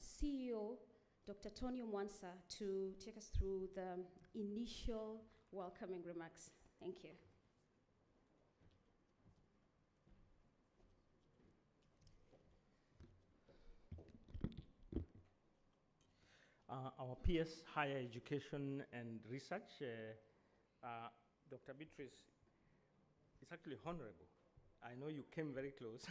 CEO, Dr. Tony Mwansa, to take us through the initial welcoming remarks. Thank you. Our PS, Higher Education and Research, Dr. Beatrice, is actually honorable. I know you came very close,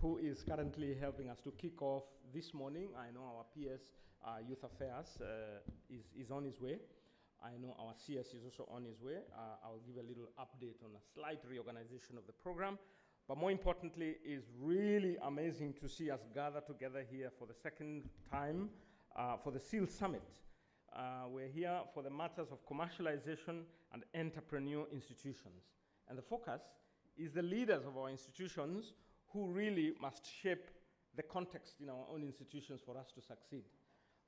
who is currently helping us to kick off this morning. I know our PS, Youth Affairs, is on his way. I know our CS is also on his way. I'll give a little update on a slight reorganization of the program. But more importantly, it's really amazing to see us gather together here for the second time for the CEIL Summit. We're here for the matters of commercialization and entrepreneur institutions. And the focus is the leaders of our institutions who really must shape the context in our own institutions for us to succeed.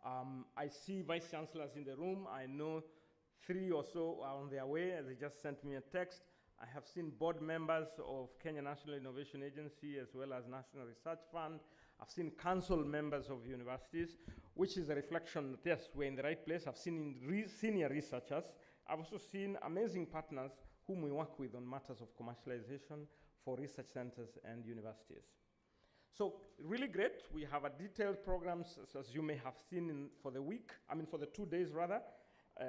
I see vice chancellors in the room. I know 3 or so are on their way. They just sent me a text. I have seen board members of Kenya National Innovation Agency as well as National Research Fund. I've seen council members of universities, which is a reflection that, yes, we're in the right place. I've seen senior researchers. I've also seen amazing partners whom we work with on matters of commercialization for research centers and universities. So really great. We have a detailed programs, as you may have seen for the week, for the 2 days rather.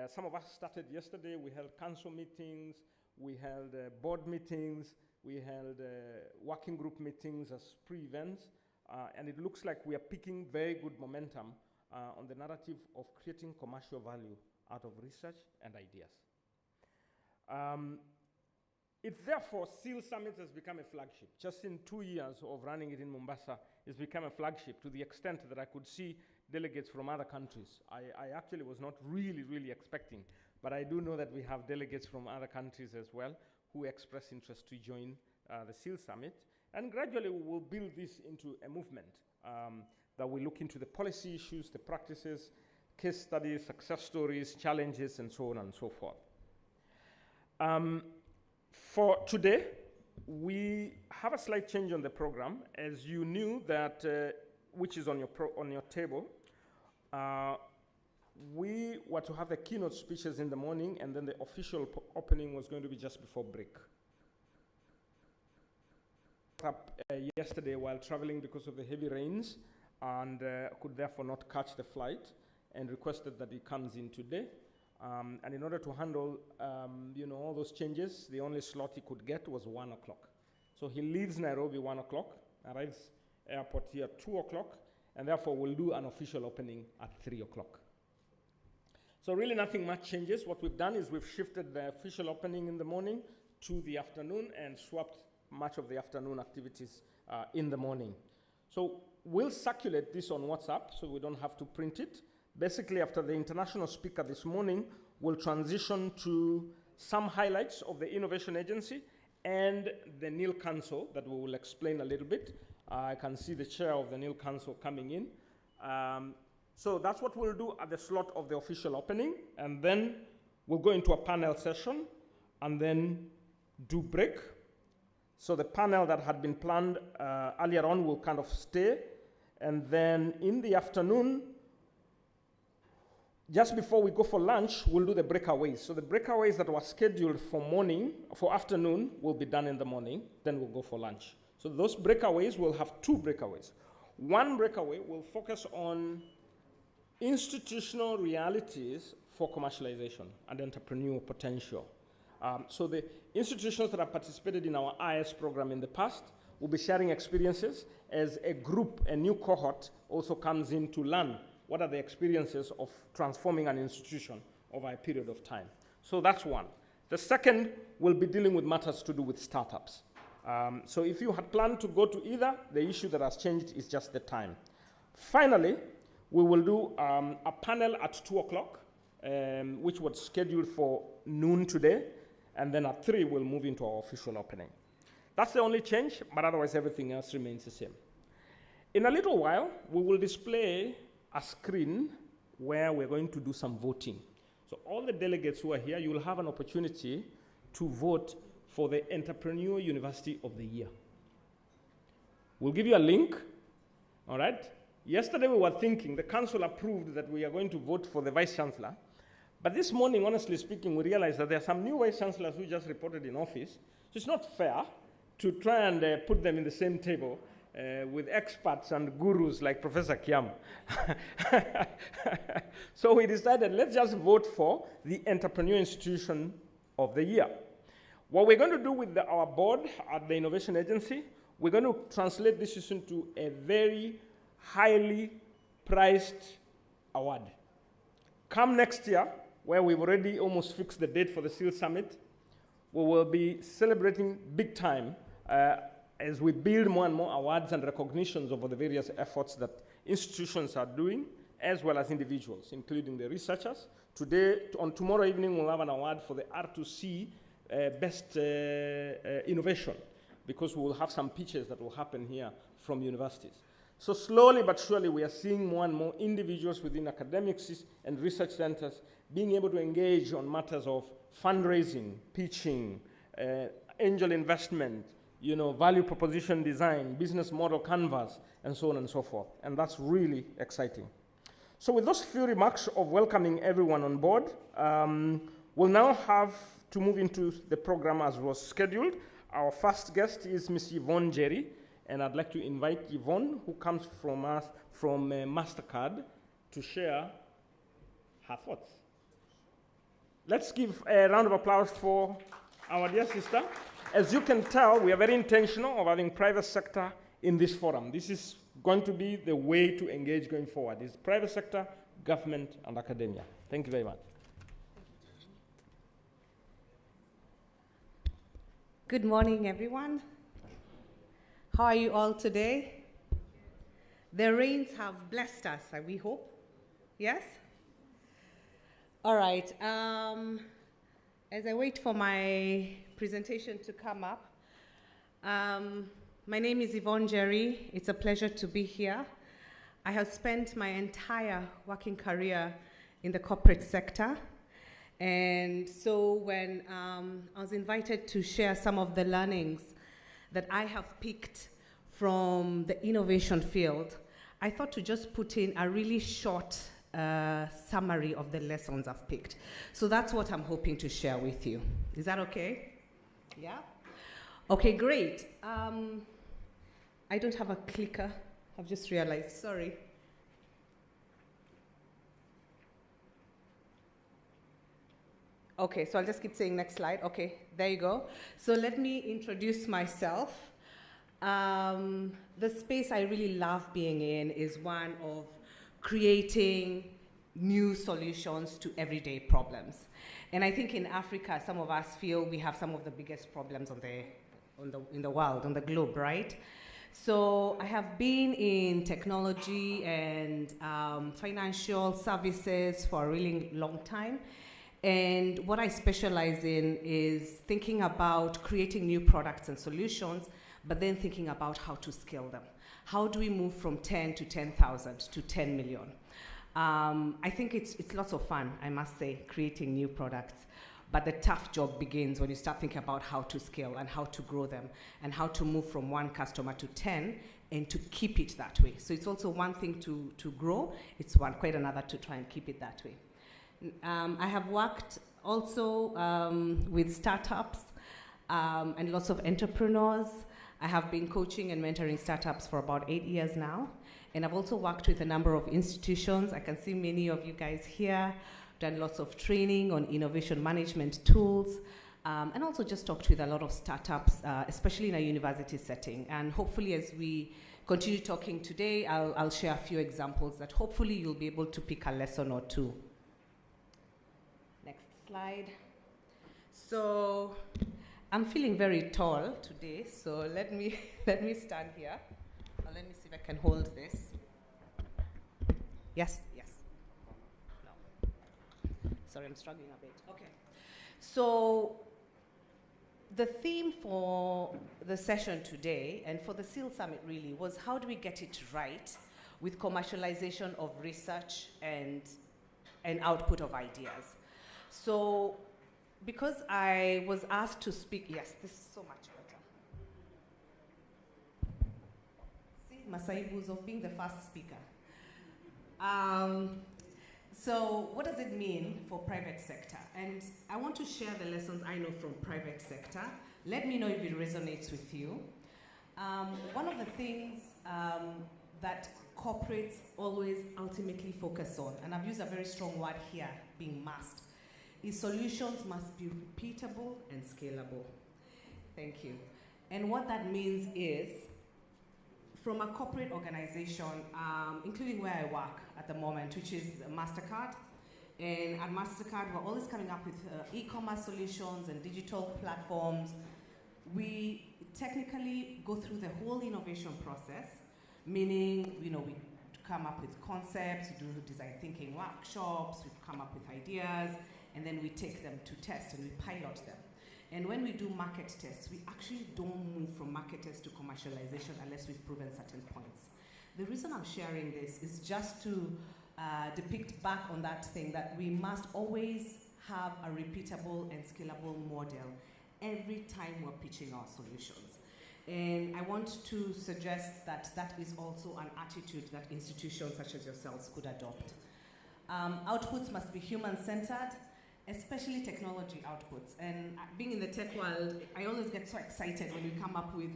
Some of us started yesterday. We held council meetings. We held board meetings, we held working group meetings as pre-events, and it looks like we are picking very good momentum on the narrative of creating commercial value out of research and ideas. It's therefore, CEIL Summit has become a flagship. Just in 2 years of running it in Mombasa, it's become a flagship to the extent that I could see delegates from other countries. I actually was not really expecting, but I do know that we have delegates from other countries as well who express interest to join the CEIL Summit. And gradually we will build this into a movement that will look into the policy issues, the practices, case studies, success stories, challenges, and so on and so forth. For today, we have a slight change on the program. As you knew that, which is on your table, we were to have the keynote speeches in the morning, and then the official opening was going to be just before break. Yesterday while traveling because of the heavy rains, and could therefore not catch the flight, and requested that he comes in today. And in order to handle all those changes, the only slot he could get was 1 o'clock. So he leaves Nairobi 1 o'clock, arrives airport here at 2 o'clock, and therefore we'll do an official opening at 3 o'clock. So really nothing much changes. What we've done is we've shifted the official opening in the morning to the afternoon and swapped much of the afternoon activities in the morning. So we'll circulate this on WhatsApp so we don't have to print it. Basically, after the international speaker this morning, we'll transition to some highlights of the Innovation Agency and the NIL Council that we will explain a little bit. I can see the chair of the NIL Council coming in. So that's what we'll do at the slot of the official opening, and then we'll go into a panel session and then do break. So the panel that had been planned earlier on will kind of stay, and then in the afternoon, just before we go for lunch, we'll do the breakaways. So the breakaways that were scheduled for afternoon will be done in the morning, then we'll go for lunch. So those breakaways, will have 2 breakaways. One breakaway will focus on institutional realities for commercialization and entrepreneurial potential. So the institutions that have participated in our IS program in the past will be sharing experiences as a group, a new cohort also comes in to learn what are the experiences of transforming an institution over a period of time. So that's one. The second will be dealing with matters to do with startups. So if you had planned to go to either, the issue that has changed is just the time. Finally, we will do a panel at 2 o'clock, which was scheduled for noon today, and then at 3 we'll move into our official opening. That's the only change, but otherwise everything else remains the same. In a little while, we will display a screen where we're going to do some voting. So all the delegates who are here, you will have an opportunity to vote for the Entrepreneur University of the Year. We'll give you a link. All right? Yesterday we were thinking, the council approved that we are going to vote for the vice chancellor. But this morning, honestly speaking, we realized that there are some new vice chancellors who just reported in office. So it's not fair to try and put them in the same table with experts and gurus like Professor Kiam. So we decided, let's just vote for the Entrepreneur Institution of the Year. What we're going to do with our board at the Innovation Agency, we're going to translate this into a very highly priced award. Come next year, where we've already almost fixed the date for the CEIL Summit, we will be celebrating big time as we build more and more awards and recognitions over the various efforts that institutions are doing, as well as individuals, including the researchers. Tomorrow evening, we'll have an award for the R2C Best Innovation, because we will have some pitches that will happen here from universities. So slowly but surely, we are seeing more and more individuals within academics and research centers being able to engage on matters of fundraising, pitching, angel investment, value proposition design, business model canvas, and so on and so forth. And that's really exciting. So with those few remarks of welcoming everyone on board, we'll now have to move into the program as was scheduled. Our first guest is Ms. Yvonne Jerry, and I'd like to invite Yvonne, who comes from us from MasterCard, to share her thoughts. Let's give a round of applause for our dear sister. As you can tell, we are very intentional of having private sector in this forum. This is going to be the way to engage going forward. It's private sector, government, and academia. Thank you very much. Good morning, everyone. How are you all today? The rains have blessed us, we hope. Yes? All right. As I wait for my presentation to come up, my name is Yvonne Jerry. It's a pleasure to be here. I have spent my entire working career in the corporate sector. And so when I was invited to share some of the learnings that I have picked from the innovation field, I thought to just put in a really short summary of the lessons I've picked. So that's what I'm hoping to share with you. Is that okay? Yeah? Okay, great. I don't have a clicker. I've just realized, sorry. Okay, so I'll just keep saying next slide. Okay, there you go. So let me introduce myself. The space I really love being in is one of creating new solutions to everyday problems. And I think in Africa, some of us feel we have some of the biggest problems in the world, on the globe, right? So I have been in technology and financial services for a really long time. And what I specialize in is thinking about creating new products and solutions, but then thinking about how to scale them. How do we move from 10 to 10,000 to 10 million? I think it's lots of fun, I must say, creating new products. But the tough job begins when you start thinking about how to scale and how to grow them and how to move from one customer to 10 and to keep it that way. So it's also one thing to grow, it's quite another to try and keep it that way. I have worked also with startups and lots of entrepreneurs. I have been coaching and mentoring startups for about 8 years now. And I've also worked with a number of institutions. I can see many of you guys here, done lots of training on innovation management tools, and also just talked with a lot of startups, especially in a university setting. And hopefully as we continue talking today, I'll share a few examples that hopefully you'll be able to pick a lesson or two. Next slide. So I'm feeling very tall today, so let me stand here. Let me see if I can hold this. Yes, yes. No. Sorry, I'm struggling a bit. Okay. So the theme for the session today and for the CEIL Summit really was how do we get it right with commercialization of research and output of ideas. So because I was asked to speak, yes, this is so much better. See, Masaibus of being the first speaker. So what does it mean for private sector? And I want to share the lessons I know from private sector. Let me know if it resonates with you. One of the things that corporates always ultimately focus on, and I've used a very strong word here, being must, is solutions must be repeatable and scalable. Thank you. And what that means is, from a corporate organization, including where I work at the moment, which is MasterCard, and at MasterCard, we're always coming up with e-commerce solutions and digital platforms. We technically go through the whole innovation process, meaning, we come up with concepts, we do design thinking workshops, we come up with ideas, and then we take them to test and we pilot them. And when we do market tests, we actually don't move from market tests to commercialization unless we've proven certain points. The reason I'm sharing this is just to depict back on that thing that we must always have a repeatable and scalable model every time we're pitching our solutions. And I want to suggest that that is also an attitude that institutions such as yourselves could adopt. Outputs must be human-centered, especially technology outputs. And being in the tech world, I always get so excited when we come up with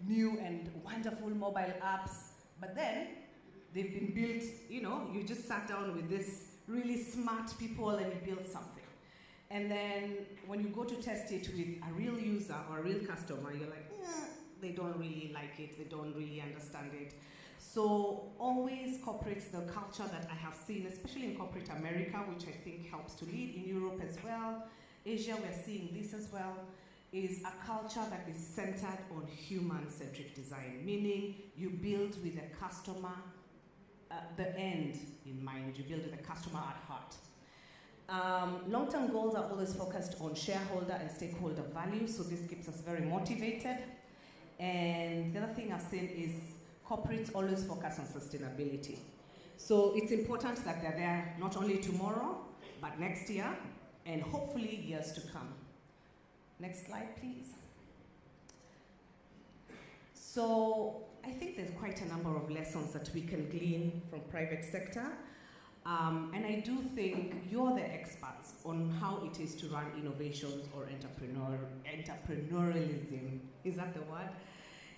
new and wonderful mobile apps, but then they've been built, you just sat down with this really smart people and you build something. And then when you go to test it with a real user or a real customer, you're like, they don't really like it, they don't really understand it. So always corporates, the culture that I have seen, especially in corporate America, which I think helps to lead, in Europe as well, Asia, we're seeing this as well, is a culture that is centered on human-centric design, meaning you build with the customer, the end in mind, you build with the customer at heart. Long-term goals are always focused on shareholder and stakeholder value, so this keeps us very motivated. And the other thing I've seen is corporates always focus on sustainability. So it's important that they're there not only tomorrow, but next year, and hopefully years to come. Next slide, please. So I think there's quite a number of lessons that we can glean from private sector. And I do think you're the experts on how it is to run innovations or entrepreneurialism, is that the word,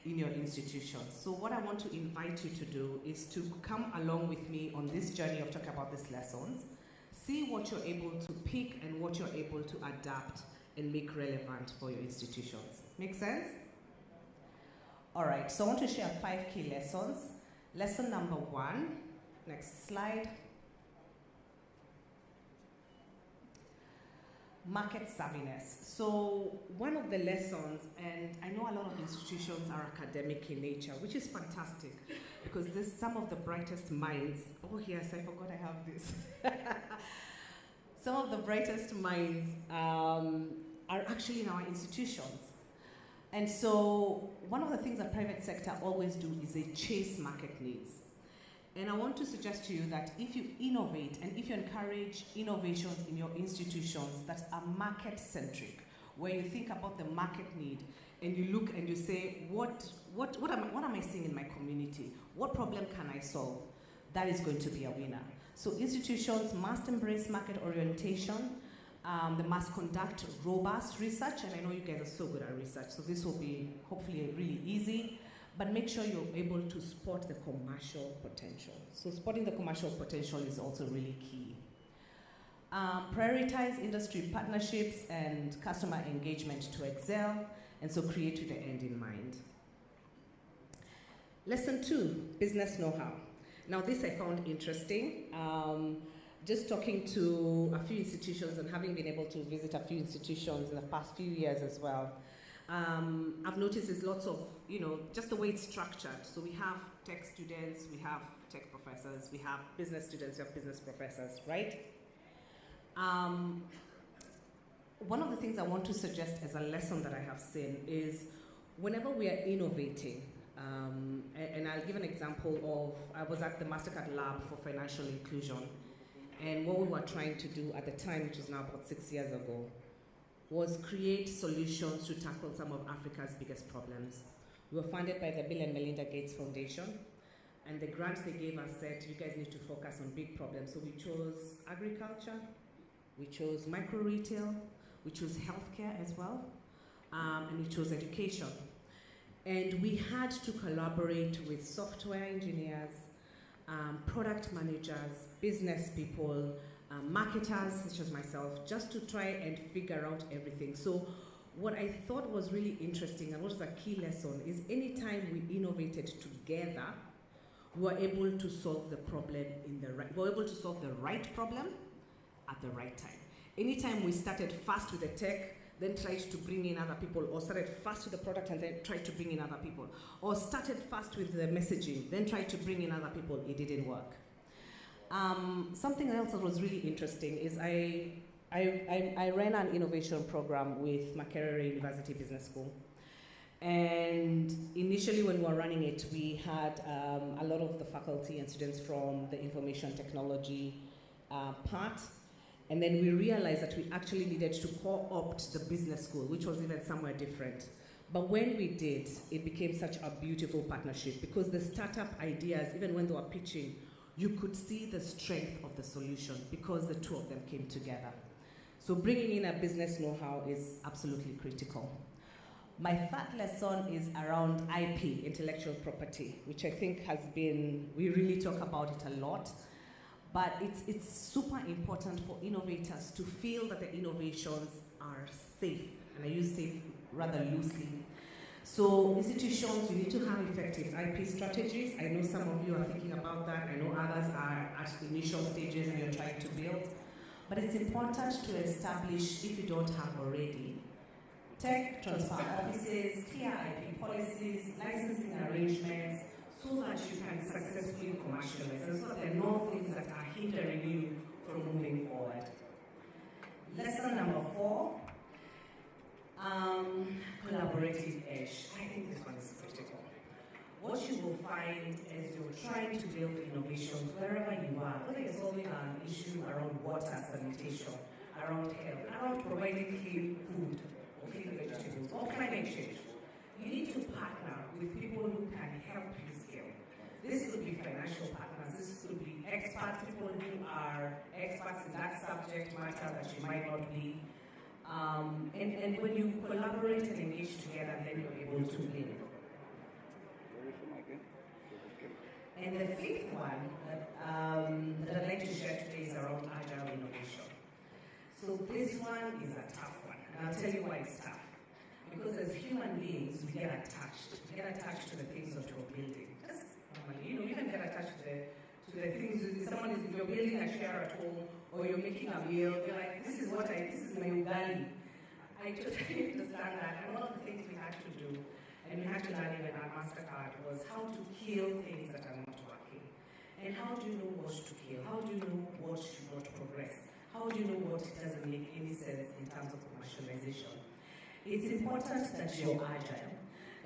in your institutions. So what I want to invite you to do is to come along with me on this journey of talking about these lessons, see what you're able to pick and what you're able to adapt and make relevant for your institutions. Make sense? All right, so I want to share 5 key lessons. Lesson number 1, next slide. Market savviness. So one of the lessons, and I know a lot of institutions are academic in nature, which is fantastic because there's some of the brightest minds. Oh yes, I forgot I have this. Some of the brightest minds are actually in our institutions. And so one of the things that private sector always do is they chase market needs. And I want to suggest to you that if you innovate and if you encourage innovations in your institutions that are market-centric, where you think about the market need and you look and you say, what am I seeing in my community? What problem can I solve? That is going to be a winner. So institutions must embrace market orientation. They must conduct robust research, and I know you guys are so good at research, so this will be hopefully really easy. But make sure you're able to spot the commercial potential. So spotting the commercial potential is also really key. Prioritize industry partnerships and customer engagement to excel, and so create with the end in mind. Lesson 2, business know-how. Now this I found interesting. Just talking to a few institutions and having been able to visit a few institutions in the past few years as well. I've noticed there's lots of, just the way it's structured. So we have tech students, we have tech professors, we have business students, we have business professors, right? One of the things I want to suggest as a lesson that I have seen is whenever we are innovating, and I'll give an example of, I was at the MasterCard Lab for Financial Inclusion, and what we were trying to do at the time, which is now about 6 years ago, was create solutions to tackle some of Africa's biggest problems. We were funded by the Bill and Melinda Gates Foundation. And the grants they gave us said, you guys need to focus on big problems. So we chose agriculture, we chose micro retail, we chose healthcare as well, and we chose education. And we had to collaborate with software engineers, product managers, business people, marketers such as myself, just to try and figure out everything. So what I thought was really interesting and what was a key lesson is anytime we innovated together, we were able to solve the problem we were able to solve the right problem at the right time. Anytime we started fast with the tech, then tried to bring in other people, or started fast with the product and then tried to bring in other people, or started fast with the messaging, then tried to bring in other people, it didn't work. Something else that was really interesting is I ran an innovation program with Makerere University Business School. And initially when we were running it, we had a lot of the faculty and students from the information technology part. And then we realized that we actually needed to co-opt the business school, which was even somewhere different. But when we did, it became such a beautiful partnership because the startup ideas, even when they were pitching, you could see the strength of the solution because the two of them came together. So bringing in a business know-how is absolutely critical. My third lesson is around IP, intellectual property, which I think has been, we really talk about it a lot, but it's super important for innovators to feel that the innovations are safe, and I use safe rather loosely. So institutions, you need to have effective IP strategies. I know some of you are thinking about that. I know others are at initial stages and you're trying to build. But it's important to establish, if you don't have already, tech transfer offices, clear IP policies, licensing arrangements, so that you can successfully commercialize, and so there are no things that are hindering you from moving forward. Lesson number 4, collaborative edge. I think this one is critical. What you will find as you're trying to build innovations wherever you are, whether you're solving an issue around water, sanitation, around health, around providing clean food, or clean vegetables, or climate change, you need to partner with people who can help you scale. This could be financial partners, this could be experts, people who are experts in that subject matter that you might not be. And when you collaborate and engage together, then you're able to win. And the 5th one that I'd like to share today is around agile innovation. So this one is a tough one, and I'll tell you why it's tough. Because as human beings, we get attached. We get attached to the things that we're building. Just normally, you can get attached to the things. If you're building a chair at home, or you're making a meal, you're like, this is my ugali. I totally understand that. And one of the things we had to do, and we had to learn even at MasterCard, was how to kill things that are not working. And how do you know what to kill? How do you know what should not progress? How do you know what doesn't make any sense in terms of commercialization? It's important that you're agile.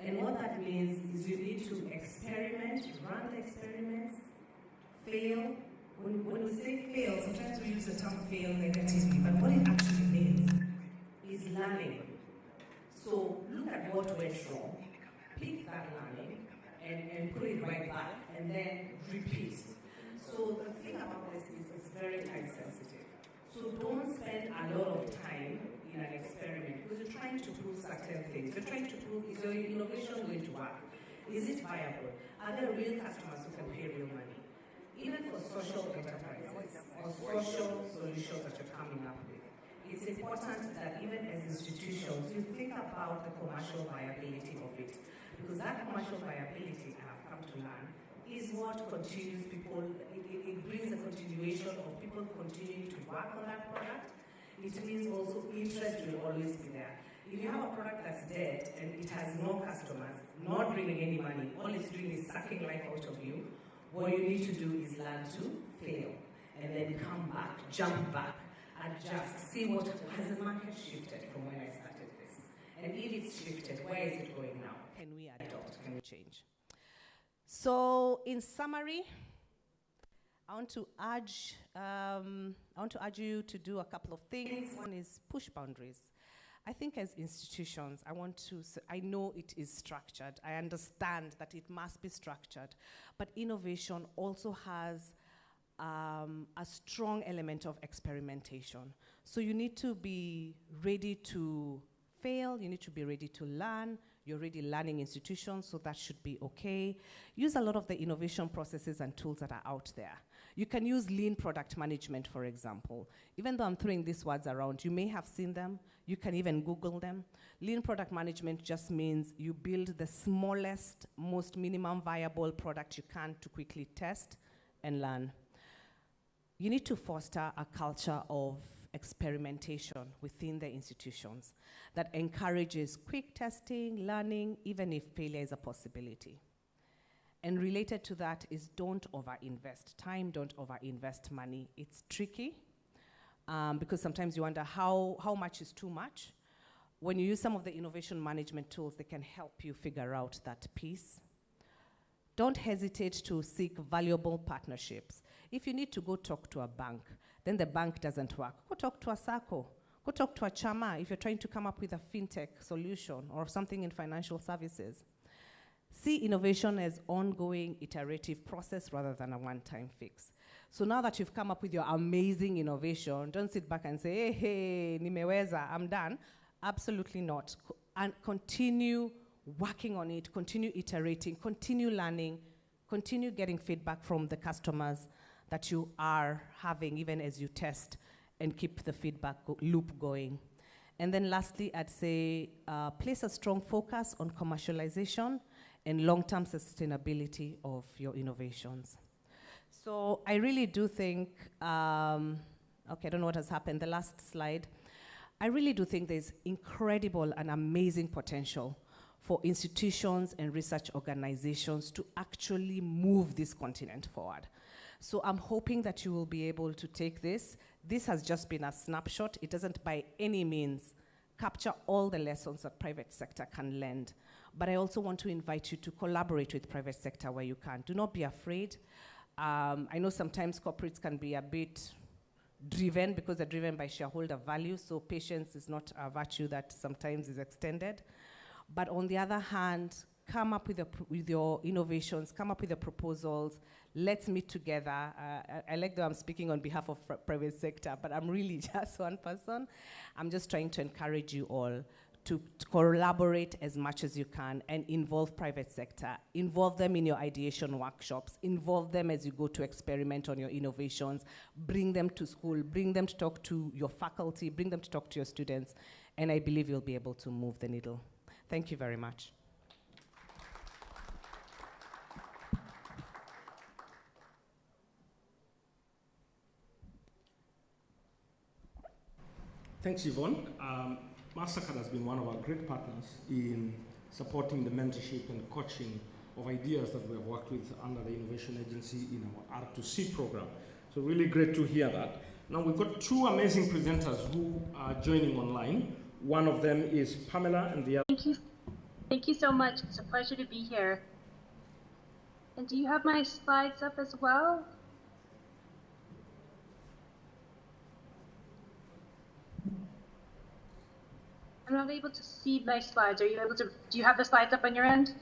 And what that means is you need to experiment, run the experiments, fail. When we say fail, sometimes we use the term fail negatively, but what it actually means is learning. So look at what went wrong, pick that learning, and put it right back, and then repeat. So the thing about this is it's very time sensitive. So don't spend a lot of time in an experiment because you're trying to prove certain things. You're trying to prove, is your innovation going to work? Is it viable? Are there real customers who can pay real money? Even for social enterprises or social solutions that you're coming up with, it's important that even as institutions, you think about the commercial viability of it. Because that commercial viability, I have come to learn, is what continues people, it brings a continuation of people continuing to work on that product. It means also interest will always be there. If you have a product that's dead and it has no customers, not bringing any money, all it's doing is sucking life out of you, what you need to do is learn to fail. And then come back, jump back, adjust, see what has the market shifted from when I started this. And if it's shifted, where is it going now? Can we adopt? Can we change? So, in summary, I want to urge you to do a couple of things. One is push boundaries. I think as institutions, I know it is structured. I understand that it must be structured, but innovation also has a strong element of experimentation. So you need to be ready to fail, you need to be ready to learn. You're already learning institutions, so that should be okay. Use a lot of the innovation processes and tools that are out there. You can use lean product management, for example. Even though I'm throwing these words around, you may have seen them. You can even Google them. Lean product management just means you build the smallest, most minimum viable product you can to quickly test and learn. You need to foster a culture of experimentation within the institutions that encourages quick testing, learning, even if failure is a possibility. And related to that is don't overinvest time, don't overinvest money. It's tricky because sometimes you wonder how much is too much. When you use some of the innovation management tools, they can help you figure out that piece. Don't hesitate to seek valuable partnerships. If you need to go talk to a bank, then the bank doesn't work. Go talk to a SACCO. Go talk to a chama if you're trying to come up with a fintech solution or something in financial services. See innovation as ongoing, iterative process rather than a one-time fix. So now that you've come up with your amazing innovation, don't sit back and say, hey, nimeweza, I'm done. Absolutely not. And continue working on it, continue iterating, continue learning, continue getting feedback from the customers that you are having even as you test, and keep the feedback loop going. And then lastly, I'd say place a strong focus on commercialization and long-term sustainability of your innovations. So I really do think, okay, I don't know what has happened, the last slide. I really do think there's incredible and amazing potential for institutions and research organizations to actually move this continent forward. So I'm hoping that you will be able to take this. This has just been a snapshot. It doesn't by any means capture all the lessons that private sector can lend. But I also want to invite you to collaborate with private sector where you can. Do not be afraid. I know sometimes corporates can be a bit driven because they're driven by shareholder value, so patience is not a virtue that sometimes is extended. But on the other hand, come up with your innovations, come up with the proposals, let's meet together. I like that I'm speaking on behalf of private sector, but I'm really just one person. I'm just trying to encourage you all to collaborate as much as you can and involve private sector. Involve them in your ideation workshops. Involve them as you go to experiment on your innovations. Bring them to school. Bring them to talk to your faculty. Bring them to talk to your students. And I believe you'll be able to move the needle. Thank you very much. Thanks, Yvonne. Mastercard has been one of our great partners in supporting the mentorship and coaching of ideas that we have worked with under the Innovation Agency in our R2C program. So really great to hear that. Now we've got two amazing presenters who are joining online. One of them is Pamela and the other. Thank you so much. It's a pleasure to be here. And do you have my slides up as well? I'm not able to see my slides. Are you able to, do you have the slides up on your end?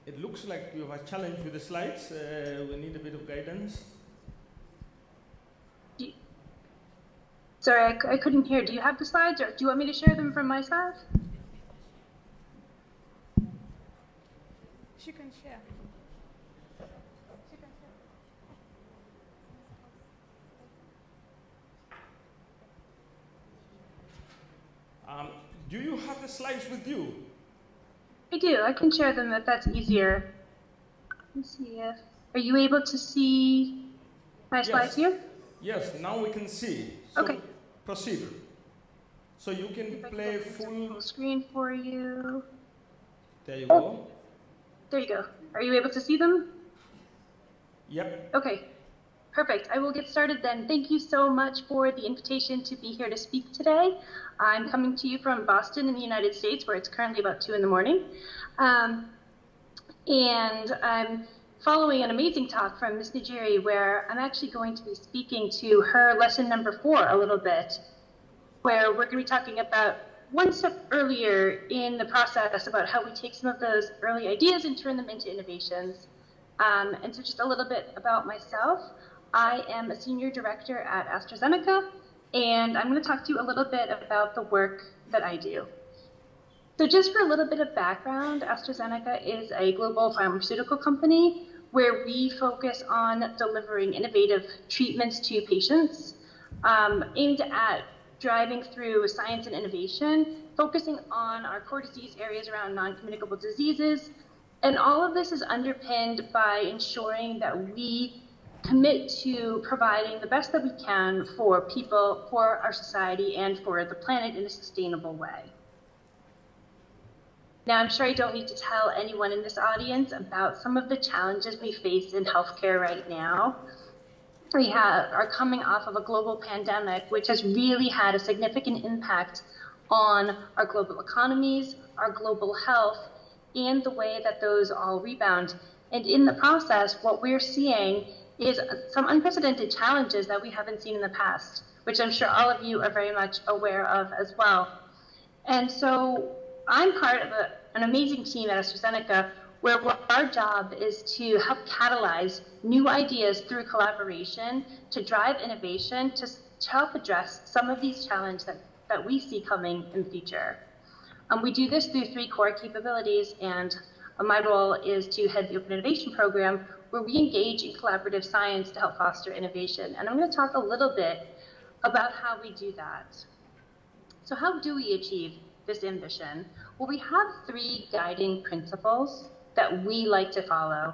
It looks like you have a challenge with the slides. We need a bit of guidance. Sorry, I couldn't hear. Do you have the slides, or do you want me to share them from my side? She can share. Do you have the slides with you? I do. I can share them if that's easier. Let's see if, are you able to see my slides here? Yes, now we can see. So Okay. proceed. So you can play full screen for you. There you go. There you go. Are you able to see them? Yep. Okay, perfect. I will get started then. Thank you so much for the invitation to be here to speak today. I'm coming to you from Boston in the United States, where it's currently about 2 in the morning. And I'm following an amazing talk from Ms. Najiri, where I'm actually going to be speaking to her lesson number 4 a little bit, where we're going to be talking about one step earlier in the process about how we take some of those early ideas and turn them into innovations. And so just a little bit about myself. I am a senior director at AstraZeneca, and I'm going to talk to you a little bit about the work that I do. So just for a little bit of background, AstraZeneca is a global pharmaceutical company where we focus on delivering innovative treatments to patients, aimed at driving through science and innovation, focusing on our core disease areas around non-communicable diseases. And all of this is underpinned by ensuring that we commit to providing the best that we can for people, for our society, and for the planet in a sustainable way. Now, I'm sure I don't need to tell anyone in this audience about some of the challenges we face in healthcare right now. We are coming off of a global pandemic, which has really had a significant impact on our global economies, our global health, and the way that those all rebound. And in the process, what we're seeing is some unprecedented challenges that we haven't seen in the past, which I'm sure all of you are very much aware of as well. And so I'm part of an amazing team at AstraZeneca where our job is to help catalyze new ideas through collaboration, to drive innovation, to help address some of these challenges that we see coming in the future. We do this through 3 core capabilities, and my role is to head the Open Innovation Program, where we engage in collaborative science to help foster innovation. And I'm going to talk a little bit about how we do that. So how do we achieve this ambition? Well, we have 3 guiding principles that we like to follow.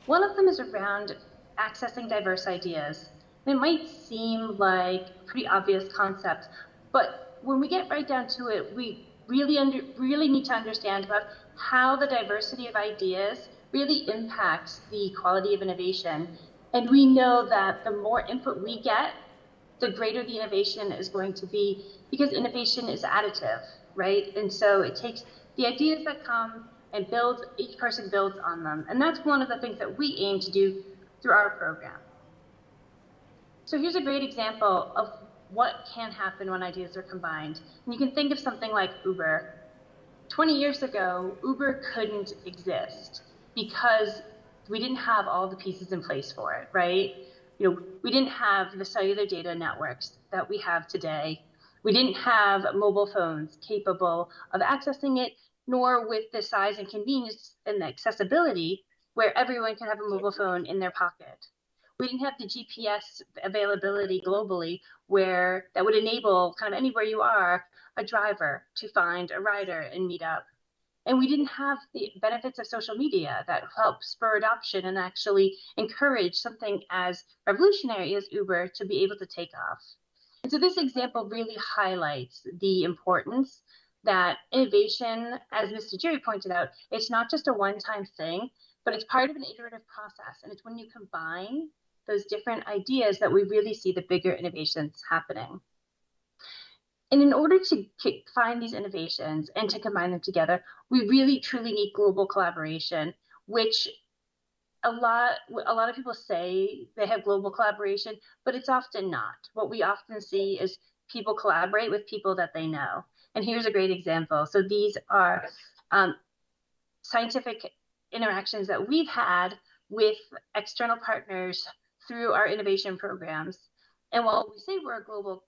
One of them is around accessing diverse ideas. It might seem like a pretty obvious concept, but when we get right down to it, we really need to understand about how the diversity of ideas really impacts the quality of innovation. And we know that the more input we get, the greater the innovation is going to be, because innovation is additive, right? And so it takes the ideas that come and each person builds on them. And that's one of the things that we aim to do through our program. So here's a great example of what can happen when ideas are combined. And you can think of something like Uber. 20 years ago, Uber couldn't exist because we didn't have all the pieces in place for it, right? We didn't have the cellular data networks that we have today. We didn't have mobile phones capable of accessing it, nor with the size and convenience and the accessibility where everyone can have a mobile phone in their pocket. We didn't have the GPS availability globally where that would enable kind of anywhere you are, a driver to find a rider and meet up. And we didn't have the benefits of social media that help spur adoption and actually encourage something as revolutionary as Uber to be able to take off. And so this example really highlights the importance that innovation, as Mr. Jerry pointed out, it's not just a one-time thing, but it's part of an iterative process. And it's when you combine those different ideas that we really see the bigger innovations happening. And in order to find these innovations and to combine them together, we really truly need global collaboration, which a lot of people say they have global collaboration, but it's often not. What we often see is people collaborate with people that they know. And here's a great example. So these are scientific interactions that we've had with external partners through our innovation programs. And while we say we're a global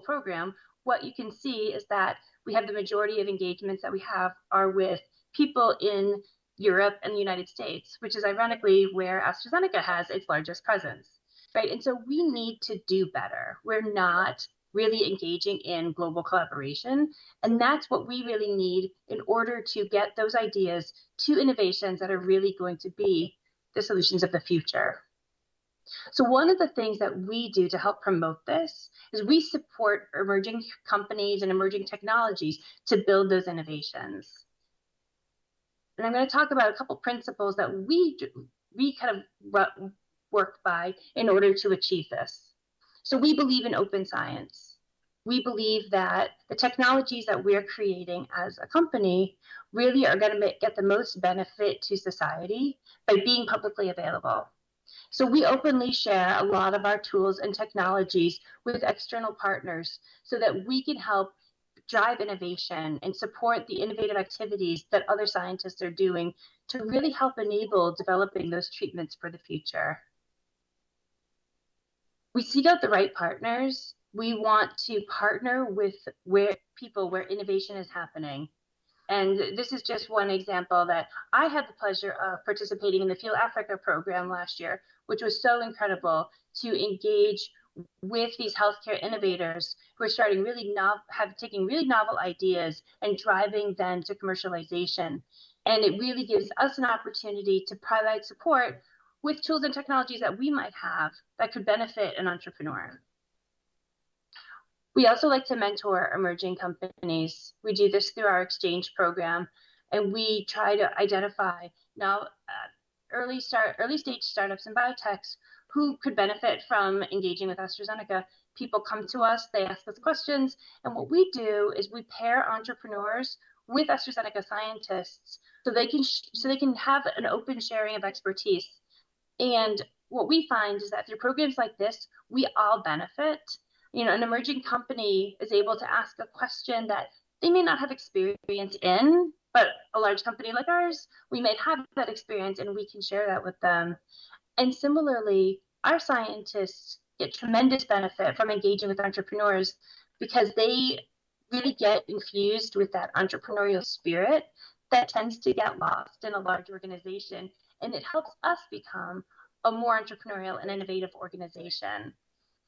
program, what you can see is that we have the majority of engagements that we have are with people in Europe and the United States, which is ironically where AstraZeneca has its largest presence, right? And so we need to do better. We're not really engaging in global collaboration. And that's what we really need in order to get those ideas to innovations that are really going to be the solutions of the future. So one of the things that we do to help promote this is we support emerging companies and emerging technologies to build those innovations. And I'm going to talk about a couple principles that we kind of work by in order to achieve this. So we believe in open science. We believe that the technologies that we're creating as a company really are going to get the most benefit to society by being publicly available. So we openly share a lot of our tools and technologies with external partners so that we can help drive innovation and support the innovative activities that other scientists are doing to really help enable developing those treatments for the future. We seek out the right partners. We want to partner with where innovation is happening. And this is just one example that I had the pleasure of participating in the CEIL Africa program last year, which was so incredible to engage with these healthcare innovators who are starting taking really novel ideas and driving them to commercialization. And it really gives us an opportunity to provide support with tools and technologies that we might have that could benefit an entrepreneur. We also like to mentor emerging companies. We do this through our exchange program, and we try to identify now early stage startups and biotechs who could benefit from engaging with AstraZeneca. People come to us, they ask us questions, and what we do is we pair entrepreneurs with AstraZeneca scientists so they can have an open sharing of expertise. And what we find is that through programs like this, we all benefit. You know, an emerging company is able to ask a question that they may not have experience in, but a large company like ours, we might have that experience and we can share that with them. And similarly, our scientists get tremendous benefit from engaging with entrepreneurs because they really get infused with that entrepreneurial spirit that tends to get lost in a large organization. And it helps us become a more entrepreneurial and innovative organization.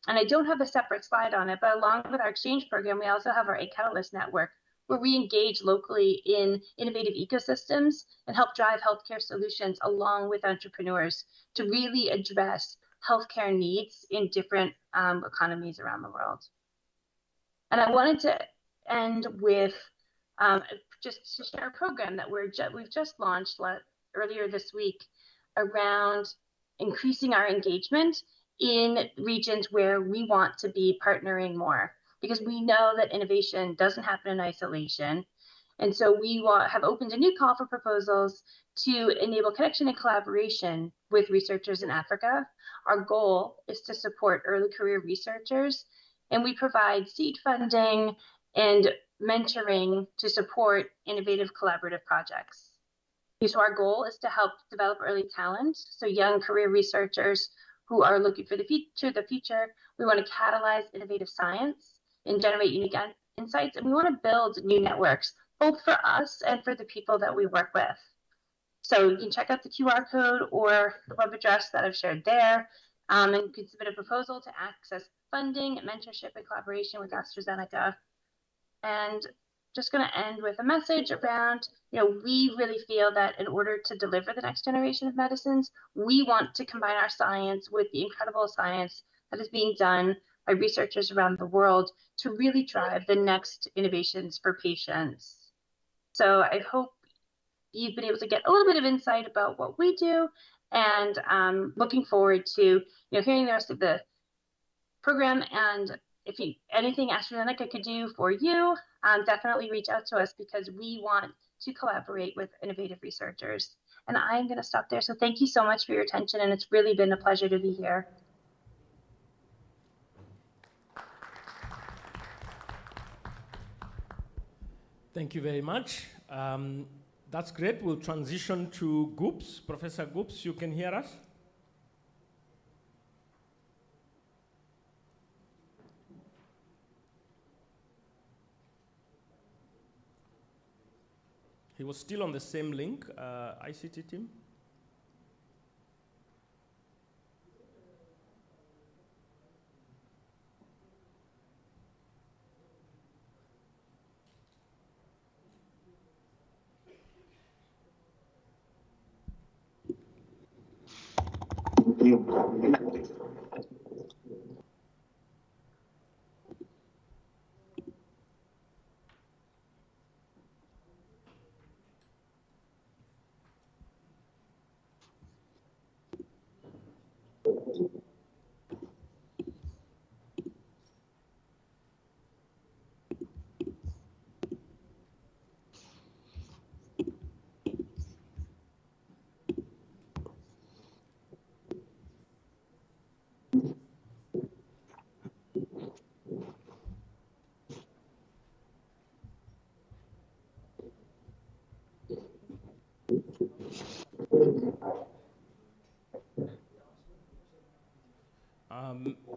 And I don't have a separate slide on it, but along with our exchange program, we also have our A-Catalyst network, where we engage locally in innovative ecosystems and help drive healthcare solutions along with entrepreneurs to really address healthcare needs in different economies around the world. And I wanted to end with just to share a program that we've just launched earlier this week around increasing our engagement in regions where we want to be partnering more, because we know that innovation doesn't happen in isolation. And so we have opened a new call for proposals to enable connection and collaboration with researchers in Africa. Our goal is to support early career researchers, and we provide seed funding and mentoring to support innovative collaborative projects. So our goal is to help develop early talent, so young career researchers who are looking for the future. We want to catalyze innovative science and generate unique insights, and we want to build new networks, both for us and for the people that we work with. So you can check out the QR code or the web address that I've shared there, and you can submit a proposal to access funding, mentorship, and collaboration with AstraZeneca. And just going to end with a message around, we really feel that in order to deliver the next generation of medicines, we want to combine our science with the incredible science that is being done by researchers around the world to really drive the next innovations for patients. So I hope you've been able to get a little bit of insight about what we do, and looking forward to hearing the rest of the program. And if anything AstraZeneca could do for you, definitely reach out to us, because we want to collaborate with innovative researchers. And I'm going to stop there. So thank you so much for your attention, and it's really been a pleasure to be here. Thank you very much. That's great. We'll transition to Goops. Professor Goops, you can hear us? He was still on the same link, ICT team.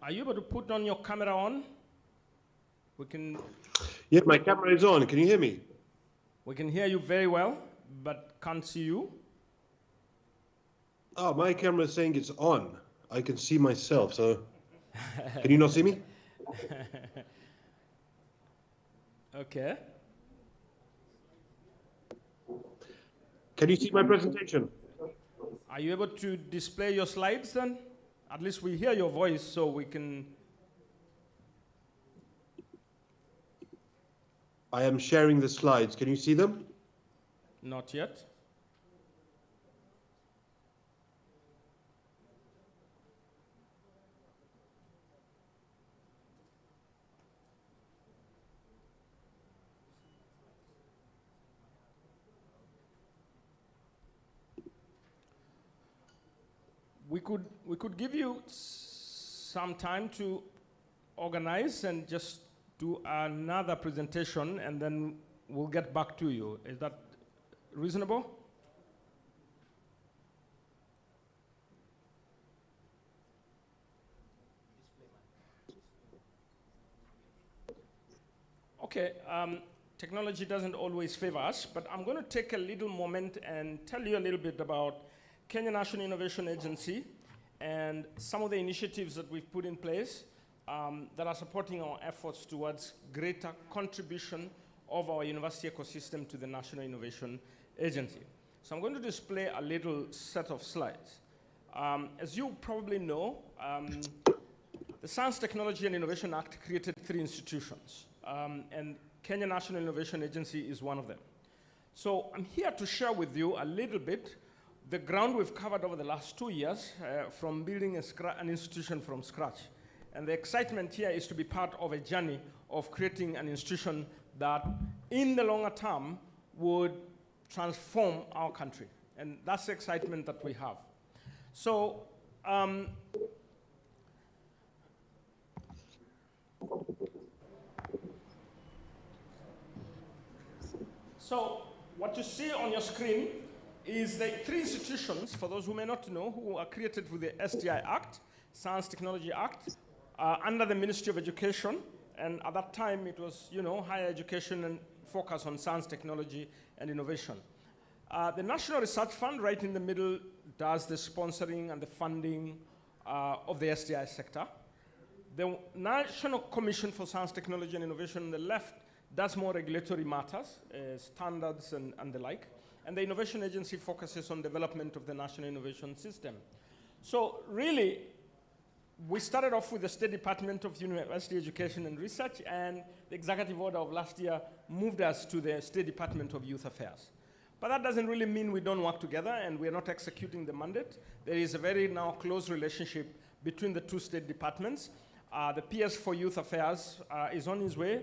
Are you able to put on your camera on? We can. Yeah, my camera is on. Can you hear me? We can hear you very well, but can't see you. Oh, my camera is saying it's on. I can see myself, so can you not see me? Okay. Can you see my presentation? Are you able to display your slides then? At least we hear your voice so we can. I am sharing the slides. Can you see them? Not yet. We could give you some time to organize and just do another presentation, and then we'll get back to you. Is that reasonable? Okay, technology doesn't always favor us, but I'm going to take a little moment and tell you a little bit about Kenya National Innovation Agency and some of the initiatives that we've put in place that are supporting our efforts towards greater contribution of our university ecosystem to the National Innovation Agency. So I'm going to display a little set of slides. As you probably know, the Science, Technology and Innovation Act created 3 institutions, and Kenya National Innovation Agency is one of them. So I'm here to share with you a little bit the ground we've covered over the last 2 years from building an institution from scratch. And the excitement here is to be part of a journey of creating an institution that, in the longer term, would transform our country. And that's the excitement that we have. So, what you see on your screen is the 3 institutions, for those who may not know, who are created through the STI Act, Science Technology Act, under the Ministry of Education. And at that time, it was, higher education and focus on science, technology, and innovation. The National Research Fund, right in the middle, does the sponsoring and the funding of the STI sector. The National Commission for Science, Technology, and Innovation on the left does more regulatory matters, standards and the like. And the Innovation Agency focuses on development of the National Innovation System. So really, we started off with the State Department of University Education and Research, and the executive order of last year moved us to the State Department of Youth Affairs. But that doesn't really mean we don't work together and we're not executing the mandate. There is a very now close relationship between the 2 state departments. The PS for Youth Affairs is on his way.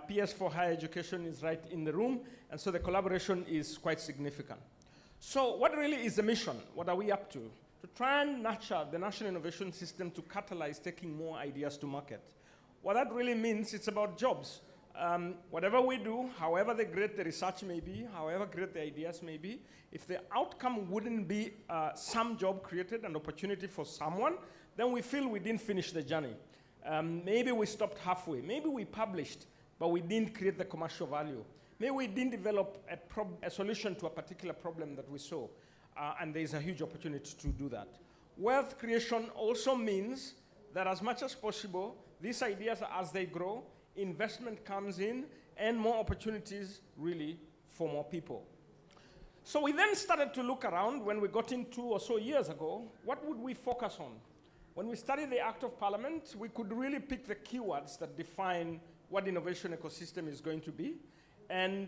PS for Higher Education is right in the room, and so the collaboration is quite significant. So what really is the mission? What are we up to? To try and nurture the national innovation system to catalyze taking more ideas to market. What that really means, it's about jobs. Whatever we do, however great the research may be, however great the ideas may be, if the outcome wouldn't be some job created, an opportunity for someone, then we feel we didn't finish the journey. Maybe we stopped halfway. Maybe we published, but we didn't create the commercial value. Maybe we didn't develop a solution to a particular problem that we saw, and there's a huge opportunity to do that. Wealth creation also means that as much as possible, these ideas, as they grow, investment comes in, and more opportunities really for more people. So we then started to look around when we got in 2 or so years ago, what would we focus on? When we studied the Act of Parliament, we could really pick the keywords that define what innovation ecosystem is going to be, and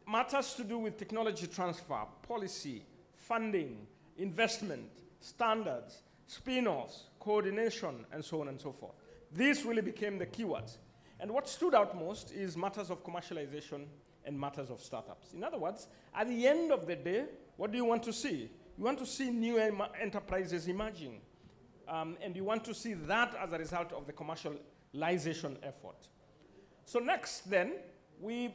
matters to do with technology transfer, policy, funding, investment, standards, spin-offs, coordination, and so on and so forth. These really became the keywords. And what stood out most is matters of commercialization and matters of startups. In other words, at the end of the day, what do you want to see? You want to see new enterprises emerging. And you want to see that as a result of the commercialization effort. So next then, we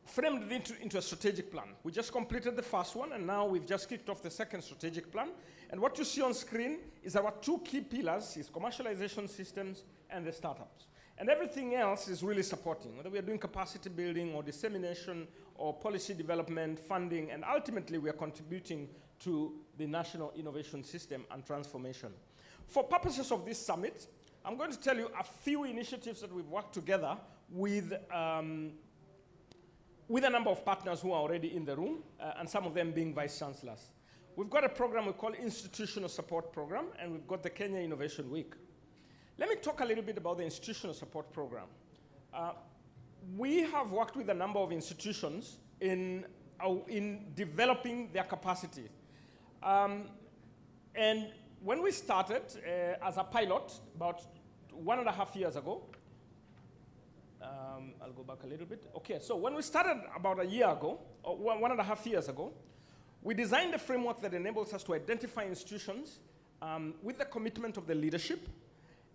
framed it into a strategic plan. We just completed the first one, and now we've just kicked off the second strategic plan. And what you see on screen is our 2 key pillars, is commercialization systems and the startups. And everything else is really supporting, whether we are doing capacity building or dissemination or policy development, funding, and ultimately we are contributing to the national innovation system and transformation. For purposes of this summit, I'm going to tell you a few initiatives that we've worked together with a number of partners who are already in the room, and some of them being vice chancellors. We've got a program we call Institutional Support Program, and we've got the Kenya Innovation Week. Let me talk a little bit about the Institutional Support Program. We have worked with a number of institutions in developing their capacity. And when we started as a pilot about 1.5 years ago, I'll go back a little bit. Okay, so when we started about a year ago, or 1.5 years ago, we designed a framework that enables us to identify institutions with the commitment of the leadership,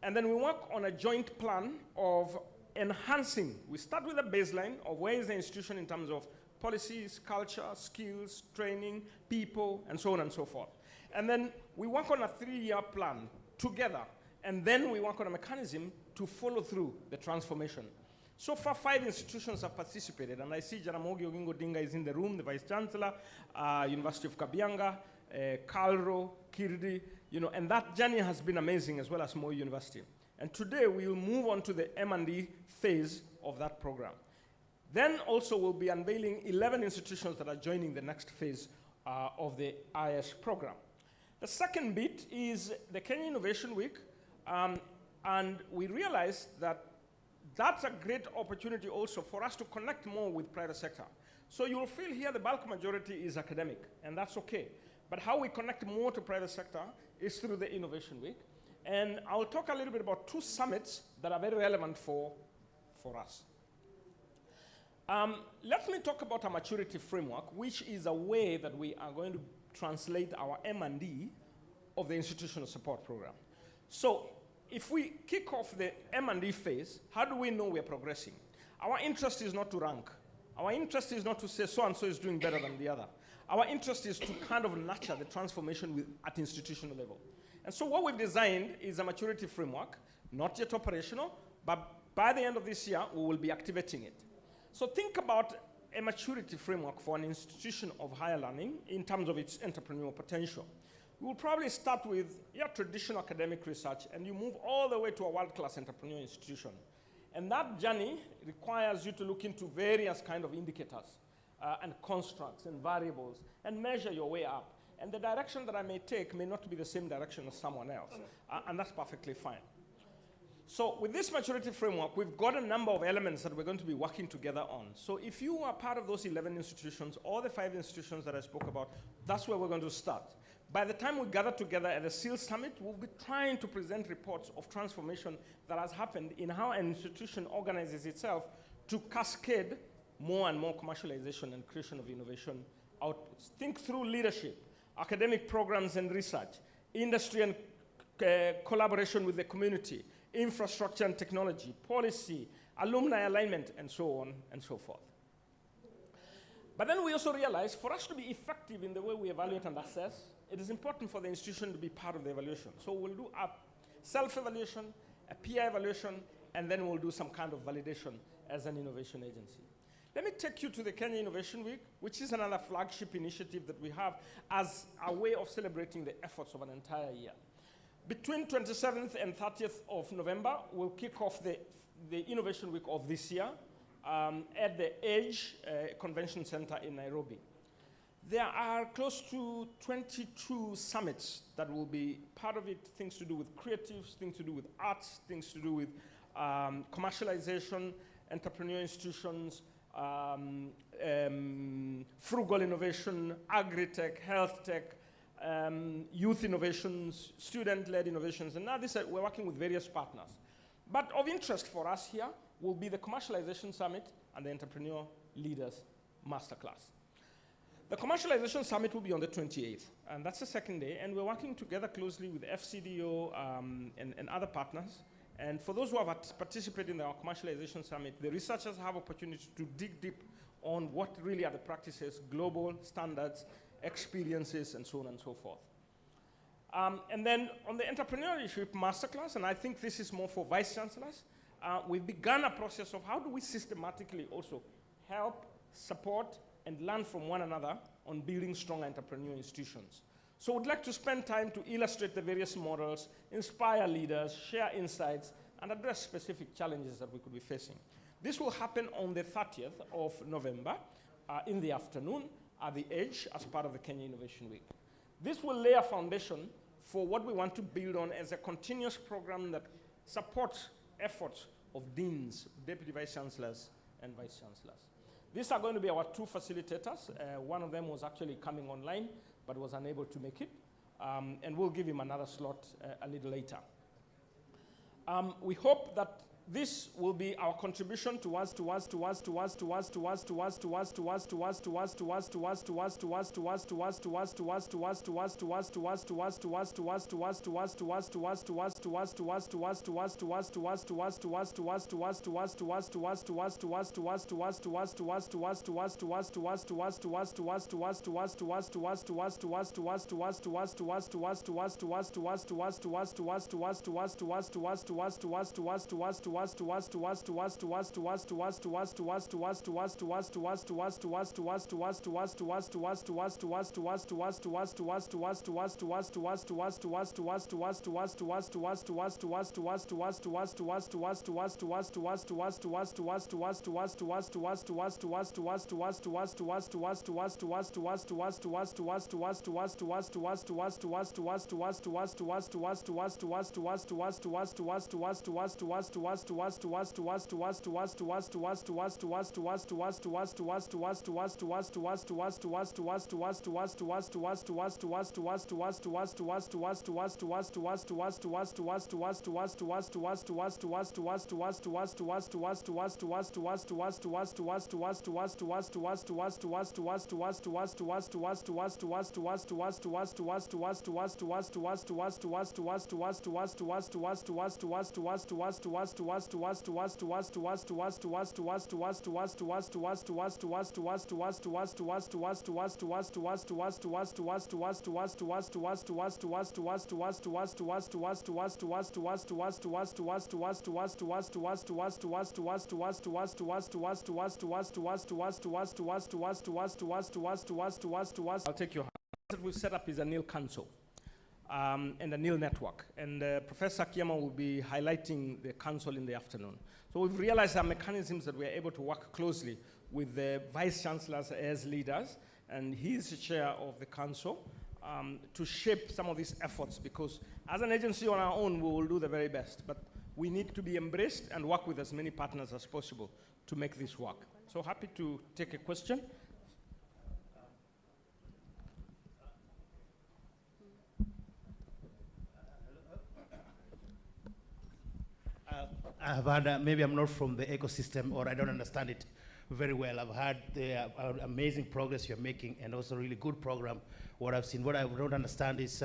and then we work on a joint plan of enhancing. We start with a baseline of where is the institution in terms of policies, culture, skills, training, people, and so on and so forth. And then we work on a 3-year plan together, and then we work on a mechanism to follow through the transformation. So far, 5 institutions have participated, and I see Jaramogi Oginga Odinga is in the room, the Vice Chancellor, University of Kabianga, Calro, Kirdi, and that journey has been amazing, as well as Moi University. And today, we will move on to the M&D phase of that program. Then also, we'll be unveiling 11 institutions that are joining the next phase of the IS program. The second bit is the Kenya Innovation Week, and we realized that that's a great opportunity also for us to connect more with private sector. So you'll feel here the bulk majority is academic, and that's okay. But how we connect more to private sector is through the Innovation Week. And I'll talk a little bit about 2 summits that are very relevant for us. Let me talk about a maturity framework, which is a way that we are going to translate our M&D of the institutional support program. So if we kick off the M&D phase, how do we know we're progressing? Our interest is not to rank. Our interest is not to say so-and-so is doing better than the other. Our interest is to kind of nurture the transformation at institutional level. And so what we've designed is a maturity framework, not yet operational, but by the end of this year, we will be activating it. So think about a maturity framework for an institution of higher learning in terms of its entrepreneurial potential. We will probably start with your traditional academic research, and you move all the way to a world-class entrepreneurial institution. And that journey requires you to look into various kind of indicators and constructs and variables and measure your way up. And the direction that I may take may not be the same direction as someone else, and that's perfectly fine. So with this maturity framework, we've got a number of elements that we're going to be working together on. So if you are part of those 11 institutions, or the 5 institutions that I spoke about, that's where we're going to start. By the time we gather together at the CEIL Summit, we'll be trying to present reports of transformation that has happened in how an institution organizes itself to cascade more and more commercialization and creation of innovation outputs. Think through leadership, academic programs and research, industry and collaboration with the community, infrastructure and technology, policy, alumni alignment, and so on and so forth. But then we also realized for us to be effective in the way we evaluate and assess, it is important for the institution to be part of the evaluation. So we'll do a self-evaluation, a peer evaluation, and then we'll do some kind of validation as an innovation agency. Let me take you to the Kenya Innovation Week, which is another flagship initiative that we have as a way of celebrating the efforts of an entire year. Between 27th and 30th of November, we'll kick off the Innovation Week of this year at the EDGE Convention Center in Nairobi. There are close to 22 summits that will be part of it, things to do with creatives, things to do with arts, things to do with commercialization, entrepreneurial institutions, frugal innovation, agri-tech, health tech, youth innovations, student-led innovations, and now we're working with various partners. But of interest for us here will be the Commercialization Summit and the Entrepreneur Leaders Masterclass. The Commercialization Summit will be on the 28th, and that's the second day, and we're working together closely with FCDO and other partners. And for those who have participated in our Commercialization Summit, the researchers have opportunity to dig deep on what really are the practices, global standards, experiences, and so on and so forth. And then on the Entrepreneurship Masterclass, and I think this is more for Vice Chancellors, we've begun a process of how do we systematically also help, support, and learn from one another on building strong entrepreneurial institutions. So we'd like to spend time to illustrate the various models, inspire leaders, share insights, and address specific challenges that we could be facing. This will happen on the 30th of November in the afternoon at the Edge as part of the Kenya Innovation Week. This will lay a foundation for what we want to build on as a continuous program that supports efforts of deans, deputy vice chancellors, and vice chancellors. These are going to be our two facilitators. One of them was actually coming online, but was unable to make it. And we'll give him another slot a little later. We hope that this will be our contribution towards I'll take your hand. What we've set up is a NIL Council and a NIL network. And Professor Kiama will be highlighting the council in the afternoon. So we've realized there are mechanisms that we're able to work closely with the vice chancellors as leaders, and he's the chair of the council, to shape some of these efforts, because as an agency on our own, we will do the very best. But we need to be embraced and work with as many partners as possible to make this work. So happy to take a question. I've had, maybe I'm not from the ecosystem or I don't understand it very well. I've had the amazing progress you're making and also really good program. What I've seen, what I don't understand is,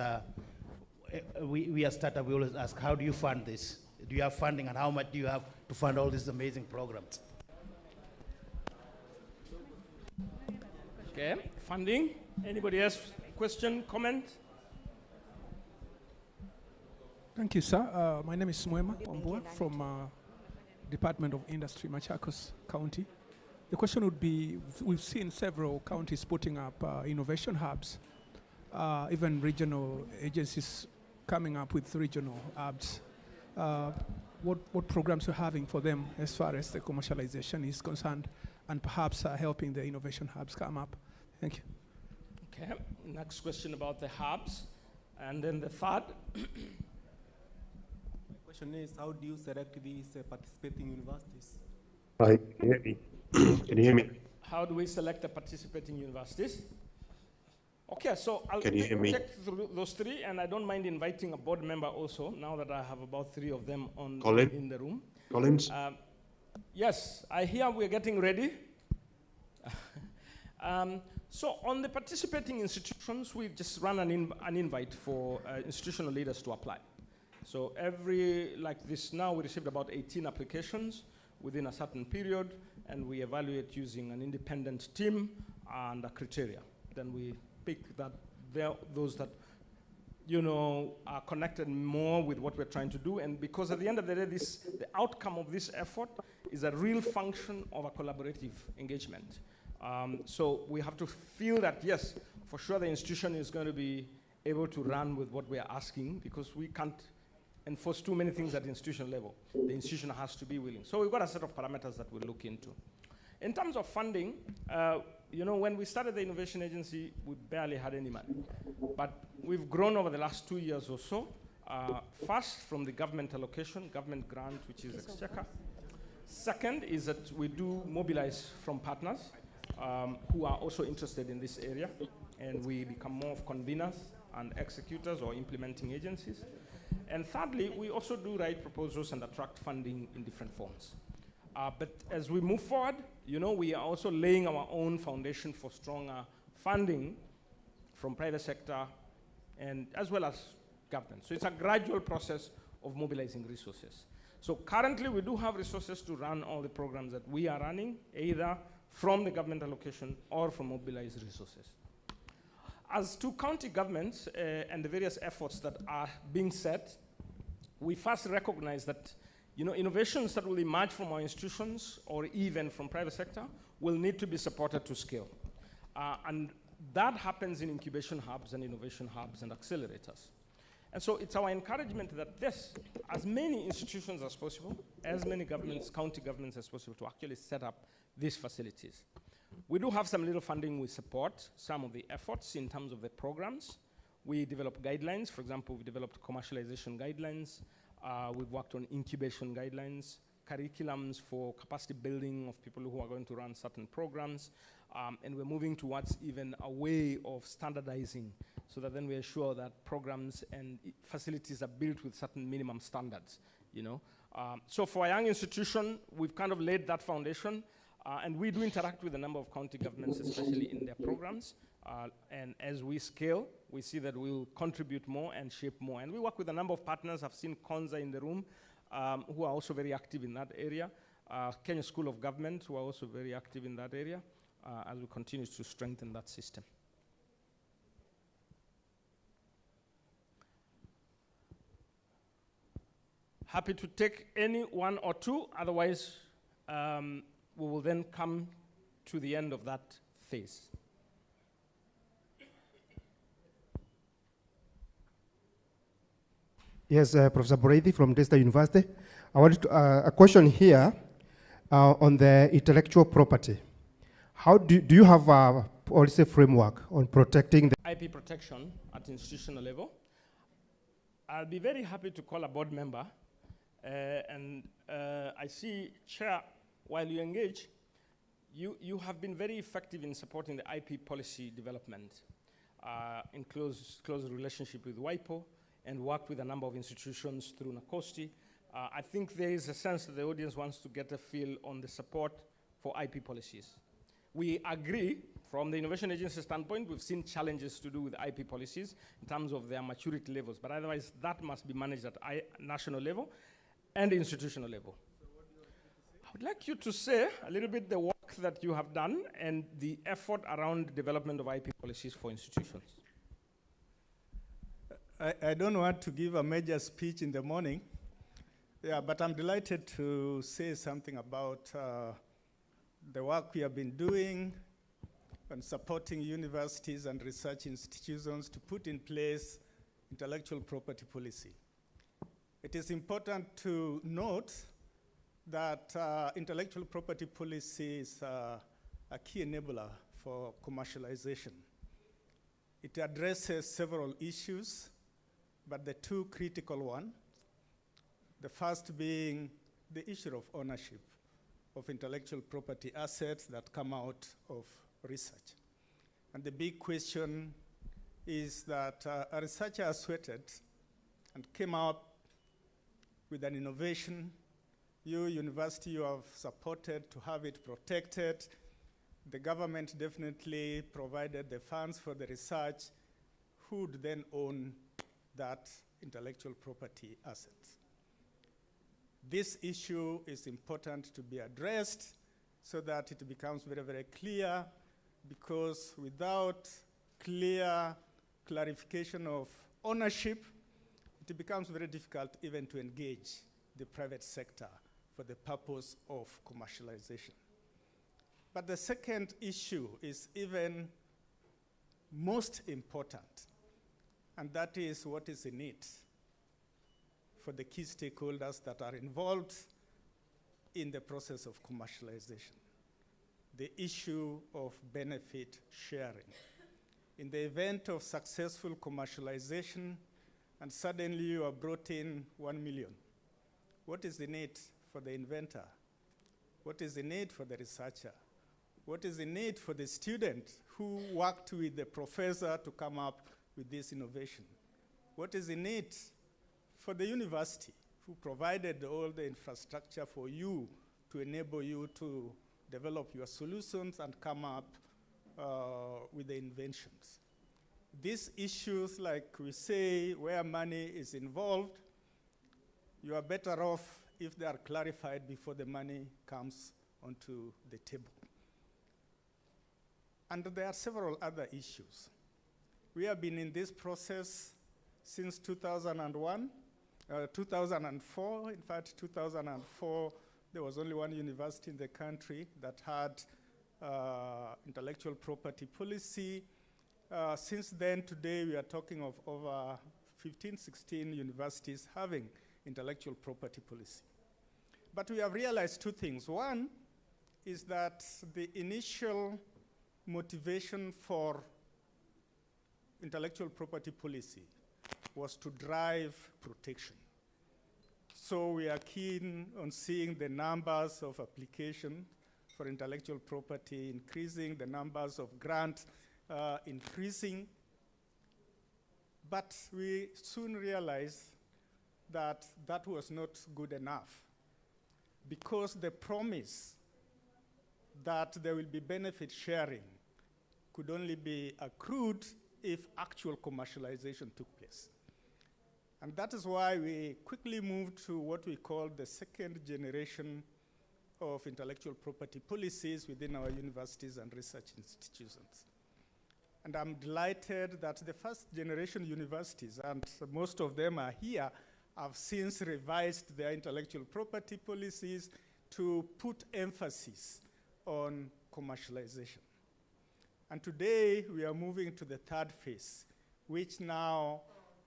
we as startup, we always ask, how do you fund this? Do you have funding, and how much do you have to fund all these amazing programs? Okay, funding. Anybody else? Question, comment? Thank you, sir. My name is Mwema Wambua from Department of Industry, Machakos County. The question would be, we've seen several counties putting up innovation hubs, even regional agencies coming up with regional hubs. What programs are you having for them as far as the commercialization is concerned, and perhaps helping the innovation hubs come up? Thank you. Okay, next question about the hubs. And then the third. My question is, how do you select these participating universities? Hi, can you hear me? Can you hear me? How do we select the participating universities? Okay, so I'll Can you hear me? check through those three, and I don't mind inviting a board member also, now that I have about 3 of them in the room. Collins? Yes, I hear we're getting ready. So on the participating institutions, we just run an invite for institutional leaders to apply. So like this now, we received about 18 applications within a certain period, and we evaluate using an independent team and a criteria. Then we pick those that are connected more with what we're trying to do, and because at the end of the day, the outcome of this effort is a real function of a collaborative engagement. So we have to feel that, yes, for sure the institution is going to be able to run with what we are asking, because we can't enforce too many things at the institutional level. The institution has to be willing. So we've got a set of parameters that we'll look into. In terms of funding, when we started the Innovation Agency, we barely had any money. But we've grown over the last 2 years or so. First, from the government allocation, government grant, which is Exchequer. Second is that we do mobilize from partners who are also interested in this area, and we become more of conveners and executors or implementing agencies. And thirdly, we also do write proposals and attract funding in different forms. But as we move forward, we are also laying our own foundation for stronger funding from private sector and as well as government. So it's a gradual process of mobilizing resources. So currently, we do have resources to run all the programs that we are running, either from the government allocation or from mobilized resources. As to county governments and the various efforts that are being set, we first recognize that innovations that will emerge from our institutions or even from private sector will need to be supported to scale. And that happens in incubation hubs and innovation hubs and accelerators. And so it's our encouragement that as many institutions as possible, as many governments, county governments as possible, to actually set up these facilities. We do have some little funding. We support some of the efforts in terms of the programs. We develop guidelines. For example, we developed commercialization guidelines. We've worked on incubation guidelines, curriculums for capacity building of people who are going to run certain programs. And we're moving towards even a way of standardizing so that then we ensure that programs and facilities are built with certain minimum standards, So for a young institution, we've kind of laid that foundation. And we do interact with a number of county governments, especially in their programs. And as we scale, we see that we'll contribute more and shape more. And we work with a number of partners. I've seen Konza in the room, who are also very active in that area. Kenya School of Government, who are also very active in that area, as we continue to strengthen that system. Happy to take any one or two, otherwise we will then come to the end of that phase. Yes, Professor Boreidi from Desta University. I wanted to, a question here on the intellectual property. How do you have a policy framework on protecting the IP protection at institutional level? I'll be very happy to call a board member. I see, Chair, while you engage, you have been very effective in supporting the IP policy development in close relationship with WIPO and worked with a number of institutions through NACOSTI. I think there is a sense that the audience wants to get a feel on the support for IP policies. We agree, from the Innovation Agency standpoint, we've seen challenges to do with IP policies in terms of their maturity levels, but otherwise that must be managed at national level and institutional level. So what do you want me to say? I would like you to say a little bit the work that you have done and the effort around development of IP policies for institutions. I don't want to give a major speech in the morning, but I'm delighted to say something about the work we have been doing on supporting universities and research institutions to put in place intellectual property policy. It is important to note that intellectual property policy is a key enabler for commercialization. It addresses several issues, but the two critical ones, the first being the issue of ownership of intellectual property assets that come out of research. And the big question is that a researcher has sweated and came up with an innovation. You, university, you have supported to have it protected. The government definitely provided the funds for the research. Who would then own that intellectual property assets? This issue is important to be addressed so that it becomes very, very clear, because without clear clarification of ownership, it becomes very difficult even to engage the private sector for the purpose of commercialization. But the second issue is even most important, and that is what is in it for the key stakeholders that are involved in the process of commercialization. The issue of benefit sharing. In the event of successful commercialization, and suddenly you are brought in 1 million, what is the need for the inventor? What is the need for the researcher? What is the need for the student who worked with the professor to come up with this innovation? What is the need for the university who provided all the infrastructure for you to enable you to develop your solutions and come up with the inventions? These issues, like we say, where money is involved, you are better off if they are clarified before the money comes onto the table. And there are several other issues. We have been in this process since 2001, 2004. In fact, 2004, there was only one university in the country that had intellectual property policy. Since then, today, we are talking of over 15, 16 universities having intellectual property policy. But we have realized two things. One is that the initial motivation for intellectual property policy was to drive protection. So we are keen on seeing the numbers of application for intellectual property increasing, the numbers of grants increasing. But we soon realized that that was not good enough, because the promise that there will be benefit sharing could only be accrued if actual commercialization took place. And that is why we quickly moved to what we call the second generation of intellectual property policies within our universities and research institutions. And I'm delighted that the first generation universities, and most of them are here, have since revised their intellectual property policies to put emphasis on commercialization. And today, we are moving to the third phase, which now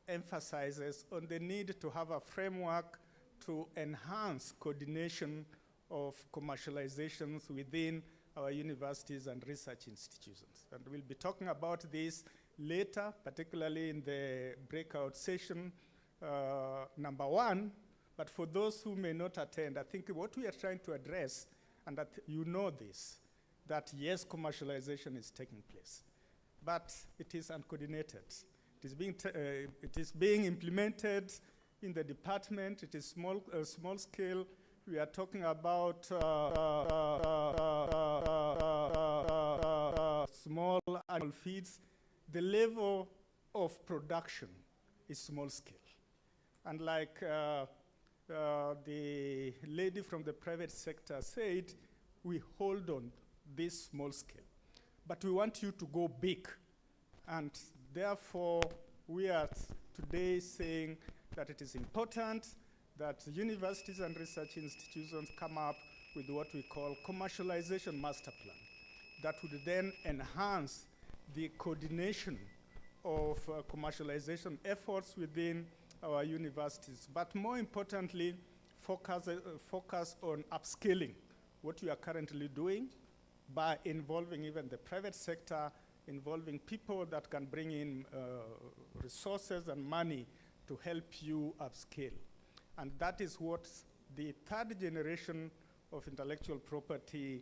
emphasizes on the need to have a framework to enhance coordination of commercializations within our universities and research institutions. And we'll be talking about this later, particularly in the breakout session number 1. But for those who may not attend, I think what we are trying to address, and that you know this, that yes, commercialization is taking place, but it is uncoordinated. It is being implemented in the department. It is small scale. We are talking about small animal feeds. The level of production is small scale. And like the lady from the private sector said, we hold on this small scale. But we want you to go big. And therefore, we are today saying that it is important that universities and research institutions come up with what we call commercialization master plan that would then enhance the coordination of commercialization efforts within our universities. But more importantly, focus on upscaling what we are currently doing by involving even the private sector involving people that can bring in resources and money to help you upscale. And that is what the third generation of intellectual property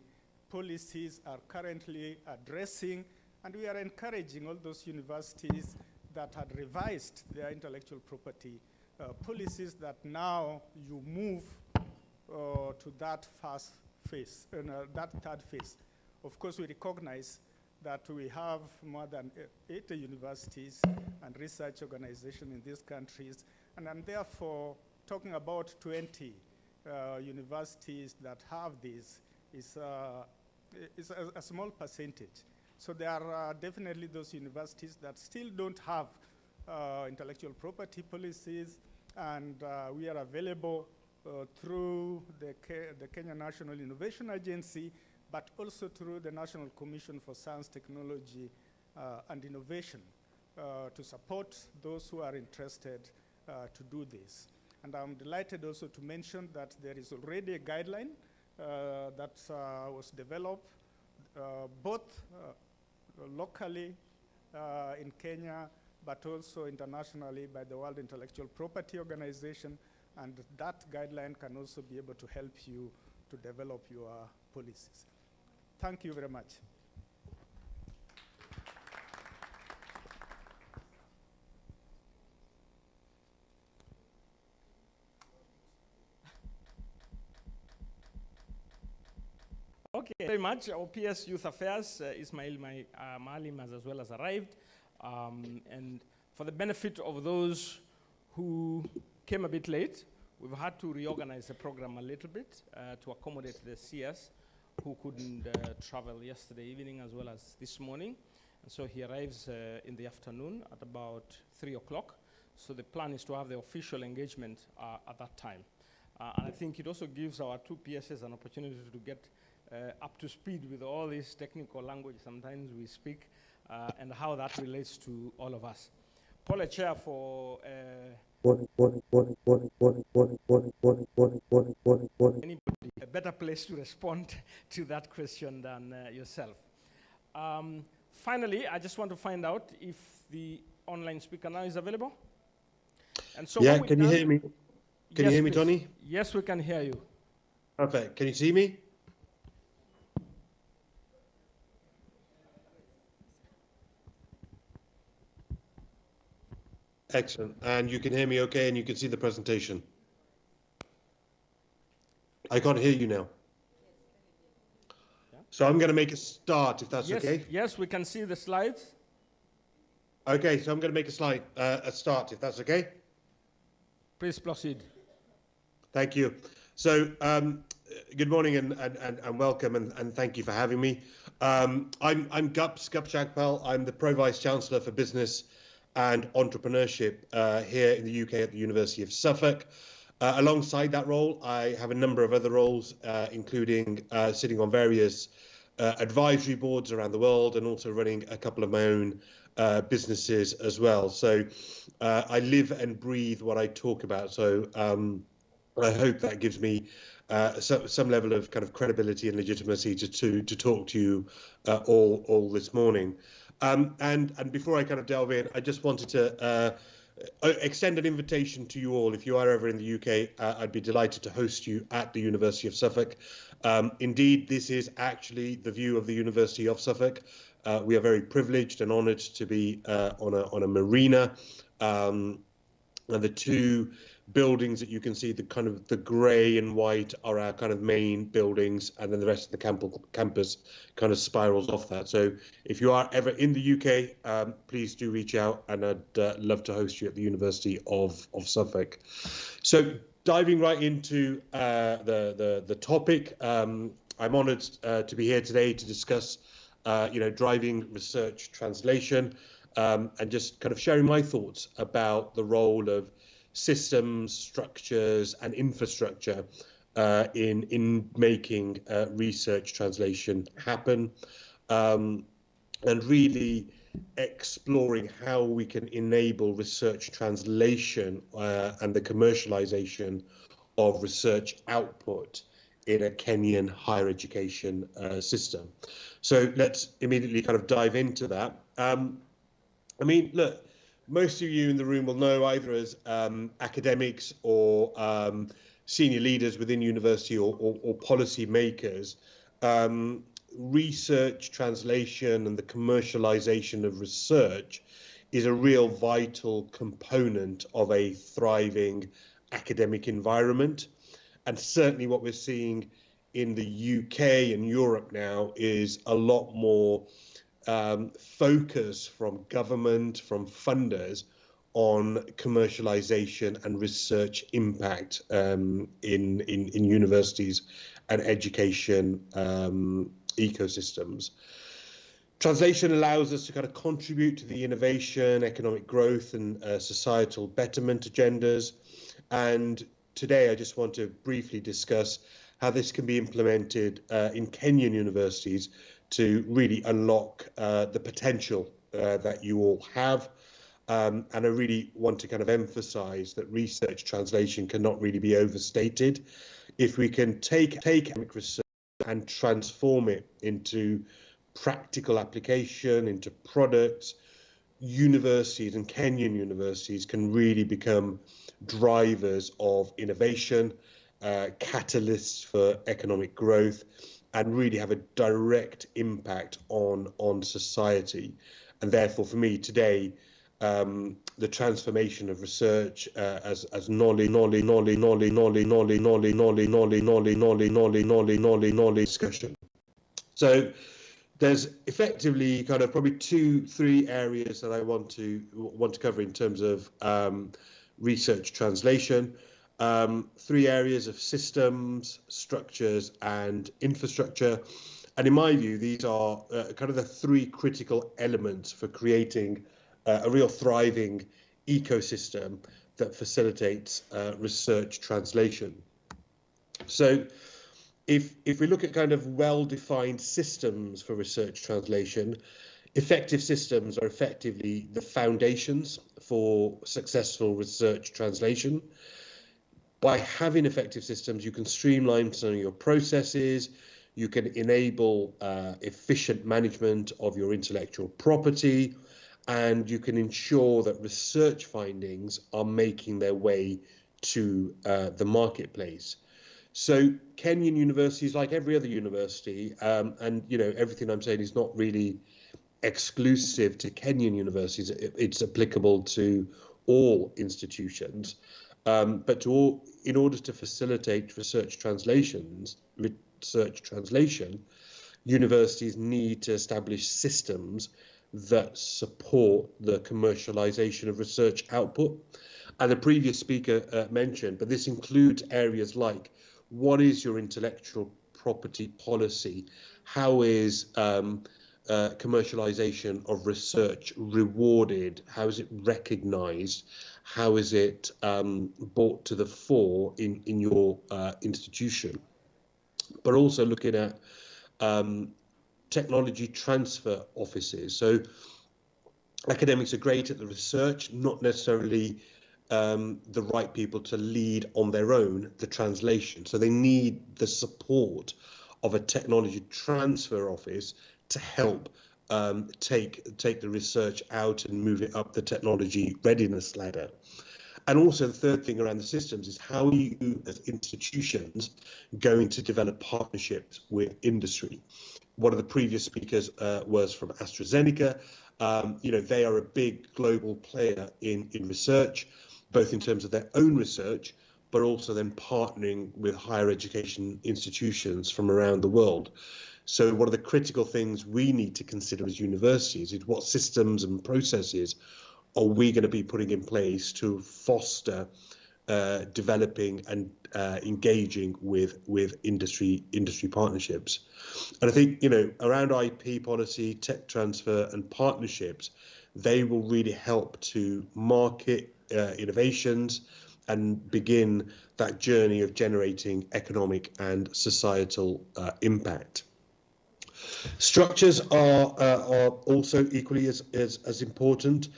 policies are currently addressing, and we are encouraging all those universities that had revised their intellectual property policies that now you move to that first phase, that third phase. Of course, we recognize that we have more than 80 universities and research organizations in these countries, and therefore talking about 20 universities that have this is a small percentage. So there are definitely those universities that still don't have intellectual property policies, and we are available through the Kenya National Innovation Agency, but also through the National Commission for Science, Technology, and Innovation to support those who are interested to do this. And I'm delighted also to mention that there is already a guideline that was developed both locally in Kenya, but also internationally by the World Intellectual Property Organization, and that guideline can also be able to help you to develop your policies. Thank you very much. Okay, very much. Our PS Youth Affairs, Ismail Maalim has as well as arrived. And for the benefit of those who came a bit late, we've had to reorganize the program a little bit to accommodate the CS who couldn't travel yesterday evening as well as this morning. And so he arrives in the afternoon at about 3 o'clock. So the plan is to have the official engagement at that time. And I think it also gives our two PSs an opportunity to get up to speed with all this technical language sometimes we speak and how that relates to all of us. Paul, Chair for anybody, a better place to respond to that question than yourself. Finally, I just want to find out if the online speaker now is available. And so yeah, can you hear me? Can you hear me, please. Tony? Yes, we can hear you. Perfect. Can you see me? Excellent. And you can hear me okay, and you can see the presentation. I can't hear you now. So I'm going to make a start, if that's okay. Yes, we can see the slides. Okay, so I'm going to make a start, if that's okay. Please proceed. Thank you. So good morning and welcome, and thank you for having me. I'm Gups Chakpal. I'm the Pro Vice Chancellor for Business and Entrepreneurship here in the UK at the University of Suffolk. Alongside that role, I have a number of other roles, including sitting on various advisory boards around the world and also running a couple of my own businesses as well. So I live and breathe what I talk about. So I hope that gives me some level of kind of credibility and legitimacy to talk to you all this morning. And before I kind of delve in, I just wanted to extend an invitation to you all. If you are ever in the UK, I'd be delighted to host you at the University of Suffolk. Indeed, this is actually the view of the University of Suffolk. We are very privileged and honoured to be on a marina. And the two buildings that you can see, the grey and white, are our kind of main buildings, and then the rest of the campus kind of spirals off that. So if you are ever in the UK, please do reach out, and I'd love to host you at the University of Suffolk. So diving right into the topic, I'm honoured to be here today to discuss driving research translation, and just kind of sharing my thoughts about the role of systems, structures, and infrastructure in making research translation happen, and really exploring how we can enable research translation and the commercialization of research output in a Kenyan higher education system. So let's immediately kind of dive into that. I mean, look, most of you in the room will know, either as academics or senior leaders within university or policy makers, research, translation, and the commercialization of research is a real vital component of a thriving academic environment. And certainly what we're seeing in the UK and Europe now is a lot more focus from government, from funders, on commercialization and research impact in universities and education ecosystems. Translation allows us to kind of contribute to the innovation, economic growth, and societal betterment agendas. And today I just want to briefly discuss how this can be implemented in Kenyan universities to really unlock the potential that you all have. And I really want to kind of emphasize that research translation cannot really be overstated. If we can take academic research and transform it into practical application, into products, universities and Kenyan universities can really become drivers of innovation, catalysts for economic growth, and really have a direct impact on society. And therefore, for me today, the transformation of research as knowledge discussion. So there's effectively kind of probably 2-3 areas that I want to cover in terms of research translation. 3 areas of systems, structures, and infrastructure. And in my view, these are kind of the 3 critical elements for creating a real thriving ecosystem that facilitates research translation. So if we look at kind of well-defined systems for research translation, effective systems are effectively the foundations for successful research translation. By having effective systems, you can streamline some of your processes, you can enable efficient management of your intellectual property, and you can ensure that research findings are making their way to the marketplace. So Kenyan universities, like every other university, and you know, everything I'm saying is not really exclusive to Kenyan universities, it's applicable to all institutions. But in order to facilitate research translation, universities need to establish systems that support the commercialization of research output. And the previous speaker mentioned, but this includes areas like, what is your intellectual property policy? How is commercialization of research rewarded? How is it recognized? How is it brought to the fore in your institution? But also looking at technology transfer offices. So academics are great at the research, not necessarily the right people to lead on their own the translation. So they need the support of a technology transfer office to help take the research out and move it up the technology readiness ladder. And also the third thing around the systems is, how are you as institutions going to develop partnerships with industry? One of the previous speakers was from AstraZeneca. You know, they are a big global player in research, both in terms of their own research, but also then partnering with higher education institutions from around the world. So one of the critical things we need to consider as universities is, what systems and processes are we going to be putting in place to foster developing and engaging with industry partnerships. And I think, you know, around IP policy, tech transfer and partnerships, they will really help to market innovations and begin that journey of generating economic and societal impact. Structures are also equally as important.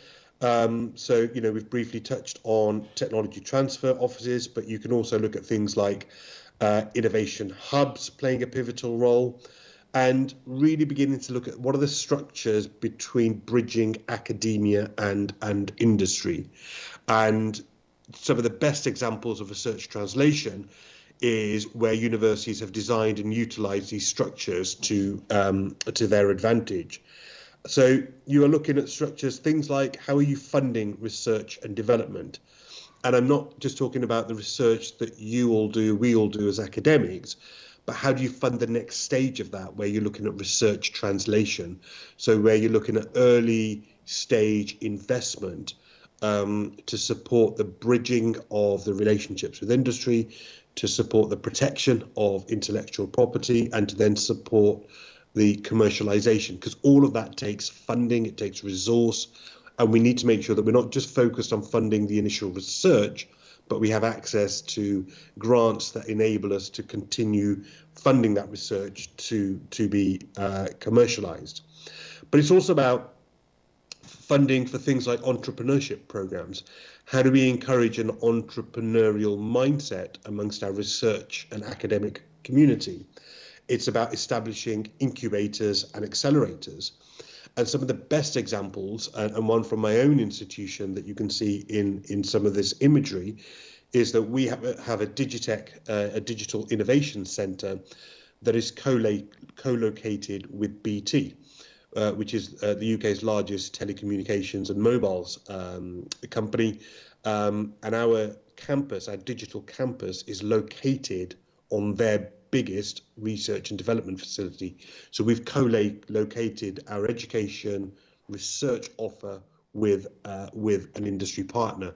So, you know, we've briefly touched on technology transfer offices, but you can also look at things like innovation hubs playing a pivotal role, and really beginning to look at what are the structures between bridging academia and industry. And some of the best examples of research translation is where universities have designed and utilized these structures to their advantage. So you are looking at structures, things like how are you funding research and development? And I'm not just talking about the research that you all do, we all do as academics, but how do you fund the next stage of that, where you're looking at research translation? So where you're looking at early stage investment to support the bridging of the relationships with industry, to support the protection of intellectual property, and to then support the commercialization, because all of that takes funding, it takes resource, and we need to make sure that we're not just focused on funding the initial research, but we have access to grants that enable us to continue funding that research to be commercialized. But it's also about funding for things like entrepreneurship programs. How do we encourage an entrepreneurial mindset amongst our research and academic community? It's about establishing incubators and accelerators. And some of the best examples, and one from my own institution that you can see in some of this imagery, is that we have a Digitech, a digital innovation centre that is co-located with BT, which is the UK's largest telecommunications and mobiles company. And our campus, our digital campus, is located on their biggest research and development facility. So we've co-located our education research offer with an industry partner.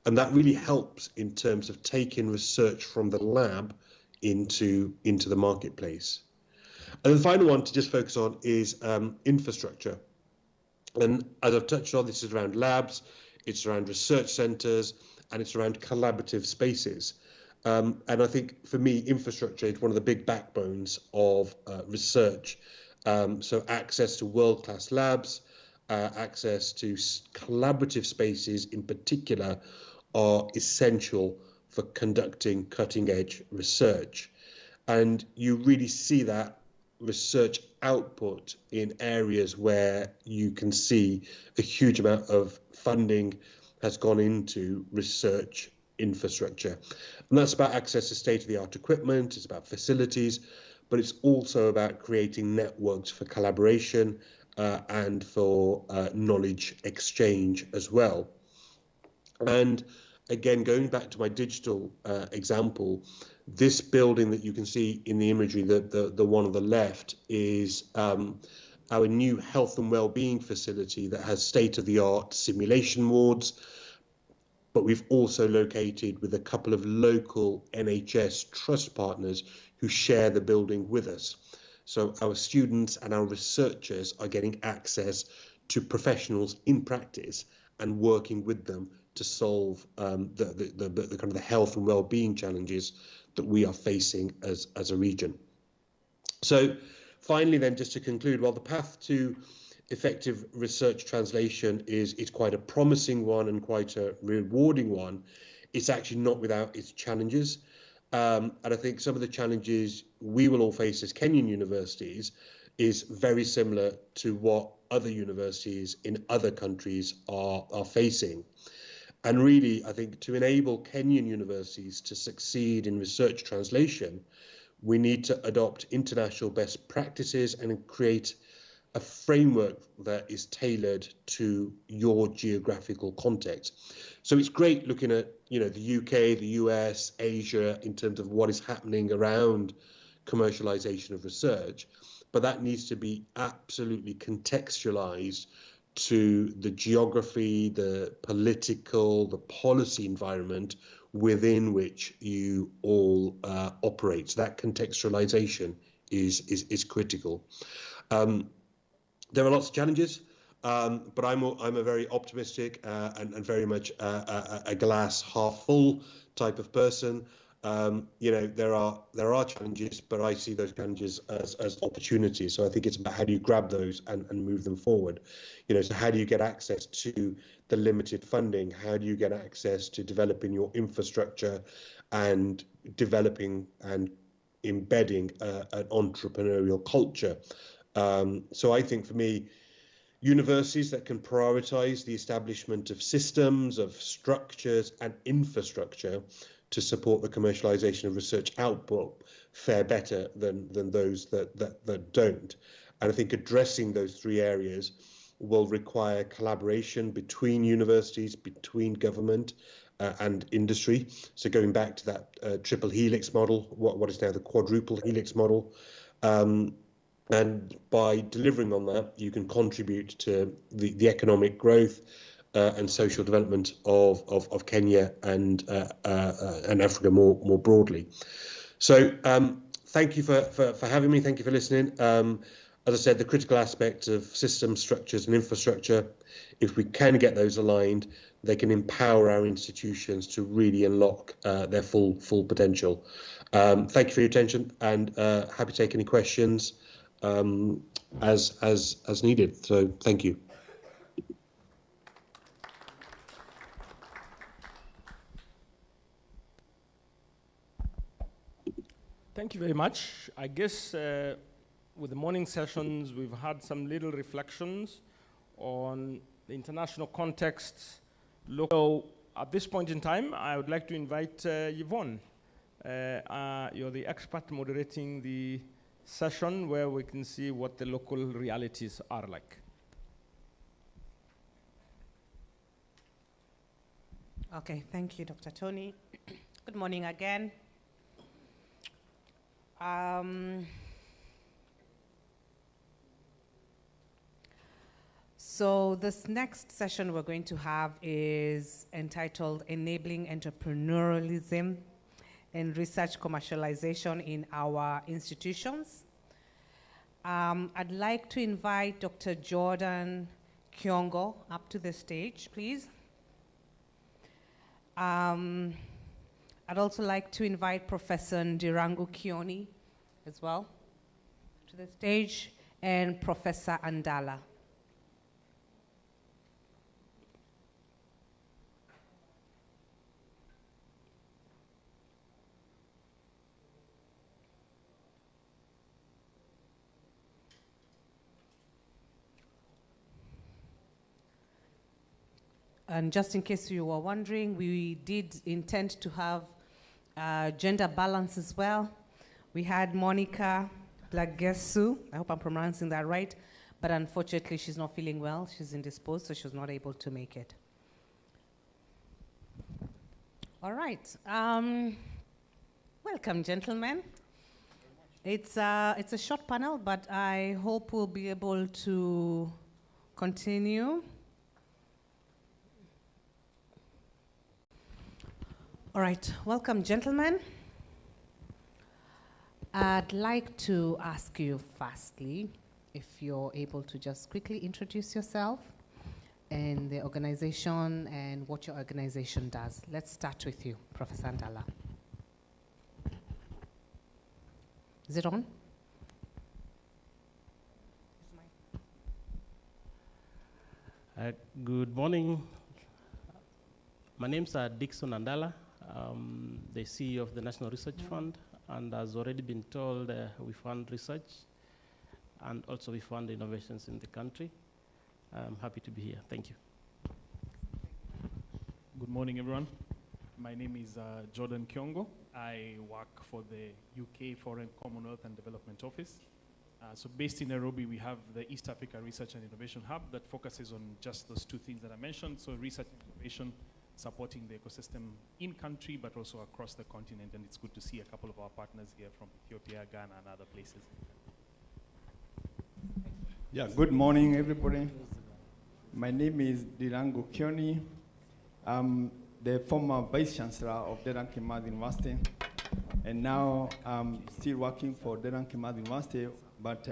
And that really helps in terms of taking research from the lab into the marketplace. And the final one to just focus on is infrastructure. And as I've touched on, this is around labs, it's around research centres, and it's around collaborative spaces. And I think for me, infrastructure is one of the big backbones of research. So access to world-class labs, access to collaborative spaces in particular are essential for conducting cutting-edge research. And you really see that research output in areas where you can see a huge amount of funding has gone into research infrastructure. And that's about access to state-of-the-art equipment, it's about facilities, but it's also about creating networks for collaboration and for knowledge exchange as well. And again, going back to my digital example, this building that you can see in the imagery, the one on the left, is our new health and well-being facility that has state-of-the-art simulation wards, but we've also located with a couple of local NHS trust partners who share the building with us. So our students and our researchers are getting access to professionals in practice and working with them to solve the kind of the health and well-being challenges that we are facing as a region. So finally then, just to conclude, while the path to effective research translation is quite a promising one and quite a rewarding one, it's actually not without its challenges. And I think some of the challenges we will all face as Kenyan universities is very similar to what other universities in other countries are facing. And really, I think to enable Kenyan universities to succeed in research translation, we need to adopt international best practices and create a framework that is tailored to your geographical context. So it's great looking at, you know, the UK, the US, Asia, in terms of what is happening around commercialization of research, but that needs to be absolutely contextualized to the geography, the political, the policy environment within which you all operate. So that contextualization is critical. There are lots of challenges, but I'm a very optimistic and very much a glass half full type of person. You know, there are challenges, but I see those challenges as opportunities. So I think it's about how do you grab those and move them forward. You know, so how do you get access to the limited funding? How do you get access to developing your infrastructure and developing and embedding an entrepreneurial culture. So I think for me, universities that can prioritize the establishment of systems, of structures and infrastructure to support the commercialization of research output fare better than those that don't. And I think addressing those three areas will require collaboration between universities, between government and industry. So going back to that triple helix model, what is now the quadruple helix model, and by delivering on that, you can contribute to the economic growth and social development of Kenya and Africa more broadly. So thank you for having me. Thank you for listening. As I said, the critical aspects of systems, structures and infrastructure, if we can get those aligned, they can empower our institutions to really unlock their full potential. Thank you for your attention, and happy to take any questions as needed. So thank you. Thank you very much. I guess with the morning sessions, we've had some little reflections on the international context. So at this point in time, I would like to invite Yvonne. You're the expert moderating the session where we can see what the local realities are like. Okay, thank you, Dr. Tony. Good morning again. So this next session we're going to have is entitled Enabling Entrepreneurialism and Research Commercialization in Our Institutions. I'd like to invite Dr. Jordan Kiongo up to the stage, please. I'd also like to invite Professor Ndirangu Kioni as well to the stage, and Professor Andala. And just in case you were wondering, we did intend to have gender balance as well. We had Monica Blagesu, I hope I'm pronouncing that right, but unfortunately she's not feeling well. She's indisposed, so she was not able to make it. All right. Welcome, gentlemen. It's a short panel, but I hope we'll be able to continue. All right, welcome, gentlemen. I'd like to ask you firstly, if you're able to just quickly introduce yourself and the organization and what your organization does. Let's start with you, Professor Andala. Is it on? Good morning. My name's Dixon Andala. The CEO of the National Research Fund, and as already been told, we fund research and also we fund innovations in the country. I'm happy to be here. Thank you. Good morning, everyone. My name is Jordan Kiongo. I work for the UK Foreign Commonwealth and Development Office. So based in Nairobi, we have the East Africa Research and Innovation Hub that focuses on just those two things that I mentioned. So research and innovation, supporting the ecosystem in country, but also across the continent. And it's good to see a couple of our partners here from Ethiopia, Ghana, and other places. Yeah, good morning, everybody. My name is Ndirangu Kioni. I'm the former Vice Chancellor of Dedan Kimathi University. And now I'm still working for Dedan Kimathi University, but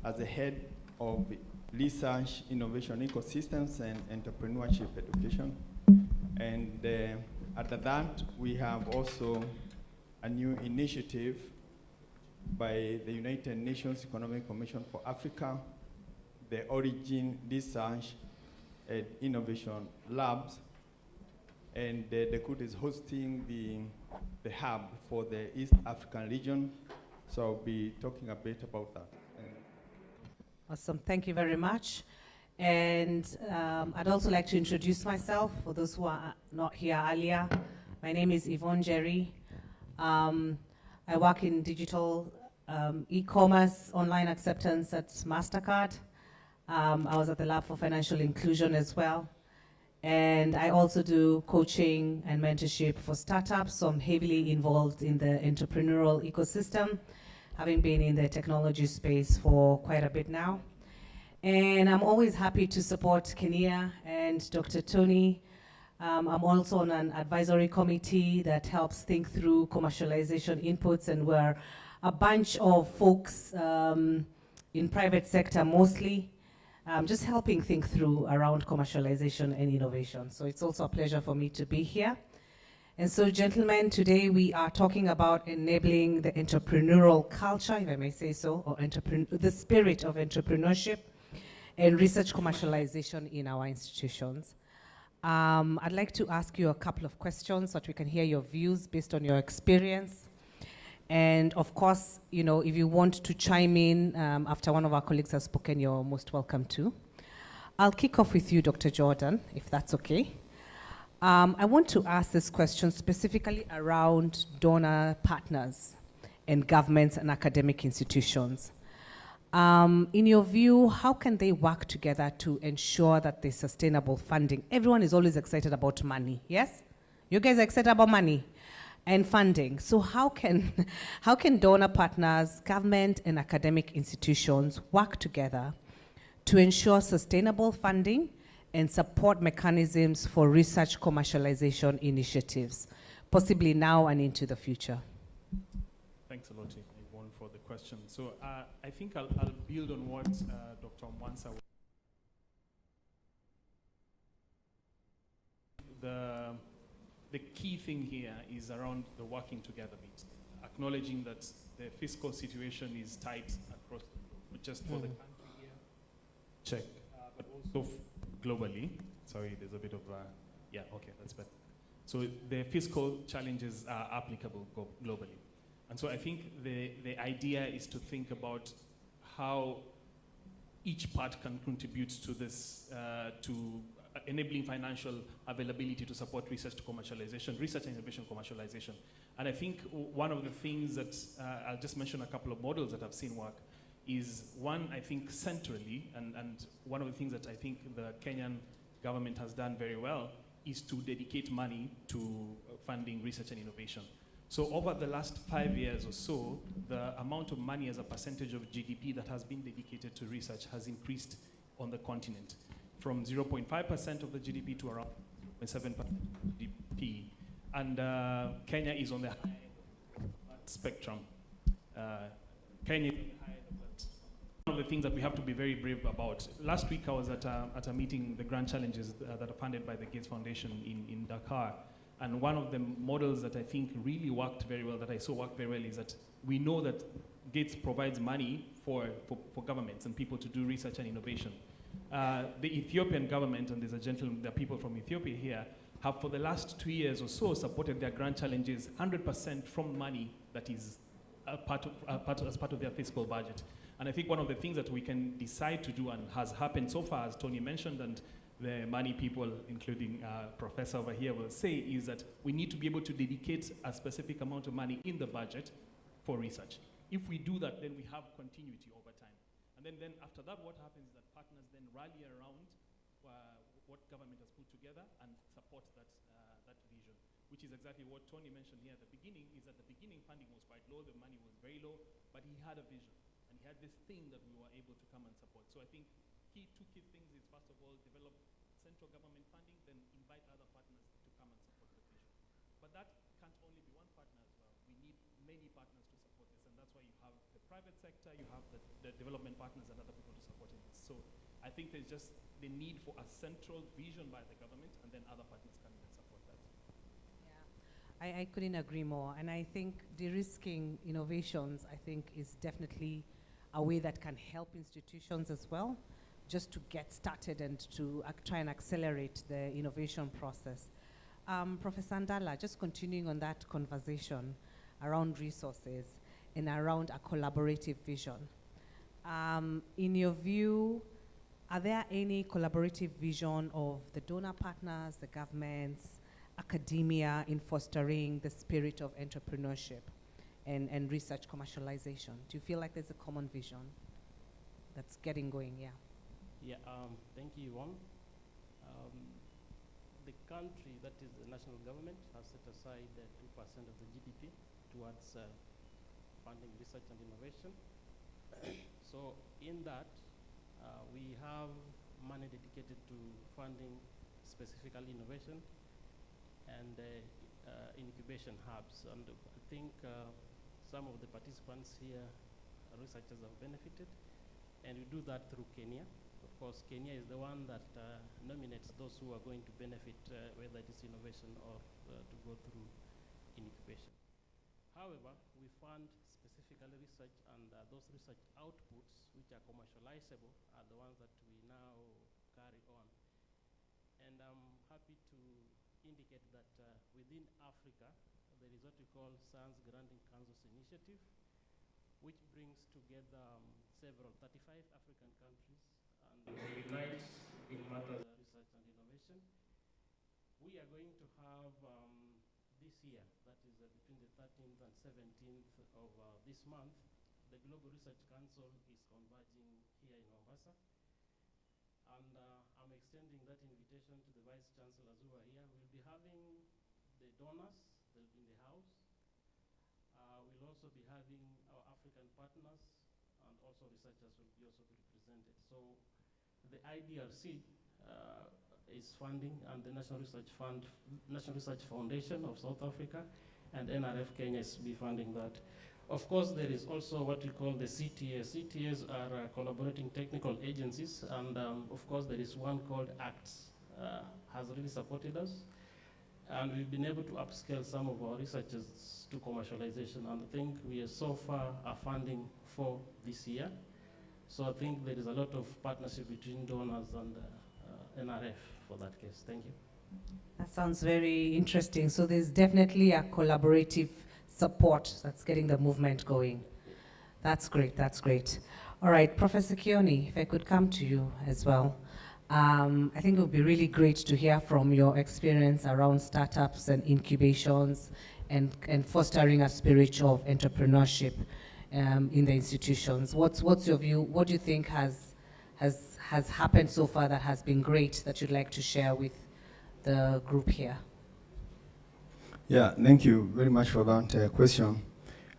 as the head of research, innovation ecosystems, and entrepreneurship education. And after that, we have also a new initiative by the United Nations Economic Commission for Africa, the Origin Research and Innovation Labs. And the CUT is hosting the the hub for the East African region. So I'll be talking a bit about that. Awesome, thank you very much. And I'd also like to introduce myself for those who are not here earlier. My name is Yvonne Jerry. I work in digital e-commerce, online acceptance at MasterCard. I was at the Lab for Financial Inclusion as well. And I also do coaching and mentorship for startups, so I'm heavily involved in the entrepreneurial ecosystem, having been in the technology space for quite a bit now. And I'm always happy to support Kenya and Dr. Tony. I'm also on an advisory committee that helps think through commercialization inputs, and we're a bunch of folks in private sector mostly, just helping think through around commercialization and innovation. So it's also a pleasure for me to be here. And so, gentlemen, today we are talking about enabling the entrepreneurial culture, if I may say so, or the spirit of entrepreneurship and research commercialization in our institutions. I'd like to ask you a couple of questions so that we can hear your views based on your experience. And of course, you know, if you want to chime in after one of our colleagues has spoken, you're most welcome to. I'll kick off with you, Dr. Jordan, if that's okay. I want to ask this question specifically around donor partners and governments and academic institutions. In your view, how can they work together to ensure that there's sustainable funding? Everyone is always excited about money, yes? You guys are excited about money and funding. So how can donor partners, government and academic institutions work together to ensure sustainable funding and support mechanisms for research commercialization initiatives, possibly now and into the future? Thanks a lot, Yvonne, for the question. So I think I'll build on what Dr. Mwansa. The key thing here is around the working together bit, acknowledging that the fiscal situation is tight across, not just for the country here, check, but also globally. Sorry, there's a bit of yeah, okay, that's better. So the fiscal challenges are applicable globally. And so I think the idea is to think about how each part can contribute to this, to enabling financial availability to support research to commercialization, research and innovation commercialization. And I think one of the things that, I'll just mention a couple of models that I've seen work, is one, I think centrally, and one of the things that I think the Kenyan government has done very well is to dedicate money to funding research and innovation. So over the last 5 years or so, the amount of money as a percentage of GDP that has been dedicated to research has increased on the continent, from 0.5% of the GDP to around 0.7% of GDP. And Kenya is on the high end of that spectrum. Kenya is on the high end of that. One of the things that we have to be very brave about. Last week I was at a meeting, the Grand Challenges that are funded by the Gates Foundation in Dakar. And one of the models that I think really worked very well, that I saw work very well, is that we know that Gates provides money for governments and people to do research and innovation. The Ethiopian government, and there's a gentleman, there are people from Ethiopia here, have for the last 2 years or so supported their Grand Challenges 100% from money that is as part of their fiscal budget. And I think one of the things that we can decide to do, and has happened so far, as Tony mentioned, and the money people, including Professor over here, will say, is that we need to be able to dedicate a specific amount of money in the budget for research. If we do that, then we have continuity over time. And then after that, what happens is that partners then rally around what government has put together and support that vision, which is exactly what Tony mentioned here at the beginning, is at the beginning funding was quite low, the money was very low, but he had a vision. And he had this thing that we were able to come and support. So I think two key things is, first of all, develop central government funding, then invite other partners to come and support the vision. But that can't only be one partner as well. We need many partners to support this, and that's why you have the private sector, you have the development partners and other people to support this. So I think there's just the need for a central vision by the government, and then other partners come in and support that. Yeah, I couldn't agree more. And I think de-risking innovations, I think, is definitely a way that can help institutions as well, just to get started and to try and accelerate the innovation process. Professor Ndala, just continuing on that conversation around resources and around a collaborative vision. In your view, are there any collaborative vision of the donor partners, the governments, academia in fostering the spirit of entrepreneurship and research commercialization? Do you feel like there's a common vision that's getting going? Yeah. Yeah, thank you, Yvonne. The country, that is the national government, has set aside 2% of the GDP towards funding research and innovation. So in that, we have money dedicated to funding specifically innovation and incubation hubs. And I think some of the participants here, researchers, have benefited. And we do that through Kenya. Of course, Kenya is the one that nominates those who are going to benefit, whether it is innovation or to go through incubation. However, we fund specifically research, and those research outputs, which are commercializable, are the ones that we now carry on. And I'm happy to indicate that within Africa, there is what we call Science Granting Councils Initiative, which brings together several 35 African countries, and they unite in matters of research and innovation. We are going to have this year, that is between the 13th and 17th of this month, the Global Research Council is converging here in Mombasa. And I'm extending that invitation to the Vice Chancellors who are here. We'll be having the donors, they'll be in the house. We'll also be having our African partners, and also researchers will be also be represented. So the IDRC is funding, and the National Research Foundation of South Africa, and NRF Kenya is be funding that. Of course, there is also what we call the CTAs. CTAs are collaborating technical agencies, and of course there is one called ACTS, has really supported us. And we've been able to upscale some of our researchers to commercialization, and I think we are so far are funding for this year. So I think there is a lot of partnership between donors and NRF for that case. Thank you. That sounds very interesting. So there's definitely a collaborative support that's getting the movement going. That's great, that's great. All right, Professor Kioni, if I could come to you as well. I think it would be really great to hear from your experience around startups and incubations and fostering a spirit of entrepreneurship in the institutions. What's your view? What do you think has happened so far that has been great that you'd like to share with the group here? Yeah, thank you very much for that question.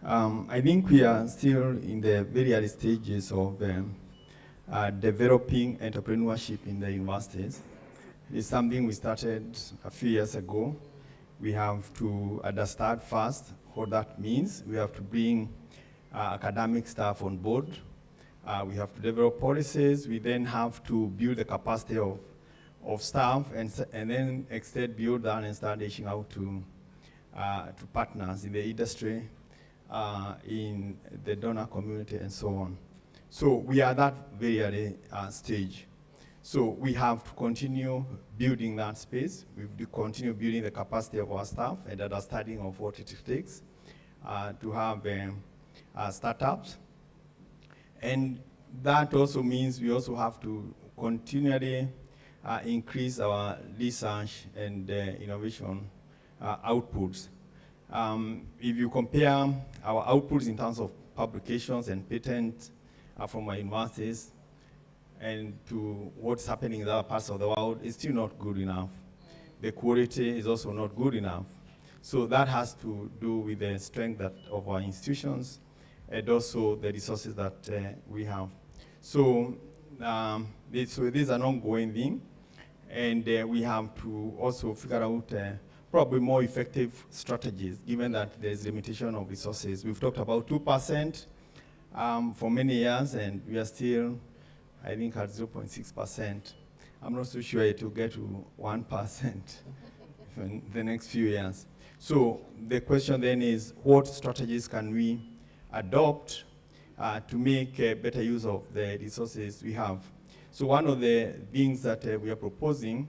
I think we are still in the very early stages of developing entrepreneurship in the universities. It's something we started a few years ago. We have to understand first what that means. We have to bring academic staff on board. We have to develop policies. We then have to build the capacity of staff and then extend beyond that and start reaching out to partners in the industry, in the donor community, and so on. So we are at that very early stage. So we have to continue building that space. We have to continue building the capacity of our staff and understanding of what it takes to have startups. And that also means we also have to continually increase our research and innovation outputs. If you compare our outputs in terms of publications and patents from our universities and to what's happening in other parts of the world, it's still not good enough. The quality is also not good enough. So that has to do with the strength of our institutions and also the resources that we have. So, this is an ongoing thing, and we have to also figure out probably more effective strategies, given that there's limitation of resources. We've talked about 2% for many years, and we are still, I think, at 0.6%. I'm not so sure it will get to 1% in the next few years. So the question then is, what strategies can we adopt to make better use of the resources we have? So one of the things that we are proposing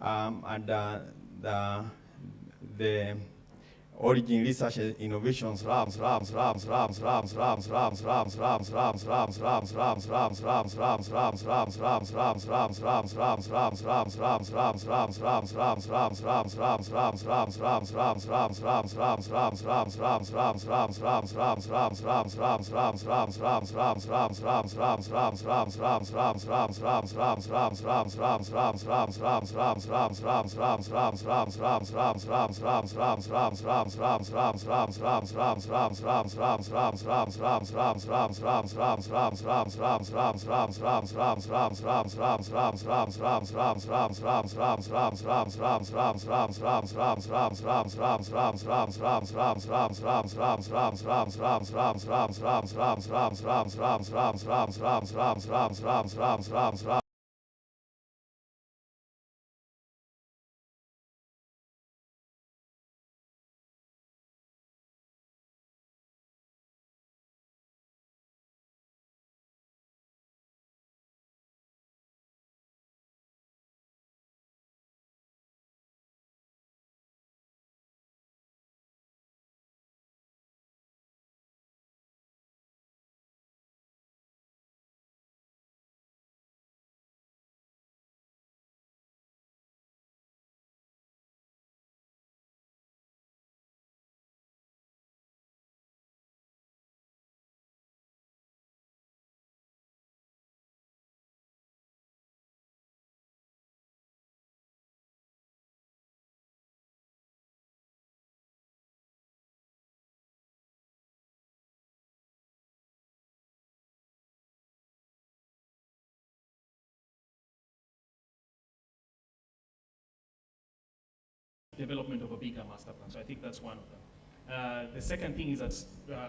under the the Origin Research and Innovations Labs development of a bigger master plan. So I think that's one of them. The second thing is that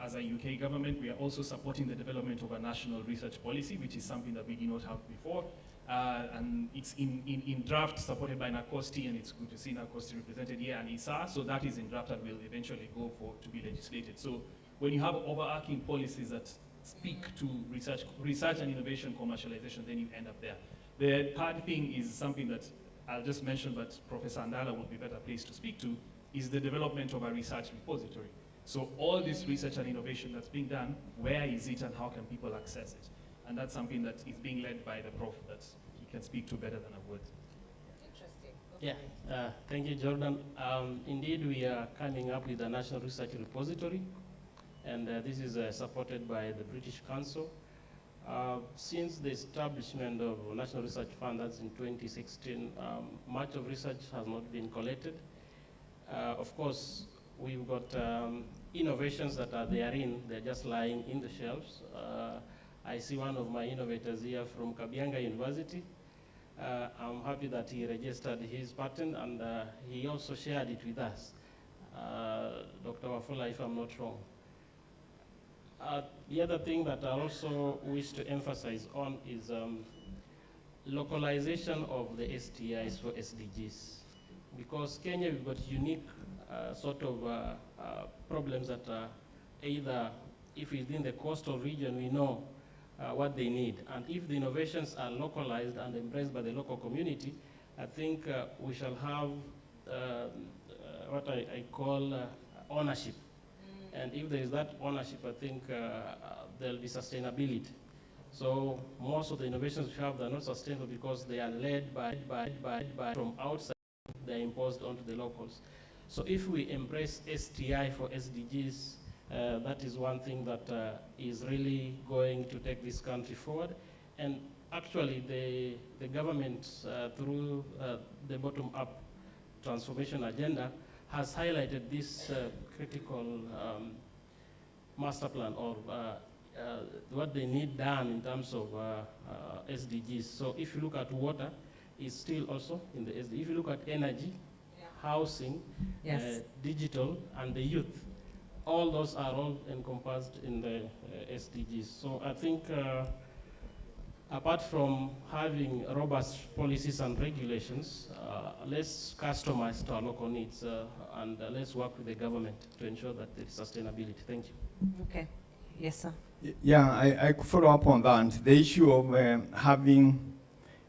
as a UK government, we are also supporting the development of a national research policy, which is something that we did not have before. And it's in draft, supported by NACOSTI, and it's good to see NACOSTI represented here, and ISA. So that is in draft and will eventually go to be legislated. So when you have overarching policies that speak to research and innovation commercialization, then you end up there. The third thing is something that I'll just mention, but Professor Andala will be better placed to speak to, is the development of a research repository. So all this research and innovation that's being done, where is it and how can people access it? And that's something that is being led by the prof that he can speak to better than a word. Interesting. Okay. Yeah, thank you, Jordan. Indeed, we are coming up with a national research repository, and this is supported by the British Council. Since the establishment of National Research Fund, that's in 2016, much of research has not been collected. Of course, we've got innovations that are therein, they're just lying in the shelves. I see one of my innovators here from Kabianga University. I'm happy that he registered his patent, and he also shared it with us. Dr. Wafula, if I'm not wrong. The other thing that I also wish to emphasize on is localization of the STIs for SDGs. Because Kenya, we've got unique sort of problems that either, if within the coastal region, we know what they need. And if the innovations are localized and embraced by the local community, I think we shall have what I call ownership. And if there is that ownership, I think there'll be sustainability. So most of the innovations we have, they're not sustainable because they are led by from outside, they're imposed onto the locals. So if we embrace STI for SDGs, that is one thing that is really going to take this country forward. And actually, the government, through the bottom-up transformation agenda, has highlighted this critical master plan, or what they need done in terms of SDGs. So if you look at water, it's still also in the SDGs. If you look at energy, housing, yes, digital, and the youth, all those are all encompassed in the SDGs. So I think apart from having robust policies and regulations, let's customize to our local needs and let's work with the government to ensure that there is sustainability. Thank you. Okay. Yes, sir. Yeah, I could follow up on that. The issue of having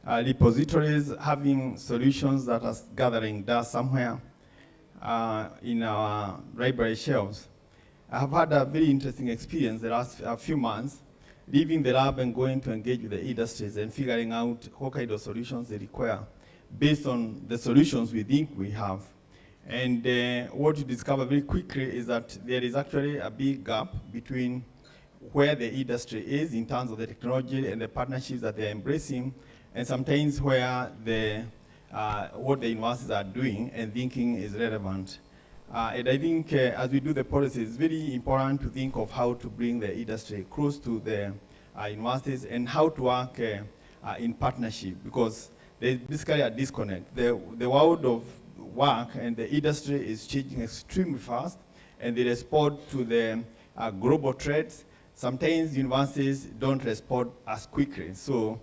repositories, having solutions that are gathering dust somewhere. in our library shelves. I have had a very interesting experience the last few months, leaving the lab and going to engage with the industries and figuring out what kind of solutions they require based on the solutions we think we have. And what you discover very quickly is that there is actually a big gap between where the industry is in terms of the technology and the partnerships that they're embracing, and sometimes where the, what the universities are doing and thinking is relevant. And I think as we do the policy, it's very important to think of how to bring the industry close to the universities and how to work in partnership, because there's basically a disconnect. The world of work and the industry is changing extremely fast, and they respond to the global threats. Sometimes universities don't respond as quickly, so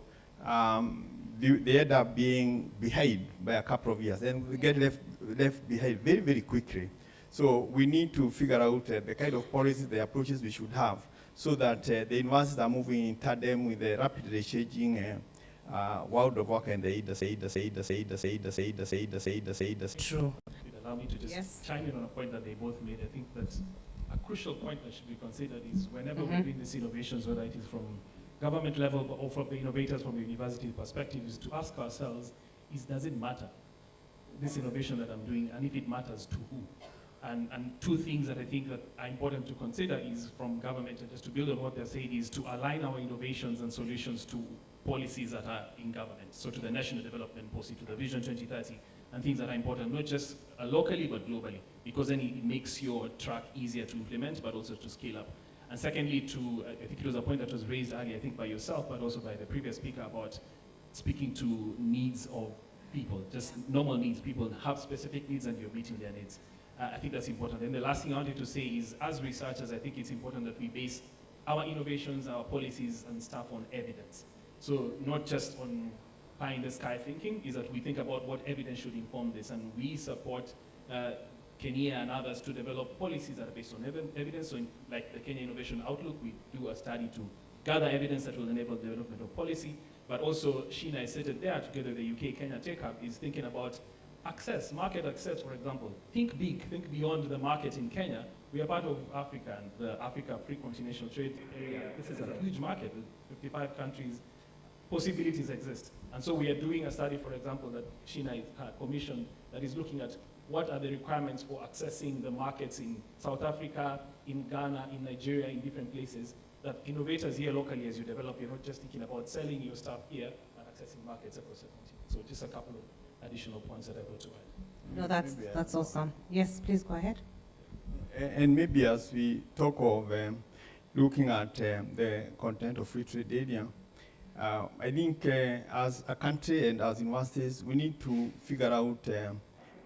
they end up being behind by a couple of years, and we get left behind very, very quickly. So we need to figure out the kind of policies, the approaches we should have, so that the universities are moving in tandem with the rapidly changing world of work and the industry. True. Allow me to just chime in on a point that they both made. I think that a crucial point that should be considered is whenever we bring these innovations, whether it is from government level or from the innovators from the university perspective, is to ask ourselves, does it matter, this innovation that I'm doing, and if it matters to who? And two things that I think that are important to consider is from government, and just to build on what they're saying, is to align our innovations and solutions to policies that are in government, so to the National Development Policy, to the Vision 2030, and things that are important, not just locally, but globally, because then it makes your track easier to implement, but also to scale up. And secondly, I think it was a point that was raised earlier, I think by yourself, but also by the previous speaker, about speaking to needs of people, just normal needs. People have specific needs and you're meeting their needs. I think that's important. And the last thing I wanted to say is, as researchers, I think it's important that we base our innovations, our policies and stuff on evidence. So not just on pie in the sky thinking, is that we think about what evidence should inform this, and we support Kenya and others to develop policies that are based on evidence. So like the Kenya Innovation Outlook, we do a study to gather evidence that will enable the development of policy. But also, Sheena is stated there, together with the UK Kenya Tech Hub, is thinking about access, market access, for example. Think big, think beyond the market in Kenya. We are part of Africa and the Africa Free Continental Trade Area. This is a huge market with 55 countries. Possibilities exist. And so we are doing a study, for example, that Sheena commissioned that is looking at what are the requirements for accessing the markets in South Africa, in Ghana, in Nigeria, in different places, that innovators here locally, as you develop, you're not just thinking about selling your stuff here and accessing markets across the continent. So just a couple of additional points that I got to add. No, that's awesome. Yes, please go ahead. And maybe as we talk of looking at the content of free trade area, I think as a country and as universities, we need to figure out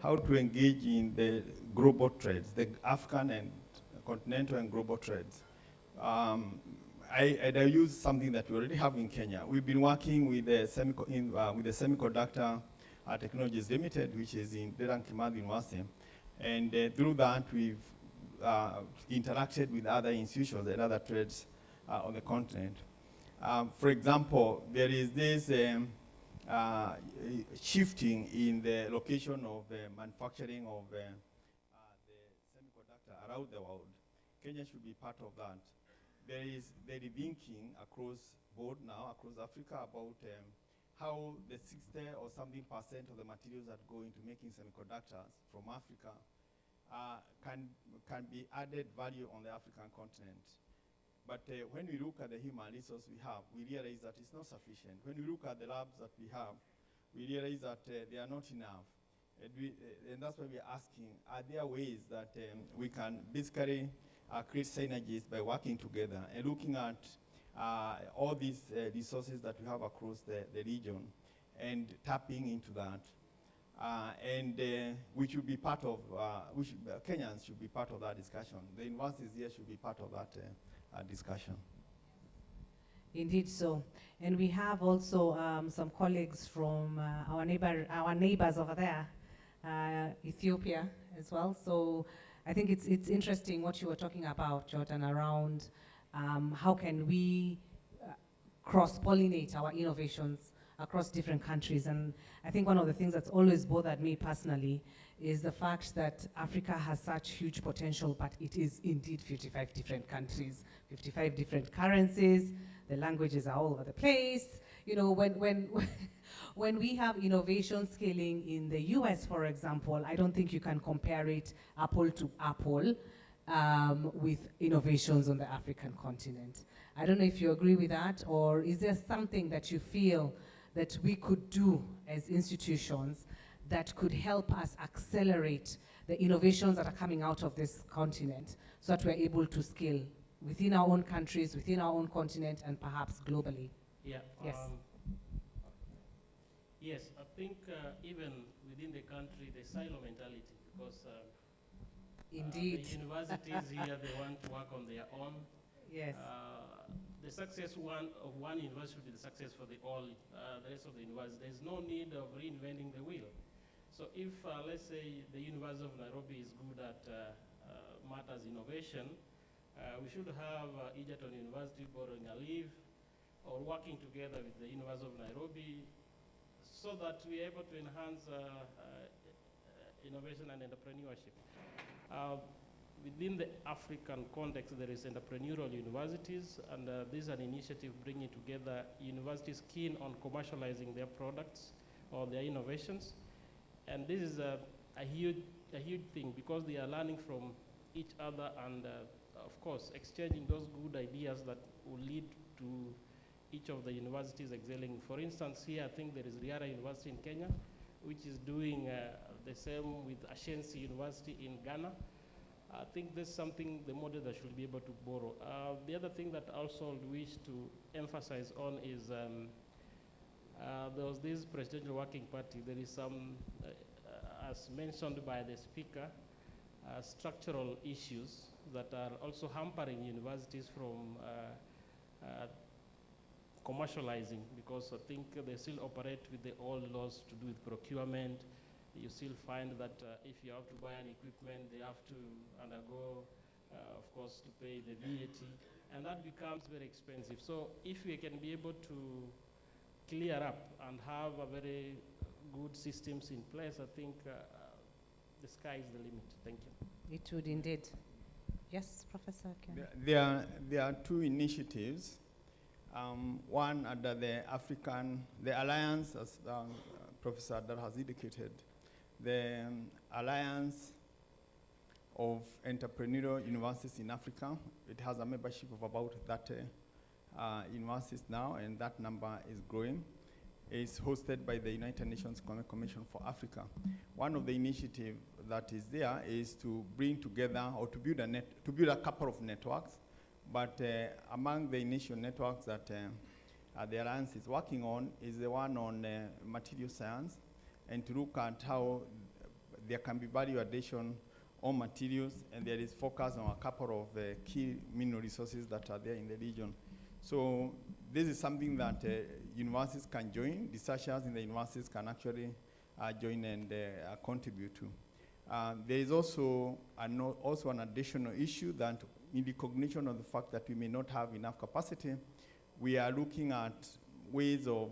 how to engage in the global trades, the African and continental and global trades. I use something that we already have in Kenya. We've been working with the Semiconductor Technologies Limited, which is in Dedan Kimathi University. And through that, we've interacted with other institutions and other trades on the continent. For example, there is this shifting in the location of manufacturing of the semiconductor around the world. Kenya should be part of that. There is thinking across board now, across Africa, about how the 60 or something % of the materials that go into making semiconductors from Africa can be added value on the African continent. But when we look at the human resource we have, we realize that it's not sufficient. When we look at the labs that we have, we realize that they are not enough. And that's why we're asking, are there ways that we can basically create synergies by working together and looking at all these resources that we have across the region and tapping into that. We should be part of, Kenyans should be part of that discussion. The universities here should be part of that discussion. Indeed so. And we have also some colleagues from our neighbors over there, Ethiopia as well. So I think it's interesting what you were talking about, Jordan, around how can we cross-pollinate our innovations across different countries. And I think one of the things that's always bothered me personally is the fact that Africa has such huge potential, but it is indeed 55 different countries, 55 different currencies, the languages are all over the place. You know, when we have innovation scaling in the US, for example, I don't think you can compare it apple to apple with innovations on the African continent. I don't know if you agree with that, or is there something that you feel that we could do as institutions that could help us accelerate the innovations that are coming out of this continent so that we're able to scale within our own countries, within our own continent, and perhaps globally? Yeah. Yes. Yes, I think even within the country, the silo mentality, because indeed, the universities here, they want to work on their own. Yes. The success of one university will be the success for the rest of the universities. There's no need of reinventing the wheel. So if, let's say, the University of Nairobi is good at matters innovation, we should have Egerton University borrowing a leave or working together with the University of Nairobi so that we're able to enhance innovation and entrepreneurship. Within the African context, there is entrepreneurial universities, and this is an initiative bringing together universities keen on commercializing their products or their innovations. And this is a huge thing because they are learning from each other and, of course, exchanging those good ideas that will lead to each of the universities excelling. For instance, here I think there is Riara University in Kenya, which is doing the same with Ashensi University in Ghana. I think there's something, the model that should be able to borrow. The other thing that I also wish to emphasize on is there was this presidential working party. There is some, as mentioned by the speaker, structural issues that are also hampering universities from commercializing, because I think they still operate with the old laws to do with procurement. You still find that if you have to buy an equipment, they have to undergo, of course, to pay the VAT, and that becomes very expensive. So if we can be able to clear up and have a very good systems in place, I think the sky is the limit. Thank you. It would indeed. Yes, Professor Ken. There are two initiatives. One under the Alliance, as Professor Adar has indicated, the Alliance of Entrepreneurial Universities in Africa. It has a membership of about 30 universities now, and that number is growing. It's hosted by the United Nations Economic Commission for Africa. One of the initiatives that is there is to bring together or to build a couple of networks. But among the initial networks that the Alliance is working on is the one on material science, and to look at how there can be value addition on materials, and there is focus on a couple of key mineral resources that are there in the region. So this is something that universities can join, researchers in the universities can actually join and contribute to. There is also an additional issue that in recognition of the fact that we may not have enough capacity, we are looking at ways of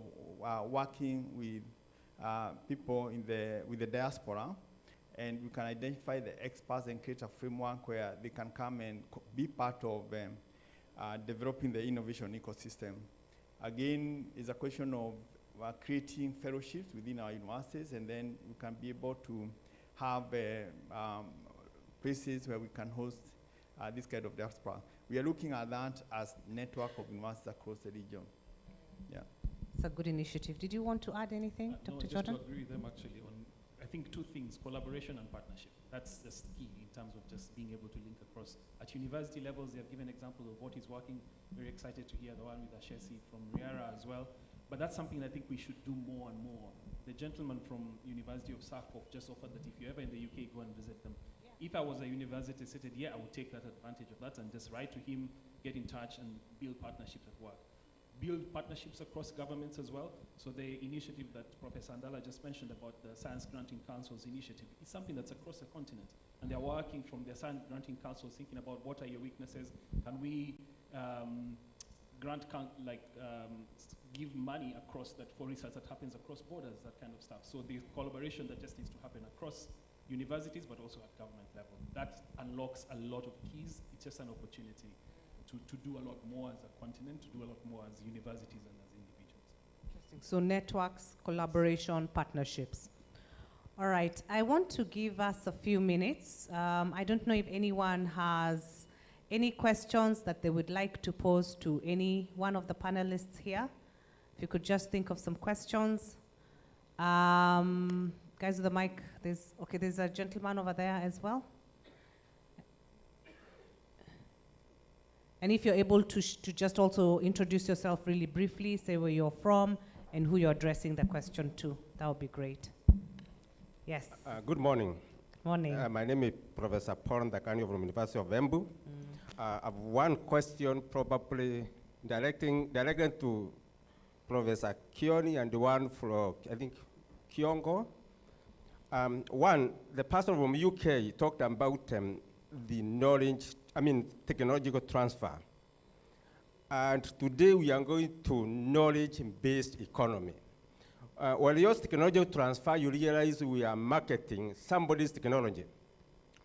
working with people with the diaspora, and we can identify the experts and create a framework where they can come and be part of developing the innovation ecosystem. Again, it's a question of creating fellowships within our universities, and then we can be able to have places where we can host this kind of diaspora. We are looking at that as network of universities across the region. Yeah. It's a good initiative. Did you want to add anything, Dr. No, just Jordan? to agree with them actually on, I think, two things, collaboration and partnership. That's just key in terms of just being able to link across. At university levels, they have given example of what is working. Very excited to hear the one with Ashesi from Riara as well. But that's something I think we should do more and more. The gentleman from University of Suffolk just offered that if you're ever in the UK, go and visit them. Yeah. If I was a university seated here, I would take that advantage of that and just write to him, get in touch, and build partnerships at work. Build partnerships across governments as well. So the initiative that Professor Andala just mentioned about the Science Granting Council's initiative is something that's across the continent. And they're working from their Science Granting Councils, thinking about what are your weaknesses, can we grant give money across that for research that happens across borders, that kind of stuff. So the collaboration that just needs to happen across universities, but also at government level. That unlocks a lot of keys. It's just an opportunity to do a lot more as a continent, to do a lot more as universities and as individuals. Interesting. So networks, collaboration, partnerships. All right, I want to give us a few minutes. I don't know if anyone has any questions that they would like to pose to any one of the panelists here. If you could just think of some questions. Guys with the mic, there's a gentleman over there as well. And if you're able to just also introduce yourself really briefly, say where you're from and who you're addressing the question to, that would be great. Yes. Good morning. Morning. My name is Professor Paul Ndakani from University of Embu. I have one question probably directing to Professor Kioni and one for, I think, Kiongo. One, the person from UK talked about the technological transfer. And today we are going to knowledge-based economy. When you use technological transfer, you realize we are marketing somebody's technology.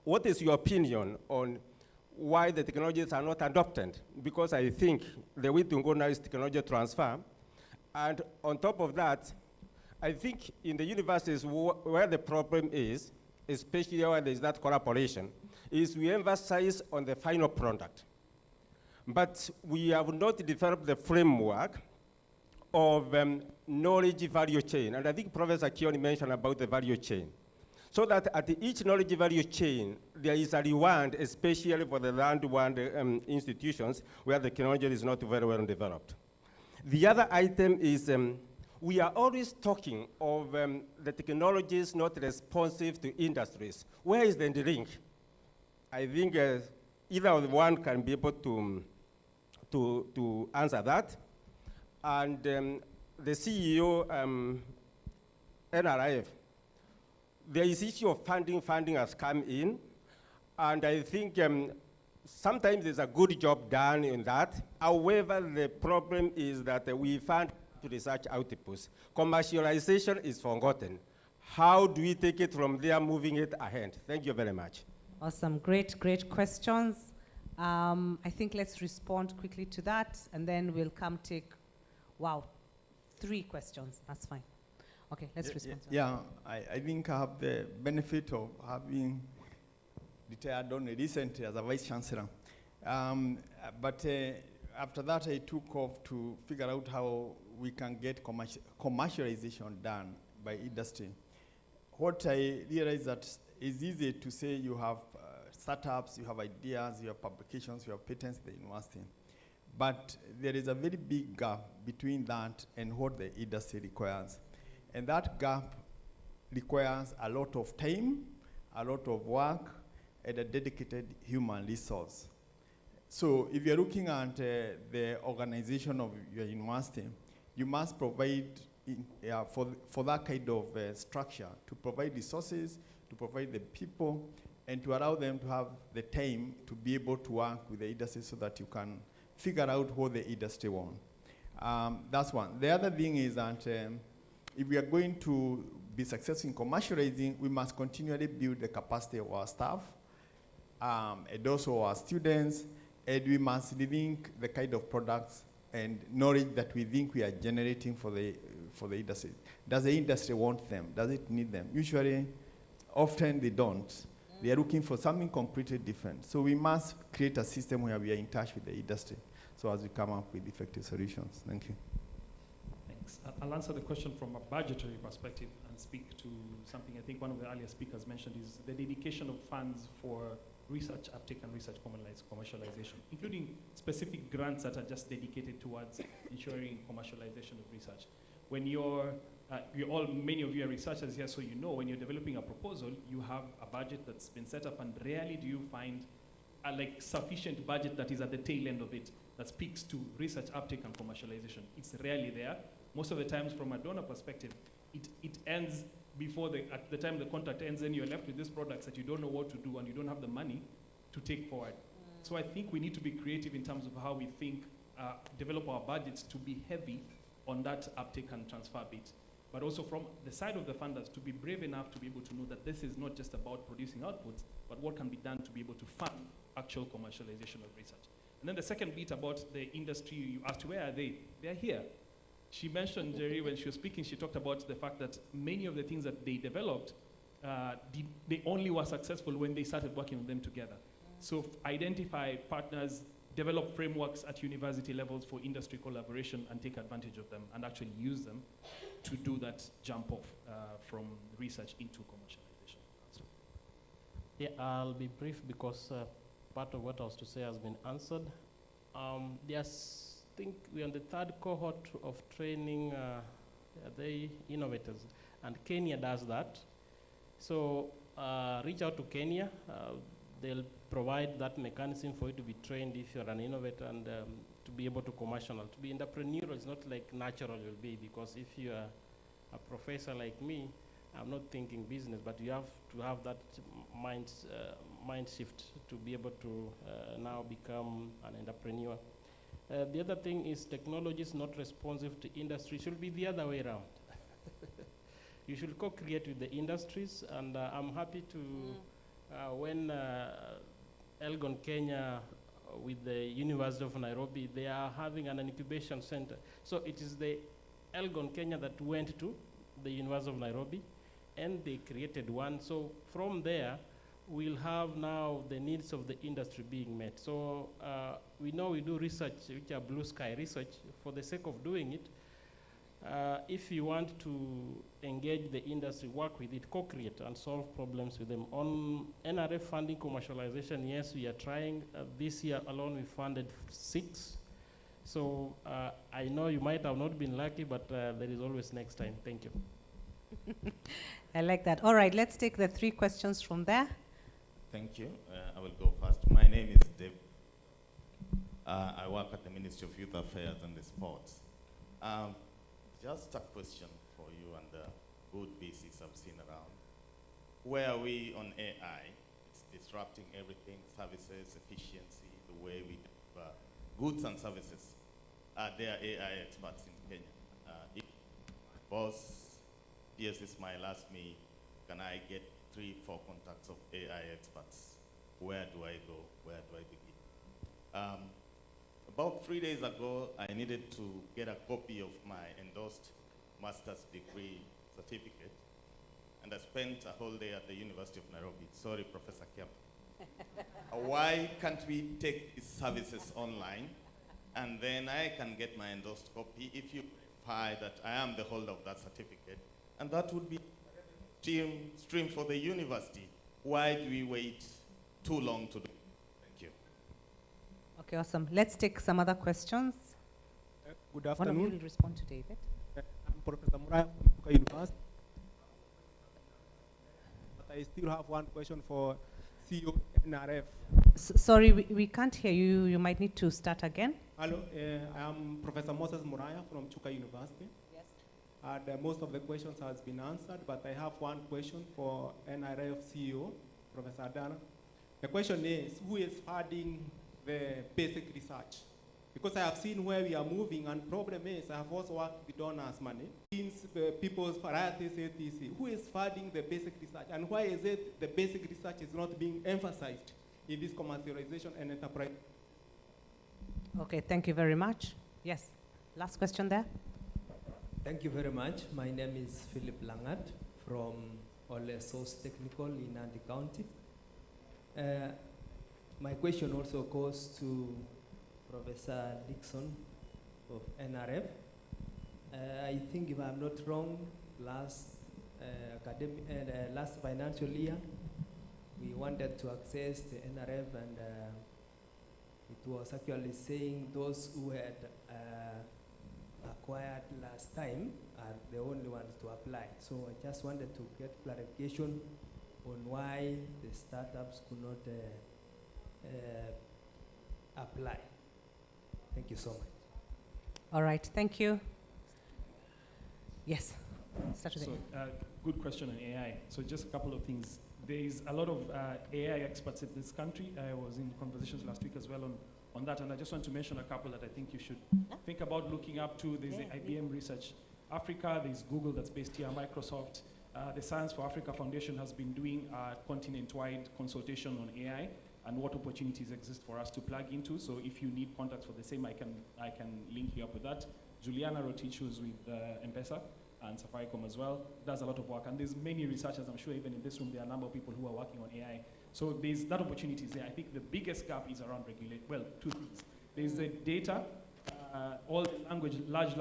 What is your opinion on why the technologies are not adopted? Because I think the way to go now is technology transfer. And on top of that, I think in the universities where the problem is, especially where there is that collaboration, is we emphasize on the final product. But we have not developed the framework of knowledge value chain. And I think Professor Kioni mentioned about the value chain. So that at each knowledge value chain, there is a reward, especially for the land-wide institutions where the technology is not very well developed. The other item is we are always talking of the technologies not responsive to industries. Where is the link? I think either one can be able to answer that. And the CEO, NRIF, there is issue of funding has come in, and I think sometimes there's a good job done in that. However, the problem is that we fund research outputs. Commercialization is forgotten. How do we take it from there, moving it ahead? Thank you very much. Awesome, great questions. I think let's respond quickly to that, and then we'll take, 3 questions, that's fine. Okay, let's respond. Yeah, I think I have the benefit of having retired only recently as a vice chancellor. But after that, I took off to figure out how we can get commercialization done by industry. What I realized that it's easy to say you have startups, you have ideas, you have publications, you have patents at the university. But there is a very big gap between that and what the industry requires. And that gap requires a lot of time, a lot of work, and a dedicated human resource. So if you're looking at the organization of your university, you must provide for that kind of structure, to provide resources, to provide the people, and to allow them to have the time to be able to work with the industry so that you can figure out what the industry wants. That's one. The other thing is that if we are going to be successful in commercializing, we must continually build the capacity of our staff and also our students, and we must link the kind of products and knowledge that we think we are generating for the industry. Does the industry want them? Does it need them? Usually, often they don't. They are looking for something completely different. So we must create a system where we are in touch with the industry so as we come up with effective solutions. Thank you. Thanks. I'll answer the question from a budgetary perspective and speak to something I think one of the earlier speakers mentioned is the dedication of funds for research uptake and research commercialization, including specific grants that are just dedicated towards ensuring commercialization of research. When many of you are researchers here, so you know when you're developing a proposal, you have a budget that's been set up, and rarely do you find a sufficient budget that is at the tail end of it that speaks to research uptake and commercialization. It's rarely there. Most of the times, from a donor perspective, it ends before at the time the contract ends, and you're left with these products that you don't know what to do and you don't have the money to take forward. So I think we need to be creative in terms of how we think develop our budgets to be heavy on that uptake and transfer bit. But also from the side of the funders to be brave enough to be able to know that this is not just about producing outputs, but what can be done to be able to fund actual commercialization of research. And then the second bit about the industry, you asked where are they? They're here. She mentioned, Jerry, when she was speaking, she talked about the fact that many of the things that they developed, they only were successful when they started working on them together. So identify partners, develop frameworks at university levels for industry collaboration and take advantage of them and actually use them to do that jump off from research into commercialization. So. Yeah, I'll be brief because part of what I was to say has been answered. I think we're on the third cohort of training the innovators, and Kenya does that. So reach out to Kenya. They'll provide that mechanism for you to be trained if you're an innovator and to be able to commercial. To be entrepreneurial is not like natural you'll be, because if you're a professor like me, I'm not thinking business, but you have to have that mind shift to be able to now become an entrepreneur. The other thing is technology is not responsive to industry. It should be the other way around. You should co-create with the industries, and I'm happy to, when Elgon Kenya with the University of Nairobi, they are having an incubation center. So it is the Elgon Kenya that went to the University of Nairobi, and they created one. So from there, we'll have now the needs of the industry being met. So we know we do research, which are blue sky research, for the sake of doing it. If you want to engage the industry, work with it, co-create and solve problems with them. On NRF funding commercialization, yes, we are trying. This year alone, we funded 6. So I know you might have not been lucky, but there is always next time. Thank you. I like that. All right, let's take the 3 questions from there. Thank you. I will go first. My name is Dave. I work at the Ministry of Youth Affairs and the Sports. Just a question for you and the good basis I've seen around. Where are we on AI? It's disrupting everything, services, efficiency, the way we deliver goods and services. There are AI experts in Kenya. If my boss, PS Ismail, asked me, can I get 3-4 contacts of AI experts? Where do I go? Where do I begin? About 3 days ago, I needed to get a copy of my endorsed master's degree certificate, and I spent a whole day at the University of Nairobi. Sorry, Professor Kemp. Why can't we take these services online, and then I can get my endorsed copy if you verify that I am the holder of that certificate, and that would be stream for the university. Why do we wait too long to do it? Thank you. Okay, awesome. Let's take some other questions. Good afternoon. One of you will respond to David. I'm Professor Muraya from University. But I still have one question for CEO NRF. Sorry, we can't hear you. You might need to start again. Hello, I am Professor Moses Muraya from Chuka University. Yes. And most of the questions has been answered, but I have one question for NRF CEO, Professor Adana. The question is, who is funding the basic research? Because I have seen where we are moving, and problem is I have also worked with donors' money. Since people's varieties, etc. Who is funding the basic research, and why is it the basic research is not being emphasized in this commercialization and enterprise? Okay, thank you very much. Yes, last question there. Thank you very much. My name is Philip Langat from Ole Source Technical in Nandi County. My question also goes to Professor Dixon of NRF. I think if I'm not wrong, last financial year, we wanted to access the NRF, and it was actually saying those who had acquired last time are the only ones to apply. So I just wanted to get clarification on why the startups could not apply. Thank you so much. All right, thank you. Yes, start with So, good question on AI. So just a couple of things. There is a lot of AI experts in this country. I was in conversations last week as well on on that. And I just want to mention a couple that I think you should think about looking up to. There's the IBM Research Africa, there's Google that's based here, Microsoft. The Science for Africa Foundation has been doing a continent-wide consultation on AI and what opportunities exist for us to plug into. So if you need contacts for the same, I can link you up with that. Juliana wrote issues with M-Pesa and Safaricom as well. Does a lot of work. And there's many researchers, I'm sure even in this room, there are a number of people who are working on AI. So there's that opportunity there. I think the biggest gap is around regulation. Well, two things. There's the data. All the large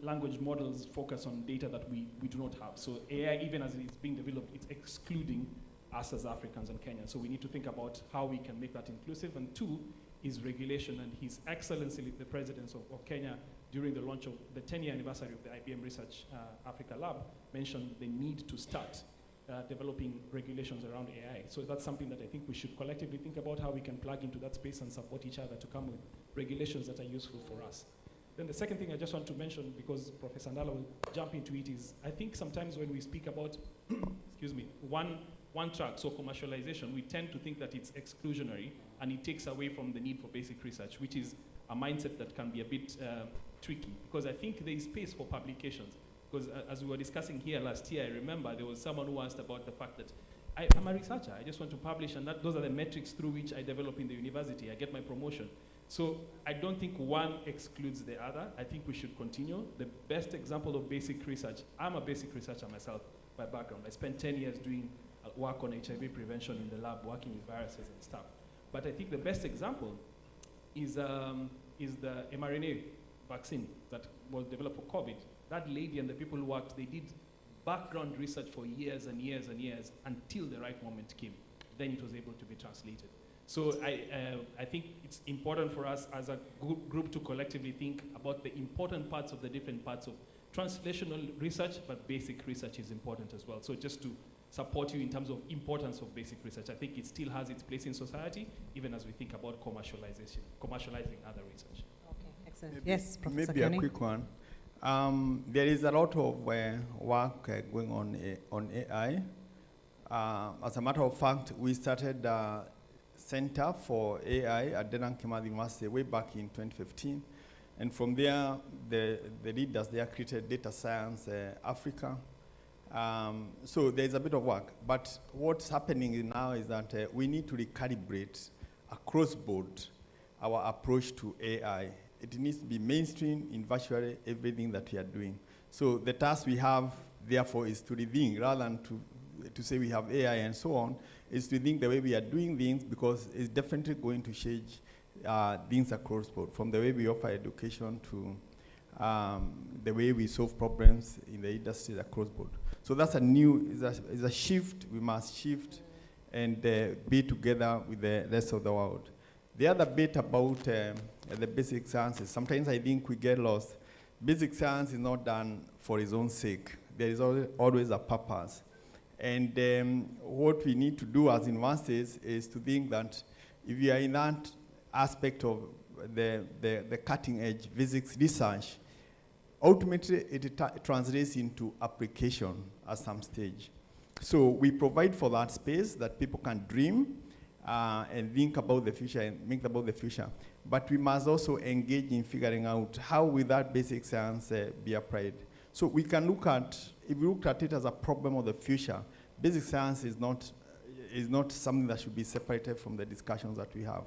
language models focus on data that we do not have. So AI, even as it's being developed, it's excluding us as Africans and Kenyans. So we need to think about how we can make that inclusive. And two is regulation. And His Excellency, the President of Kenya, during the launch of the 10-year anniversary of the IBM Research Africa Lab, mentioned the need to start developing regulations around AI. So that's something that I think we should collectively think about, how we can plug into that space and support each other to come with regulations that are useful for us. Then the second thing I just want to mention, because Professor Ndala will jump into it, is I think sometimes when we speak about, excuse me, one track, so commercialization, we tend to think that it's exclusionary and it takes away from the need for basic research, which is a mindset that can be a bit tricky, because I think there is space for publications. Because as we were discussing here last year, I remember there was someone who asked about the fact that I'm a researcher, I just want to publish, and those are the metrics through which I develop in the university, I get my promotion. So I don't think one excludes the other. I think we should continue. The best example of basic research, I'm a basic researcher myself by background. I spent 10 years doing work on HIV prevention in the lab, working with viruses and stuff. But I think the best example is the mRNA vaccine that was developed for COVID. That lady and the people who worked, they did background research for years and years and years until the right moment came. Then it was able to be translated. So I think it's important for us as a group to collectively think about the important parts of the different parts of translational research, but basic research is important as well. So just to support you in terms of importance of basic research, I think it still has its place in society, even as we think about commercializing other research. Okay, excellent. Maybe, Yes, Professor maybe Kioni. a quick one. There is a lot of work going on AI. As a matter of fact, we started a Center for AI at Dedan Kimathi University way back in 2015. And from there, the leaders there created Data Science Africa. So there's a bit of work. But what's happening now is that we need to recalibrate across board our approach to AI. It needs to be mainstream in virtually everything that we are doing. So the task we have, therefore, is to rethink, rather than to say we have AI and so on, is to think the way we are doing things, because it's definitely going to change things across board, from the way we offer education to the way we solve problems in the industry across board. So that's is a shift. We must shift and be together with the rest of the world. The other bit about the basic sciences, sometimes I think we get lost. Basic science is not done for its own sake. There is always a purpose. And what we need to do as universities is to think that if you are in that aspect of the cutting edge physics research, ultimately it translates into application at some stage. So we provide for that space that people can dream and think about the future and think about the future. But we must also engage in figuring out how will that basic science be applied. So we can look at, if we look at it as a problem of the future, basic science is not something that should be separated from the discussions that we have.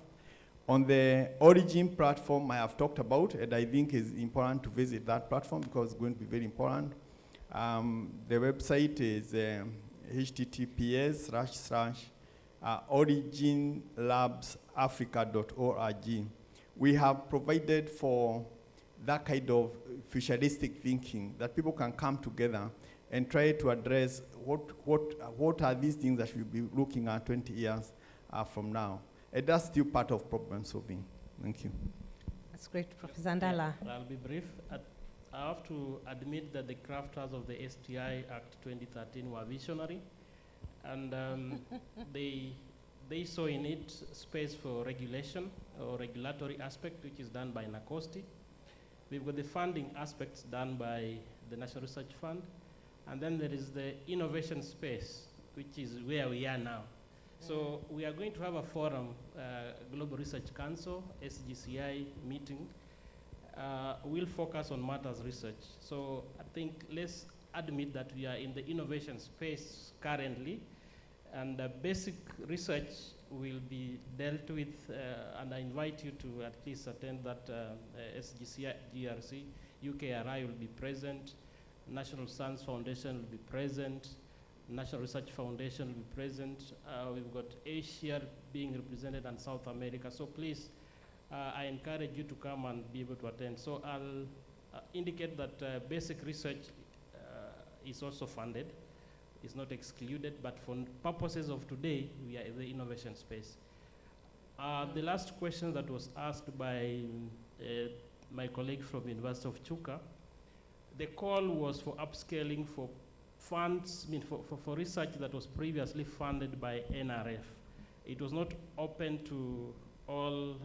On the Origin platform I have talked about, and I think it's important to visit that platform because it's going to be very important. The website is https://originlabsafrica.org. We have provided for that kind of futuristic thinking, that people can come together and try to address what are these things that we'll be looking at 20 years from now. And that's still part of problem solving. Thank you. That's great, Professor Ndala. Yeah, I'll be brief. I have to admit that the crafters of the STI Act 2013 were visionary, and they saw in it space for regulation or regulatory aspect, which is done by NACOSTI. We've got the funding aspects done by the National Research Fund, and then there is the innovation space, which is where we are now. So we are going to have a forum, Global Research Council, SGCI meeting. We'll focus on matters research. So I think let's admit that we are in the innovation space currently, and basic research will be dealt with, and I invite you to at least attend that SGCI, GRC, UKRI will be present, National Science Foundation will be present, National Research Foundation will be present. We've got Asia being represented and South America. So please, I encourage you to come and be able to attend. So I'll indicate that basic research is also funded. It's not excluded, but for purposes of today, we are in the innovation space. The last question that was asked by my colleague from University of Chuka, the call was for upscaling for funds, I mean for research that was previously funded by NRF. It was not open to all,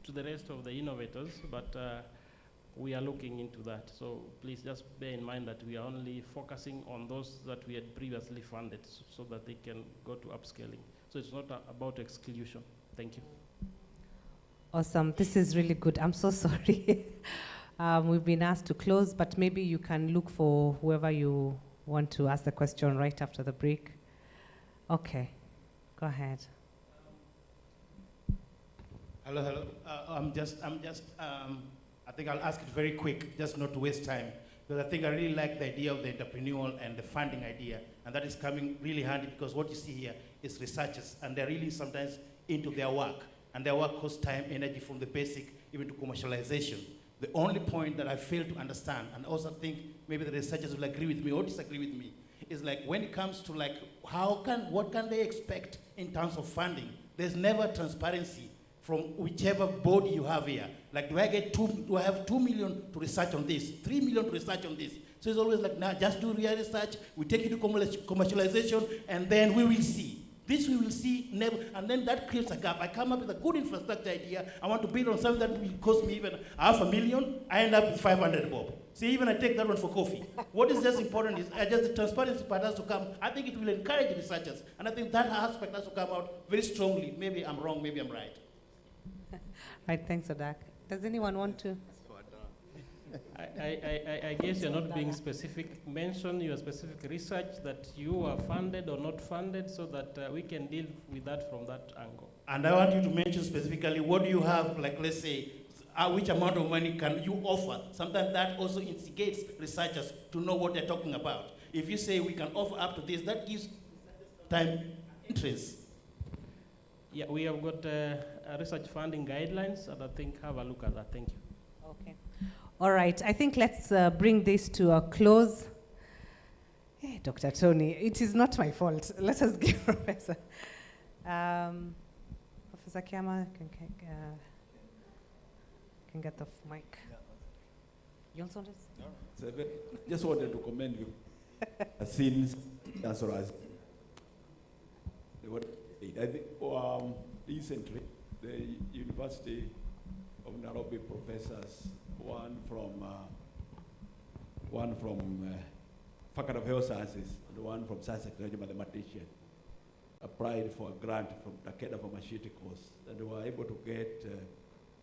to the rest of the innovators, but we are looking into that. So please just bear in mind that we are only focusing on those that we had previously funded so that they can go to upscaling. So it's not about exclusion. Thank you. Awesome. This is really good. I'm so sorry. We've been asked to close, but maybe you can look for whoever you want to ask the question right after the break. Okay. Go ahead. Hello, hello. I think I'll ask it very quick, just not to waste time, because I think I really like the idea of the entrepreneurial and the funding idea, and that is coming really handy because what you see here is researchers, and they're really sometimes into their work, and their work costs time, energy from the basic even to commercialization. The only point that I fail to understand, and also think maybe the researchers will agree with me or disagree with me, is like when it comes to like what can they expect in terms of funding? There's never transparency from whichever body you have here. Like, do I have 2 million to research on this, 3 million to research on this? So it's always like, nah, just do real research, we take it to commercialization, and then we will see. This we will see never, and then that creates a gap. I come up with a good infrastructure idea, I want to build on something that will cost me even $500,000, I end up with 500 bob. See, even I take that one for coffee. What is just important is just the transparency part has to come. I think it will encourage researchers, and I think that aspect has to come out very strongly. Maybe I'm wrong, maybe I'm right. Right, thanks, Odak. Does anyone want to? I guess you're not being specific. Mention your specific research that you are funded or not funded so that we can deal with that from that angle. And I want you to mention specifically what do you have, like let's say, which amount of money can you offer? Sometimes that also instigates researchers to know what they're talking about. If you say we can offer up to this, that gives time interest. Yeah, we have got research funding guidelines, and I think have a look at that. Thank you. Okay. All right. I think let's bring this to a close. Hey, Dr. Tony, it is not my fault. Let us give Professor. Professor Kiama can get the mic. You also just wanted to commend you. Since as far as I think recently the University of Nairobi professors, one from Faculty of Health Sciences and one from Science Technology Mathematician, applied for a grant from Takeda Pharmaceuticals, and they were able to get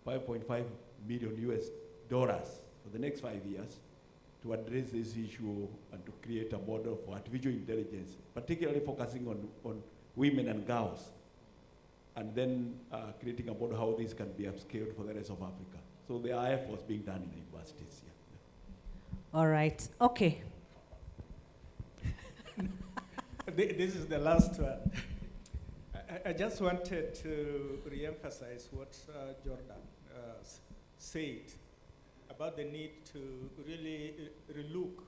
$5.5 million for the next 5 years to address this issue and to create a model for artificial intelligence, particularly focusing on women and girls, and then creating a model how this can be upscaled for the rest of Africa. So there are efforts being done in the universities here. All right, okay. This is the last one. I just wanted to re-emphasize what Jordan said about the need to really relook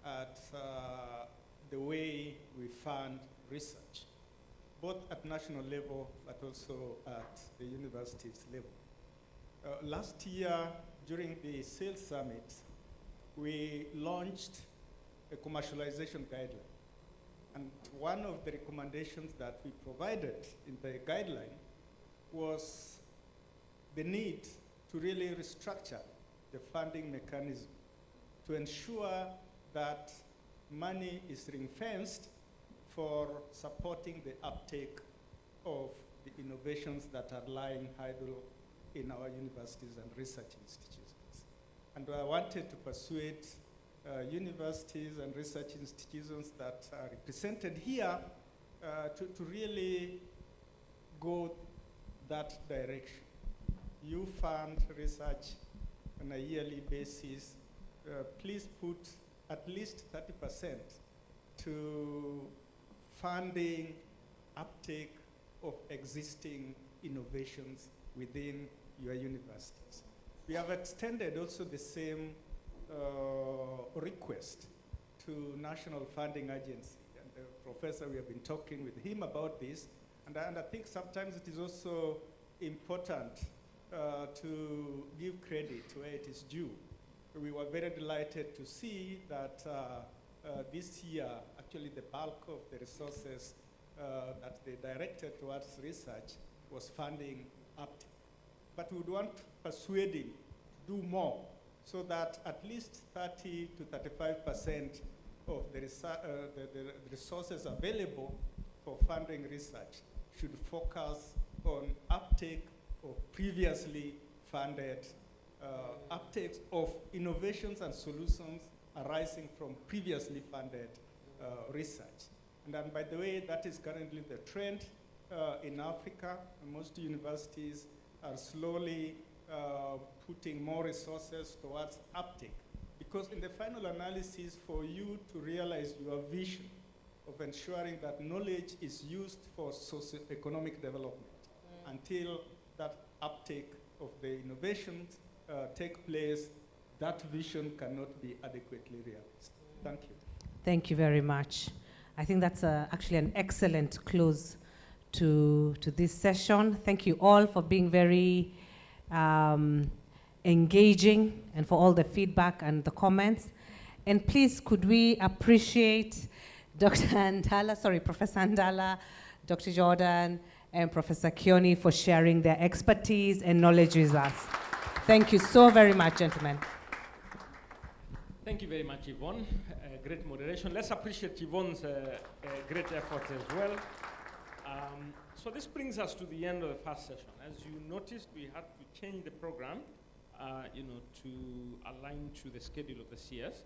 at the way we fund research, both at national level but also at the universities level. Last year, during the CEIL Summit, we launched a commercialization guideline. And one of the recommendations that we provided in the guideline was the need to really restructure the funding mechanism to ensure that money is ring-fenced for supporting the uptake of the innovations that are lying idle in our universities and research institutions. And I wanted to persuade universities and research institutions that are represented here to really go that direction. You fund research on a yearly basis. Please put at least 30% to funding uptake of existing innovations within your universities. We have extended also the same request to National Funding Agency. And the professor, we have been talking with him about this. And I think sometimes it is also important to give credit to where it is due. We were very delighted to see that this year, actually the bulk of the resources that they directed towards research was funding uptake. But we would want to persuade him to do more so that at least 30 to 35% of the resources available for funding research should focus on uptake of previously funded uptakes of innovations and solutions arising from previously funded research. And then, by the way, that is currently the trend in Africa. Most universities are slowly putting more resources towards uptake. Because in the final analysis, for you to realize your vision of ensuring that knowledge is used for socio-economic development until that uptake of the innovations take place, that vision cannot be adequately realized. Thank you. Thank you very much. I think that's actually an excellent close to this session. Thank you all for being very engaging and for all the feedback and the comments. And please, could we appreciate Dr. Andala, Professor Andala, Dr. Jordan, and Professor Kioni for sharing their expertise and knowledge with us. Thank you so very much, gentlemen. Thank you very much, Yvonne. Great moderation. Let's appreciate Yvonne's great efforts as well. So this brings us to the end of the first session. As you noticed, we had to change the program, to align to the schedule of the CS.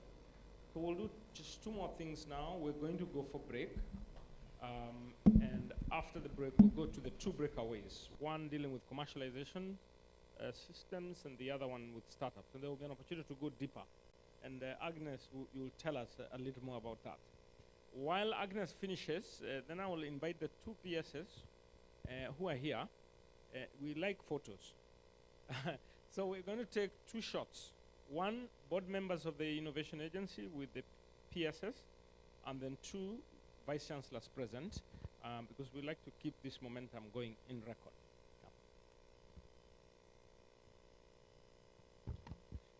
So we'll do just two more things now. We're going to go for break. And after the break, we'll go to the two breakaways. One dealing with commercialization systems and the other one with startups. And there will be an opportunity to go deeper. And Agnes, you will tell us a little more about that. While Agnes finishes, then I will invite the two PSs who are here. We like photos. So we're going to take two shots. One, board members of the Innovation Agency with the PSs, and then two, Vice Chancellors present, because we like to keep this momentum going in record.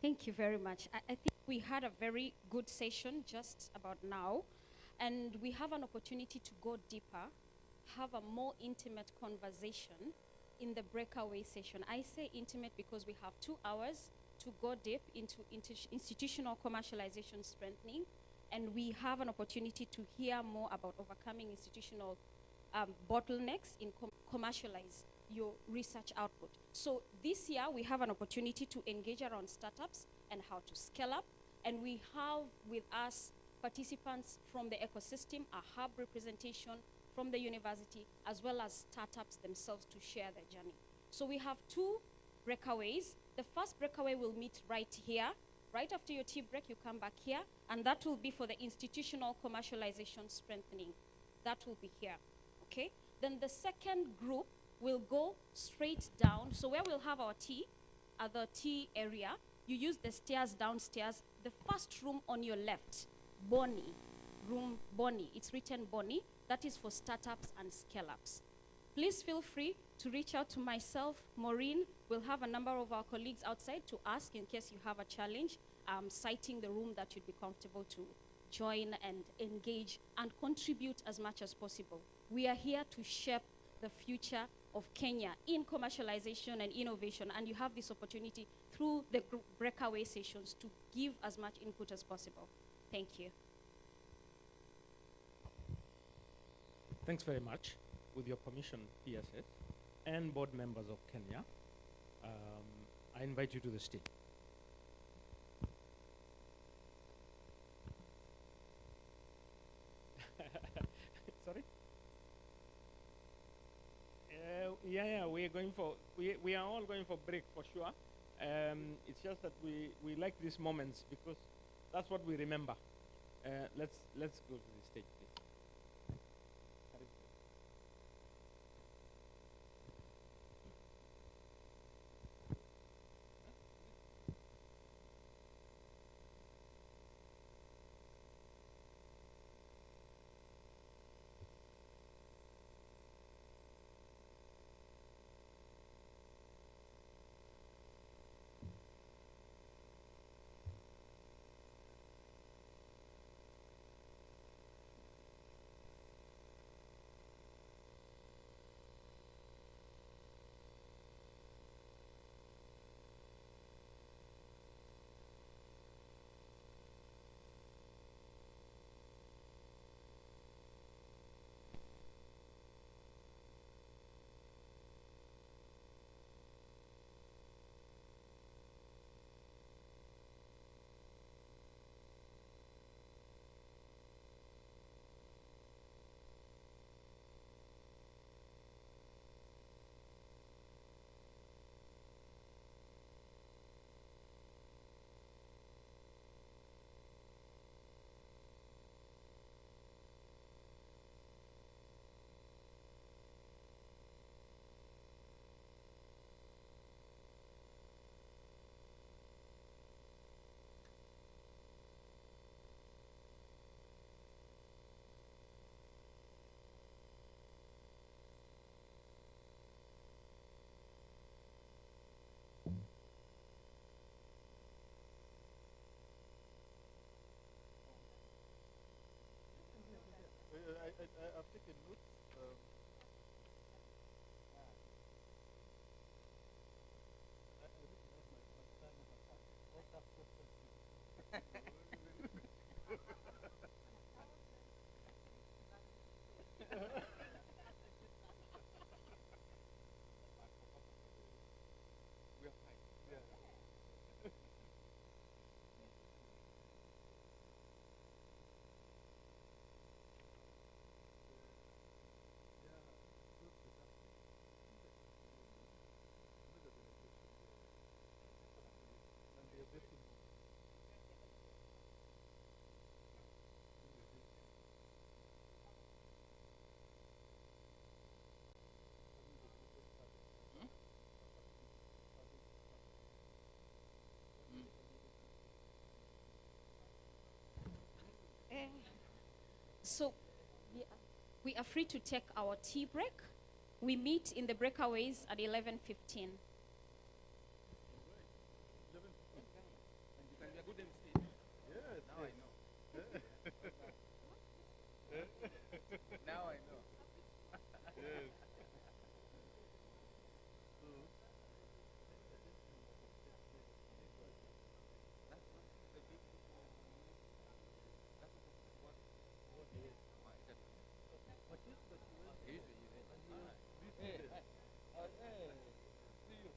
Thank you very much. I think we had a very good session just about now, and we have an opportunity to go deeper, have a more intimate conversation in the breakaway session. I say intimate because we have 2 hours to go deep into institutional commercialization strengthening, and we have an opportunity to hear more about overcoming institutional bottlenecks in commercialize your research output. So this year we have an opportunity to engage around startups and how to scale up, and we have with us participants from the ecosystem, a hub representation from the university, as well as startups themselves to share their journey. So we have 2 breakaways. The first breakaway will meet right here. Right after your tea break, you come back here, and that will be for the institutional commercialization strengthening. That will be here, okay? Then the second group will go straight down. So where we'll have our tea, at the tea area, you use the stairs downstairs. The first room on your left, Bonnie, room Bonnie, it's written Bonnie. That is for startups and scale-ups. Please feel free to reach out to myself, Maureen. We'll have a number of our colleagues outside to ask in case you have a challenge, citing the room that you'd be comfortable to join and engage and contribute as much as possible. We are here to shape the future of Kenya in commercialization and innovation, and you have this opportunity through the breakaway sessions to give as much input as possible. Thank you. Thanks very much. With your permission, PSS, and board members of Kenya, I invite you to the stage. Sorry? Yeah, we are all going for break for sure. It's just that we like these moments because that's what we remember. Let's go to the stage, please. I've taken notes. We are fine. Yeah. So we are free to take our tea break. We meet in the breakaways at 11:15. Now I know. Yes. See you.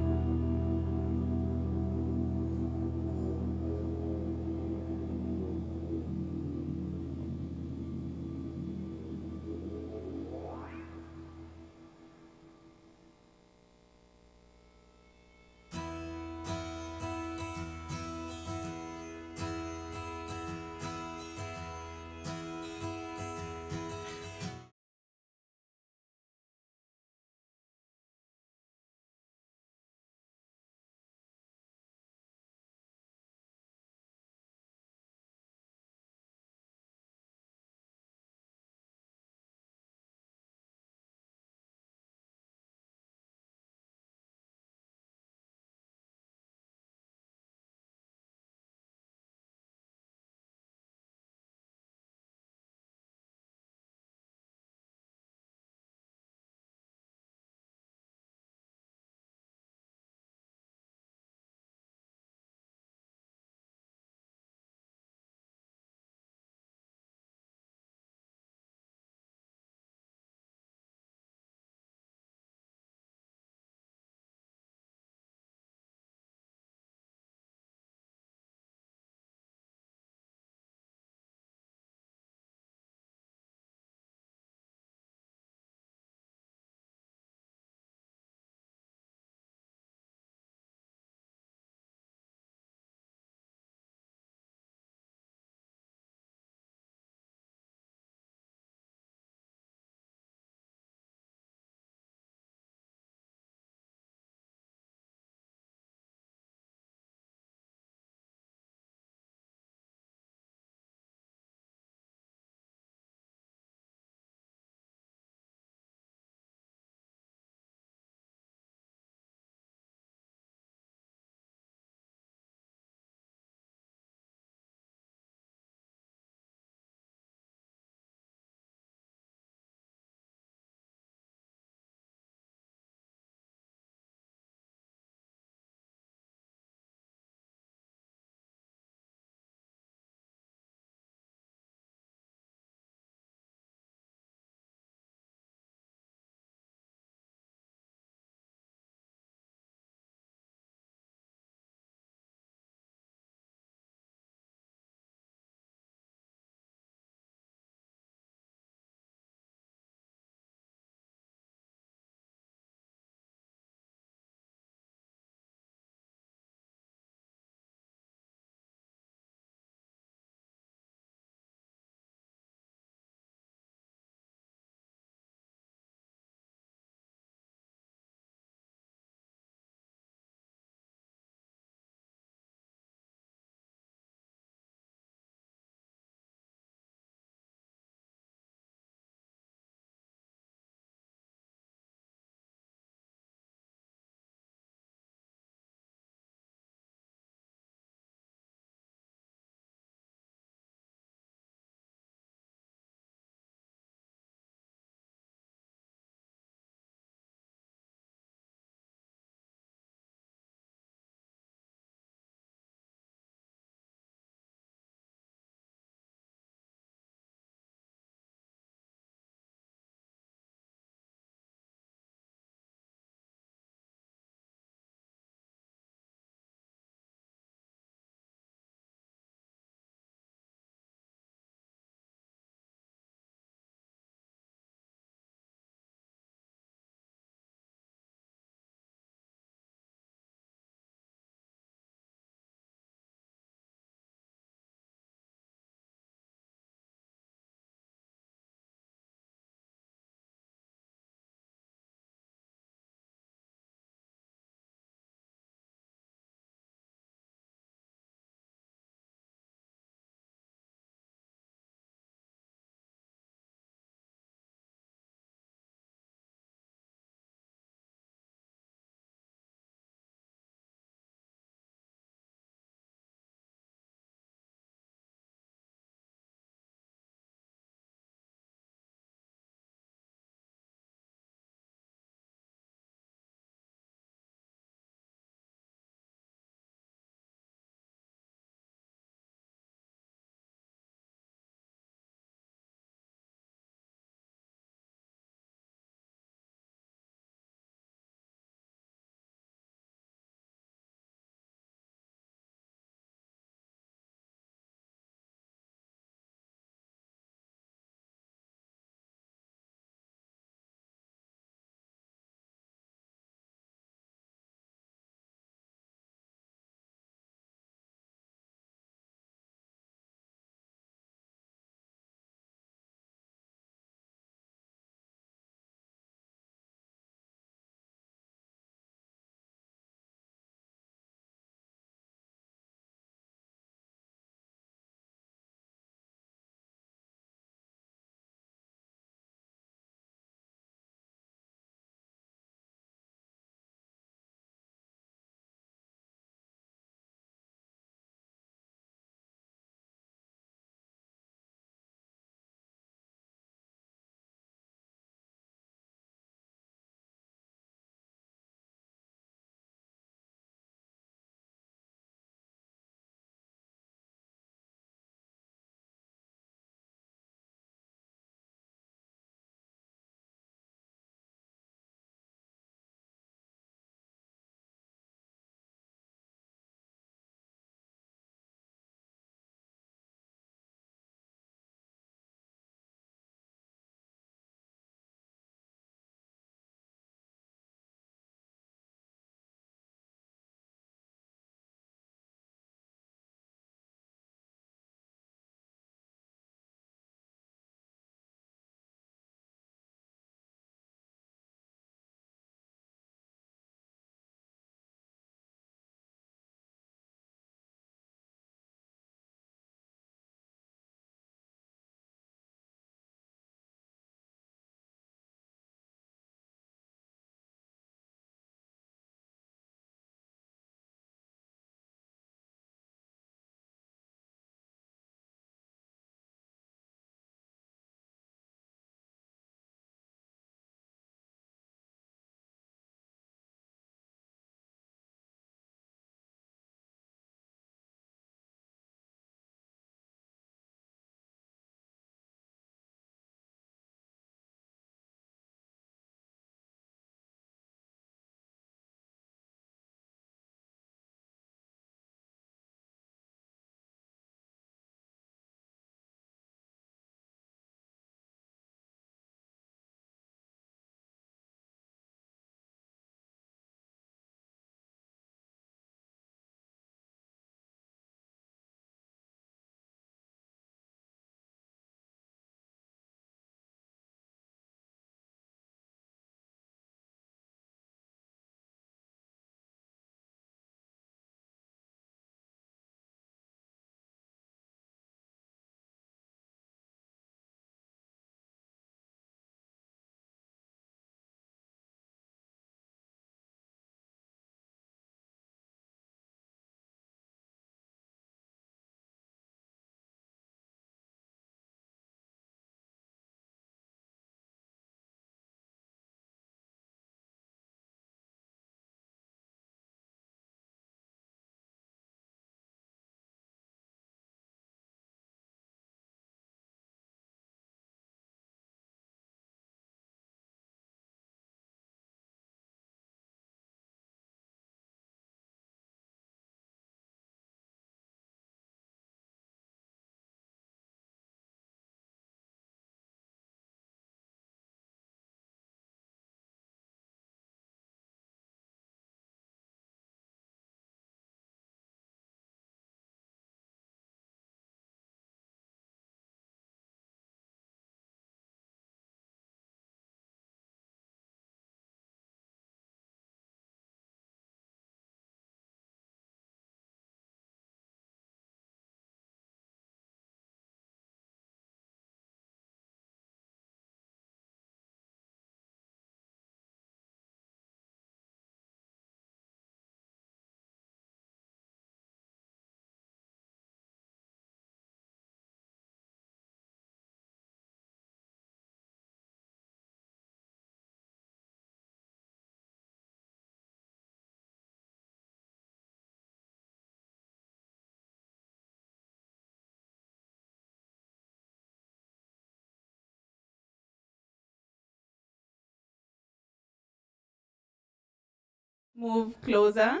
move closer.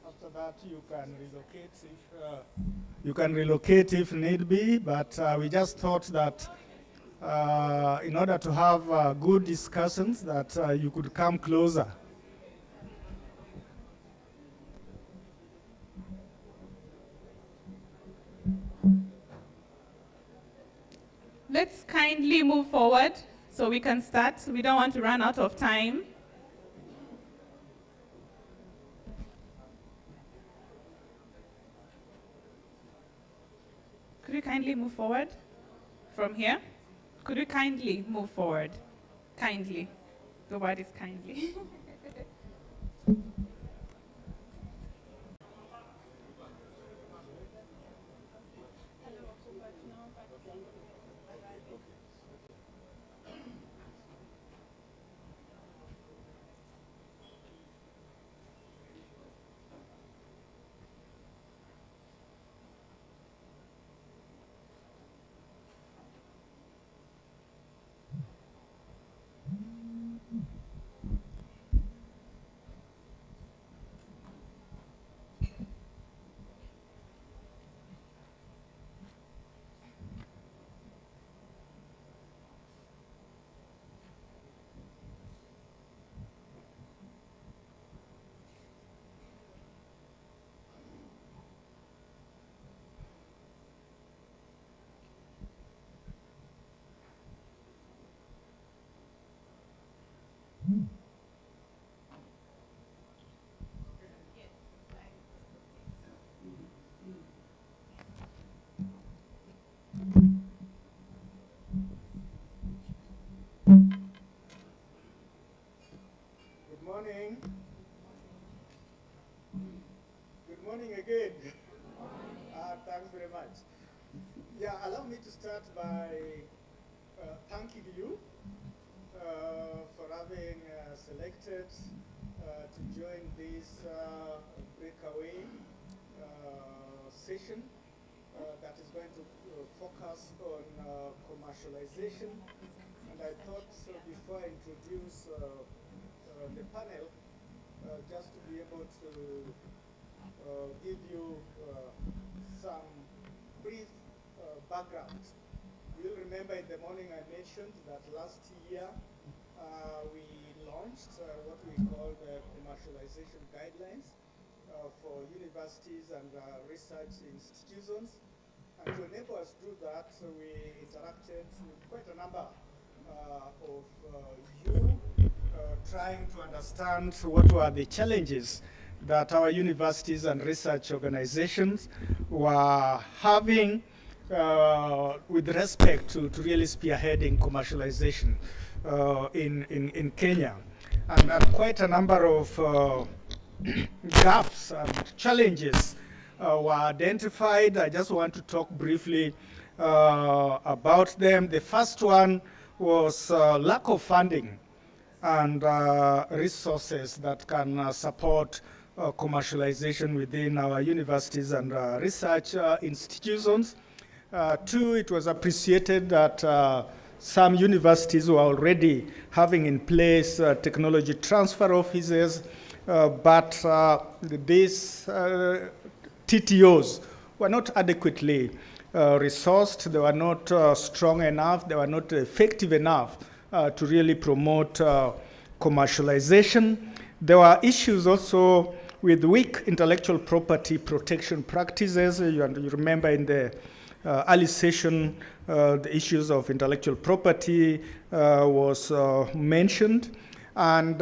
After that, you can relocate if need be, but we just thought that in order to have good discussions, that you could come closer. Let's kindly move forward so we can start. We don't want to run out of time. Could you kindly move forward from here? Could you kindly move forward? Kindly. The word is kindly. Good morning. Good morning again. Thanks very much. Yeah, allow me to start by thanking you for having selected to join this breakaway session that is going to focus on commercialization. And I thought before I introduce the panel, just to be able to give you some brief background. You'll remember in the morning I mentioned that last year we launched what we call the commercialization guidelines for universities and research institutions. And to enable us to do that, we interacted with quite a number of you trying to understand what were the challenges that our universities and research organizations were having with respect to really spearheading commercialization in Kenya. And quite a number of gaps and challenges were identified. I just want to talk briefly about them. The first one was lack of funding and resources that can support commercialization within our universities and research institutions. Two, it was appreciated that some universities were already having in place technology transfer offices, but these TTOs were not adequately resourced. They were not strong enough. They were not effective enough to really promote commercialization. There were issues also with weak intellectual property protection practices. You remember in the early session, the issues of intellectual property was mentioned. And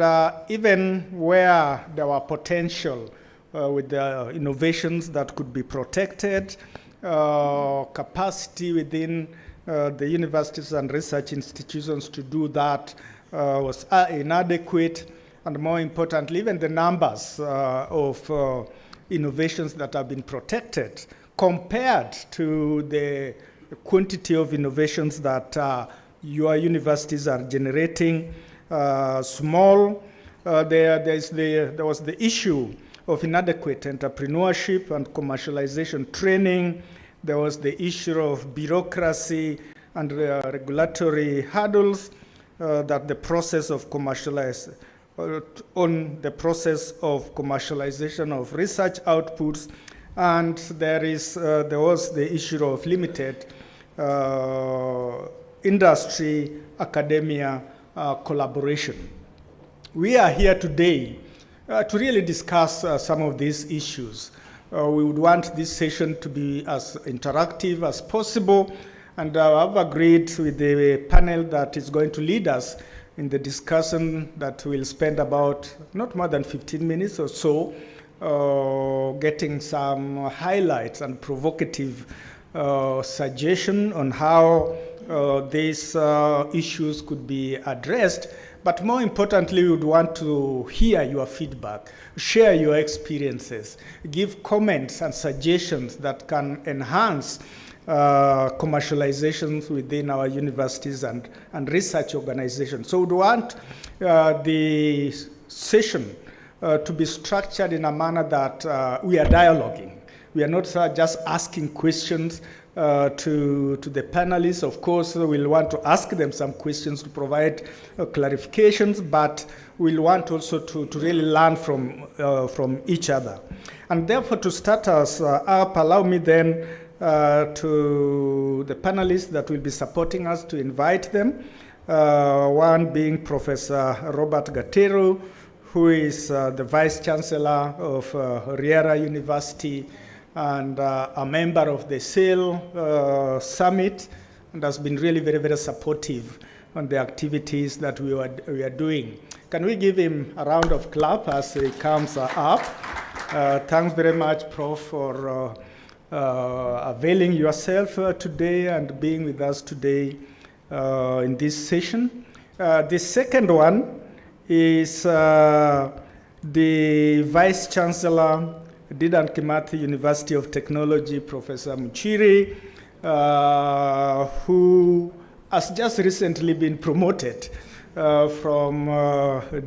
even where there were potential with the innovations that could be protected, capacity within the universities and research institutions to do that was inadequate, and more importantly, even the numbers of innovations that have been protected compared to the quantity of innovations that your universities are generating, small. There was the issue of inadequate entrepreneurship and commercialization training. There was the issue of bureaucracy and regulatory hurdles that the process of commercialization of research outputs, and there was the issue of limited industry academia collaboration. We are here today to really discuss some of these issues. We would want this session to be as interactive as possible, and I've agreed with the panel that is going to lead us in the discussion that will spend about not more than 15 minutes or so, getting some highlights and provocative suggestion on how these issues could be addressed. But more importantly, we would want to hear your feedback, share your experiences, give comments and suggestions that can enhance commercializations within our universities and research organizations. So we'd want the session to be structured in a manner that we are dialoguing. We are not just asking questions to the panelists. Of course, we'll want to ask them some questions to provide clarifications, but we'll want also to really learn from each other. And therefore, to start us up, allow me then to the panelists that will be supporting us to invite them. One being Professor Robert Gatero, who is the Vice Chancellor of Riera University and a member of the CEIL Summit, and has been really very, very supportive on the activities that we are doing. Can we give him a round of clap as he comes up? Thanks very much, Prof, for availing yourself today and being with us today in this session. The second one is the Vice Chancellor, Dedan Kimathi University of Technology, Professor Muchiri, who has just recently been promoted from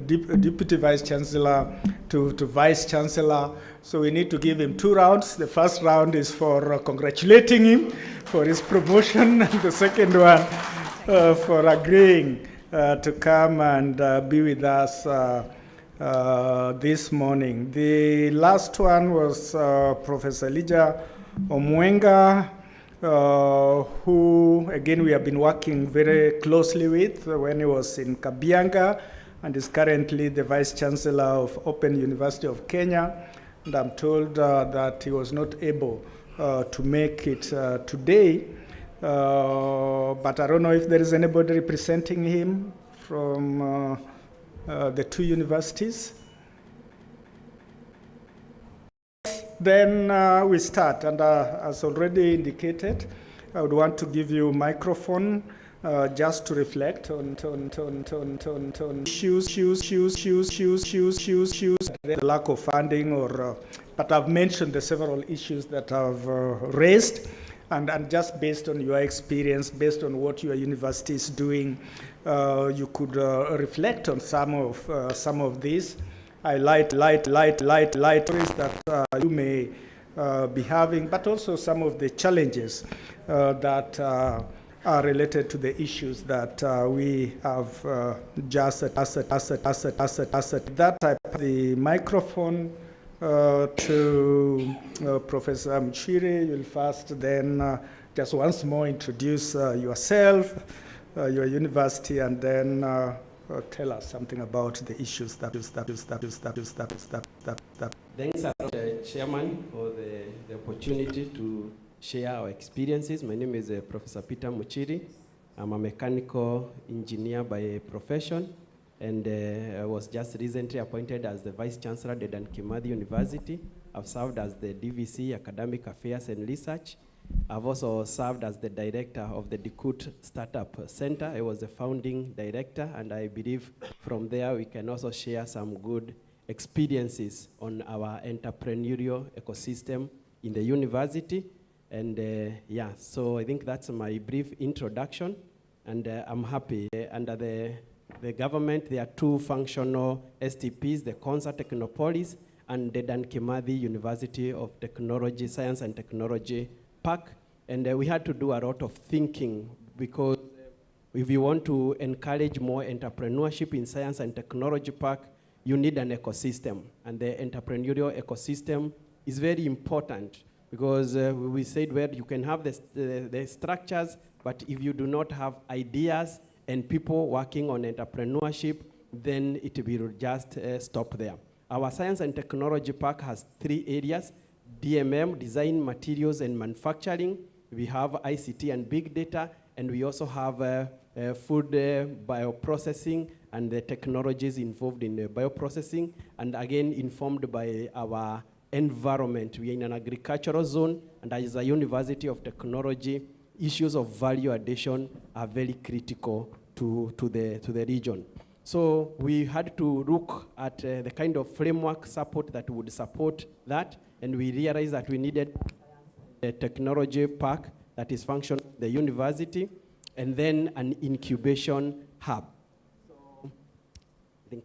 Deputy Vice Chancellor to Vice Chancellor. So we need to give him 2 rounds. The first round is for congratulating him for his promotion, and the second one for agreeing to come and be with us this morning. The last one was Professor Elijah Omwenga, who, again, we have been working very closely with when he was in Kabianga, and is currently the Vice Chancellor of Open University of Kenya. And I'm told that he was not able to make it today, but I don't know if there is anybody representing him from the 2 universities. Then we start, and as already indicated, I would want to give you a microphone just to reflect on issues, the lack of funding, but I've mentioned the several issues that I've raised, and just based on your experience, based on what your university is doing, you could reflect on some of these. Light stories that you may be having, but also some of the challenges that are related to the issues that we have just that type of the microphone to Professor Mchiri. You'll first then just once more introduce yourself, your university, and then tell us something about the issues that. Thanks a lot, Chairman, for the opportunity to share our experiences. My name is Professor Peter Muchiri. I'm a mechanical engineer by profession, and I was just recently appointed as the Vice Chancellor at Dedan Kimathi University. I've served as the DVC, Academic Affairs and Research, I've also served as the director of the Dikut Startup Center. I was the founding director, and I believe from there we can also share some good experiences on our entrepreneurial ecosystem in the university. And yeah, so I think that's my brief introduction, and I'm happy. Under the government, there are two functional STPs, the Konza Technopolis and the Dan Kimathi University of Technology, Science and Technology Park. And we had to do a lot of thinking, because if you want to encourage more entrepreneurship in Science and Technology Park, you need an ecosystem. And the entrepreneurial ecosystem is very important, because we said, well, you can have the structures, but if you do not have ideas and people working on entrepreneurship, then it will just stop there. Our Science and Technology Park has 3 areas: DMM, Design, Materials, and Manufacturing. We have ICT and Big Data, and we also have food bioprocessing and the technologies involved in bioprocessing, and again, informed by our environment. We are in an agricultural zone, and as a University of Technology, issues of value addition are very critical to the region. So we had to look at the kind of framework support that would support that, and we realized that we needed a technology park that is functional at the university, and then an incubation hub. So I think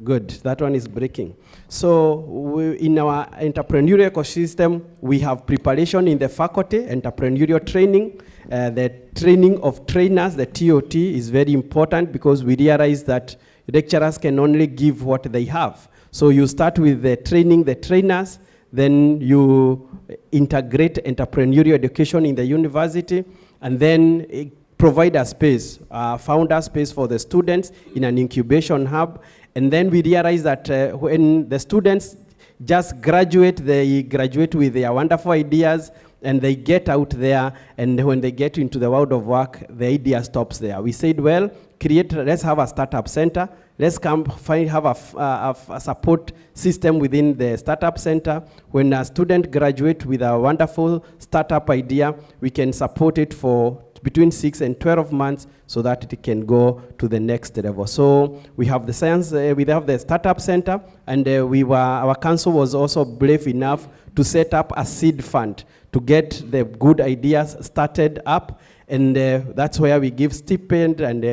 good, that one is breaking. So in our entrepreneurial ecosystem, we have preparation in the faculty, entrepreneurial training. The training of trainers, the TOT, is very important, because we realize that lecturers can only give what they have. So you start with the training, the trainers, then you integrate entrepreneurial education in the university, and then provide a space, founder space for the students in an incubation hub. And then we realize that when the students just graduate, they graduate with their wonderful ideas, and they get out there, and when they get into the world of work, the idea stops there. We said, well, let's have a startup center. Let's have a support system within the startup center. When a student graduates with a wonderful startup idea, we can support it for between 6 and 12 months so that it can go to the next level. So we have the science, we have the startup center, and our council was also brave enough to set up a seed fund to get the good ideas started up. And that's where we give stipend and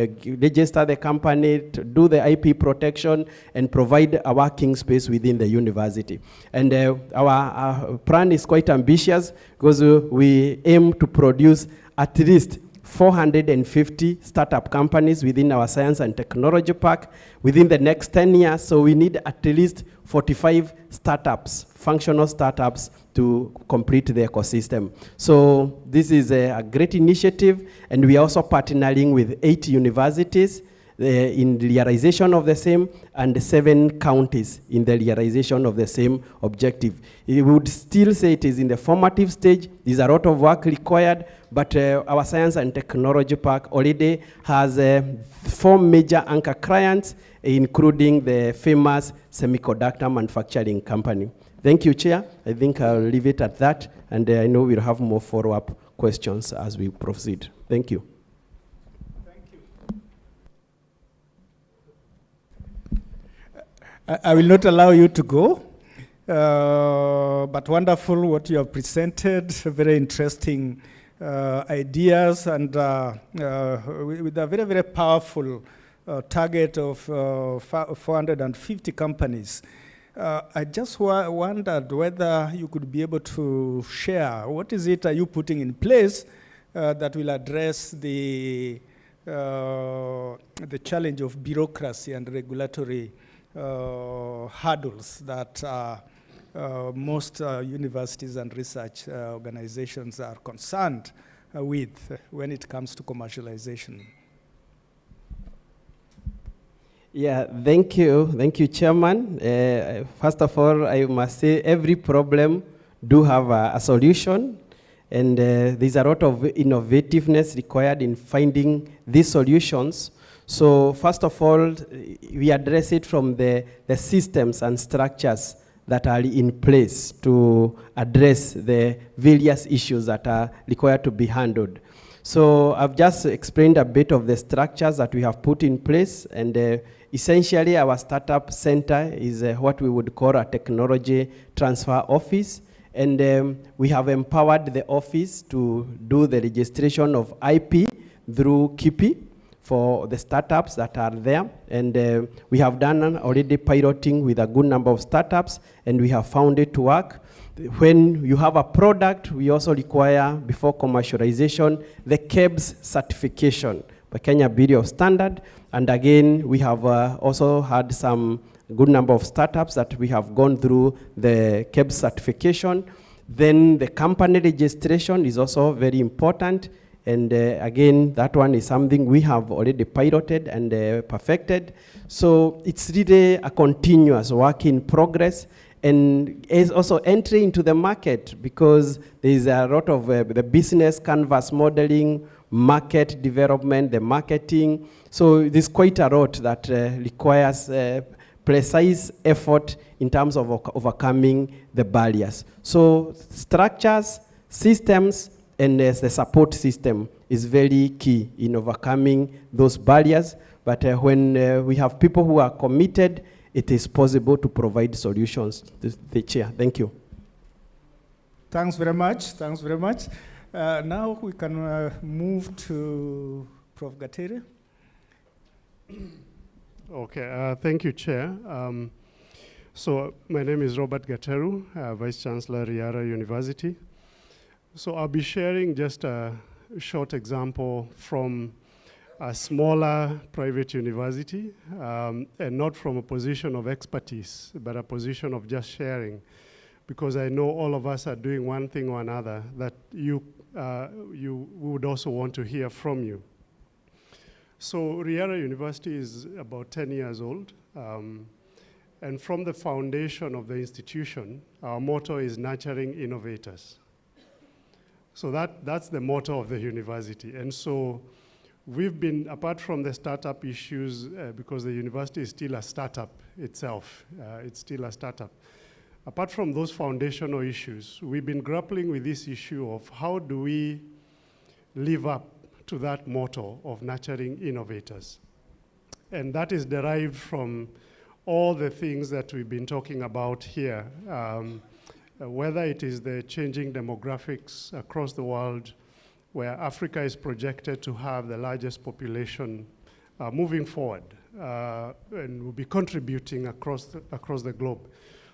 register the company, to do the IP protection, and provide a working space within the university. And our plan is quite ambitious, because we aim to produce at least 450 startup companies within our Science and Technology Park within the next 10 years. So we need at least 45 startups, functional startups, to complete the ecosystem. So this is a great initiative, and we are also partnering with 8 universities in the realization of the same, and 7 counties in the realization of the same objective. We would still say it is in the formative stage. There's a lot of work required, but our Science and Technology Park already has 4 major anchor clients, including the famous semiconductor manufacturing company. Thank you, Chair. I think I'll leave it at that, and I know we'll have more follow-up questions as we proceed. Thank you. I will not allow you to go, but wonderful what you have presented, very interesting ideas, and with a very, very powerful target of 450 companies. I just wondered whether you could be able to share what is it are you putting in place that will address the challenge of bureaucracy and regulatory hurdles that most universities and research organizations are concerned with when it comes to commercialization. Yeah, thank you, Chairman. First of all, I must say every problem do have a solution, and there's a lot of innovativeness required in finding these solutions. So first of all, we address it from the systems and structures that are in place to address the various issues that are required to be handled. So I've just explained a bit of the structures that we have put in place, and essentially our startup center is what we would call a technology transfer office, and we have empowered the office to do the registration of IP through KIPI for the startups that are there, and we have done already piloting with a good number of startups, and we have found it to work. When you have a product, we also require, before commercialization, the KEBS certification by Kenya Bureau of Standard. And again, we have also had some good number of startups that we have gone through the KEBS certification. Then the company registration is also very important. And again, that one is something we have already piloted and perfected. So it's really a continuous work in progress, and is also entry into the market, because there is a lot of the business canvas modeling, market development, the marketing. So there's quite a lot that requires precise effort in terms of overcoming the barriers. So structures, systems, and the support system is very key in overcoming those barriers. But when we have people who are committed, it is possible to provide solutions. The chair, thank you. Thanks very much. Thanks very much. Now we can move to Prof. Gateri. Okay, thank you, Chair. So my name is Robert Gateru, Vice Chancellor, Riara University. So I'll be sharing just a short example from a smaller private university, and not from a position of expertise, but a position of just sharing, because I know all of us are doing one thing or another that you would also want to hear from you. So Riara University is about 10 years old, and from the foundation of the institution, our motto is nurturing innovators. So that's the motto of the university. And so we've been, apart from the startup issues, because the university is still a startup itself, it's still a startup. Apart from those foundational issues, we've been grappling with this issue of how do we live up to that motto of nurturing innovators. And that is derived from all the things that we've been talking about here, whether it is the changing demographics across the world, where Africa is projected to have the largest population moving forward, and will be contributing across the globe.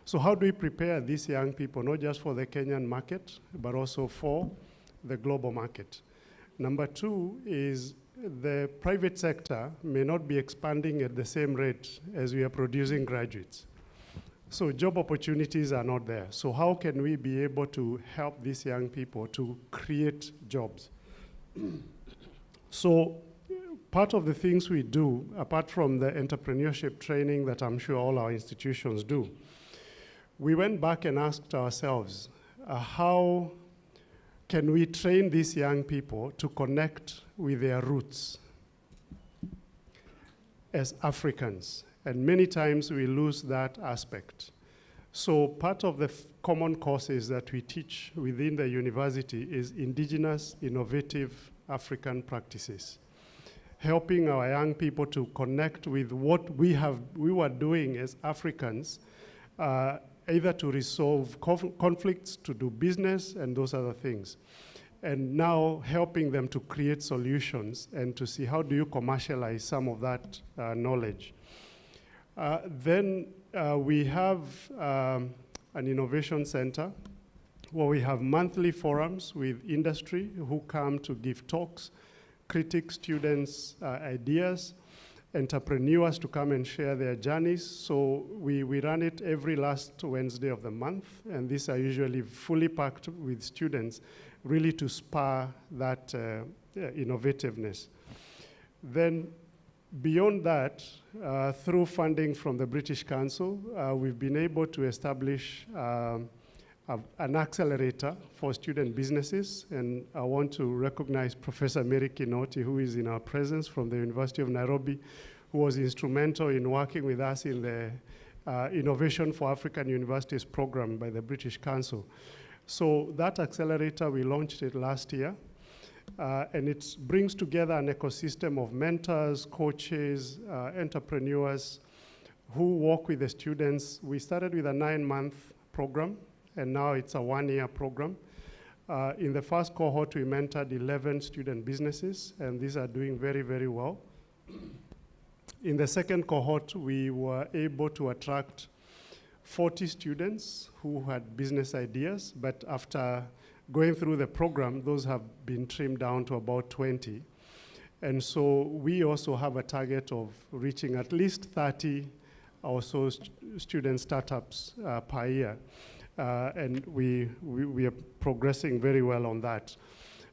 So how do we prepare these young people, not just for the Kenyan market, but also for the global market? Number two is the private sector may not be expanding at the same rate as we are producing graduates. So job opportunities are not there. So how can we be able to help these young people to create jobs? So part of the things we do, apart from the entrepreneurship training that I'm sure all our institutions do, we went back and asked ourselves, how can we train these young people to connect with their roots as Africans? And many times we lose that aspect. So part of the common courses that we teach within the university is indigenous, innovative African practices, helping our young people to connect with what we were doing as Africans, either to resolve conflicts, to do business, and those other things. And now helping them to create solutions and to see how do you commercialize some of that knowledge. Then we have an innovation center where we have monthly forums with industry who come to give talks, critique students' ideas, entrepreneurs to come and share their journeys. So we run it every last Wednesday of the month, and these are usually fully packed with students, really to spur that innovativeness. Then beyond that, through funding from the British Council, we've been able to establish an accelerator for student businesses, and I want to recognize Professor Mary Kinoti, who is in our presence from the University of Nairobi, who was instrumental in working with us in the Innovation for African Universities program by the British Council. So that accelerator, we launched it last year, and it brings together an ecosystem of mentors, coaches, entrepreneurs who work with the students. We started with a 9-month program, and now it's a 1-year program. In the first cohort, we mentored 11 student businesses, and these are doing very, very well. In the second cohort, we were able to attract 40 students who had business ideas, but after going through the program, those have been trimmed down to about 20. And so we also have a target of reaching at least 30 or so student startups per year. And we are progressing very well on that.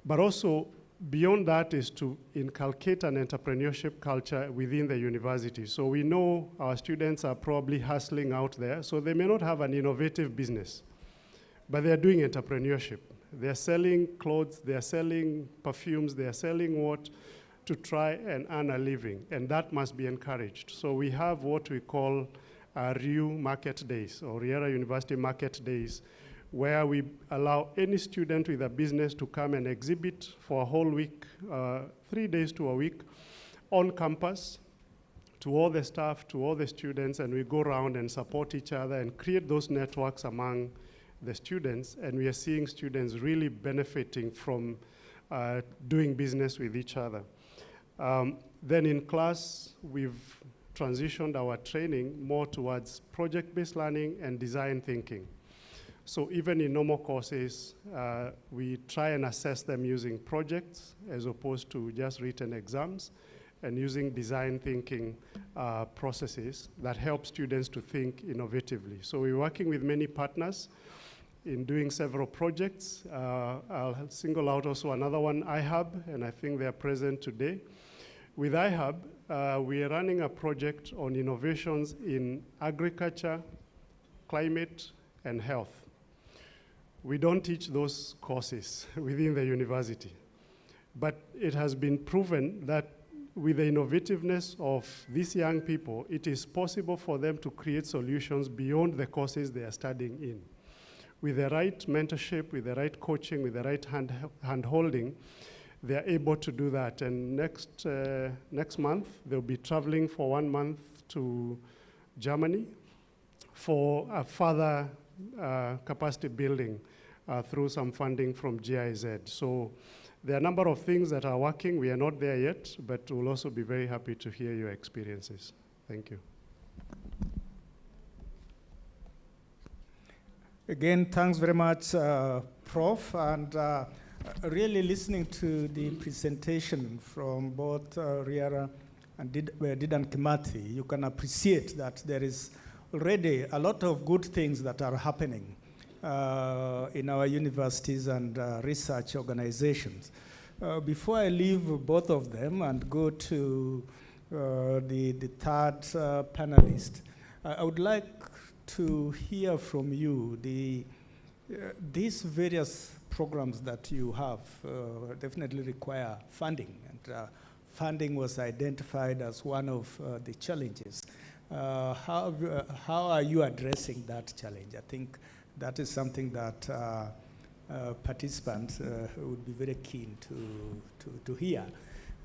But also, beyond that is to inculcate an entrepreneurship culture within the university. So we know our students are probably hustling out there, so they may not have an innovative business, but they're doing entrepreneurship. They're selling clothes, they're selling perfumes, they're selling what to try and earn a living, and that must be encouraged. So we have what we call RU Market Days, or Riara University Market Days, where we allow any student with a business to come and exhibit for a whole week, 3 days to a week, on campus, to all the staff, to all the students, and we go around and support each other and create those networks among the students, and we are seeing students really benefiting from doing business with each other. Then in class, we've transitioned our training more towards project-based learning and design thinking. So even in normal courses, we try and assess them using projects as opposed to just written exams, and using design thinking processes that help students to think innovatively. So we're working with many partners in doing several projects. I'll single out also another one, iHub, and I think they're present today. With iHub, we are running a project on innovations in agriculture, climate, and health. We don't teach those courses within the university, but it has been proven that with the innovativeness of these young people, it is possible for them to create solutions beyond the courses they are studying in. With the right mentorship, with the right coaching, with the right hand-holding, they are able to do that. And next month, they'll be traveling for 1 month to Germany for a further capacity building through some funding from GIZ. So there are a number of things that are working. We are not there yet, but we'll also be very happy to hear your experiences. Thank you. Again, thanks very much, Prof. And really listening to the presentation from both Riara and Didan Kimathi, you can appreciate that there is already a lot of good things that are happening in our universities and research organizations. Before I leave both of them and go to the third panelist, I would like to hear from you these various programs that you have definitely require funding, and funding was identified as one of the challenges. How are you addressing that challenge? I think that is something that participants would be very keen to hear.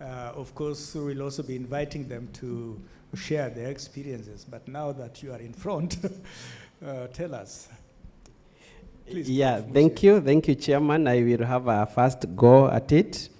Of course, we'll also be inviting them to share their experiences, but now that you are in front, tell us. Please, yeah, thank you, Chairman. I will have a first go at it.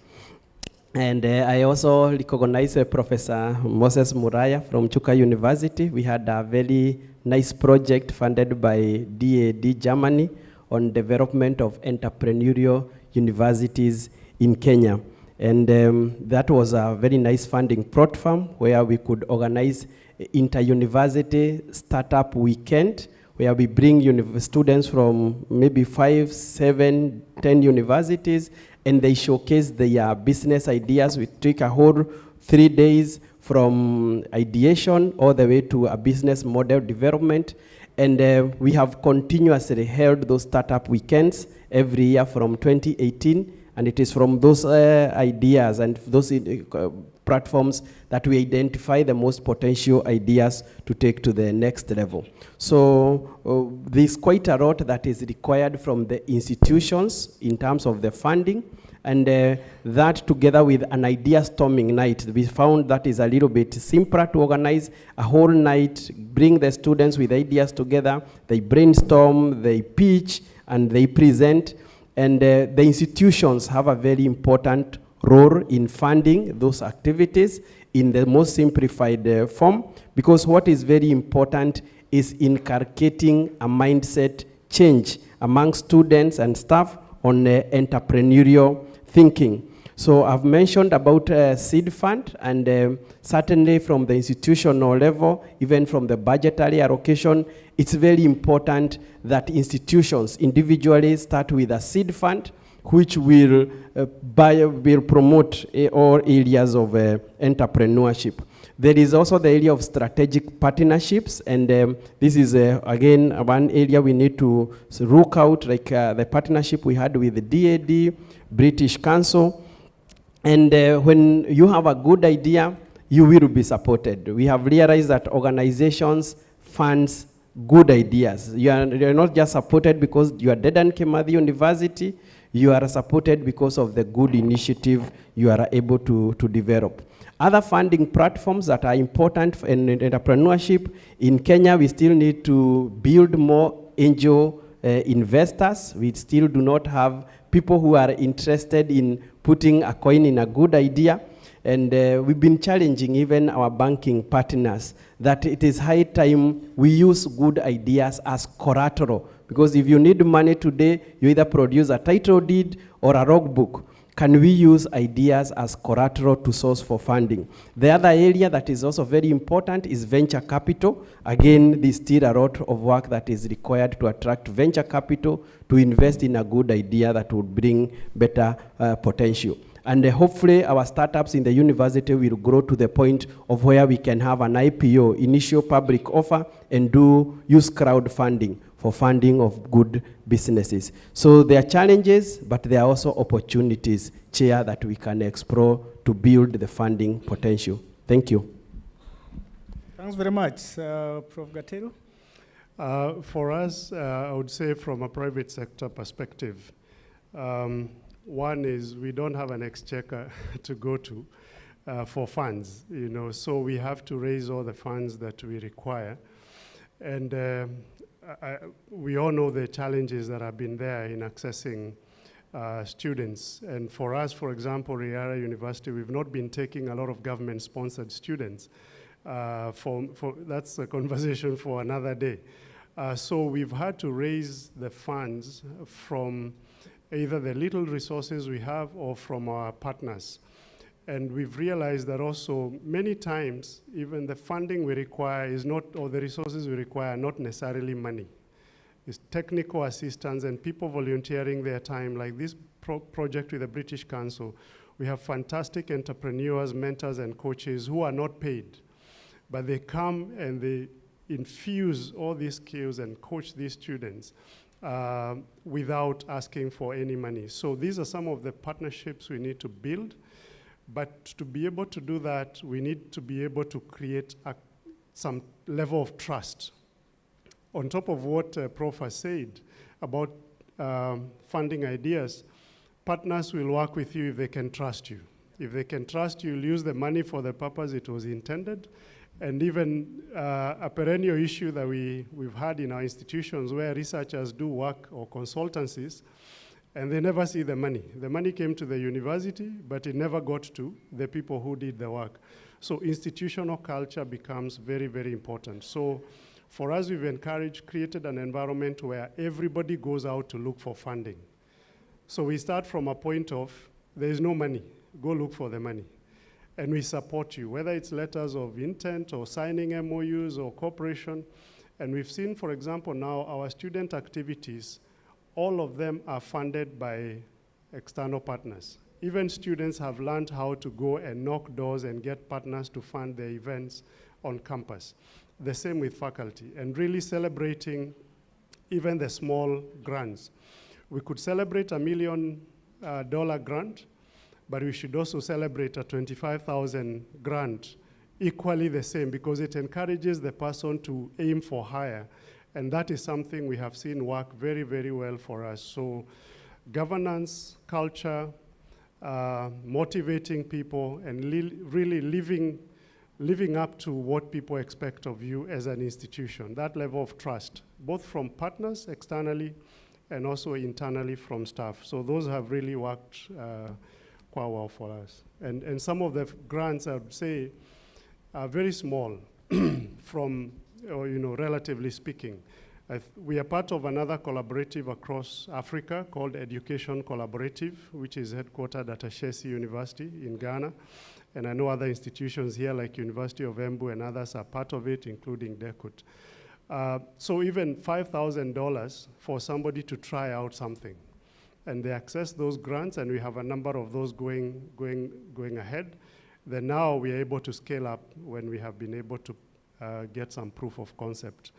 And I also recognize Professor Moses Muraya from Chuka University. We had a very nice project funded by DAD Germany on development of entrepreneurial universities in Kenya. And that was a very nice funding platform where we could organize inter-university startup weekend, where we bring students from maybe 5, 7, 10 universities, and they showcase their business ideas. We take a whole 3 days from ideation all the way to a business model development. And we have continuously held those startup weekends every year from 2018. And it is from those ideas and those platforms that we identify the most potential ideas to take to the next level. So there's quite a lot that is required from the institutions in terms of the funding. And that together with an idea storming night, we found that is a little bit simpler to organize a whole night, bring the students with ideas together, they brainstorm, they pitch, and they present. And the institutions have a very important role in funding those activities in the most simplified form, because what is very important is inculcating a mindset change among students and staff on entrepreneurial thinking. So I've mentioned about seed fund, and certainly from the institutional level, even from the budgetary allocation, it's very important that institutions individually start with a seed fund, which will promote all areas of entrepreneurship. There is also the area of strategic partnerships, and this is, again, one area we need to look out, like the partnership we had with the DAD, British Council. And when you have a good idea, you will be supported. We have realized that organizations funds good ideas. You're not just supported because you are Dedan Kimathi University, you are supported because of the good initiative you are able to develop. Other funding platforms that are important in entrepreneurship, in Kenya we still need to build more angel investors. We still do not have people who are interested in putting a coin in a good idea. And we've been challenging even our banking partners that it is high time we use good ideas as collateral. Because if you need money today, you either produce a title deed or a logbook. Can we use ideas as collateral to source for funding? The other area that is also very important is venture capital. Again, there's still a lot of work that is required to attract venture capital to invest in a good idea that would bring better potential. And hopefully our startups in the university will grow to the point of where we can have an IPO, initial public offer, and use crowdfunding for funding of good businesses. So there are challenges, but there are also opportunities, Chair, that we can explore to build the funding potential. Thank you. Thanks very much. Prof. Gatero? For us, I would say from a private sector perspective, one is we don't have an exchequer to go to for funds, so we have to raise all the funds that we require. And we all know the challenges that have been there in accessing students. And for us, for example, Riara University, we've not been taking a lot of government-sponsored students. That's a conversation for another day. So we've had to raise the funds from either the little resources we have or from our partners. And we've realized that also many times, even the funding we require is not, or the resources we require are not necessarily money. It's technical assistance and people volunteering their time, like this project with the British Council. We have fantastic entrepreneurs, mentors, and coaches who are not paid, but they come and they infuse all these skills and coach these students without asking for any money. So these are some of the partnerships we need to build. But to be able to do that, we need to be able to create some level of trust. On top of what Prof has said about funding ideas, partners will work with you if they can trust you. If they can trust you, you'll use the money for the purpose it was intended. And even a perennial issue that we've had in our institutions where researchers do work or consultancies, and they never see the money. The money came to the university, but it never got to the people who did the work. So institutional culture becomes very, very important. So for us, we've created an environment where everybody goes out to look for funding. So we start from a point of, there is no money, go look for the money. And we support you, whether it's letters of intent or signing MOUs or cooperation. And we've seen, for example, now our student activities, all of them are funded by external partners. even students have learned how to go and knock doors and get partners to fund their events on campus. The same with faculty, and really celebrating even the small grants. We could celebrate $1 million grant, but we should also celebrate a 25,000 grant, equally the same, because it encourages the person to aim for higher. And that is something we have seen work very, very well for us. So governance, culture, motivating people, and really living up to what people expect of you as an institution. That level of trust, both from partners externally and also internally from staff. So those have really worked quite well for us. And some of the grants, I would say, are very small from, relatively speaking. We are part of another collaborative across Africa called Education Collaborative, which is headquartered at Ashesi University in Ghana. And I know other institutions here like University of Embu and others are part of it, including DECUT. So even $5,000 for somebody to try out something. And they access those grants, and we have a number of those going ahead. Then now we are able to scale up when we have been able to get some proof of concept.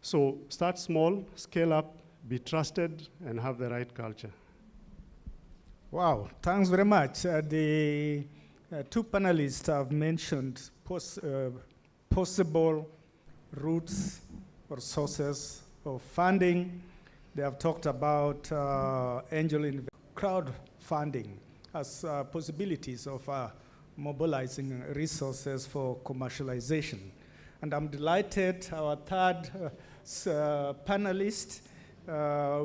So start small, scale up, be trusted, and have the right culture. Wow, thanks very much. The two panelists have mentioned possible routes or sources of funding. They have talked about crowdfunding as possibilities of mobilizing resources for commercialization. And I'm delighted our third panelist,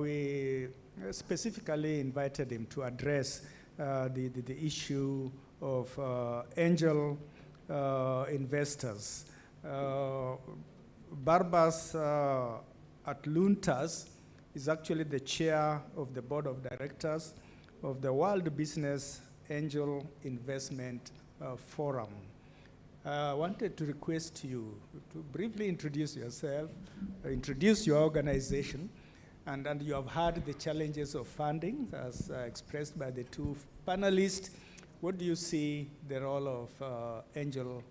we specifically invited him to address the issue of angel investors. Barbas Atluntas is actually the chair of the board of directors of the World Business Angel Investment Forum. I wanted to request you to briefly introduce yourself, introduce your organization, and you have heard the challenges of funding as expressed by the two panelists. What do you see the role of angel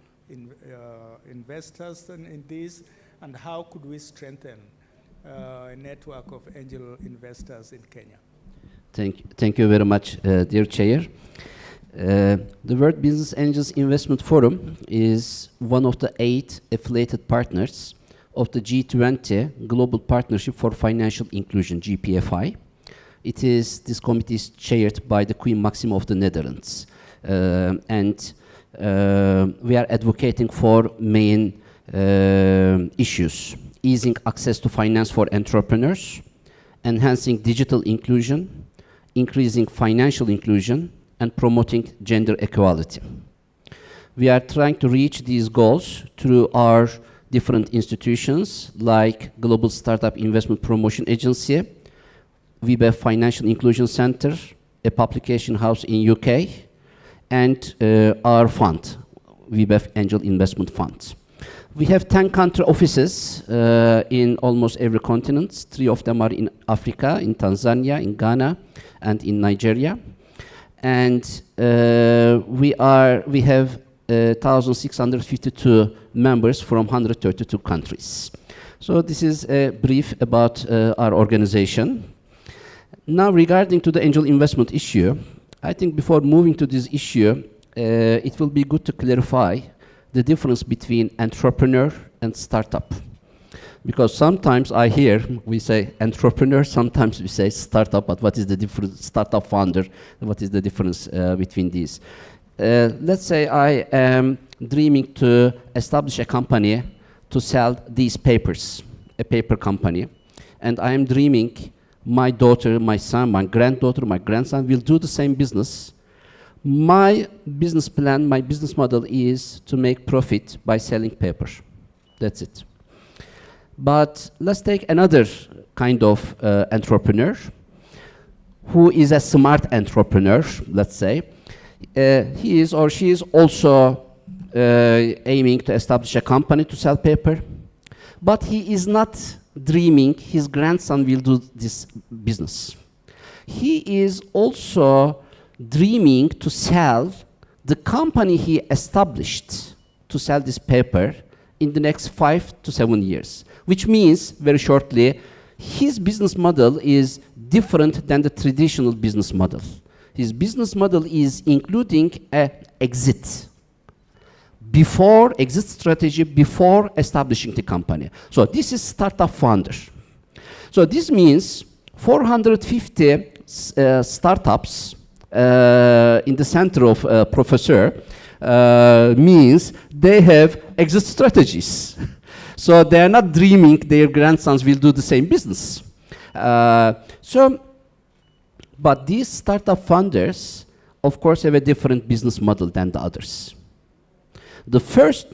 investors in this, and how could we strengthen a network of angel investors in Kenya? Thank you very much, dear Chair. The World Business Angels Investment Forum is one of the 8 affiliated partners of the G20 Global Partnership for Financial Inclusion, GPFI. This committee is chaired by the Queen Maxima of the Netherlands. And we are advocating for main issues: easing access to finance for entrepreneurs, enhancing digital inclusion, increasing financial inclusion, and promoting gender equality. We are trying to reach these goals through our different institutions like Global Startup Investment Promotion Agency, WBEF Financial Inclusion Center, a publication house in UK, and our fund, WBEF Angel Investment Fund. We have 10 country offices in almost every continent. 3 of them are in Africa, in Tanzania, in Ghana, and in Nigeria. And we have 1,652 members from 132 countries. So this is a brief about our organization. Now, regarding to the angel investment issue, I think before moving to this issue, it will be good to clarify the difference between entrepreneur and startup. Because sometimes I hear we say entrepreneur, sometimes we say startup, but what is the difference? Startup founder, what is the difference between these? Let's say I am dreaming to establish a company to sell these papers, a paper company, and I am dreaming my daughter, my son, my granddaughter, my grandson will do the same business. My business plan, my business model is to make profit by selling paper. That's it. But let's take another kind of entrepreneur who is a smart entrepreneur, let's say. He is or she is also aiming to establish a company to sell paper, but he is not dreaming his grandson will do this business. He is also dreaming to sell the company he established to sell this paper in the next 5 to 7 years, which means, very shortly, his business model is different than the traditional business model. His business model is including an exit strategy before establishing the company. So this is startup founder. So this means 450 startups in the center of Professor means they have exit strategies. So they are not dreaming their grandsons will do the same business. But these startup founders, of course, have a different business model than the others. The first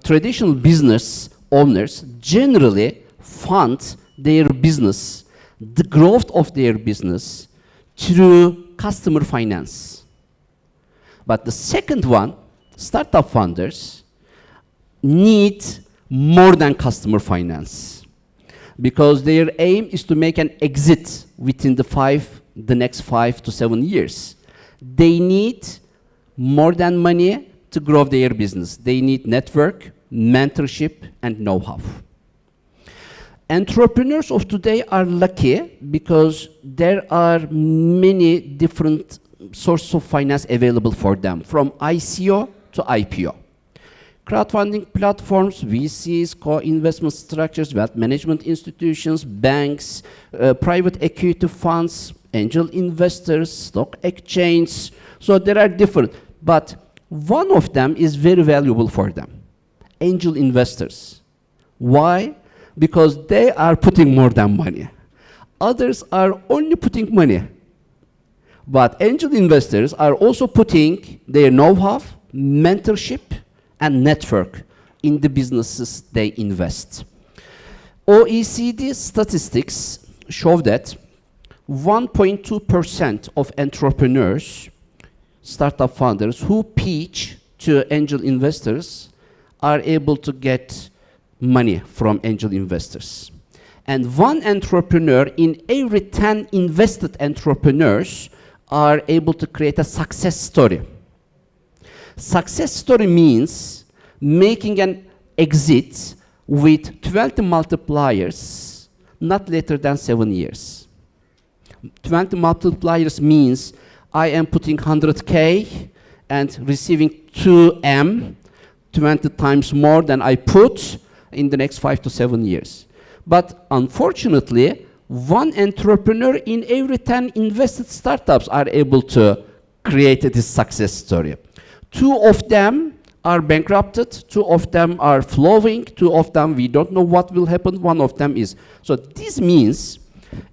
traditional business owners generally fund their business, the growth of their business, through customer finance. But the second one, startup founders, need more than customer finance, because their aim is to make an exit within the next 5 to 7 years. They need more than money to grow their business. They need network, mentorship, and know-how. Entrepreneurs of today are lucky because there are many different sources of finance available for them, from ICO to IPO. Crowdfunding platforms, VCs, co-investment structures, wealth management institutions, banks, private equity funds, angel investors, stock exchanges. So there are different, but one of them is very valuable for them: angel investors. Why? Because they are putting more than money. Others are only putting money. But angel investors are also putting their know-how, mentorship, and network in the businesses they invest. OECD statistics show that 1.2% of entrepreneurs, startup founders who pitch to angel investors are able to get money from angel investors. And one entrepreneur in every 10 invested entrepreneurs are able to create a success story. Success story means making an exit with 20 multipliers, not later than 7 years. 20 multipliers means I am putting 100K and receiving 2M, 20 times more than I put in the next 5 to 7 years. But unfortunately, one entrepreneur in every 10 invested startups are able to create this success story. 2 of them are bankrupted, 2 of them are flowing, 2 of them we don't know what will happen, 1 of them is. So this means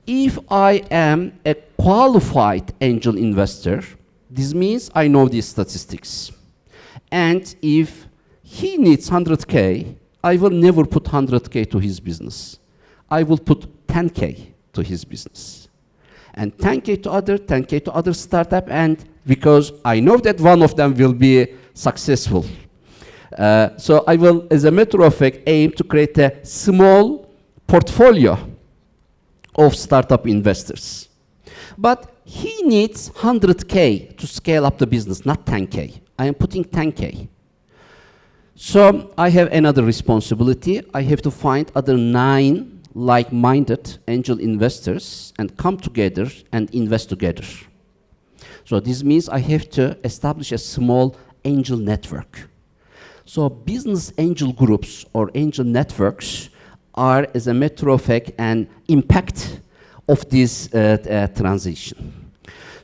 if I am a qualified angel investor, this means I know these statistics. And if he needs 100K, I will never put 100K to his business. I will put 10K to his business. And 10K to other startup, and because I know that one of them will be successful. So I will, as a matter of fact, aim to create a small portfolio of startup investors. But he needs 100K to scale up the business, not 10K. I am putting 10K. So I have another responsibility. I have to find other 9 like-minded angel investors and come together and invest together. So this means I have to establish a small angel network. So business angel groups or angel networks are, as a matter of fact, an impact of this transition.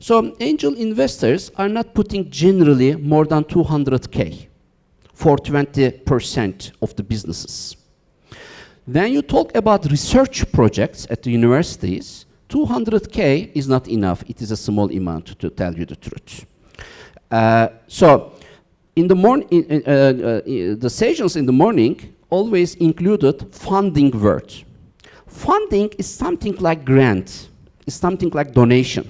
So angel investors are not putting generally more than 200K for 20% of the businesses. When you talk about research projects at the universities, 200K is not enough. It is a small amount, to tell you the truth. So in the morning, the sessions in the morning always included funding word. Funding is something like grant, is something like donation.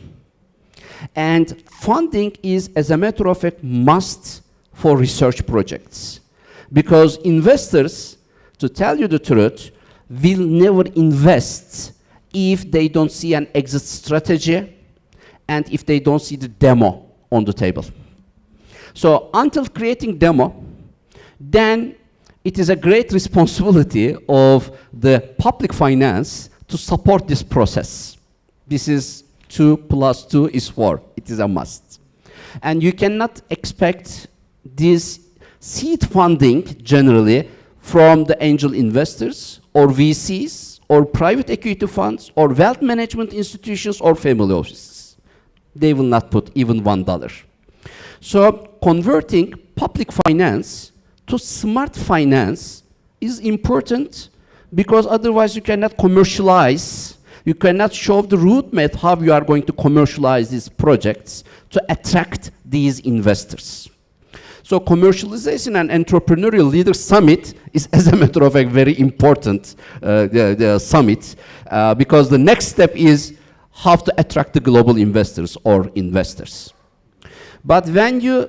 And funding is, as a matter of fact, must for research projects. Because investors, to tell you the truth, will never invest if they don't see an exit strategy and if they don't see the demo on the table. So until creating demo, then it is a great responsibility of the public finance to support this process. This is 2 + 2 is 4. It is a must. And you cannot expect this seed funding generally from the angel investors or VCs or private equity funds or wealth management institutions or family offices. They will not put even $1. So converting public finance to smart finance is important, because otherwise you cannot commercialize, you cannot show the roadmap how you are going to commercialize these projects to attract these investors. So Commercialization and Entrepreneurial Leaders Summit is, as a matter of fact, very important the summit, because the next step is how to attract the global investors or investors. But when you,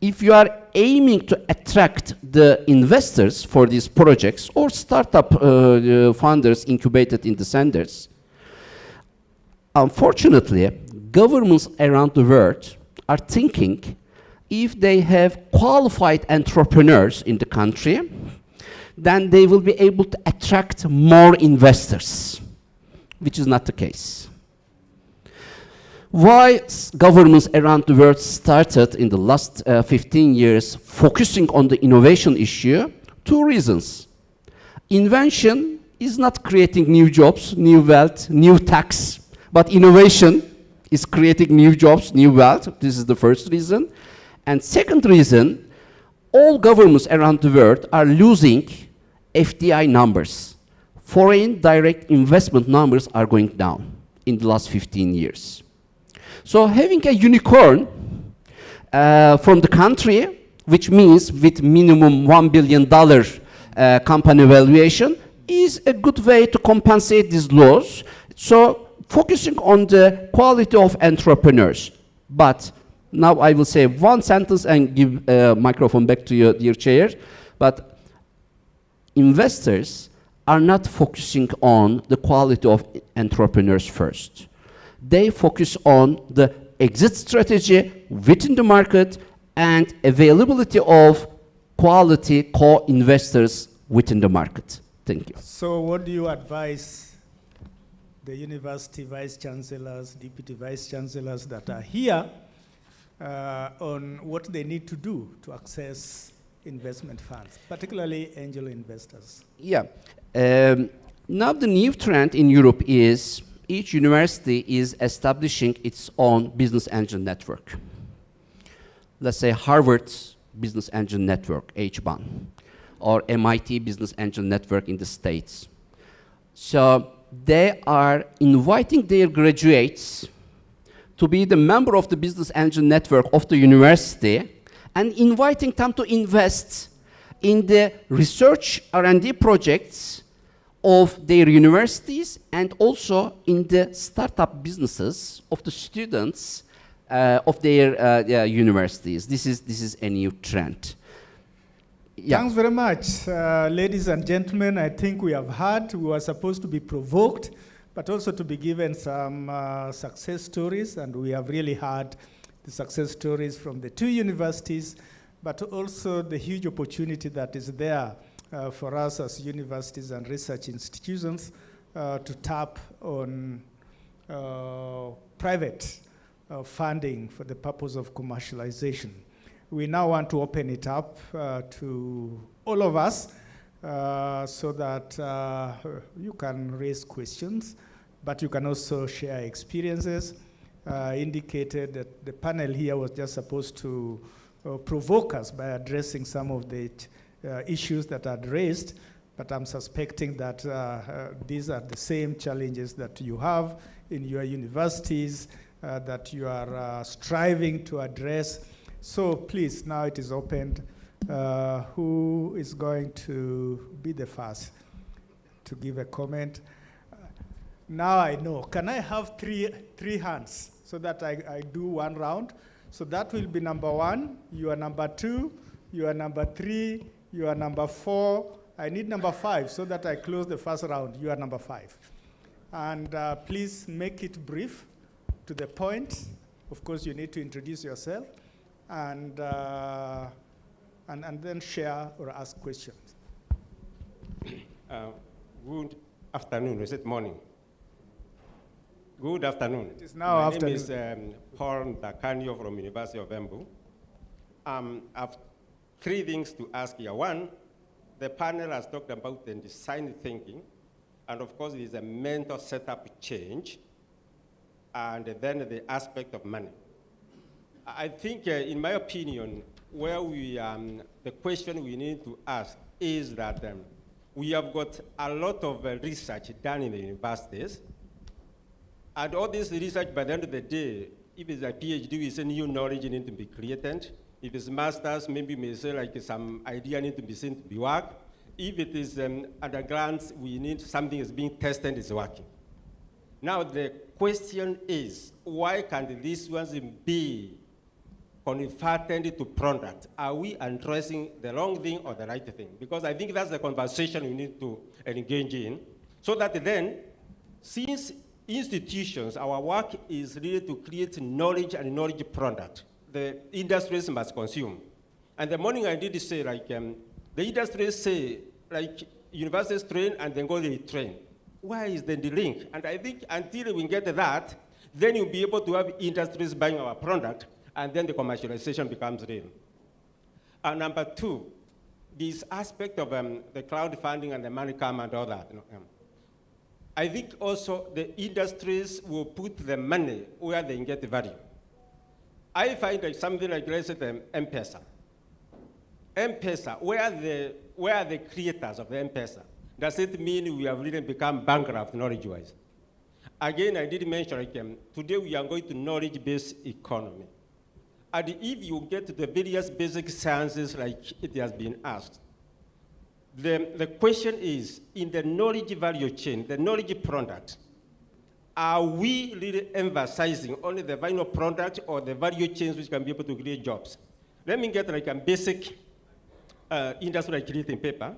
if you are aiming to attract the investors for these projects or startup funders incubated in the centers, unfortunately, governments around the world are thinking if they have qualified entrepreneurs in the country, then they will be able to attract more investors, which is not the case. Why governments around the world started in the last 15 years focusing on the innovation issue? 2 reasons. Invention is not creating new jobs, new wealth, new tax, but innovation is creating new jobs, new wealth. This is the first reason. And second reason, all governments around the world are losing FDI numbers. Foreign direct investment numbers are going down in the last 15 years. So having a unicorn from the country, which means with minimum $1 billion company valuation, is a good way to compensate these loss. So focusing on the quality of entrepreneurs. But now I will say one sentence and give microphone back to you, dear chair. But investors are not focusing on the quality of entrepreneurs first. They focus on the exit strategy within the market and availability of quality co-investors within the market. Thank you. So what do you advise the university vice chancellors, deputy vice chancellors that are here on what they need to do to access investment funds, particularly angel investors? Yeah. Now the new trend in Europe is each university is establishing its own business angel network. Let's say Harvard's business angel network, H-BAN, or MIT business angel network in the States. So they are inviting their graduates to be the member of the business angel network of the university and inviting them to invest in the research R&D projects of their universities and also in the startup businesses of the students of their universities. This is a new trend. Yeah. Thanks very much. Ladies and gentlemen, I think we have heard, we were supposed to be provoked, but also to be given some success stories, and we have really heard the success stories from the 2 universities, but also the huge opportunity that is there for us as universities and research institutions to tap on private funding for the purpose of commercialization. We now want to open it up to all of us so that you can raise questions, but you can also share experiences. Indicated that the panel here was just supposed to provoke us by addressing some of the issues that are raised, but I'm suspecting that these are the same challenges that you have in your universities, that you are striving to address. So please, now it is opened. Who is going to be the first to give a comment? Now I know. Can I have three hands so that I do one round? So that will be number 1, you are number 2, you are number 3, you are number 4. I need number 5 so that I close the first round. You are number 5. And please make it brief. to the point. Of course, you need to introduce yourself and then share or ask questions. Good afternoon. Is it morning? Good afternoon. It is now afternoon. My name is Paul Dakanio from University of Embu. I have three things to ask here. One, the panel has talked about the design thinking, and of course, it is a mental setup change, and then the aspect of money. I think, in my opinion, where the question we need to ask is that we have got a lot of research done in the universities, and all this research, by the end of the day, if it's a PhD, we say new knowledge needs to be created. If it's master's, maybe we may say like some idea needs to be seen to be work. If it is undergrads, we need something is being tested, is working. Now the question is, why can't these ones be converted to product? Are we addressing the wrong thing or the right thing? Because I think that's the conversation we need to engage in, so that then, since institutions, our work is really to create knowledge and knowledge product the industries must consume. And the morning I did say, like, the industries say, like, universities train and then go they train. Why is then the link? And I think until we get that, then you'll be able to have industries buying our product, and then the commercialization becomes real. And number two, this aspect of the crowdfunding and the money come and all that. I think also the industries will put the money where they get the value. I find like something like, let's say, M-Pesa. M-Pesa, where are the creators of the M-Pesa? Does it mean we have really become bankrupt knowledge-wise? Again, I did mention, like, today we are going to knowledge-based economy. And if you get to the various basic sciences like it has been asked, the question is, in the knowledge value chain, the knowledge product, are we really emphasizing only the final product or the value chains which can be able to create jobs? Let me get like a basic industry like creating paper.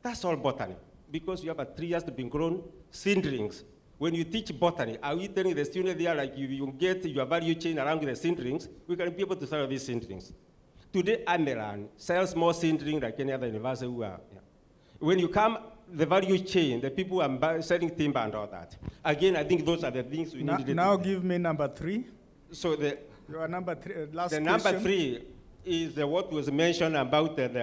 That's all botany, because you have a 3 years to be grown seedlings. When you teach botany, are we telling the student there, like, you get your value chain around the seedlings, we can be able to sell these seedlings. Today, Ameran sells more seedlings like any other university who are. Yeah. When you come, the value chain, the people who are selling timber and all that. Again, I think those are the things we need to do. Now give me number 3. So your number 3, last the question. Number 3 is what was mentioned about the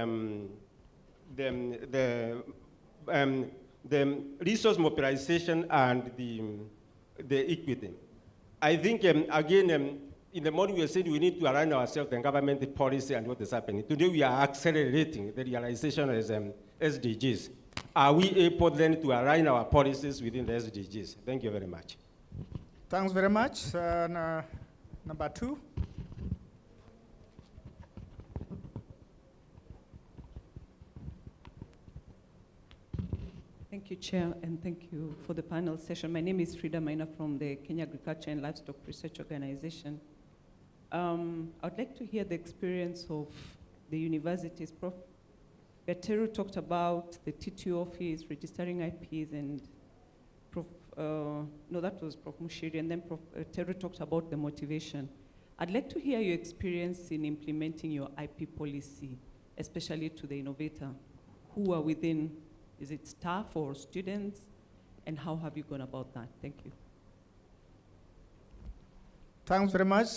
resource mobilization and the equity. I think, again, in the morning we said we need to align ourselves with government policy and what is happening. Today we are accelerating the realization as SDGs. Are we able then to align our policies within the SDGs? Thank you very much. Thanks very much. Number 2. Thank you, Chair, and thank you for the panel session. My name is Frida Maina from the Kenya Agriculture and Livestock Research Organization. I'd like to hear the experience of the universities. Prof. Gateru talked about the T2 office, registering IPs, and no, that was Prof. Mushiri, and then Prof. Gateru talked about the motivation. I'd like to hear your experience in implementing your IP policy, especially to the innovator. Who are within? Is it staff or students? And how have you gone about that? Thank you. Thanks very much.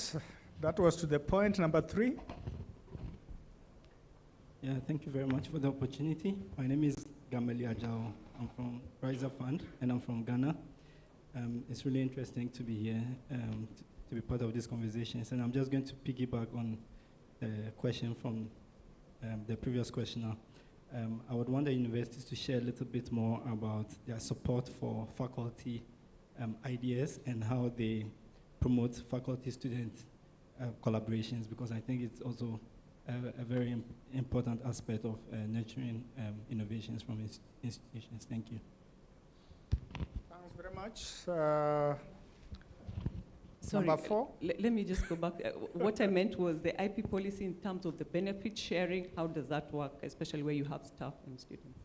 That was to the point. Number 3. Yeah, thank you very much for the opportunity. My name is Gameli Ajao. I'm from Riser Fund, and I'm from Ghana. It's really interesting to be here, to be part of these conversations. And I'm just going to piggyback on the question from the previous questioner. I would want the universities to share a little bit more about their support for faculty ideas and how they promote faculty-student collaborations, because I think it's also a very important aspect of nurturing innovations from institutions. Thank you. Thanks very much. Sorry, number 4. Let me just go back. What I meant was the IP policy in terms of the benefit sharing. How does that work, especially where you have staff and students?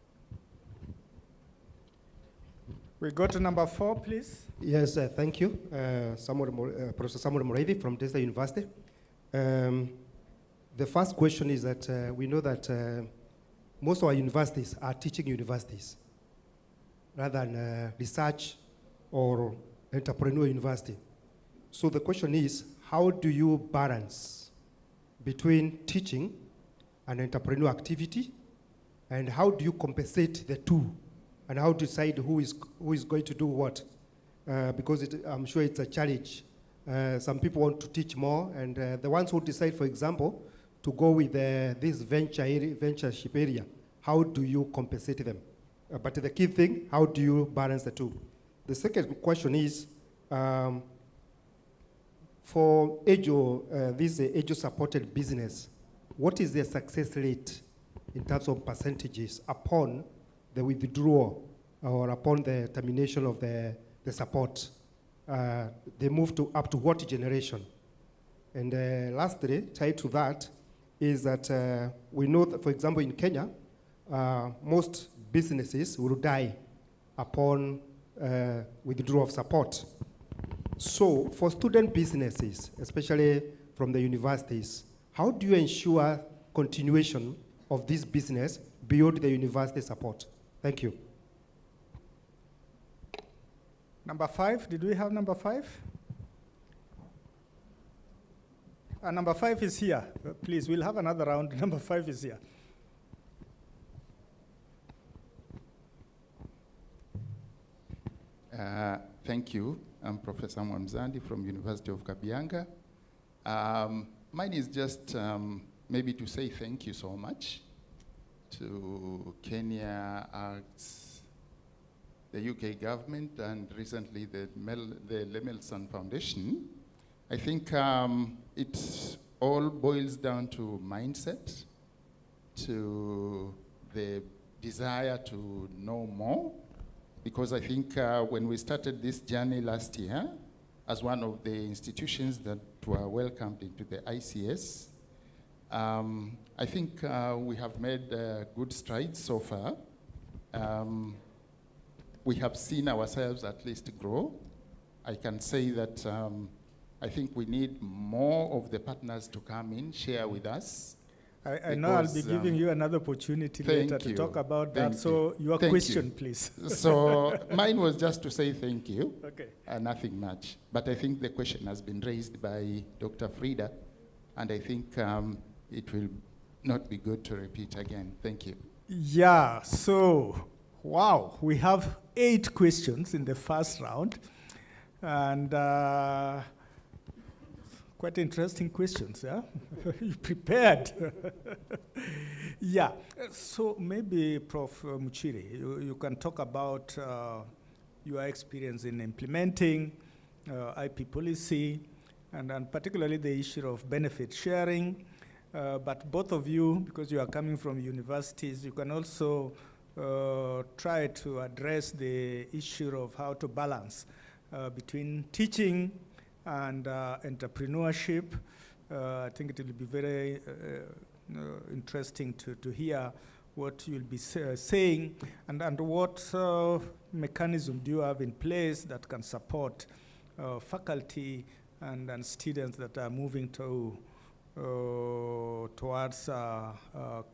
We go to number 4, please. Yes, thank you. Professor Samuel Morevi from Desda University. The first question is that we know that most of our universities are teaching universities rather than research or entrepreneur university. So the question is, how do you balance between teaching and entrepreneur activity, and how do you compensate the two, and how decide who is going to do what? Because I'm sure it's a challenge. Some people want to teach more, and the ones who decide, for example, to go with this ventureship area, how do you compensate them? But the key thing, how do you balance the two? The second question is, for this age-supported business, what is the success rate in terms of percentages upon the withdrawal or upon the termination of the support? They move to up to what generation? And lastly, tied to that, is that we know that, for example, in Kenya, most businesses will die upon withdrawal of support. So for student businesses, especially from the universities, how do you ensure continuation of this business beyond the university support? Thank you. Number 5, did we have number 5? Number 5 is here. Please, we'll have another round. Number 5 is here. Thank you. I'm Professor Mwamzandi from University of Kabianga. Mine is just maybe to say thank you so much to Kenya Arts, the UK government, and recently the Lemelson Foundation. I think it all boils down to mindset, to the desire to know more, because I think when we started this journey last year, as one of the institutions that were welcomed into the ICS, I think we have made good strides so far. We have seen ourselves at least grow. I can say that I think we need more of the partners to come in, share with us. I know I'll be giving you another opportunity later to talk about that. So your question, please. So mine was just to say thank you. Okay. Nothing much. But I think the question has been raised by Dr. Frida, and I think it will not be good to repeat again. Thank you. Yeah, so, wow, we have 8 questions in the first round. And quite interesting questions, yeah? You prepared. Yeah, so maybe Prof. Muchiri, you can talk about your experience in implementing IP policy, and particularly the issue of benefit sharing. But both of you, because you are coming from universities, you can also try to address the issue of how to balance between teaching and entrepreneurship. I think it will be very interesting to hear what you'll be saying, and what mechanism do you have in place that can support faculty and students that are moving towards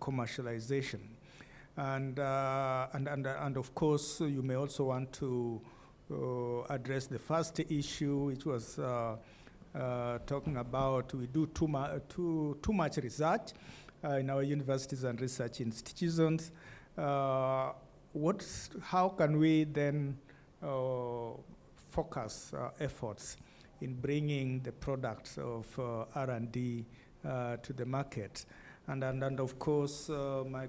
commercialization. And of course, you may also want to address the first issue, which was talking about we do too much research in our universities and research institutions. How can we then focus efforts in bringing the products of R&D to the market? And of course, my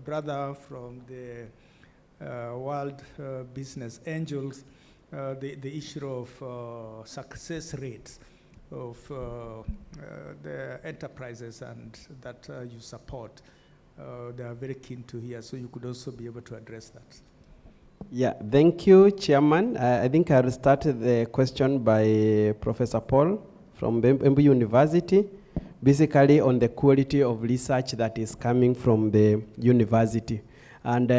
brother from the World Business Angels, the issue of success rates of the enterprises and that you support. They are very keen to hear, so you could also be able to address that. Yeah, thank you, Chairman. I think I'll start the question by Professor Paul from Embu University, basically on the quality of research that is coming from the university. And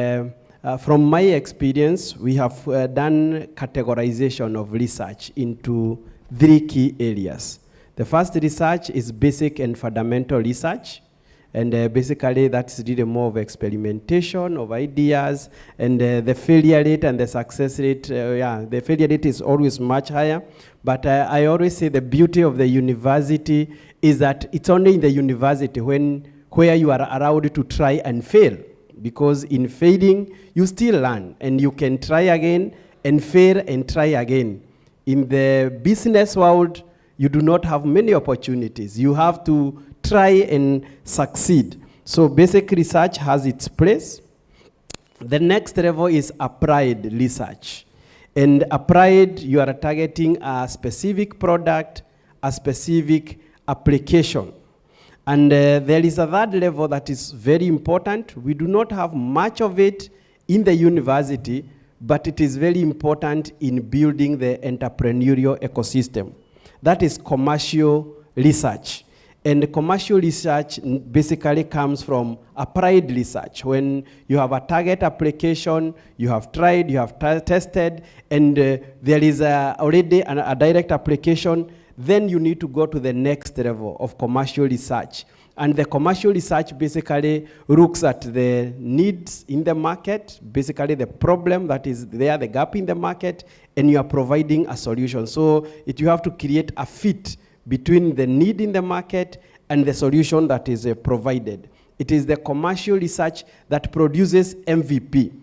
From my experience, we have done categorization of research into 3 key areas. The first research is basic and fundamental research. And basically, that's really more of experimentation of ideas, and the failure rate and the success rate, the failure rate is always much higher. But I always say the beauty of the university is that it's only in the university where you are allowed to try and fail. Because in failing, you still learn, and you can try again and fail and try again. In the business world, you do not have many opportunities. You have to try and succeed. So basic research has its place. The next level is applied research. And applied, you are targeting a specific product, a specific application. And there is a third level that is very important. We do not have much of it in the university, but it is very important in building the entrepreneurial ecosystem. That is commercial research. And commercial research basically comes from applied research. When you have a target application, you have tried, you have tested, and there is already a direct application, then you need to go to the next level of commercial research. And the commercial research basically looks at the needs in the market, basically the problem that is there, the gap in the market, and you are providing a solution. So you have to create a fit between the need in the market and the solution that is provided. It is the commercial research that produces MVP,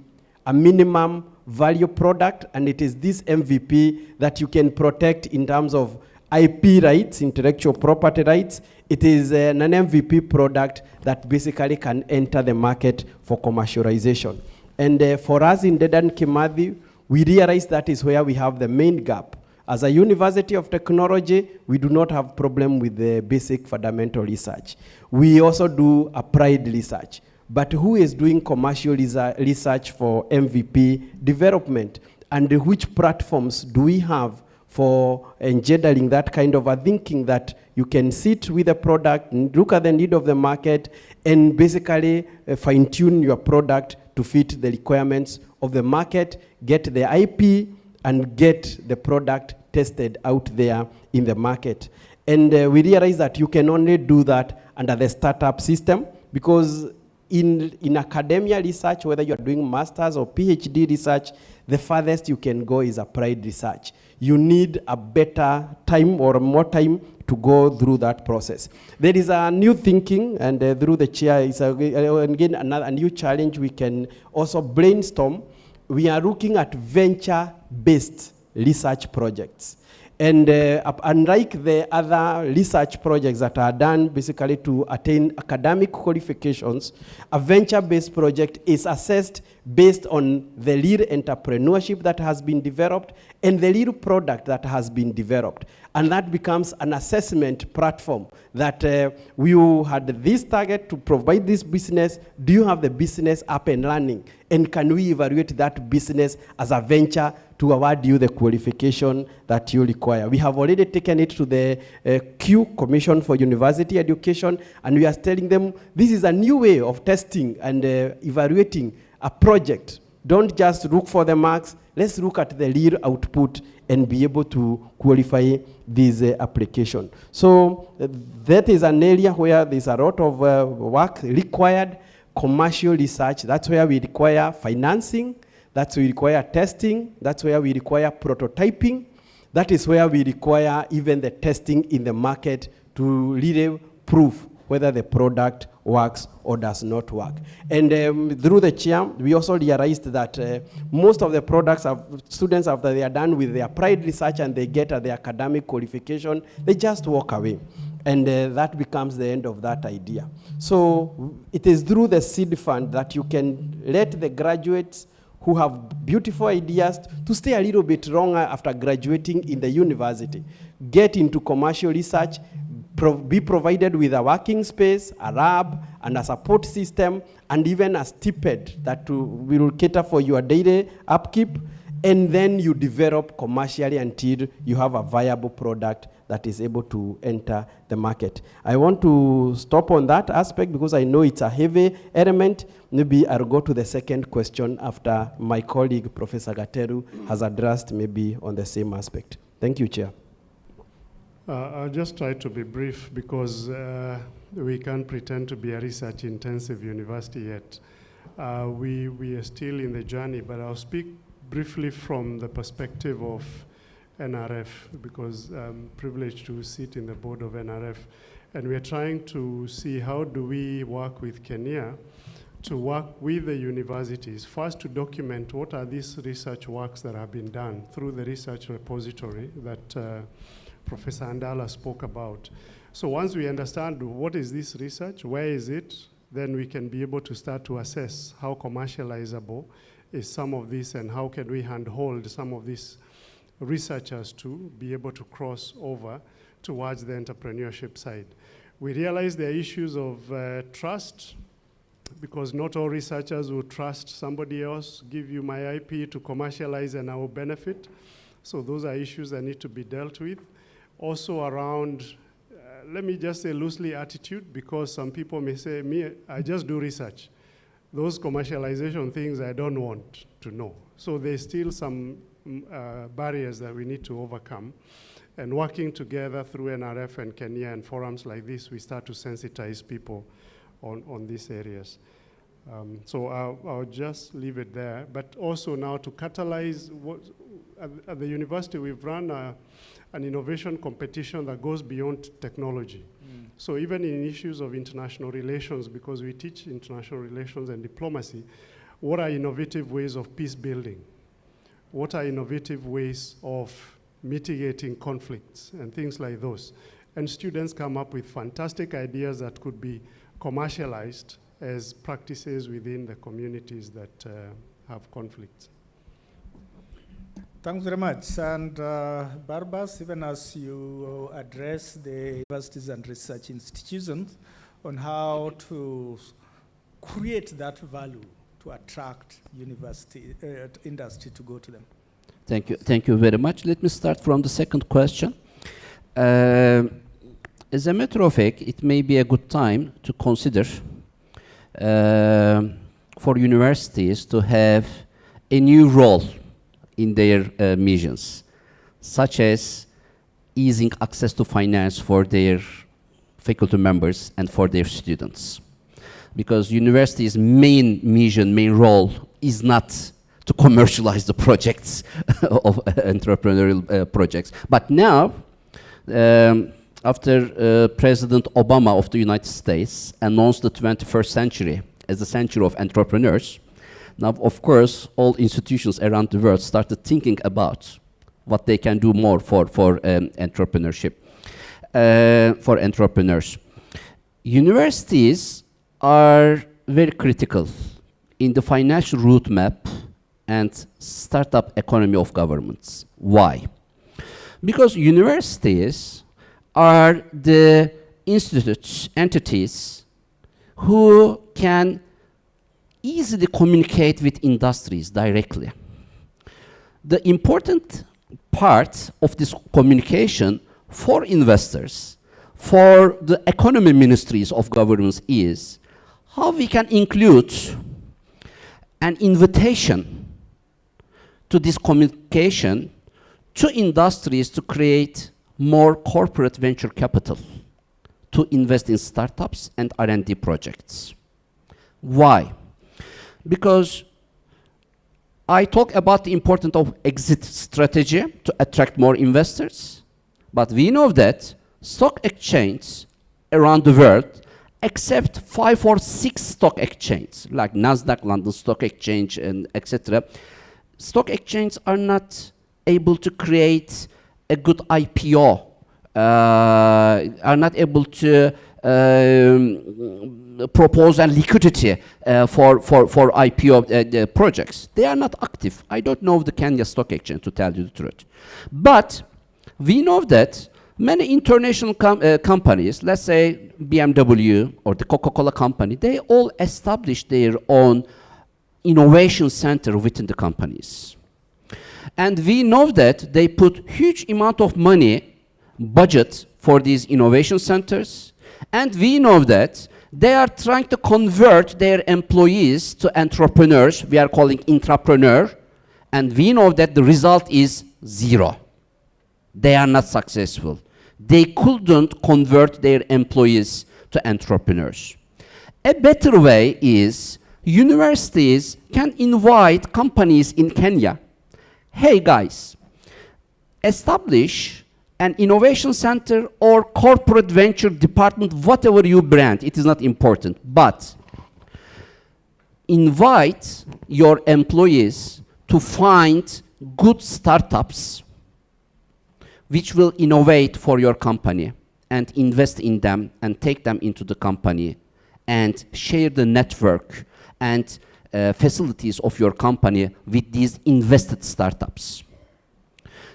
a minimum value product, and it is this MVP that you can protect in terms of IP rights, intellectual property rights. It is an MVP product that basically can enter the market for commercialization. And for us in Dedan Kimathi, we realize that is where we have the main gap. As a university of technology, we do not have problem with the basic fundamental research. We also do applied research. But who is doing commercial research for MVP development? And which platforms do we have for engendering that kind of a thinking that you can sit with a product, look at the need of the market, and basically fine-tune your product to fit the requirements of the market, get the IP, and get the product tested out there in the market. And we realize that you can only do that under the startup system, because in academia research, whether you're doing master's or PhD research, the farthest you can go is applied research. You need a better time or more time to go through that process. There is a new thinking, and through the chair is again a new challenge we can also brainstorm. We are looking at venture-based research projects. And unlike the other research projects that are done basically to attain academic qualifications, a venture-based project is assessed based on the real entrepreneurship that has been developed and the real product that has been developed. And that becomes an assessment platform that we had this target to provide this business. Do you have the business up and running? And can we evaluate that business as a venture to award you the qualification that you require? We have already taken it to the Q, Commission for University Education, and we are telling them this is a new way of testing and evaluating a project. Don't just look for the marks. Let's look at the real output and be able to qualify this application. So that is an area where there's a lot of work required. Commercial research, that's where we require financing. That's where we require testing. That's where we require prototyping. That is where we require even the testing in the market to really prove whether the product works or does not work. And through the chair, we also realized that most of the products students, after they are done with their applied research and they get the academic qualification, they just walk away. And that becomes the end of that idea. So it is through the seed fund that you can let the graduates who have beautiful ideas to stay a little bit longer after graduating in the university, get into commercial research, be provided with a working space, a lab, and a support system, and even a stipend that will cater for your daily upkeep. and then you develop commercially until you have a viable product that is able to enter the market. I want to stop on that aspect because I know it's a heavy element. Maybe I'll go to the second question after my colleague, Professor Gateru, has addressed maybe on the same aspect. Thank you, Chair. I'll just try to be brief because we can't pretend to be a research-intensive university yet. We are still in the journey, but I'll speak briefly from the perspective of NRF because I'm privileged to sit in the board of NRF. And we're trying to see how do we work with Kenya to work with the universities, first to document what are these research works that have been done through the research repository that Professor Andala spoke about. So once we understand what is this research, where is it, then we can be able to start to assess how commercializable is some of this and how can we handhold some of these researchers to be able to cross over towards the entrepreneurship side. We realize there are issues of trust because not all researchers will trust somebody else, give you my IP to commercialize and I will benefit. So those are issues that need to be dealt with. Also around, let me just say loosely attitude, because some people may say, me, I just do research. Those commercialization things I don't want to know. So there's still some barriers that we need to overcome. And working together through NRF and Kenya and forums like this, we start to sensitize people on these areas. So I'll just leave it there. But also now to catalyze, at the university we've run an innovation competition that goes beyond technology. So even in issues of international relations, because we teach international relations and diplomacy, what are innovative ways of peace building? What are innovative ways of mitigating conflicts and things like those? And students come up with fantastic ideas that could be commercialized as practices within the communities that have conflicts. Thanks very much. And Barbas, even as you address the universities and research institutions on how to create that value to attract university industry to go to them. Thank you very much. Let me start from the second question. As a matter of fact, it may be a good time to consider for universities to have a new role in their missions, such as easing access to finance for their faculty members and for their students. Because university's main mission, main role is not to commercialize the projects of entrepreneurial projects. But now, after President Obama of the United States announced the 21st century as the century of entrepreneurs, now, of course, all institutions around the world started thinking about what they can do more for entrepreneurship, for entrepreneurs. Universities are very critical in the financial roadmap and startup economy of governments. Why? Because universities are the institutes, entities who can easily communicate with industries directly. The important part of this communication for investors, for the economy ministries of governments is how we can include an invitation to this communication to industries to create more corporate venture capital to invest in startups and R&D projects. Why? Because I talk about the importance of exit strategy to attract more investors, but we know that stock exchanges around the world, except 5 or 6 stock exchanges, like Nasdaq, London Stock Exchange, and etc., stock exchanges are not able to create a good IPO, are not able to propose a liquidity for IPO projects. They are not active. I don't know the Kenya Stock Exchange, to tell you the truth. But we know that many international companies, let's say BMW or the Coca-Cola company, they all established their own innovation center within the companies. And we know that they put huge amount of money, budget for these innovation centers. And we know that they are trying to convert their employees to entrepreneurs. We are calling intrapreneur. And we know that the result is zero. They are not successful. They couldn't convert their employees to entrepreneurs. A better way is universities can invite companies in Kenya. Hey guys, establish an innovation center or corporate venture department, whatever you brand, it is not important, but invite your employees to find good startups which will innovate for your company and invest in them and take them into the company and share the network and facilities of your company with these invested startups.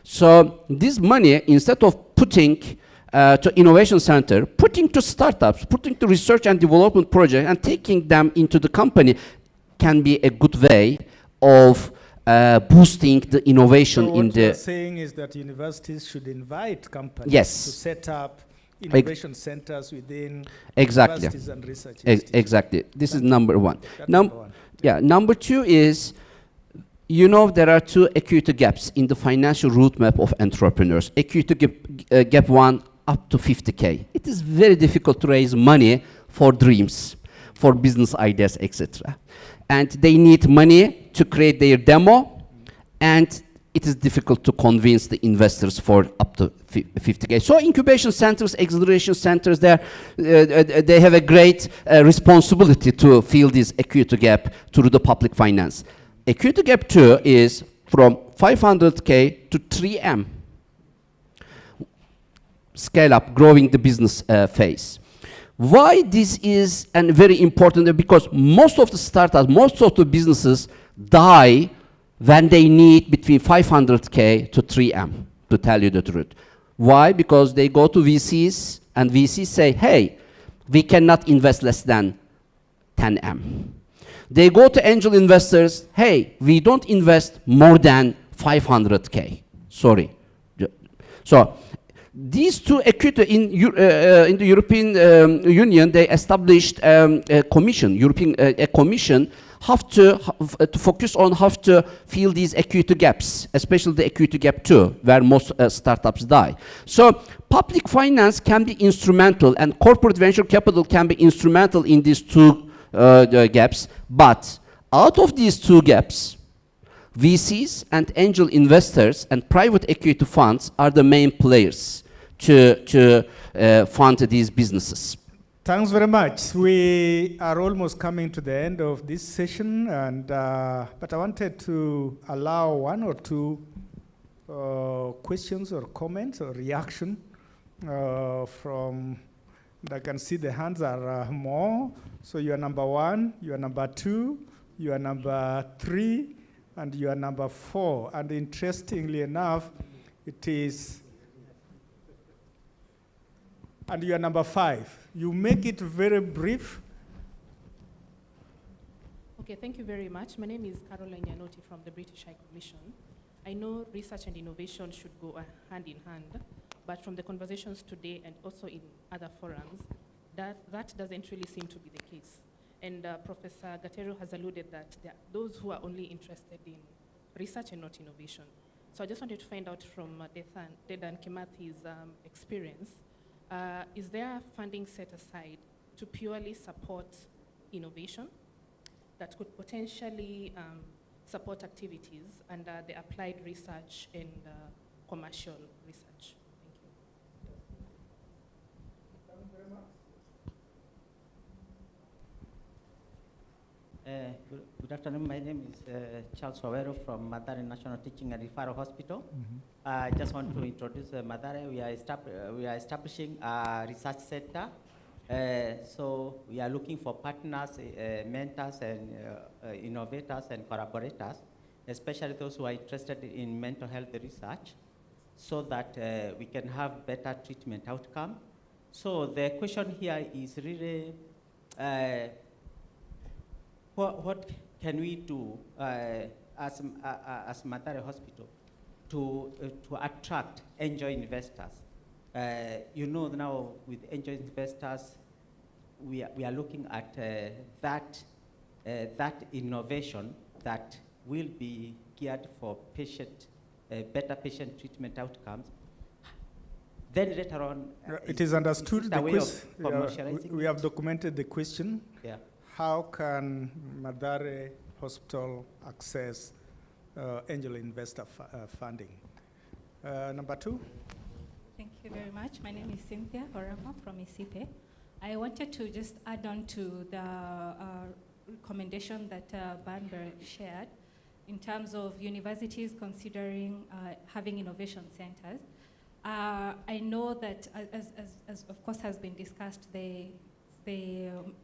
So this money, instead of putting to innovation center, putting to startups, putting to research and development project and taking them into the company can be a good way of boosting the innovation so in what the... you're saying is that universities should invite companies Yes. to set up innovation centers within Exactly. universities and research institutes. Exactly. This is number one. That's number one. Yeah, number two is, you know, there are two equity gaps in the financial roadmap of entrepreneurs. Equity gap one, up to 50K. It is very difficult to raise money for dreams, for business ideas, etc. And they need money to create their demo, and it is difficult to convince the investors for up to 50K. So incubation centers, acceleration centers, they have a great responsibility to fill this equity gap through the public finance. Equity gap 2 is from 500K to 3M. Scale up, growing the business phase. Why this is very important? Because most of the startups, most of the businesses die when they need between 500K to 3M, to tell you the truth. Why? Because they go to VCs, and VCs say, hey, we cannot invest less than 10M. They go to angel investors, hey, we don't invest more than 500K. Sorry. So these two equity in the European Union, they established a commission, a commission have to focus on how to fill these equity gaps, especially the equity gap 2, where most startups die. So public finance can be instrumental, and corporate venture capital can be instrumental in these two gaps. But out of these two gaps, VCs and angel investors and private equity funds are the main players to fund these businesses. Thanks very much. We are almost coming to the end of this session, and but I wanted to allow one or two questions or comments or reaction from, and I can see the hands are more. So you are number 1, you are number 2, you are number 3, and you are number 4. And interestingly enough, it is, and you are number 5. You make it very brief. Okay, thank you very much. My name is Caroline Yanoti from the British High Commission. I know research and innovation should go hand in hand, but from the conversations today and also in other forums, that doesn't really seem to be the case. And Professor Gateru has alluded that there are those who are only interested in research and not innovation. So I just wanted to find out from Dedan Kimathi's experience, is there funding set aside to purely support innovation that could potentially support activities under the applied research and commercial research? Thank you. Good afternoon. My name is Charles Wawero from Mathare National Teaching and Referral Hospital. I just want to introduce Mathare. We are establishing a research center. So we are looking for partners, mentors, and innovators and collaborators, especially those who are interested in mental health research, so that we can have better treatment outcome. So the question here is really, what can we do as Mathare Hospital to attract angel investors. You know now with angel investors, we are looking at that innovation that will be geared for better patient treatment outcomes. Then later on, it is understood the question. We have documented the question. Yeah. How can Mathare Hospital access angel investor funding? Number 2. Thank you very much. My name is Cynthia Orama from Isipe. I wanted to just add on to the recommendation that Banber shared in terms of universities considering having innovation centers. I know that, as of course has been discussed, the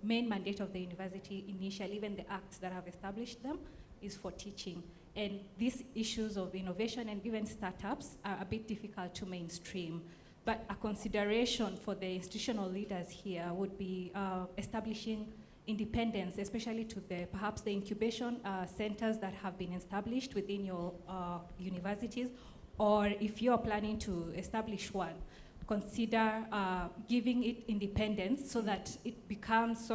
main mandate of the university initially, even the acts that have established them, is for teaching. And these issues of innovation and even startups are a bit difficult to mainstream. But a consideration for the institutional leaders here would be establishing independence, especially to perhaps the incubation centers that have been established within your universities, or if you're planning to establish one, consider giving it independence so that it becomes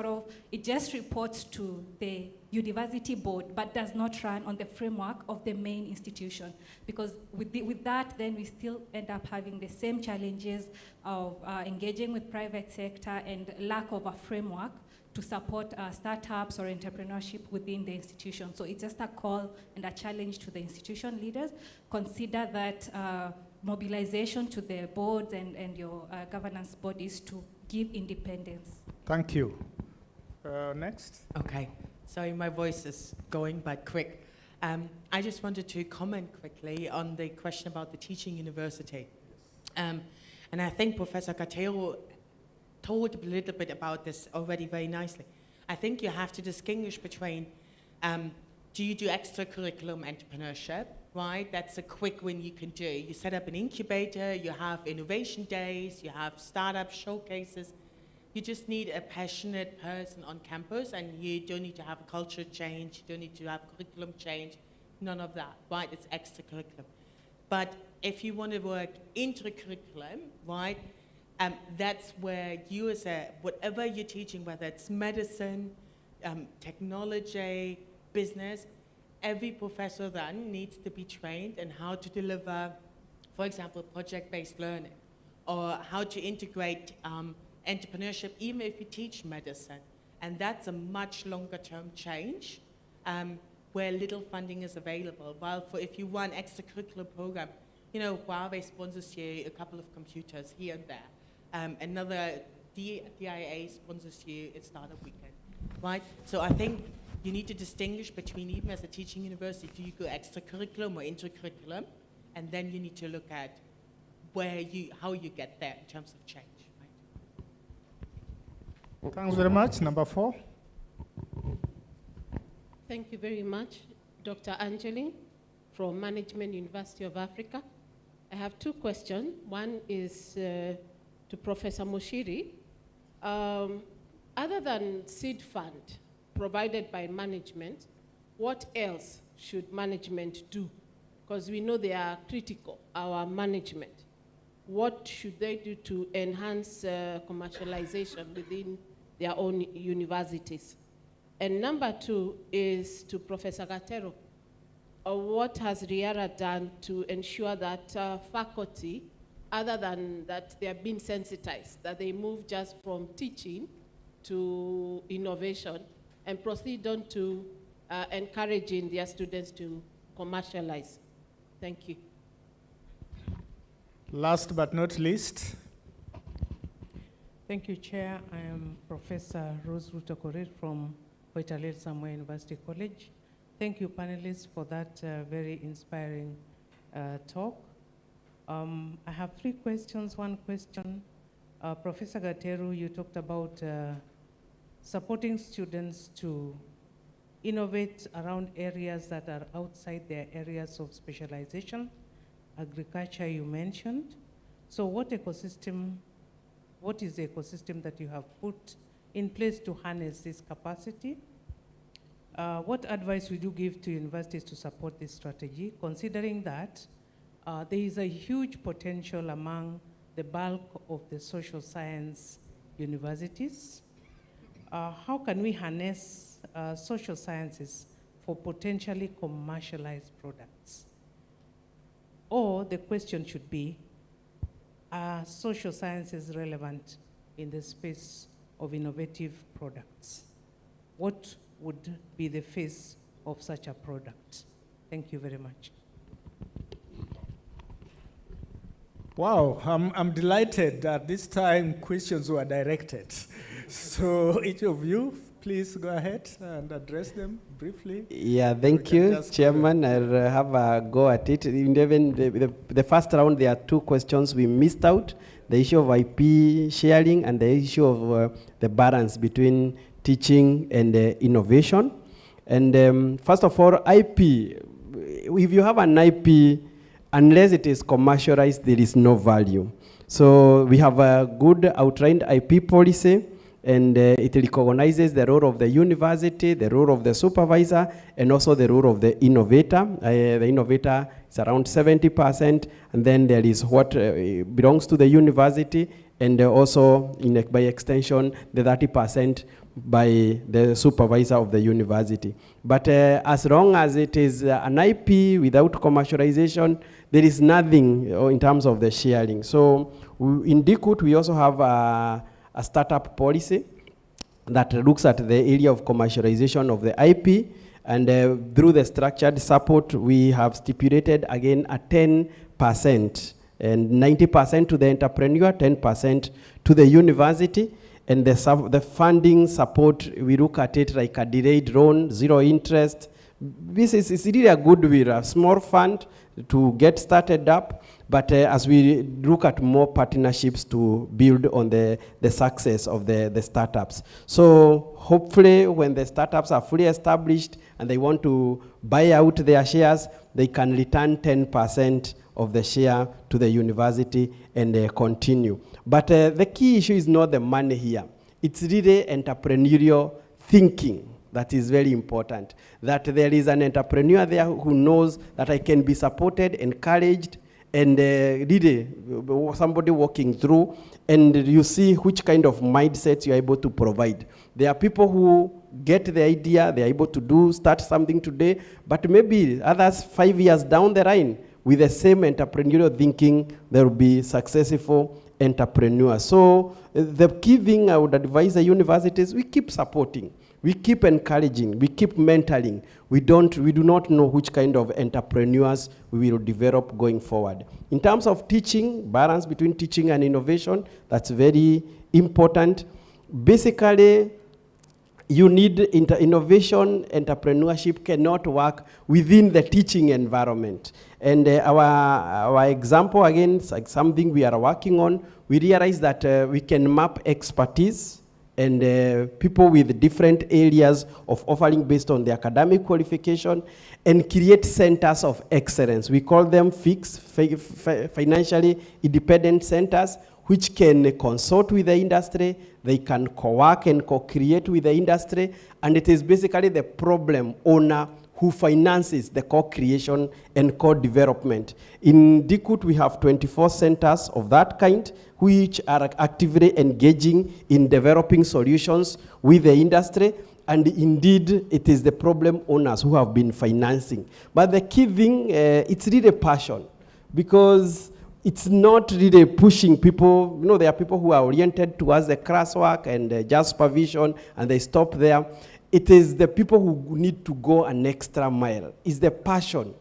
it just reports to the university board but does not run on the framework of the main institution. Because with that, then we still end up having the same challenges of engaging with private sector and lack of a framework to support startups or entrepreneurship within the institution. So it's just a call and a challenge to the institution leaders. Consider that mobilization to the boards and your governance bodies to give independence. Thank you. Next. Okay, sorry my voice is going but quick. I just wanted to comment quickly on the question about the teaching university. And I think Professor Gatero told a little bit about this already very nicely. I think you have to distinguish between, do you do extracurriculum entrepreneurship, right? That's a quick win you can do. You set up an incubator, you have innovation days, you have startup showcases. You just need a passionate person on campus, and you don't need to have a culture change, you don't need to have curriculum change, none of that, right? It's extracurriculum. But if you want to work intracurriculum, right, that's where you as whatever you're teaching, whether it's medicine, technology, business, every professor then needs to be trained in how to deliver, for example, project-based learning, or how to integrate entrepreneurship, even if you teach medicine. And that's a much longer term change where little funding is available. While if you run extracurricular program, Huawei sponsors you a couple of computers here and there. Another DIA sponsors you at Startup Weekend, right? So I think you need to distinguish between, even as a teaching university, do you go extracurriculum or intracurriculum, and then you need to look at how you get there in terms of change. Right? Thanks very much. Number 4. Thank you very much, Dr. Angeli from Management University of Africa. I have 2 questions. One is to Professor Muchiri. Other than seed fund provided by management, what else should management do? Because we know they are critical, our management. What should they do to enhance commercialization within their own universities? And number 2 is to Professor Gatero. What has RIARA done to ensure that faculty, other than that they are being sensitized, that they move just from teaching to innovation and proceed on to encouraging their students to commercialize? Thank you. Last but not least. Thank you, Chair. I am Professor Rose Ruto-Korir from Koitalel Samuel University College. Thank you, panelists, for that very inspiring talk. I have 3 questions. One question, Professor Gatero, you talked about supporting students to innovate around areas that are outside their areas of specialization. Agriculture you mentioned. So what is the ecosystem that you have put in place to harness this capacity? What advice would you give to universities to support this strategy, considering that there is a huge potential among the bulk of the social science universities? How can we harness social sciences for potentially commercialized products? Or the question should be, are social sciences relevant in the space of innovative products? What would be the face of such a product? Thank you very much. Wow, I'm delighted that this time questions were directed. So each of you, please go ahead and address them briefly. Yeah, thank you, Chairman. I'll have a go at it. Even the first round, there are two questions we missed out: the issue of IP sharing and the issue of the balance between teaching and innovation. And first of all, IP. If you have an IP, unless it is commercialized, there is no value. So we have a good outlined IP policy, and it recognizes the role of the university, the role of the supervisor, and also the role of the innovator. The innovator is around 70%, and then there is what belongs to the university, and also by extension, the 30% by the supervisor of the university. But as long as it is an IP without commercialization, there is nothing in terms of the sharing. So in DCUT, we also have a startup policy that looks at the area of commercialization of the IP, and through the structured support, we have stipulated again a 10%, and 90% to the entrepreneur, 10% to the university. And the funding support, we look at it like a delayed loan, zero interest. This is really a good way, a small fund to get started up. But as we look at more partnerships to build on the success of the startups. So hopefully when the startups are fully established and they want to buy out their shares, they can return 10% of the share to the university and continue. But the key issue is not the money here. It's really entrepreneurial thinking that is very important. That there is an entrepreneur there who knows that I can be supported, encouraged, and really somebody walking through, and you see which kind of mindsets you're able to provide. There are people who get the idea, they're able to start something today, but maybe others 5 years down the line, with the same entrepreneurial thinking, there will be successful entrepreneurs. So the key thing I would advise the universities, we keep supporting, we keep encouraging, we keep mentoring. We do not know which kind of entrepreneurs we will develop going forward. In terms of teaching, balance between teaching and innovation, that's very important. Basically, you need innovation, entrepreneurship cannot work within the teaching environment. And our example, again, is like something we are working on. We realize that we can map expertise and people with different areas of offering based on the academic qualification and create centers of excellence. We call them fixed, financially independent centers, which can consult with the industry, they can co-work and co-create with the industry, and it is basically the problem owner who finances the co-creation and co-development. In DCUT, we have 24 centers of that kind, which are actively engaging in developing solutions with the industry, and indeed, it is the problem owners who have been financing. But the key thing, it's really passion, because it's not really pushing people. You know, there are people who are oriented towards the classwork and just supervision, and they stop there. It is the people who need to go an extra mile. It's the passion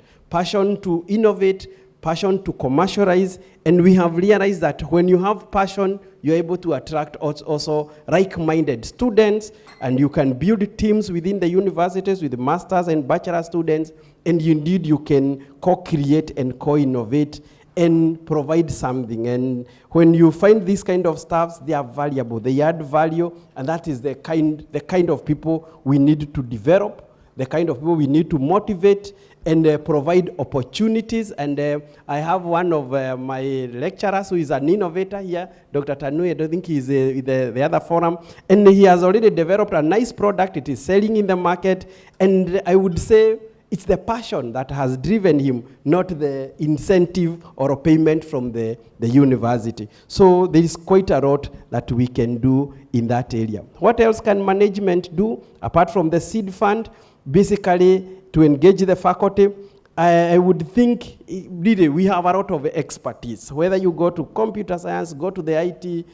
to innovate, passion to commercialize, and we have realized that when you have passion, you're able to attract also like-minded students, and you can build teams within the universities with masters and bachelor students, and indeed you can co-create and co-innovate and provide something. And when you find these kind of stuffs, they are valuable, they add value, and that is the kind of people we need to develop, the kind of people we need to motivate, and provide opportunities. And I have one of my lecturers who is an innovator here, Dr. Tanui. I don't think he's with the other forum. And he has already developed a nice product. It is selling in the market. And I would say it's the passion that has driven him, not the incentive or a payment from the university. So there is quite a lot that we can do in that area. What else can management do apart from the seed fund? Basically, to engage the faculty, I would think really we have a lot of expertise. Whether you go to computer science, go to the IT,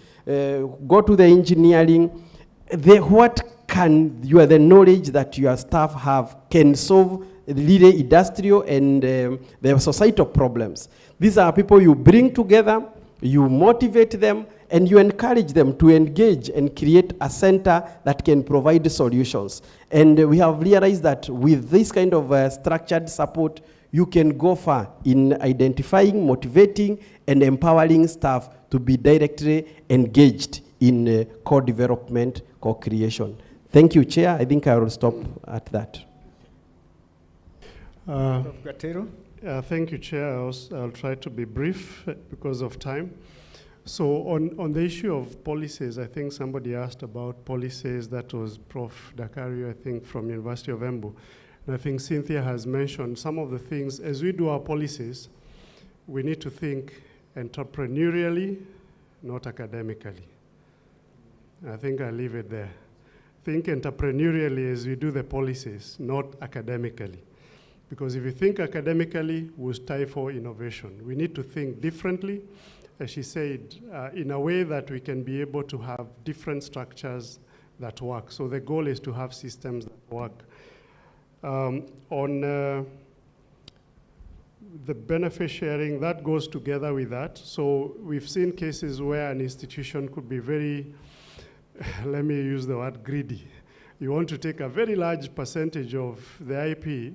go to the engineering, the knowledge that your staff have can solve really industrial and the societal problems. These are people you bring together, you motivate them, and you encourage them to engage and create a center that can provide solutions. And we have realized that with this kind of structured support, you can go far in identifying, motivating, and empowering staff to be directly engaged in co-development, co-creation. Thank you, Chair. I think I will stop at that. Thank you, Chair. I'll try to be brief because of time. So on the issue of policies, I think somebody asked about policies. That was Prof. Dakario, I think, from University of Embu. And I think Cynthia has mentioned some of the things. As we do our policies, we need to think entrepreneurially, not academically. I think I'll leave it there. Think entrepreneurially as we do the policies, not academically. Because if you think academically, we'll stifle innovation. We need to think differently, as she said, in a way that we can be able to have different structures that work. So the goal is to have systems that work. On the benefit sharing, that goes together with that. So we've seen cases where an institution could be very, let me use the word greedy. You want to take a very large percentage of the IP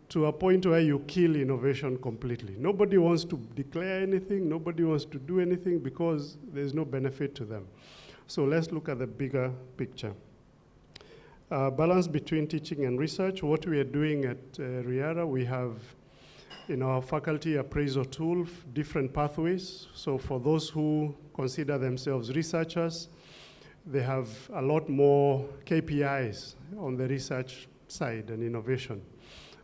to a point where you kill innovation completely. Nobody wants to declare anything, nobody wants to do anything because there's no benefit to them. So let's look at the bigger picture. Balance between teaching and research. What we are doing at RIARA, we have in our faculty appraisal tool, different pathways. So for those who consider themselves researchers, they have a lot more KPIs on the research side and innovation.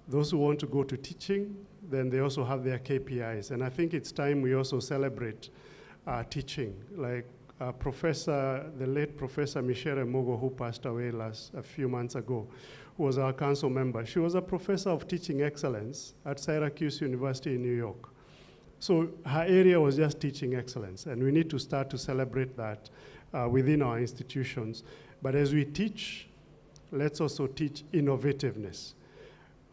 Those who want to go to teaching, then they also have their KPIs. And I think it's time we also celebrate teaching. Like the late Professor Michelle Mogo, who passed away a few months ago, who was our council member. She was a professor of teaching excellence at Syracuse University in New York. So her area was just teaching excellence. And we need to start to celebrate that within our institutions. But as we teach, let's also teach innovativeness.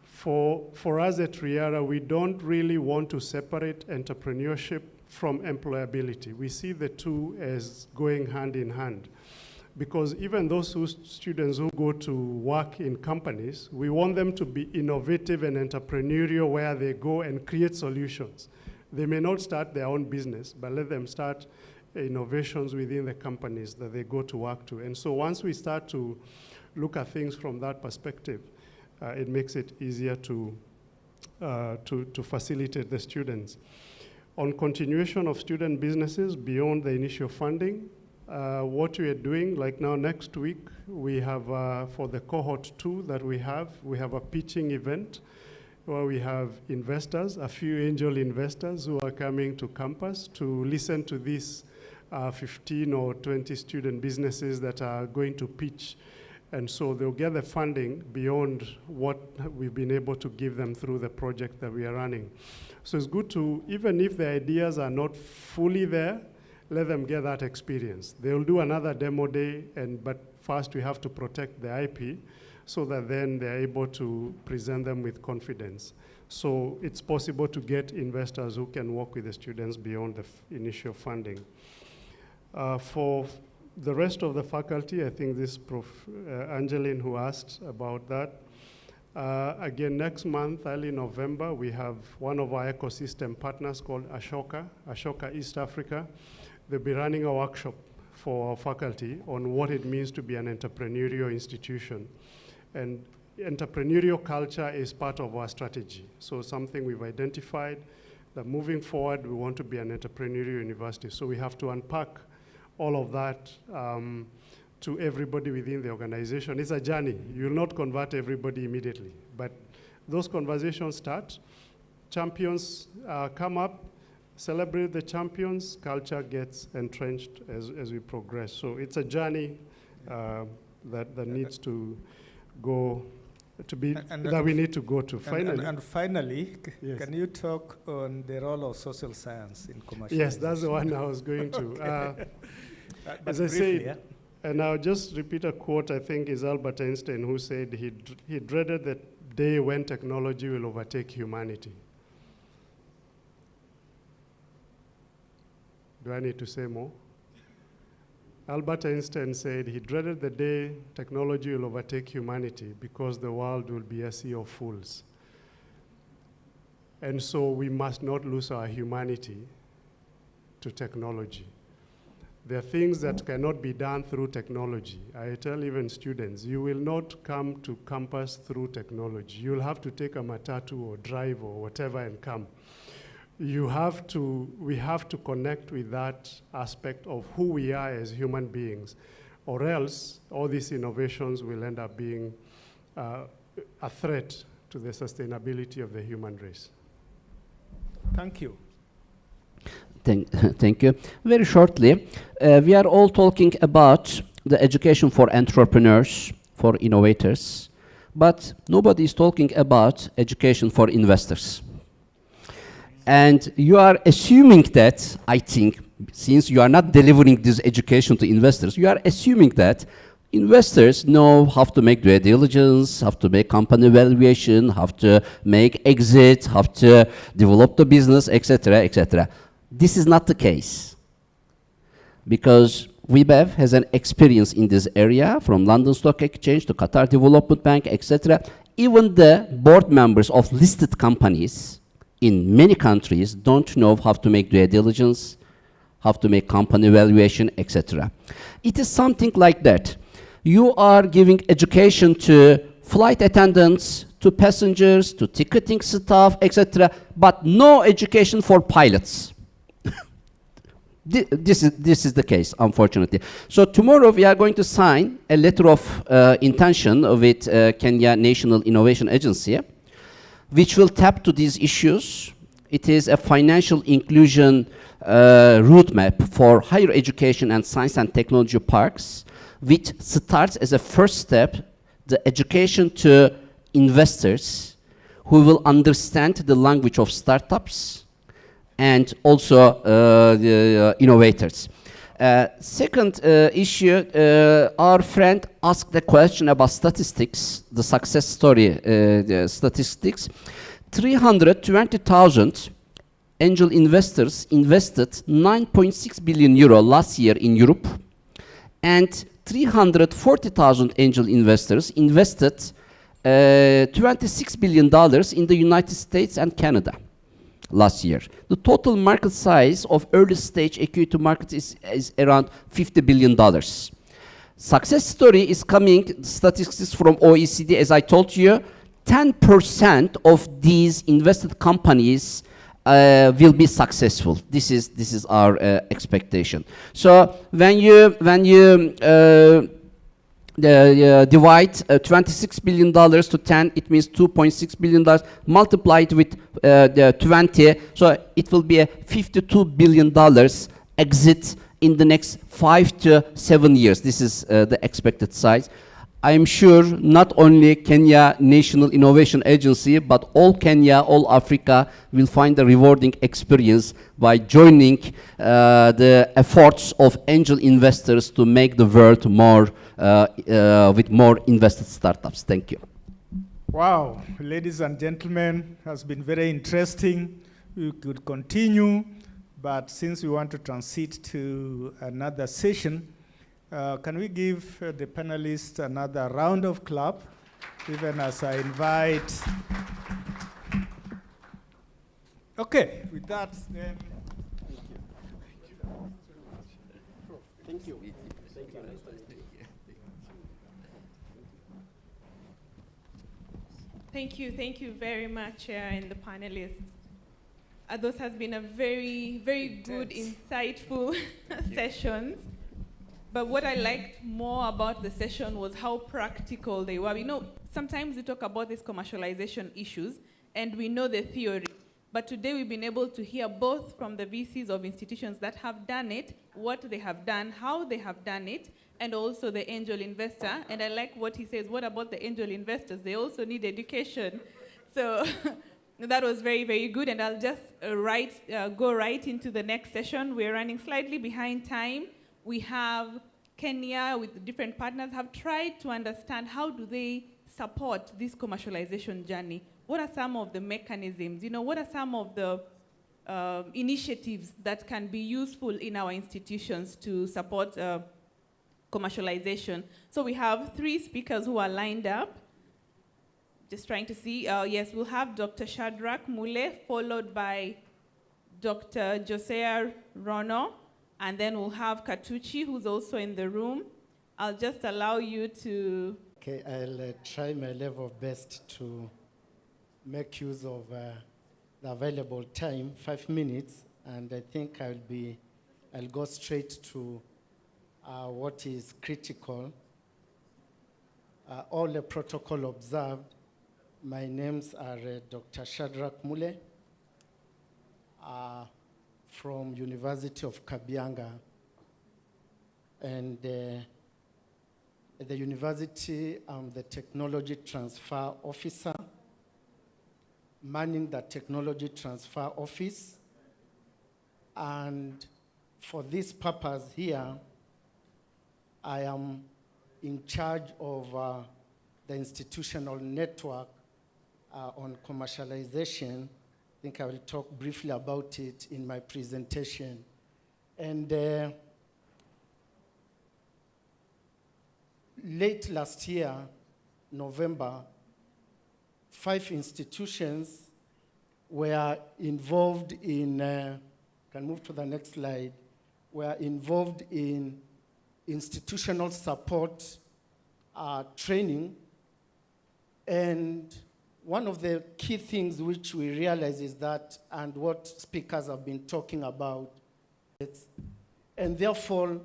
For us at RIARA, we don't really want to separate entrepreneurship from employability. We see the two as going hand in hand. Because even those students who go to work in companies, we want them to be innovative and entrepreneurial where they go and create solutions. They may not start their own business, but let them start innovations within the companies that they go to work to. And so once we start to look at things from that perspective, it makes it easier to facilitate the students. On continuation of student businesses beyond the initial funding, what we are doing, like now next week, we have, for the cohort 2 that we have a pitching event where we have investors, a few angel investors who are coming to campus to listen to these 15 or 20 student businesses that are going to pitch. And so they'll get the funding beyond what we've been able to give them through the project that we are running. So it's good to, even if the ideas are not fully there, let them get that experience. They'll do another demo day, but first we have to protect the IP so that then they're able to present them with confidence. So it's possible to get investors who can work with the students beyond the initial funding. For the rest of the faculty, I think this Prof. Angeline who asked about that. Again, next month, early November, we have one of our ecosystem partners called Ashoka East Africa. They'll be running a workshop for our faculty on what it means to be an entrepreneurial institution. And entrepreneurial culture is part of our strategy. So something we've identified that moving forward, we want to be an entrepreneurial university. So we have to unpack all of that to everybody within the organization. It's a journey. You'll not convert everybody immediately, but those conversations start. Champions come up, celebrate the champions, culture gets entrenched as we progress. So it's a journey that needs to go to be, that we need to go to. Finally. And finally, yes. Can you talk on the role of social science in commercialization? Yes, that's the one I was going to. As I briefly, said, and I'll just repeat a quote, I think is Albert Einstein, who said he dreaded the day when technology will overtake humanity. Do I need to say more? Albert Einstein said he dreaded the day technology will overtake humanity because the world will be a sea of fools. And so we must not lose our humanity to technology. There are things that cannot be done through technology. I tell even students, you will not come to campus through technology. You'll have to take a matatu or drive or whatever and come. We have to connect with that aspect of who we are as human beings, or else all these innovations will end up being a threat to the sustainability of the human race. Thank you. Thank you. Very shortly, we are all talking about the education for entrepreneurs, for innovators, but nobody is talking about education for investors. And you are assuming that, I think, since you are not delivering this education to investors, you are assuming that investors know how to make due diligence, how to make company valuation, how to make exit, how to develop the business, etc., etc. This is not the case, because WeBev has an experience in this area, from London Stock Exchange to Qatar Development Bank, etc. Even the board members of listed companies in many countries don't know how to make due diligence, how to make company valuation, etc. It is something like that. You are giving education to flight attendants, to passengers, to ticketing staff, etc., but no education for pilots. This is the case, unfortunately. So tomorrow we are going to sign a letter of intention with Kenya National Innovation Agency, which will tap to these issues. It is a financial inclusion roadmap for higher education and science and technology parks, which starts as a first step the education to investors who will understand the language of startups and also the innovators. Second issue, our friend asked a question about statistics, the success story the statistics. 320,000 angel investors invested 9.6 billion euro last year in Europe, and 340,000 angel investors invested $26 billion in the United States and Canada last year. The total market size of early stage equity market is around $50 billion. Success story is coming, statistics from OECD, as I told you, 10% of these invested companies will be successful. This is our expectation. So when you divide $26 billion to 10, it means $2.6 billion, multiplied with 20, so it will be a $52 billion exit in the next 5 to 7 years. This is the expected size. I'm sure not only Kenya National Innovation Agency, but all Kenya, all Africa will find a rewarding experience by joining the efforts of angel investors to make the world more with more invested startups. Thank you. Wow, ladies and gentlemen, has been very interesting. We could continue, but since we want to transit to another session, can we give the panelists another round of clap, even as I invite. Okay, with that, then. Thank you. Thank you. Thank you very much, Chair and the panelists. Those has been a very, very good, insightful sessions. But what I liked more about the session was how practical they were. You know, sometimes we talk about these commercialization issues, and we know the theory. But today we've been able to hear both from the VCs of institutions that have done it, what they have done, how they have done it, and also the angel investor. And I like what he says, what about the angel investors? They also need education. So that was very, very good. And I'll just go right into the next session. We're running slightly behind time. We have Kenya with different partners have tried to understand how do they support this commercialization journey. What are some of the mechanisms? You know, what are some of the initiatives that can be useful in our institutions to support commercialization? So we have 3 speakers who are lined up. Just trying to see. Yes, we'll have Dr. Shadrach Mule, followed by Dr. Josea Rono, and then we'll have Katuchi, who's also in the room. I'll just allow you to... Okay, I'll try my level best to make use of the available time, 5 minutes, and I think I'll go straight to what is critical. All the protocol observed. My names are Dr. Shadrach Mule from University of Kabianga, and at the university, I'm the technology transfer officer, manning the technology transfer office. And for this purpose here, I am in charge of the institutional network on commercialization. I think I will talk briefly about it in my presentation. And late last year, November, 5 institutions were involved in, can move to the next slide, were involved in institutional support training. And one of the key things which we realize is that, and what speakers have been talking about, and therefore,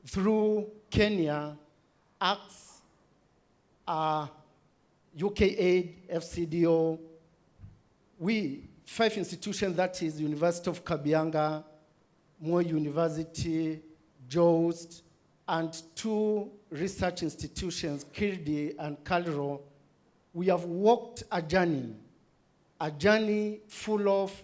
through Kenya, ACTS, UKAID, FCDO, we, 5 institutions, that is University of Kabianga, Moi University, JOST, and 2 research institutions, Kirdi and Calro, we have walked a journey full of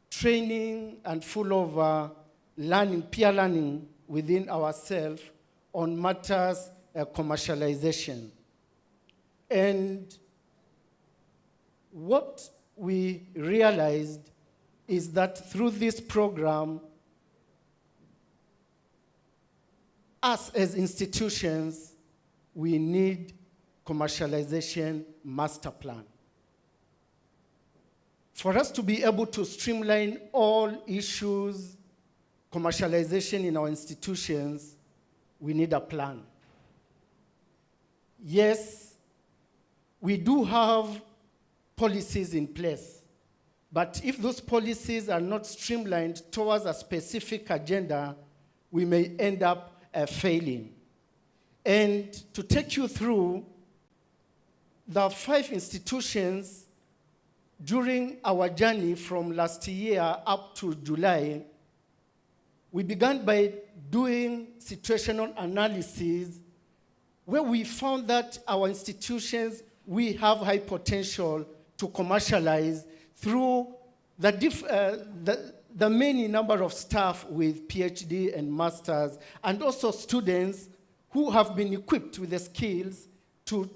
training and full of learning, peer learning within ourselves on matters commercialization. And what we realized is that through this program, us as institutions, we need commercialization master plan. For us to be able to streamline all issues, commercialization in our institutions, we need a plan. Yes, we do have policies in place, but if those policies are not streamlined towards a specific agenda, we may end up failing. And to take you through the 5 institutions during our journey from last year up to July, we began by doing situational analysis where we found that our institutions, we have high potential to commercialize through the many number of staff with PhD and masters, and also students who have been equipped with the skills to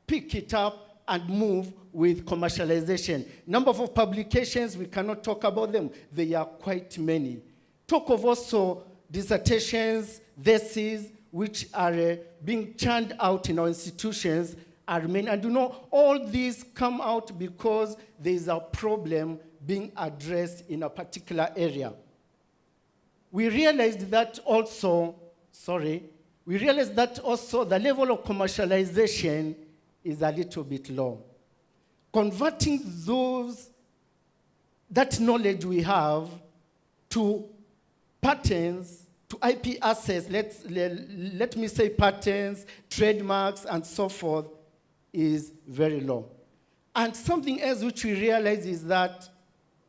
pick it up and move with commercialization. Number of publications, we cannot talk about them. They are quite many. Talk of also dissertations, theses, which are being churned out in our institutions are many. And you know, all these come out because there is a problem being addressed in a particular area. We realized that also the level of commercialization is a little bit low. Converting that knowledge we have to patents, to IP assets, let me say patents, trademarks, and so forth, is very low. And something else which we realize is that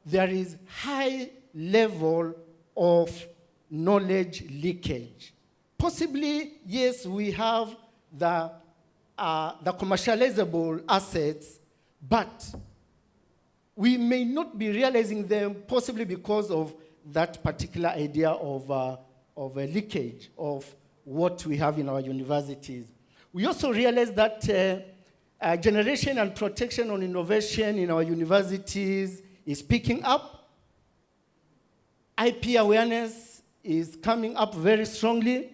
there is high level of knowledge leakage. Possibly, yes, we have the commercializable assets, but we may not be realizing them possibly because of that particular idea of a leakage of what we have in our universities. We also realize that generation and protection on innovation in our universities is picking up. IP awareness is coming up very strongly.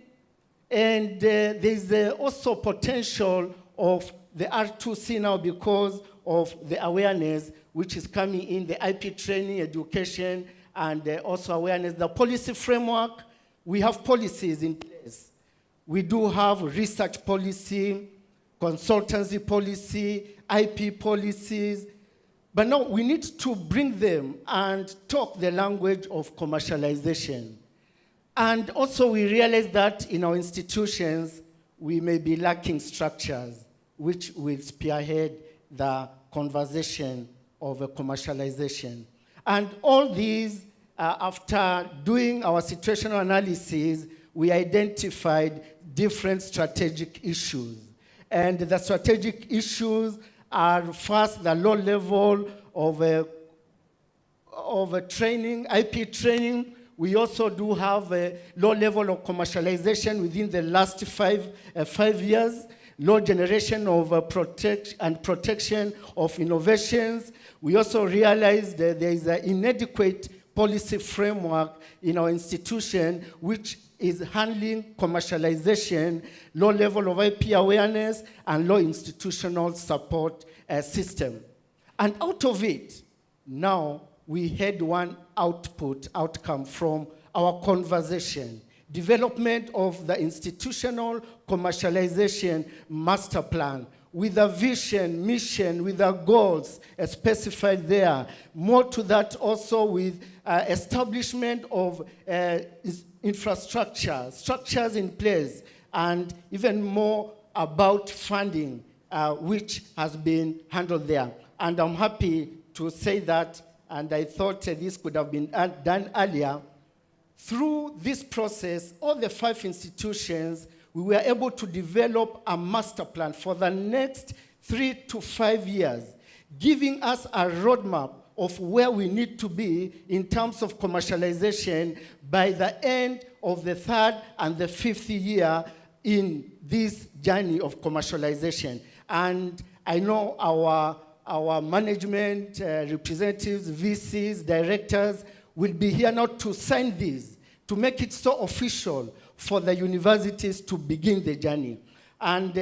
And there's also potential of the R2C now because of the awareness which is coming in, the IP training, education, and also awareness. The policy framework, we have policies in place. We do have research policy, consultancy policy, IP policies, but now we need to bring them and talk the language of commercialization. And also we realize that in our institutions, we may be lacking structures which will spearhead the conversation of a commercialization. And all these, after doing our situational analysis, we identified different strategic issues. And the strategic issues are first the low level of training, IP training. We also do have a low level of commercialization within the last 5 years, low generation of protection of innovations. We also realized that there is an inadequate policy framework in our institution which is handling commercialization, low level of IP awareness, and low institutional support system. And out of it, now we had one outcome from our conversation, development of the institutional commercialization master plan with a vision, mission, with our goals specified there. More to that also with establishment of infrastructure, structures in place, and even more about funding, which has been handled there. And I'm happy to say that, and I thought this could have been done earlier. Through this process, all the 5 institutions, we were able to develop a master plan for the next 3 to 5 years, giving us a roadmap of where we need to be in terms of commercialization by the end of the 3rd and the 5th year in this journey of commercialization. And I know our management representatives, VCs, directors will be here now to sign this, to make it so official for the universities to begin the journey. And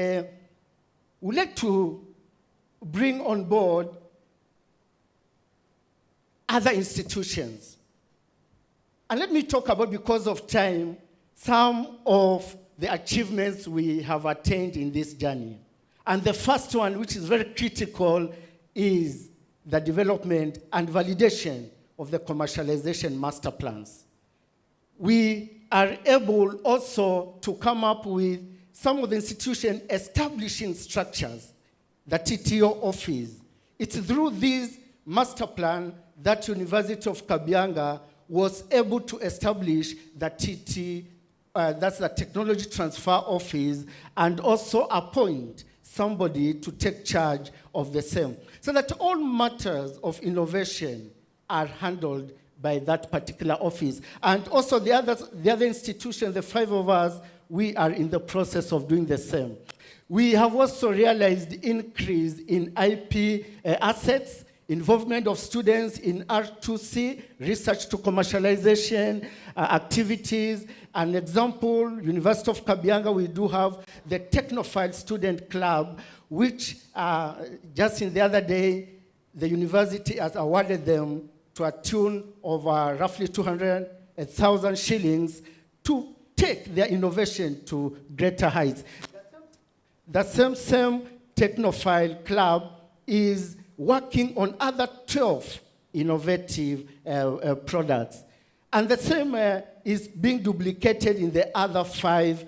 we'd like to bring on board other institutions. And let me talk about, because of time, some of the achievements we have attained in this journey. And the first one, which is very critical, is the development and validation of the commercialization master plans. We are able also to come up with some of the institutions establishing structures, the TTO office. It's through this master plan that University of Kabianga was able to establish the that's the Technology Transfer Office, and also appoint somebody to take charge of the same, so that all matters of innovation are handled by that particular office. And also the other institutions, the 5 of us, we are in the process of doing the same. We have also realized increase in IP assets, involvement of students in R2C, research to commercialization activities. An example, University of Kabianga, we do have the Technophile Student Club, which just in the other day, the university has awarded them to a tune of roughly 200,000 shillings to take their innovation to greater heights. The same Technophile Club is working on other 12 innovative products. And the same is being duplicated in the other 5,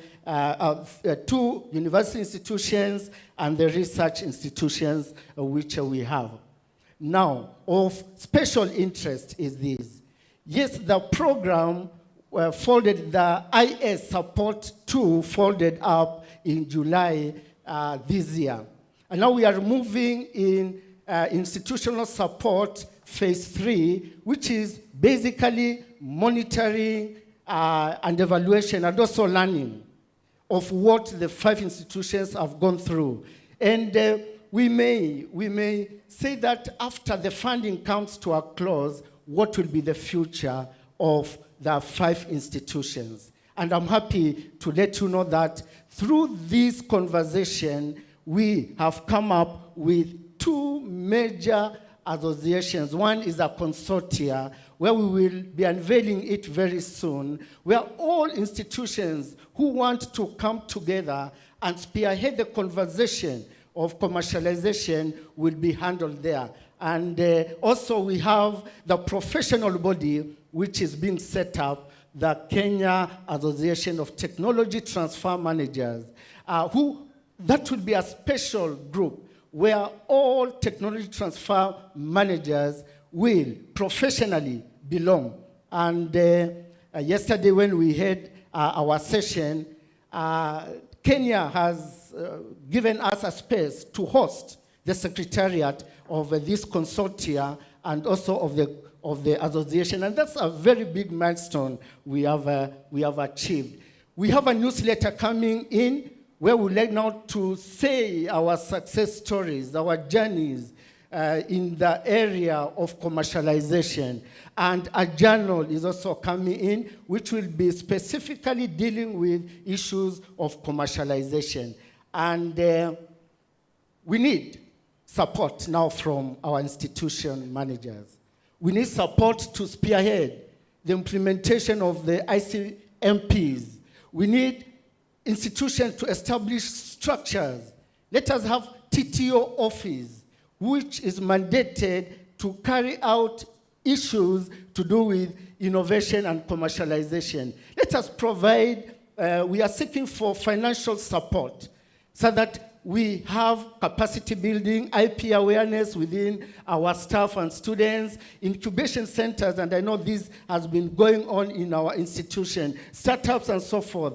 2 university institutions and the research institutions which we have. Now, of special interest is this. Yes, the program folded, the IS Support 2 folded up in July this year. And now we are moving in institutional support phase 3, which is basically monitoring and evaluation and also learning of what the 5 institutions have gone through. And we may say that after the funding comes to a close, what will be the future of the 5 institutions? And I'm happy to let you know that through this conversation, we have come up with 2 major associations. One is a consortia, where we will be unveiling it very soon, where all institutions who want to come together and spearhead the conversation of commercialization will be handled there. And also we have the professional body which is being set up, the Kenya Association of Technology Transfer Managers, that will be a special group where all technology transfer managers will professionally belong. And yesterday when we had our session, Kenya has given us a space to host the secretariat of this consortia and also of the association. And that's a very big milestone we have achieved. We have a newsletter coming in where we would like now to say our success stories, our journeys in the area of commercialization. And a journal is also coming in, which will be specifically dealing with issues of commercialization. And we need support now from our institution managers. We need support to spearhead the implementation of the ICMPs. We need institutions to establish structures. Let us have TTO office, which is mandated to carry out issues to do with innovation and commercialization. Let us provide, we are seeking for financial support so that we have capacity building, IP awareness within our staff and students, incubation centers, and I know this has been going on in our institution, startups and so forth.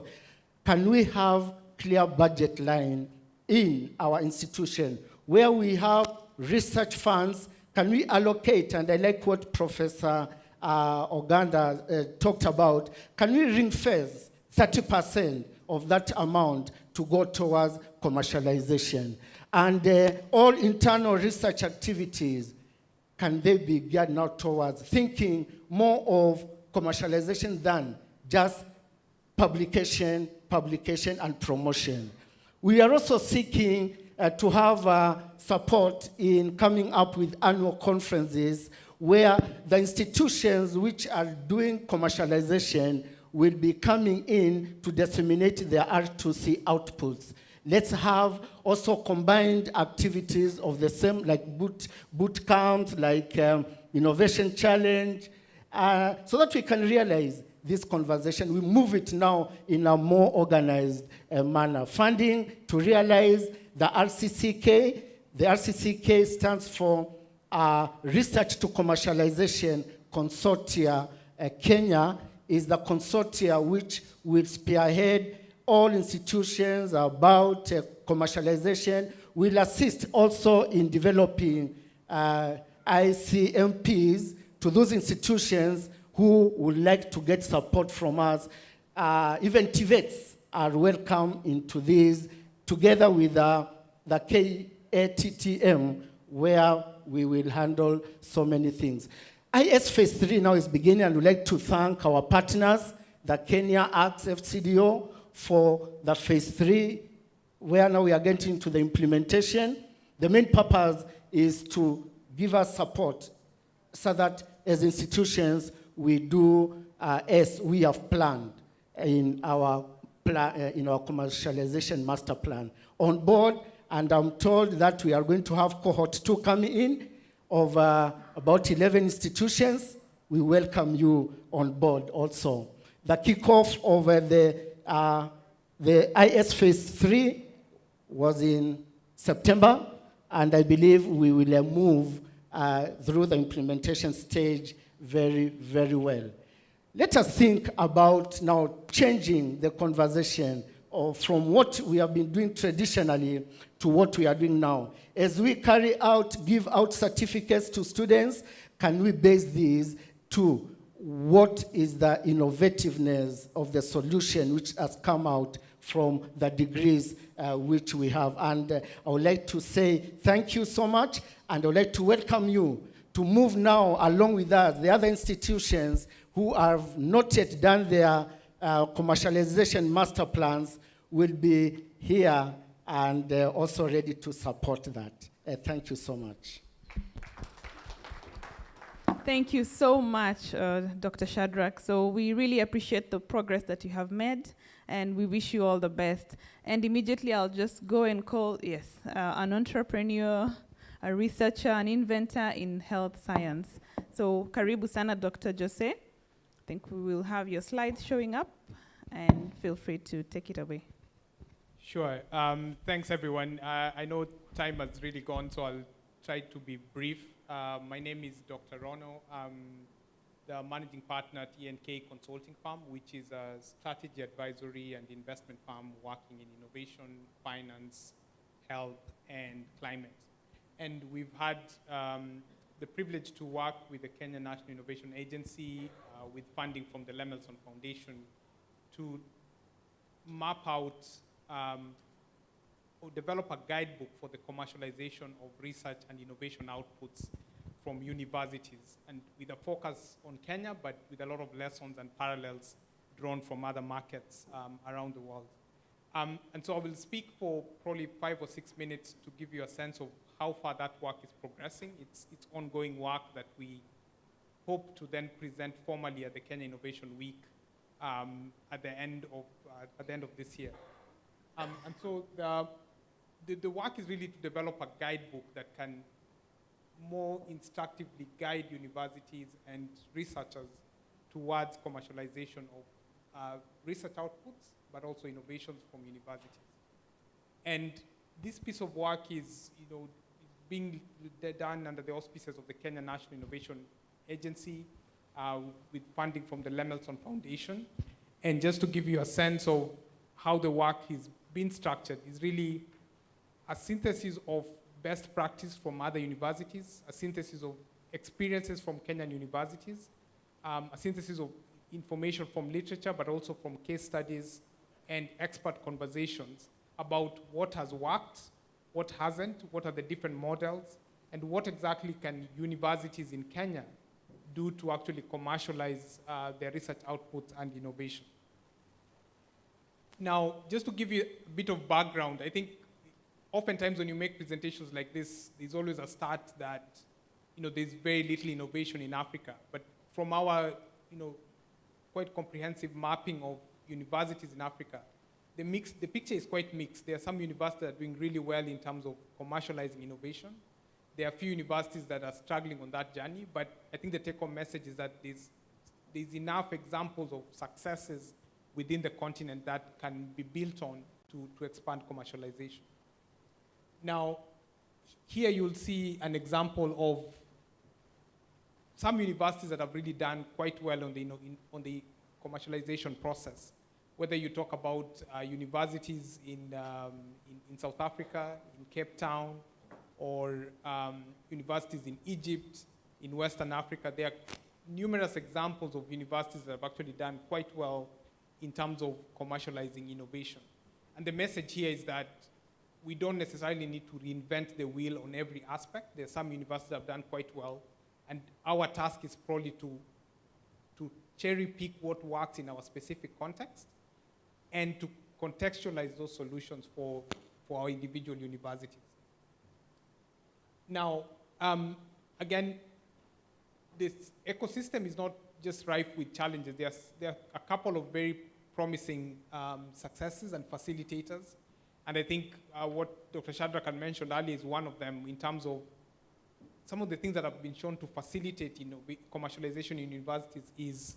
Can we have clear budget line in our institution where we have research funds? Can we allocate, and I like what Professor Oganda talked about, can we ring-fence 30% of that amount to go towards commercialization? And all internal research activities, can they be geared now towards thinking more of commercialization than just publication and promotion? We are also seeking to have support in coming up with annual conferences where the institutions which are doing commercialization will be coming in to disseminate their R2C outputs. Let's have also combined activities of the same, like boot camps, like innovation challenge, so that we can realize this conversation. We move it now in a more organized manner. Funding to realize the RCCK. The RCCK stands for Research to Commercialization Consortia. Kenya is the consortia which will spearhead all institutions about commercialization. Will assist also in developing ICMPs to those institutions who would like to get support from us. Even TVETs are welcome into this, together with the KATTM, where we will handle so many things. IS Phase 3 now is beginning, and we'd like to thank our partners, the Kenya Arts FCDO, for the Phase 3, where now we are getting to the implementation. The main purpose is to give us support so that as institutions, we do as we have planned in our commercialization master plan. On board And I'm told that we are going to have cohort 2 coming in of about 11 institutions. We welcome you on board also. The kickoff of the IS Phase 3 was in September, and I believe we will move through the implementation stage very, very well. Let us think about now changing the conversation from what we have been doing traditionally to what we are doing now. As we give out certificates to students, can we base these to what is the innovativeness of the solution which has come out from the degrees which we have? And I would like to say thank you so much, and I would like to welcome you to move now along with us, the other institutions who have not yet done their commercialization master plans will be here and also ready to support that. Thank you so much. Thank you so much, Dr. Shadrach. So we really appreciate the progress that you have made, and we wish you all the best. And immediately I'll just go and call, an entrepreneur, a researcher, an inventor in health science. So karibu sana, Dr. Jose. I think we will have your slides showing up, and feel free to take it away. Sure. Thanks, everyone. I know time has really gone, so I'll try to be brief. My name is Dr. Rono. I'm the managing partner at ENK Consulting Firm, which is a strategy advisory and investment firm working in innovation, finance, health, and climate. And we've had the privilege to work with the Kenya National Innovation Agency with funding from the Lemelson Foundation to map out or develop a guidebook for the commercialization of research and innovation outputs from universities, and with a focus on Kenya, but with a lot of lessons and parallels drawn from other markets around the world. And so I will speak for probably 5 or 6 minutes to give you a sense of how far that work is progressing. It's ongoing work that we hope to then present formally at the Kenya Innovation Week at the end of this year. And so the work is really to develop a guidebook that can more instructively guide universities and researchers towards commercialization of research outputs, but also innovations from universities. And this piece of work is, being done under the auspices of the Kenya National Innovation Agency with funding from the Lemelson Foundation. And just to give you a sense of how the work is being structured, is really a synthesis of best practice from other universities, a synthesis of experiences from Kenyan universities, a synthesis of information from literature, but also from case studies and expert conversations about what has worked, what hasn't, what are the different models, and what exactly can universities in Kenya do to actually commercialize their research outputs and innovation. Now, just to give you a bit of background, I think oftentimes when you make presentations like this, there's always a start that, there's very little innovation in Africa. But from our, quite comprehensive mapping of universities in Africa, the picture is quite mixed. There are some universities that are doing really well in terms of commercializing innovation. There are a few universities that are struggling on that journey, but I think the take-home message is that there's enough examples of successes within the continent that can be built on to expand commercialization. Now, here you'll see an example of some universities that have really done quite well on the commercialization process. Whether you talk about universities in South Africa, in Cape Town, or universities in Egypt, in Western Africa, there are numerous examples of universities that have actually done quite well in terms of commercializing innovation. And the message here is that we don't necessarily need to reinvent the wheel on every aspect. There are some universities that have done quite well, and our task is probably to cherry pick what works in our specific context and to contextualize those solutions for our individual universities. Now, again, this ecosystem is not just rife with challenges. There are a couple of very promising successes and facilitators. And I think what Dr. Shadrack had mentioned earlier is one of them in terms of some of the things that have been shown to facilitate commercialization in universities is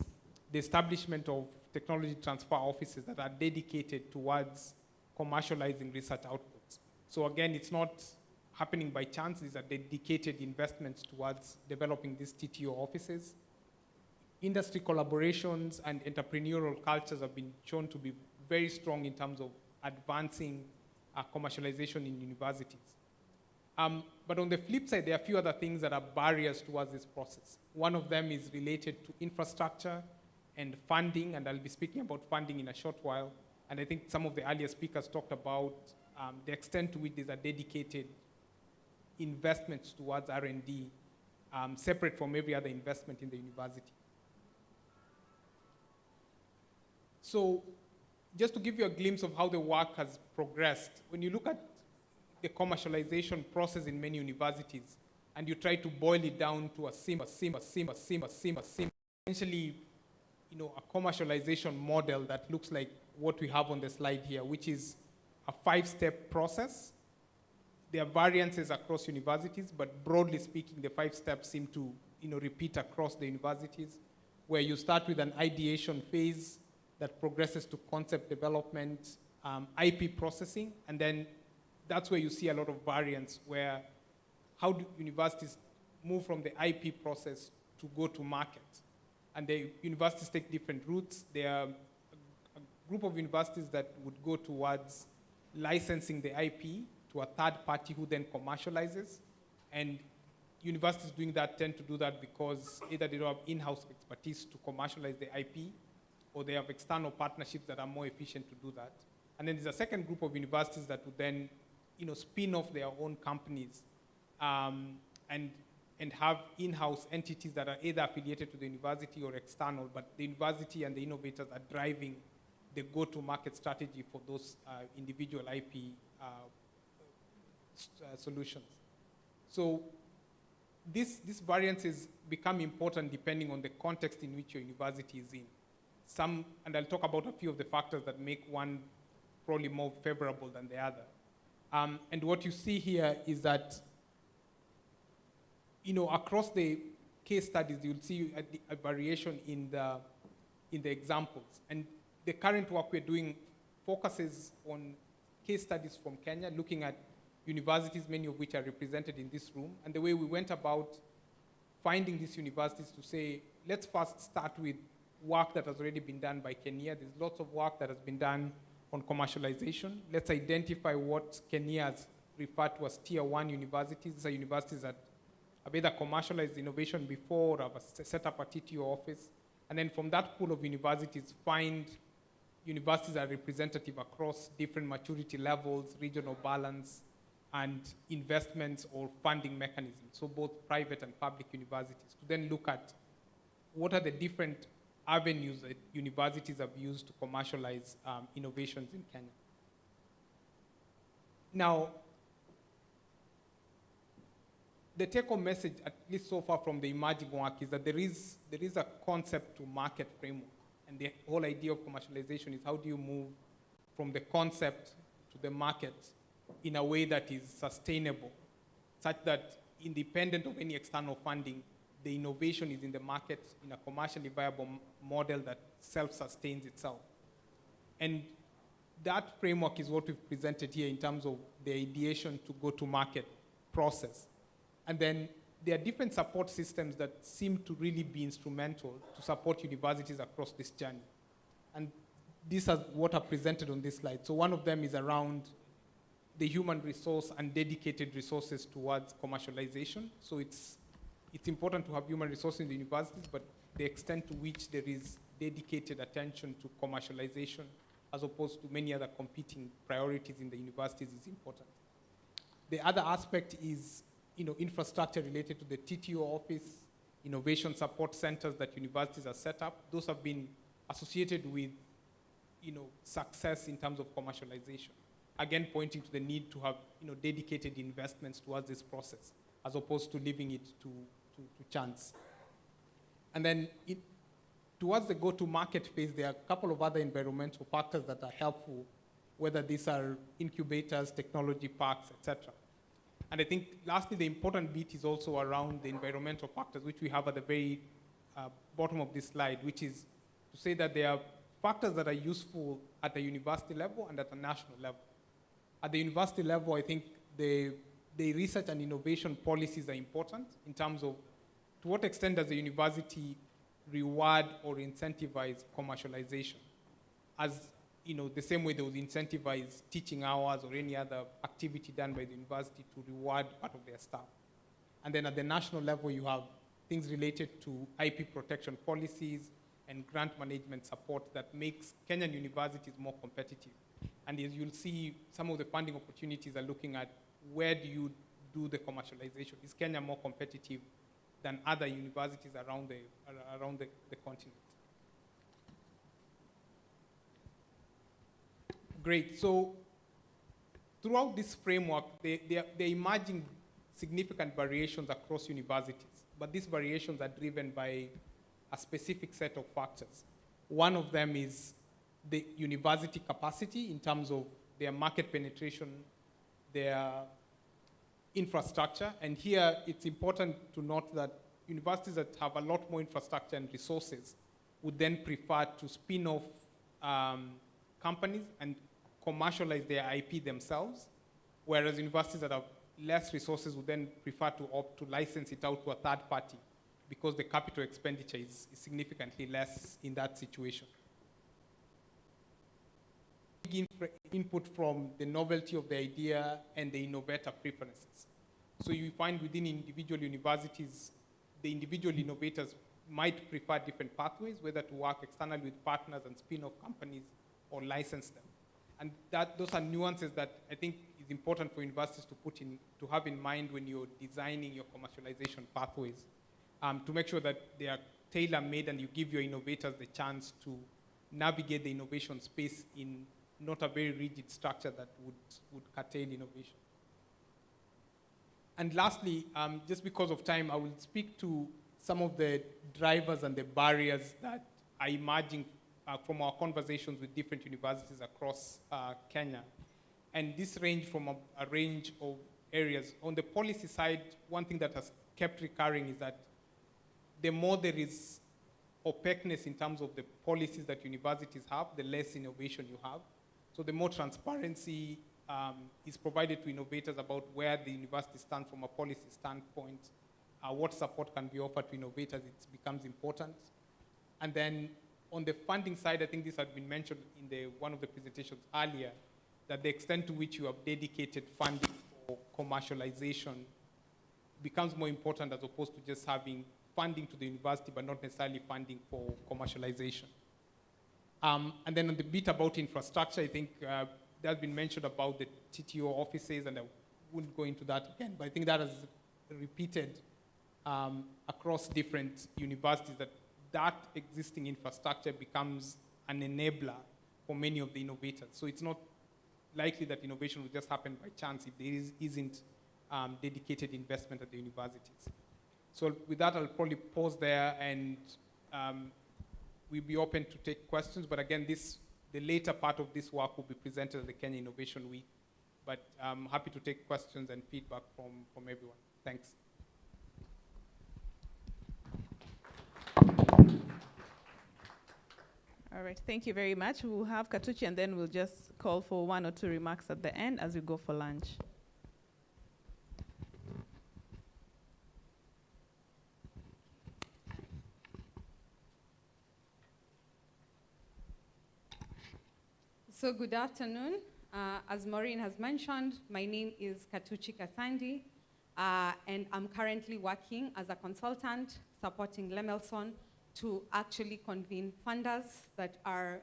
the establishment of technology transfer offices that are dedicated towards commercializing research outputs. So again, it's not happening by chance. These are dedicated investments towards developing these TTO offices. Industry collaborations and entrepreneurial cultures have been shown to be very strong in terms of advancing commercialization in universities. But on the flip side, there are a few other things that are barriers towards this process. One of them is related to infrastructure and funding, and I'll be speaking about funding in a short while. And I think some of the earlier speakers talked about the extent to which these are dedicated investments towards R&D, separate from every other investment in the university. So just to give you a glimpse of how the work has progressed, when you look at the commercialization process in many universities, and you try to boil it down to a essentially, a commercialization model that looks like what we have on the slide here, which is a 5-step process. There are variances across universities, but broadly speaking, the 5 steps seem to repeat across the universities, where you start with an ideation phase that progresses to concept development, IP processing, and then that's where you see a lot of variance, where how do universities move from the IP process to go to market? And the universities take different routes. There are a group of universities that would go towards licensing the IP to a third party who then commercializes. And universities doing that tend to do that because either they don't have in-house expertise to commercialize the IP, or they have external partnerships that are more efficient to do that. And then there's a second group of universities that would then spin off their own companies and have in-house entities that are either affiliated to the university or external, but the university and the innovators are driving the go-to-market strategy for those individual IP solutions. So these variances become important depending on the context in which your university is in. And I'll talk about a few of the factors that make one probably more favorable than the other. And what you see here is that, across the case studies, you'll see a variation in the examples. And the current work we're doing focuses on case studies from Kenya, looking at universities, many of which are represented in this room. And the way we went about finding these universities to say, let's first start with work that has already been done by Kenya. There's lots of work that has been done on commercialization. Let's identify what Kenya has referred to as tier 1 universities. These are universities that have either commercialized innovation before or have set up a TTO office. And then from that pool of universities, find universities that are representative across different maturity levels, regional balance, and investments or funding mechanisms, so both private and public universities, to then look at what are the different avenues that universities have used to commercialize innovations in Kenya. Now, the take-home message, at least so far from the emerging work, is that there is a concept to market framework. And the whole idea of commercialization is how do you move from the concept to the market in a way that is sustainable, such that independent of any external funding, the innovation is in the market in a commercially viable model that self-sustains itself. And that framework is what we've presented here in terms of the ideation to go-to-market process. And then there are different support systems that seem to really be instrumental to support universities across this journey. And these are what are presented on this slide. So one of them is around the human resource and dedicated resources towards commercialization. So it's important to have human resources in the universities, but the extent to which there is dedicated attention to commercialization as opposed to many other competing priorities in the universities is important. The other aspect is infrastructure related to the TTO office, innovation support centers that universities have set up. Those have been associated with success in terms of commercialization. Again, pointing to the need to have dedicated investments towards this process, as opposed to leaving it to chance. And then towards the go-to-market phase, there are a couple of other environmental factors that are helpful whether these are incubators, technology parks, etc. And I think lastly, the important bit is also around the environmental factors, which we have at the very bottom of this slide, which is to say that there are factors that are useful at the university level and at the national level. At the university level, I think the research and innovation policies are important in terms of to what extent does the university reward or incentivize commercialization, as the same way they would incentivize teaching hours or any other activity done by the university to reward part of their staff. And then at the national level, you have things related to IP protection policies and grant management support that makes Kenyan universities more competitive. And as you'll see, some of the funding opportunities are looking at where do you do the commercialization? Is Kenya more competitive than other universities around the continent? Great. So throughout this framework, they're emerging significant variations across universities, but these variations are driven by a specific set of factors. One of them is the university capacity in terms of their market penetration, their infrastructure. And here it's important to note that universities that have a lot more infrastructure and resources would then prefer to spin off companies and commercialize their IP themselves, whereas universities that have less resources would then prefer to opt to license it out to a third party because the capital expenditure is significantly less in that situation. Input from the novelty of the idea and the innovator preferences. So you find within individual universities, the individual innovators might prefer different pathways, whether to work externally with partners and spin-off companies or license them. And those are nuances that I think is important for universities to have in mind when you're designing your commercialization pathways, to make sure that they are tailor-made and you give your innovators the chance to navigate the innovation space in not a very rigid structure that would curtail innovation. And lastly, just because of time, I will speak to some of the drivers and the barriers that are emerging from our conversations with different universities across Kenya. And this range from a range of areas. On the policy side, one thing that has kept recurring is that the more there is opaqueness in terms of the policies that universities have, the less innovation you have. So the more transparency is provided to innovators about where the university stands from a policy standpoint, what support can be offered to innovators, it becomes important. And then on the funding side, I think this had been mentioned in one of the presentations earlier, that the extent to which you have dedicated funding for commercialization becomes more important as opposed to just having funding to the university, but not necessarily funding for commercialization. And then on the bit about infrastructure, I think that's been mentioned about the TTO offices, and I wouldn't go into that again, but I think that has repeated across different universities, that existing infrastructure becomes an enabler for many of the innovators. So it's not likely that innovation will just happen by chance if there isn't dedicated investment at the universities. So with that, I'll probably pause there, and we'll be open to take questions. But again, the later part of this work will be presented at the Kenya Innovation Week. But I'm happy to take questions and feedback from everyone. Thanks. All right, thank you very much. We'll have Katuchi, and then we'll just call for 1 or 2 remarks at the end as we go for lunch. So good afternoon. As Maureen has mentioned, my name is Katuchi Kasandi, and I'm currently working as a consultant supporting Lemelson to actually convene funders that are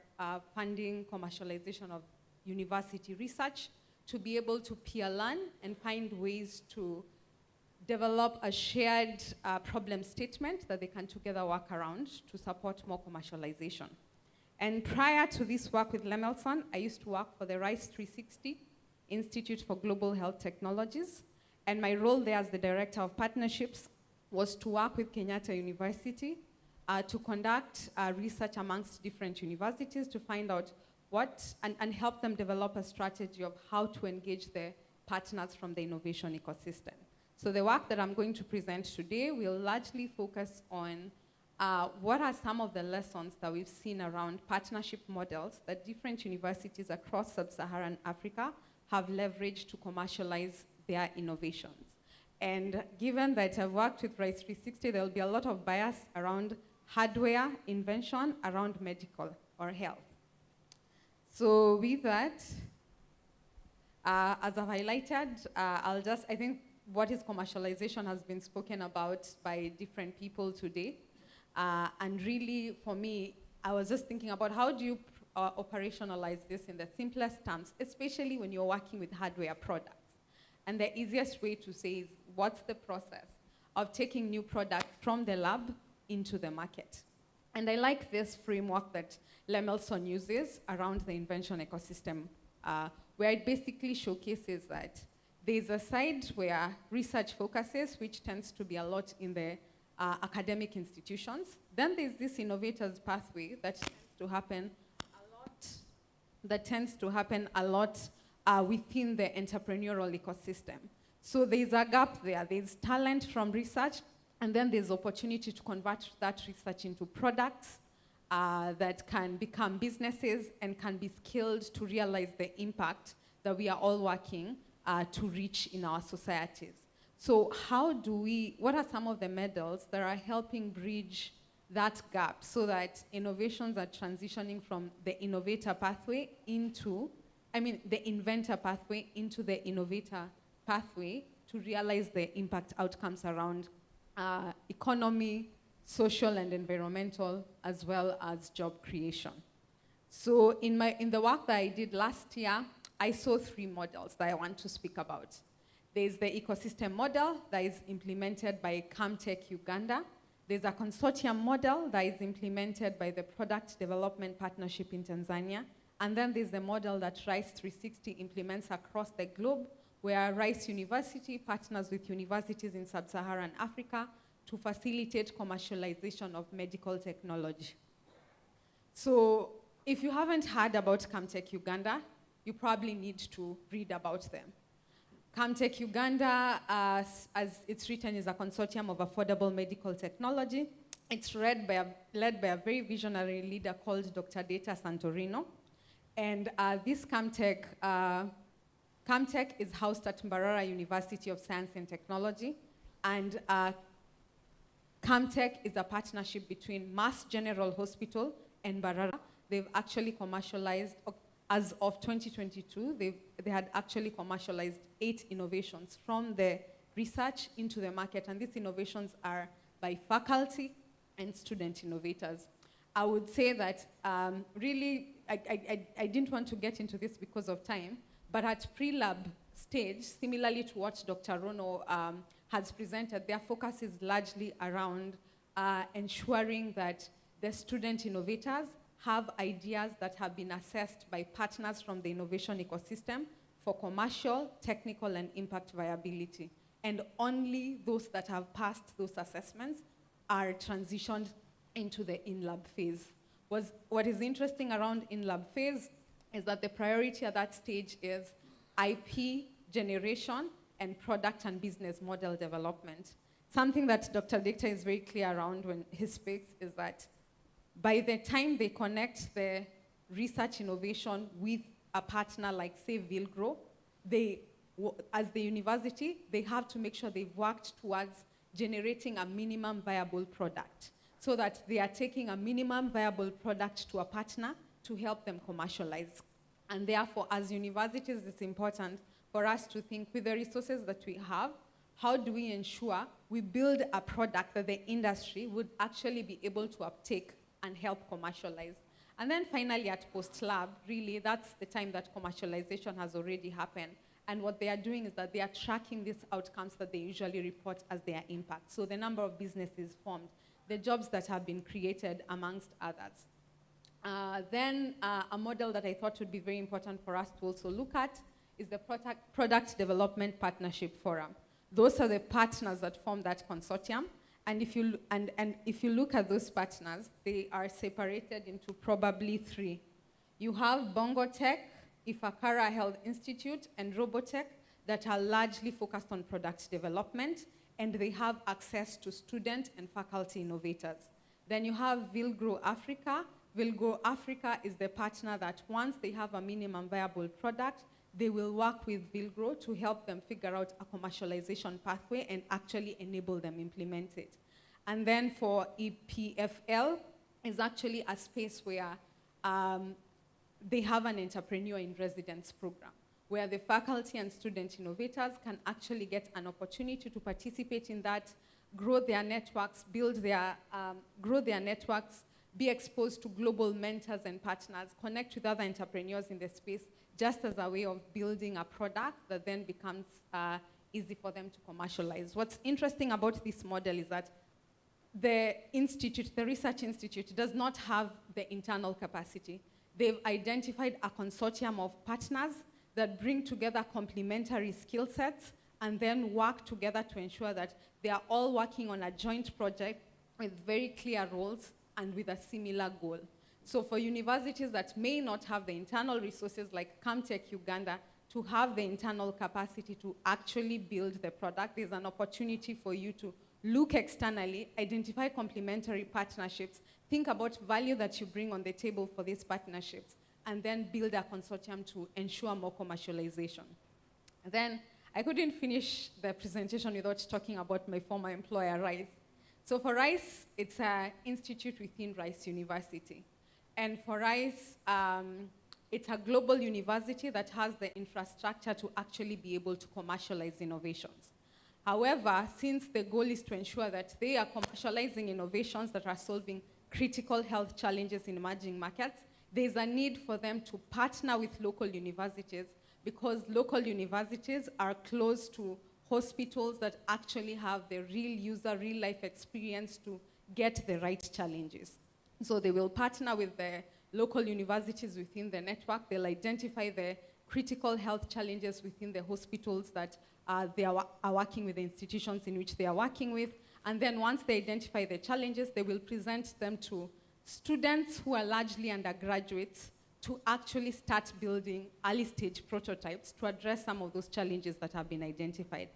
funding commercialization of university research to be able to peer learn and find ways to develop a shared problem statement that they can together work around to support more commercialization. And prior to this work with Lemelson, I used to work for the RISE 360 Institute for Global Health Technologies. And my role there as the Director of Partnerships was to work with Kenyatta University to conduct research amongst different universities to find out and help them develop a strategy of how to engage their partners from the innovation ecosystem. So the work that I'm going to present today will largely focus on what are some of the lessons that we've seen around partnership models that different universities across sub-Saharan Africa have leveraged to commercialize their innovations. And given that I've worked with RISE 360, there'll be a lot of bias around hardware invention around medical or health. So with that, as I've highlighted, I think what is commercialization has been spoken about by different people today. And really, for me, I was just thinking about how do you operationalize this in the simplest terms, especially when you're working with hardware products. And the easiest way to say is, what's the process of taking new product from the lab into the market? And I like this framework that Lemelson uses around the invention ecosystem, where it basically showcases that there's a side where research focuses, which tends to be a lot in the academic institutions. Then there's this innovators pathway that tends to happen a lot within the entrepreneurial ecosystem. So there's a gap there. There's talent from research, and then there's opportunity to convert that research into products that can become businesses and can be scaled to realize the impact that we are all working to reach in our societies. So what are some of the models that are helping bridge that gap so that innovations are transitioning from the innovator pathway the inventor pathway into the innovator pathway to realize the impact outcomes around economy, social and environmental, as well as job creation. So in the work that I did last year, I saw 3 models that I want to speak about. There's the ecosystem model that is implemented by Camtech Uganda. There's a consortium model that is implemented by the Product Development Partnership in Tanzania. And then there's the model that RISE 360 implements across the globe, where RISE University partners with universities in sub-Saharan Africa to facilitate commercialization of medical technology. So if you haven't heard about Camtech Uganda, you probably need to read about them. Camtech Uganda, as it's written, is a consortium of affordable medical technology. It's led by a very visionary leader called Dr. Data Santorino. And this Camtech is housed at Mbarara University of Science and Technology. And Camtech is a partnership between Mass General Hospital and Mbarara. They've actually commercialized, as of 2022, they had actually commercialized 8 innovations from the research into the market. And these innovations are by faculty and student innovators. I would say that really, I didn't want to get into this because of time, but at pre-lab stage, similarly to what Dr. Rono has presented, their focus is largely around ensuring that the student innovators have ideas that have been assessed by partners from the innovation ecosystem for commercial, technical, and impact viability. And only those that have passed those assessments are transitioned into the in-lab phase. What is interesting around in-lab phase is that the priority at that stage is IP generation and product and business model development. Something that Dr. Dicta is very clear around when he speaks is that by the time they connect the research innovation with a partner like, say, Vilgro, as the university, they have to make sure they've worked towards generating a minimum viable product so that they are taking a minimum viable product to a partner to help them commercialize. And therefore, as universities, it's important for us to think with the resources that we have, how do we ensure we build a product that the industry would actually be able to uptake and help commercialize. And then finally at post-lab, really that's the time that commercialization has already happened. And what they are doing is that they are tracking these outcomes that they usually report as their impact. So the number of businesses formed, the jobs that have been created, amongst others. Then a model that I thought would be very important for us to also look at is the Product Development Partnership Forum. Those are the partners that form that consortium. And if you look at those partners, they are separated into probably 3. You have Bongo Tech, Ifakara Health Institute, and Robotech that are largely focused on product development, and they have access to student and faculty innovators. Then you have Vilgrow Africa. Vilgrow Africa is the partner that once they have a minimum viable product, they will work with Vilgrow to help them figure out a commercialization pathway and actually enable them implement it. And then for EPFL is actually a space where they have an entrepreneur in residence program, where the faculty and student innovators can actually get an opportunity to participate in that, grow their networks, grow their networks, be exposed to global mentors and partners, connect with other entrepreneurs in the space, just as a way of building a product that then becomes easy for them to commercialize. What's interesting about this model is that the institute, the research institute, does not have the internal capacity. They've identified a consortium of partners that bring together complementary skill sets and then work together to ensure that they are all working on a joint project with very clear roles and with a similar goal. So for universities that may not have the internal resources like Camtech Uganda to have the internal capacity to actually build the product, there's an opportunity for you to look externally, identify complementary partnerships, think about value that you bring on the table for these partnerships, and then build a consortium to ensure more commercialization. And then I couldn't finish the presentation without talking about my former employer, Rice. So for Rice, it's an institute within Rice University. And for Rice, it's a global university that has the infrastructure to actually be able to commercialize innovations. However, since the goal is to ensure that they are commercializing innovations that are solving critical health challenges in emerging markets, there's a need for them to partner with local universities because local universities are close to hospitals that actually have the real user, real life experience to get the right challenges. So they will partner with the local universities within the network. They'll identify the critical health challenges within the hospitals that they are working with, the institutions in which they are working with. And then once they identify the challenges, they will present them to students who are largely undergraduates to actually start building early stage prototypes to address some of those challenges that have been identified.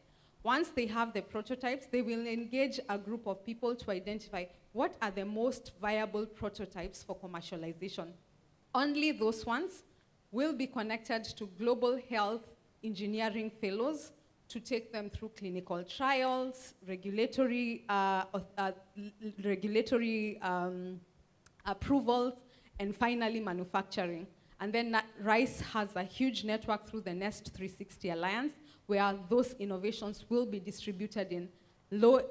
Once they have the prototypes, they will engage a group of people to identify what are the most viable prototypes for commercialization. Only those ones will be connected to global health engineering fellows to take them through clinical trials, regulatory approvals, and finally manufacturing. And then Rice has a huge network through the Nest 360 Alliance, where those innovations will be distributed in low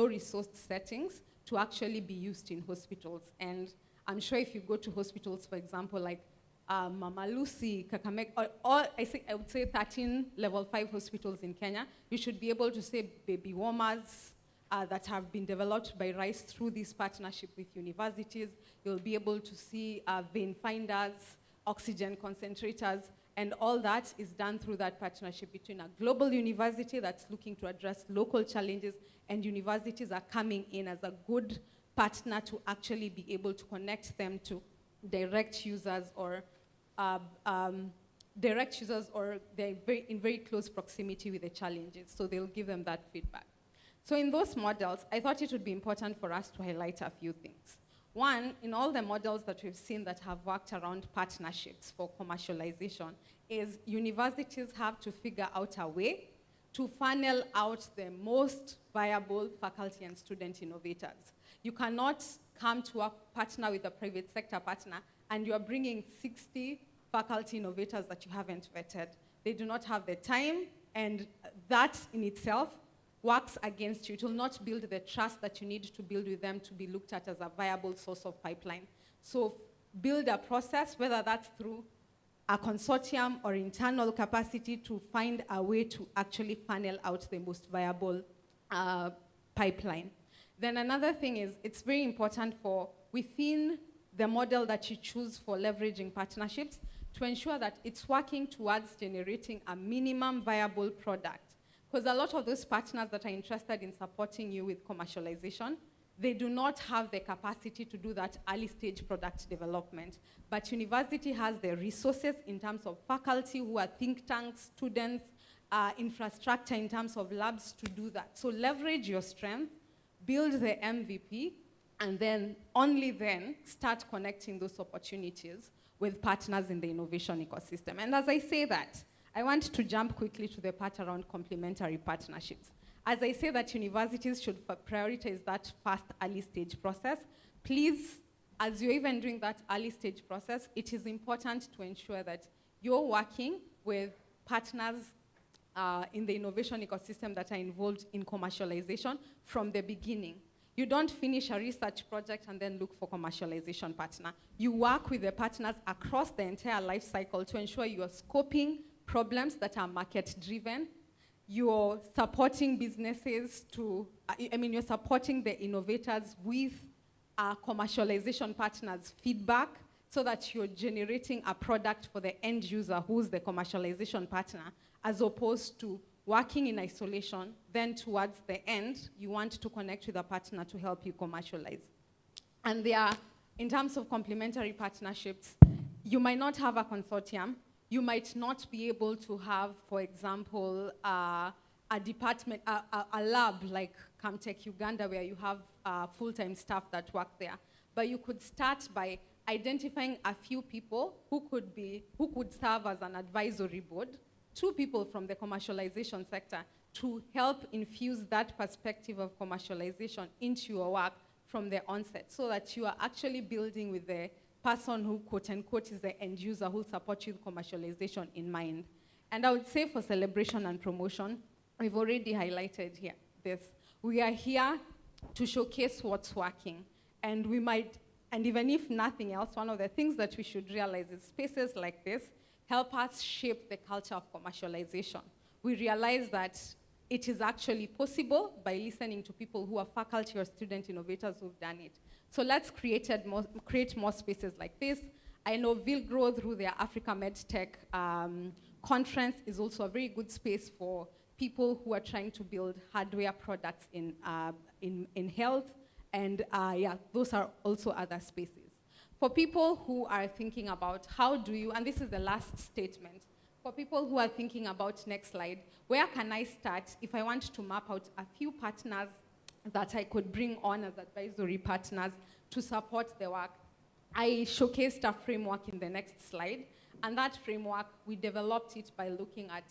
resource settings to actually be used in hospitals. And I'm sure if you go to hospitals, for example, like Mama Lucy, Kakamega, or I would say 13 level 5 hospitals in Kenya, you should be able to say baby warmers that have been developed by Rice through this partnership with universities. You'll be able to see vein finders, oxygen concentrators, and all that is done through that partnership between a global university that's looking to address local challenges, and universities are coming in as a good partner to actually be able to connect them to direct users or they're in very close proximity with the challenges, so they'll give them that feedback. So in those models, I thought it would be important for us to highlight a few things. One, in all the models that we've seen that have worked around partnerships for commercialization, is universities have to figure out a way to funnel out the most viable faculty and student innovators. You cannot come to a partner with a private sector partner and you are bringing 60 faculty innovators that you haven't vetted. They do not have the time, and that in itself works against you. It will not build the trust that you need to build with them to be looked at as a viable source of pipeline. So build a process, whether that's through a consortium or internal capacity, to find a way to actually funnel out the most viable pipeline. Then another thing is, it's very important for within the model that you choose for leveraging partnerships to ensure that it's working towards generating a minimum viable product. Because a lot of those partners that are interested in supporting you with commercialization, they do not have the capacity to do that early stage product development. But university has the resources in terms of faculty who are think tanks, students, infrastructure in terms of labs to do that. So leverage your strength, build the MVP, and then, only then, start connecting those opportunities with partners in the innovation ecosystem. And as I say that, I want to jump quickly to the part around complementary partnerships. As I say that universities should prioritize that first early stage process, please, as you're even doing that early stage process, it is important to ensure that you're working with partners in the innovation ecosystem that are involved in commercialization from the beginning. You don't finish a research project and then look for commercialization partner. You work with the partners across the entire life cycle to ensure you are scoping problems that are market-driven. You're supporting businesses you're supporting the innovators with commercialization partners' feedback so that you're generating a product for the end user who's the commercialization partner, as opposed to working in isolation, then towards the end, you want to connect with a partner to help you commercialize. And in terms of complementary partnerships, you might not have a consortium. You might not be able to have, for example, a department, a lab like Camtech Uganda, where you have full-time staff that work there. But you could start by identifying a few people who could serve as an advisory board, 2 people from the commercialization sector, to help infuse that perspective of commercialization into your work from the onset, so that you are actually building with the person who, quote unquote, is the end user who will support you with commercialization in mind. And I would say for celebration and promotion, we've already highlighted here this. We are here to showcase what's working. And even if nothing else, one of the things that we should realize is spaces like this help us shape the culture of commercialization. We realize that it is actually possible by listening to people who are faculty or student innovators who've done it. So let's create more spaces like this. I know Vilgro, through their Africa MedTech conference, is also a very good space for people who are trying to build hardware products in health. And those are also other spaces. For people who are thinking about and this is the last statement, for people who are thinking about, next slide, where can I start if I want to map out a few partners that I could bring on as advisory partners to support the work? I showcased a framework in the next slide, and that framework, we developed it by looking at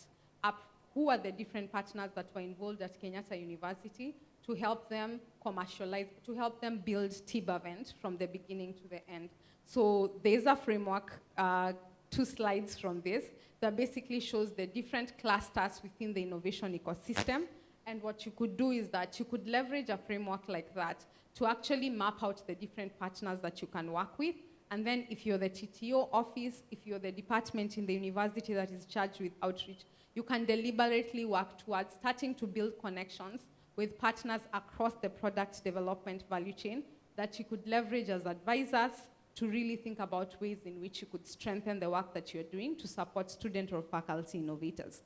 who are the different partners that were involved at Kenyatta University to help them commercialize, to help them build TIBavent from the beginning to the end. So there's a framework, 2 slides from this, that basically shows the different clusters within the innovation ecosystem. And what you could do is that you could leverage a framework like that to actually map out the different partners that you can work with. And then if you're the TTO office, if you're the department in the university that is charged with outreach, you can deliberately work towards starting to build connections with partners across the product development value chain that you could leverage as advisors to really think about ways in which you could strengthen the work that you're doing to support student or faculty innovators.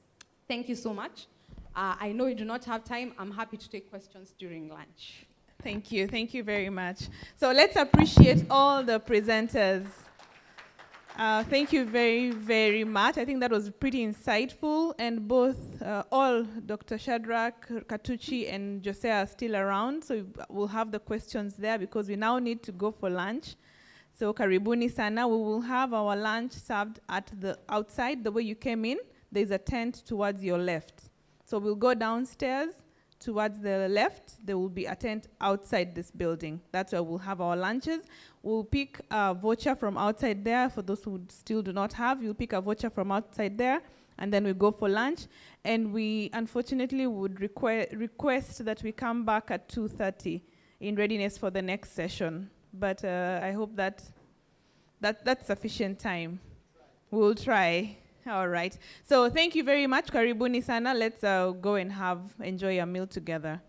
Thank you so much. I know you do not have time. I'm happy to take questions during lunch. Thank you very much. So let's appreciate all the presenters. Thank you very, very much. I think that was pretty insightful, and all Dr. Shadrach, Katuchi, and Jose are still around, so we'll have the questions there because we now need to go for lunch. So karibuni sana. We will have our lunch served at the outside, the way you came in. There's a tent towards your left. So we'll go downstairs towards the left. There will be a tent outside this building. That's where we'll have our lunches. We'll pick a voucher from outside there. For those who still do not have, you'll pick a voucher from outside there, and then we go for lunch. And we unfortunately would request that we come back at 2:30 in readiness for the next session. But I hope that's sufficient time. We'll try. All right. So thank you very much. Karibuni sana. Let's go and enjoy a meal together.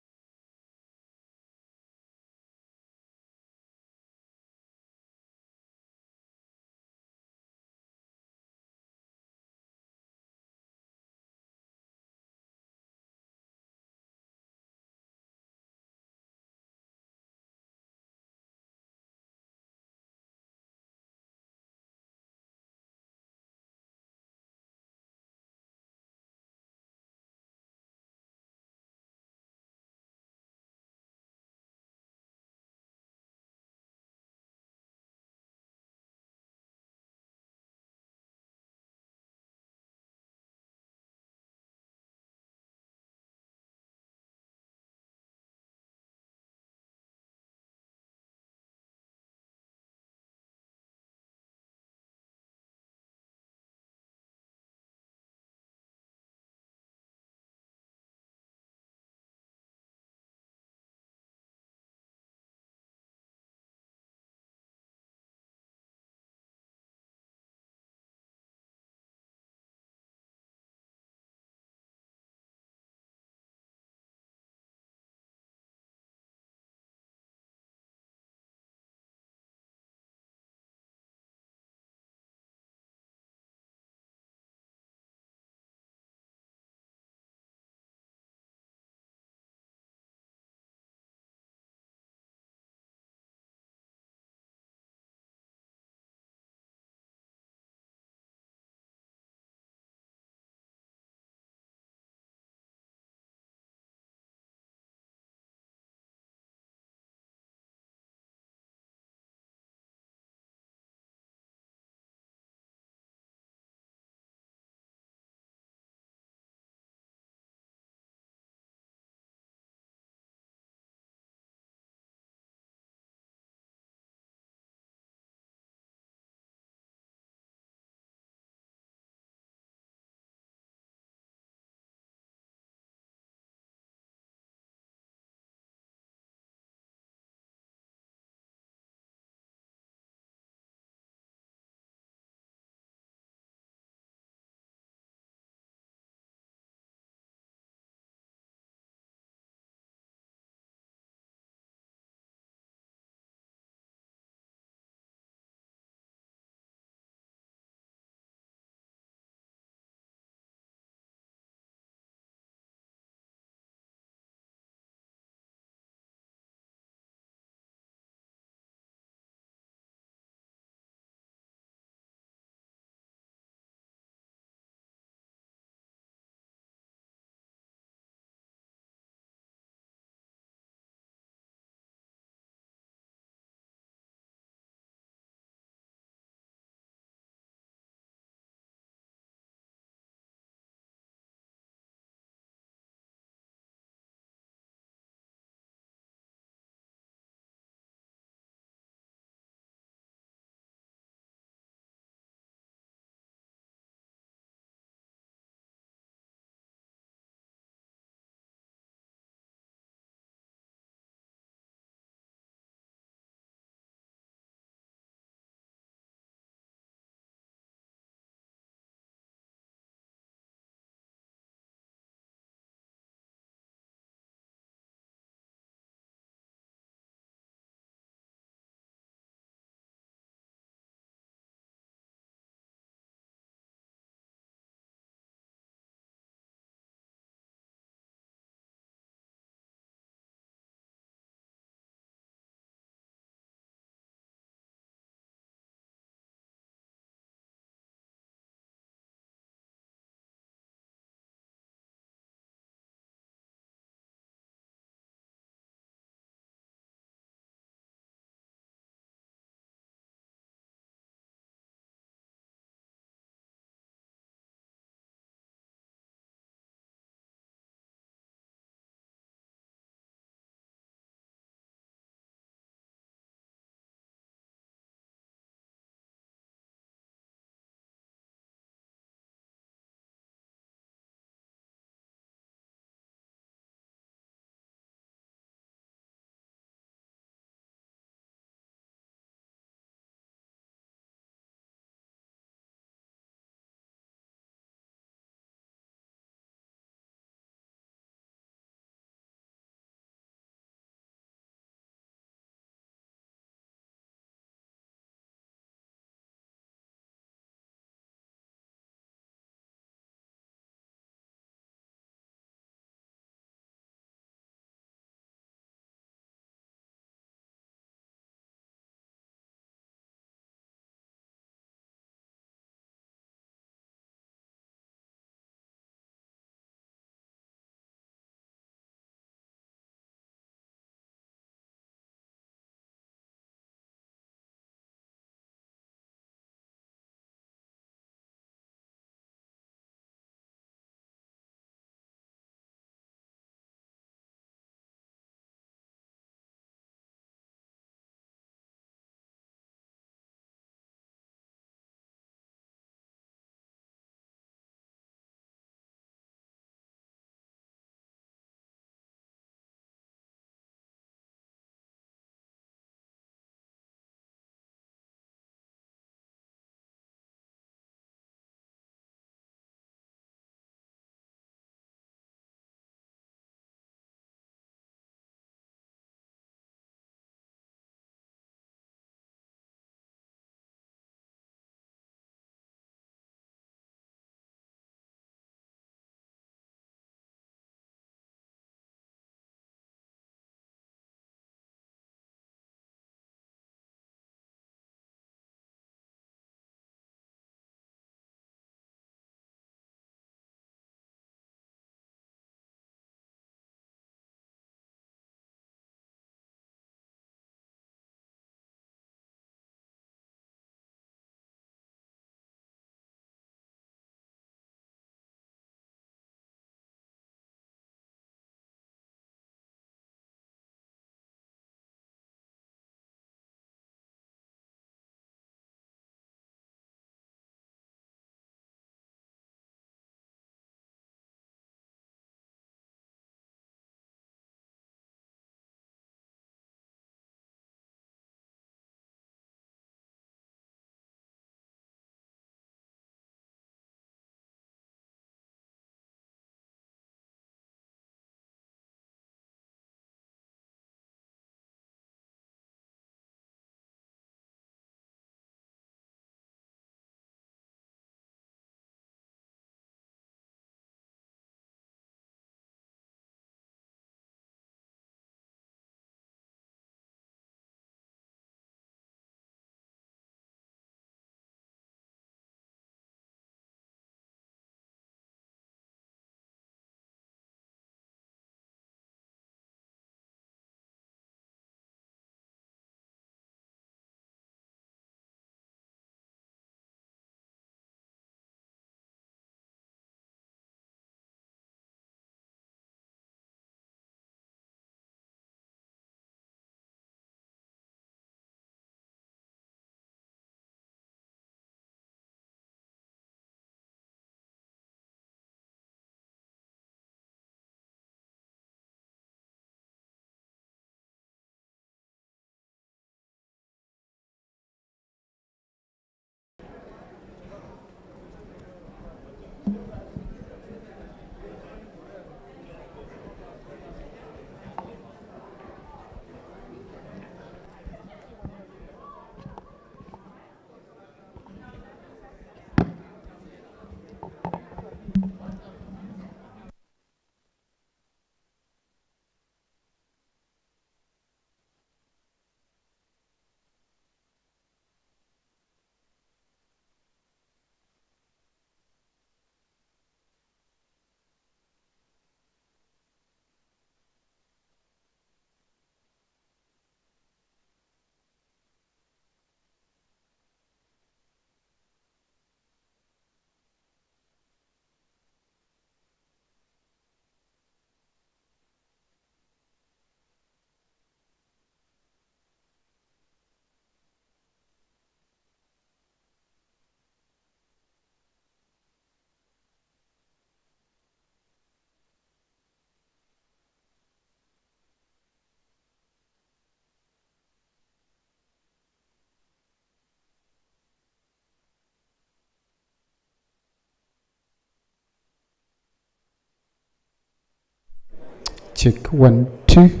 Check 1, 2.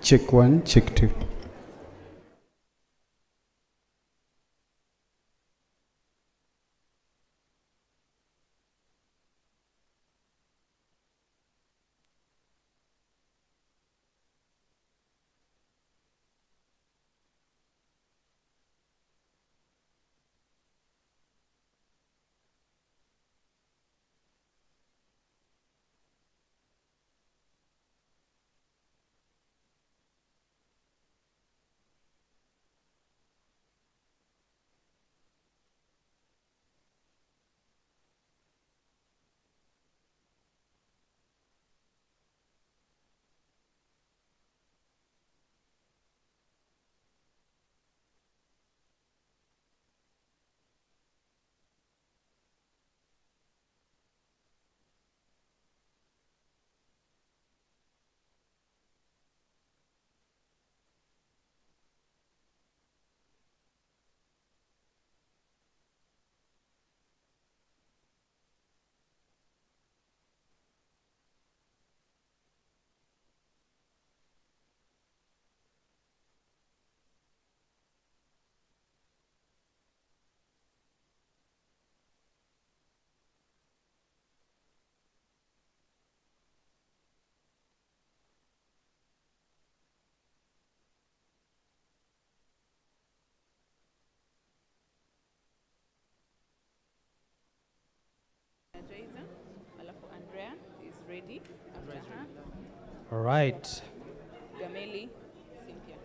Check 1, check 2. Alafu Andrea is ready. After her. All right. Gameli, Cynthia.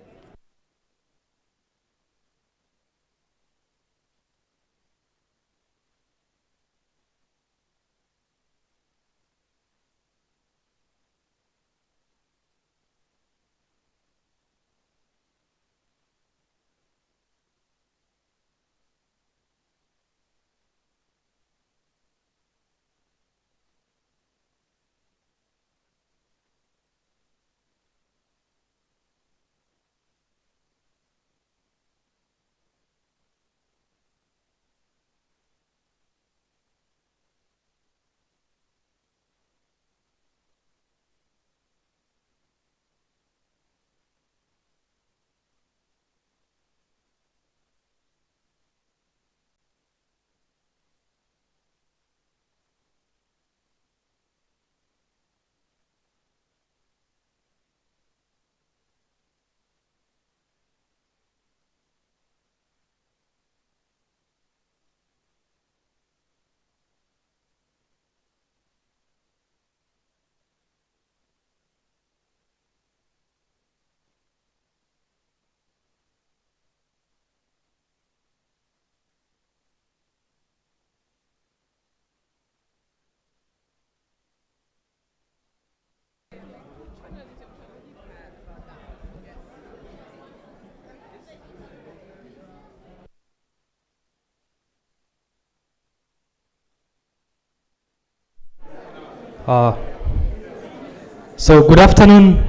So good afternoon.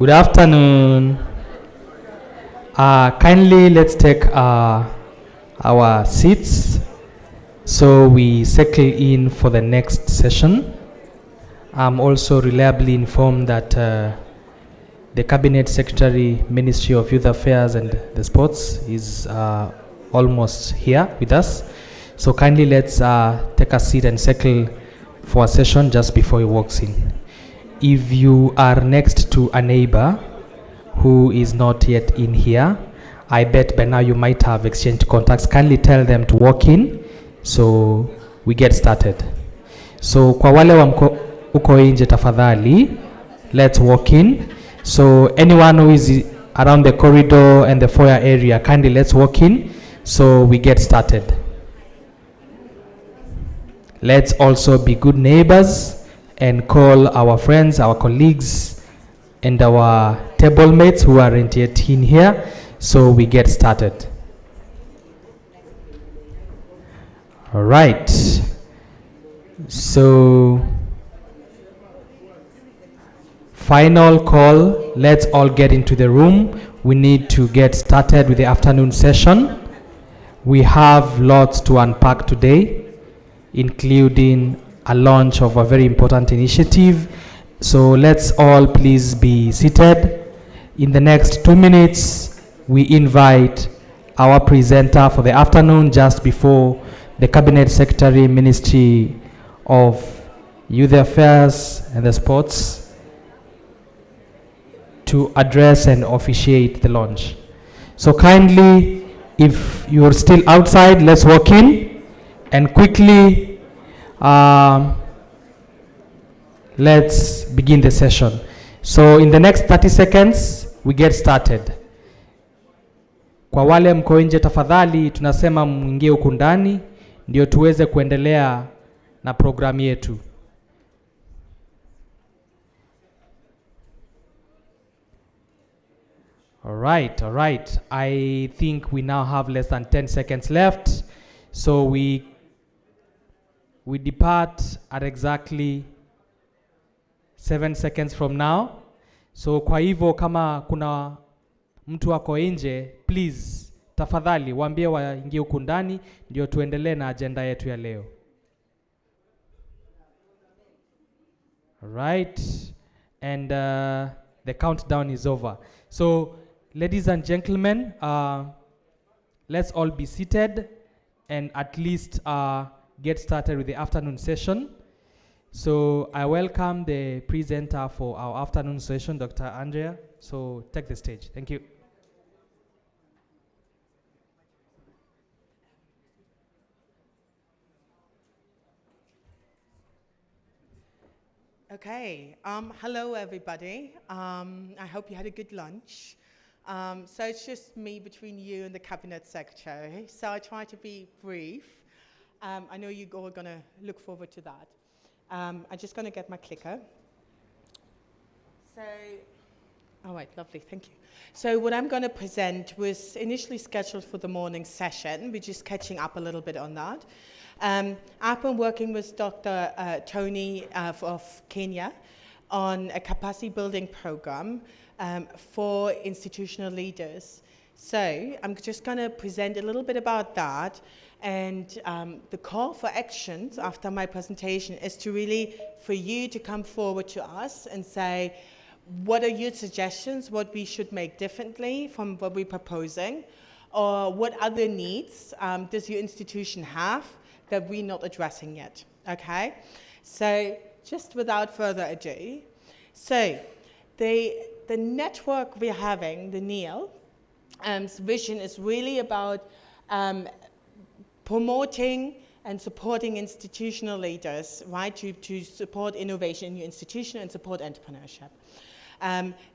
Good afternoon. Kindly let's take our seats so we settle in for the next session. I'm also reliably informed that the Cabinet Secretary, Ministry of Youth Affairs and the Sports is almost here with us. So kindly let's take a seat and settle for a session just before he walks in. If you are next to a neighbor who is not yet in here, I bet by now you might have exchanged contacts. Kindly tell them to walk in so we get started. So kwa wale wa uko nje tafadhali, let's walk in. So anyone who is around the corridor and the foyer area, kindly let's walk in so we get started. Let's also be good neighbors and call our friends, our colleagues, and our table mates who aren't yet in here so we get started. All right. So, final call. Let's all get into the room. We need to get started with the afternoon session. We have lots to unpack today, including a launch of a very important initiative, So let's all please be seated. In the next 2 minutes, we invite our presenter for the afternoon just before the Cabinet Secretary, Ministry of Youth Affairs and the Sports, to address and officiate the launch. So kindly, if you're still outside, let's walk in and quickly let's begin the session. So in the next 30 seconds, we get started. Kwa wale mko nje, tafadhali tunasema mwingie huku ndani ndio tuweze kuendelea na programu yetu. All right. I think we now have less than 10 seconds left. So we depart at exactly 7 seconds from now. So kwa hivyo kama kuna mtu wako nje, please tafadhali waambie waingie huku ndani ndio tuendelee na agenda yetu ya leo. All right. And the countdown is over. So ladies and gentlemen, let's all be seated and at least get started with the afternoon session. So I welcome the presenter for our afternoon session, Dr. Andrea. So take the stage. Thank you. Okay, hello everybody. I hope you had a good lunch. So it's just me between you and the Cabinet Secretary. So I try to be brief. I know you're all going to look forward to that. I'm just going to get my clicker. So, all right, lovely, thank you. So what I'm going to present was initially scheduled for the morning session. We're just catching up a little bit on that. I've been working with Dr. Tony of Kenya on a capacity building program for institutional leaders. So I'm just going to present a little bit about that, and the call for actions after my presentation is to really, for you to come forward to us and say, what are your suggestions, what we should make differently from what we're proposing, or what other needs does your institution have that we're not addressing yet, okay? So just without further ado, so the network we're having, the CEIL vision is really about promoting and supporting institutional leaders, right, to support innovation in your institution and support entrepreneurship.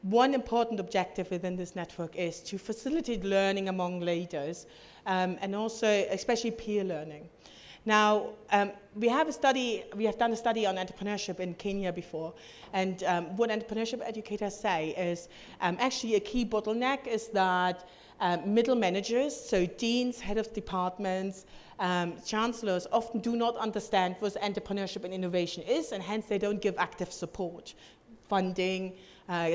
One important objective within this network is to facilitate learning among leaders and also especially peer learning. Now, we have done a study on entrepreneurship in Kenya before, and what entrepreneurship educators say is actually a key bottleneck is that middle managers, so deans, head of departments, chancellors often do not understand what entrepreneurship and innovation is, and hence they don't give active support, funding,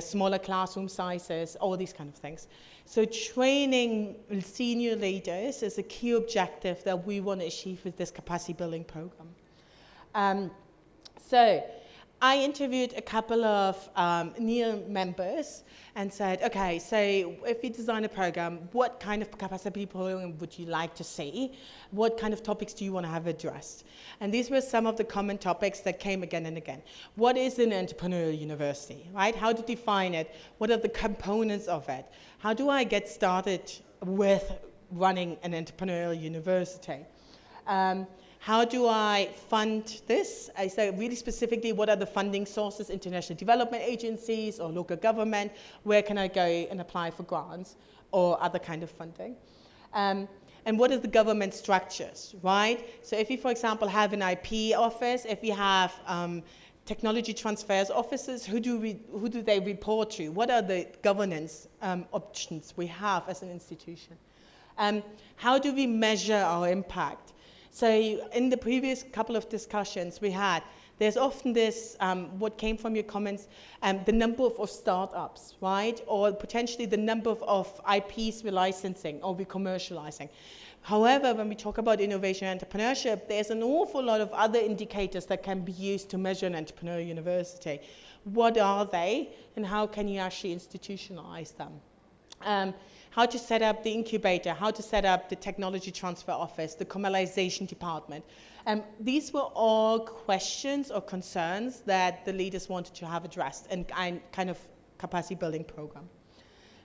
smaller classroom sizes, all these kind of things. So training senior leaders is a key objective that we want to achieve with this capacity building program. So I interviewed a couple of CEIL members and said, okay, so if we design a program, what kind of capacity building would you like to see? What kind of topics do you want to have addressed? And these were some of the common topics that came again and again. What is an entrepreneurial university, right? How to define it? What are the components of it? How do I get started with running an entrepreneurial university? How do I fund this? I say really specifically, what are the funding sources, international development agencies or local government? Where can I go and apply for grants or other kind of funding? And what are the government structures, right? So if you, for example, have an IP office, if you have technology transfers offices, who do they report to? What are the governance options we have as an institution? How do we measure our impact? So in the previous couple of discussions we had, there's often this, what came from your comments, the number of startups, right? Or potentially the number of IPs we're licensing or we're commercializing. However, when we talk about innovation and entrepreneurship, there's an awful lot of other indicators that can be used to measure an entrepreneur university. What are they, and how can you actually institutionalize them? How to set up the incubator, how to set up the technology transfer office, the commercialization department. These were all questions or concerns that the leaders wanted to have addressed in kind of capacity building program.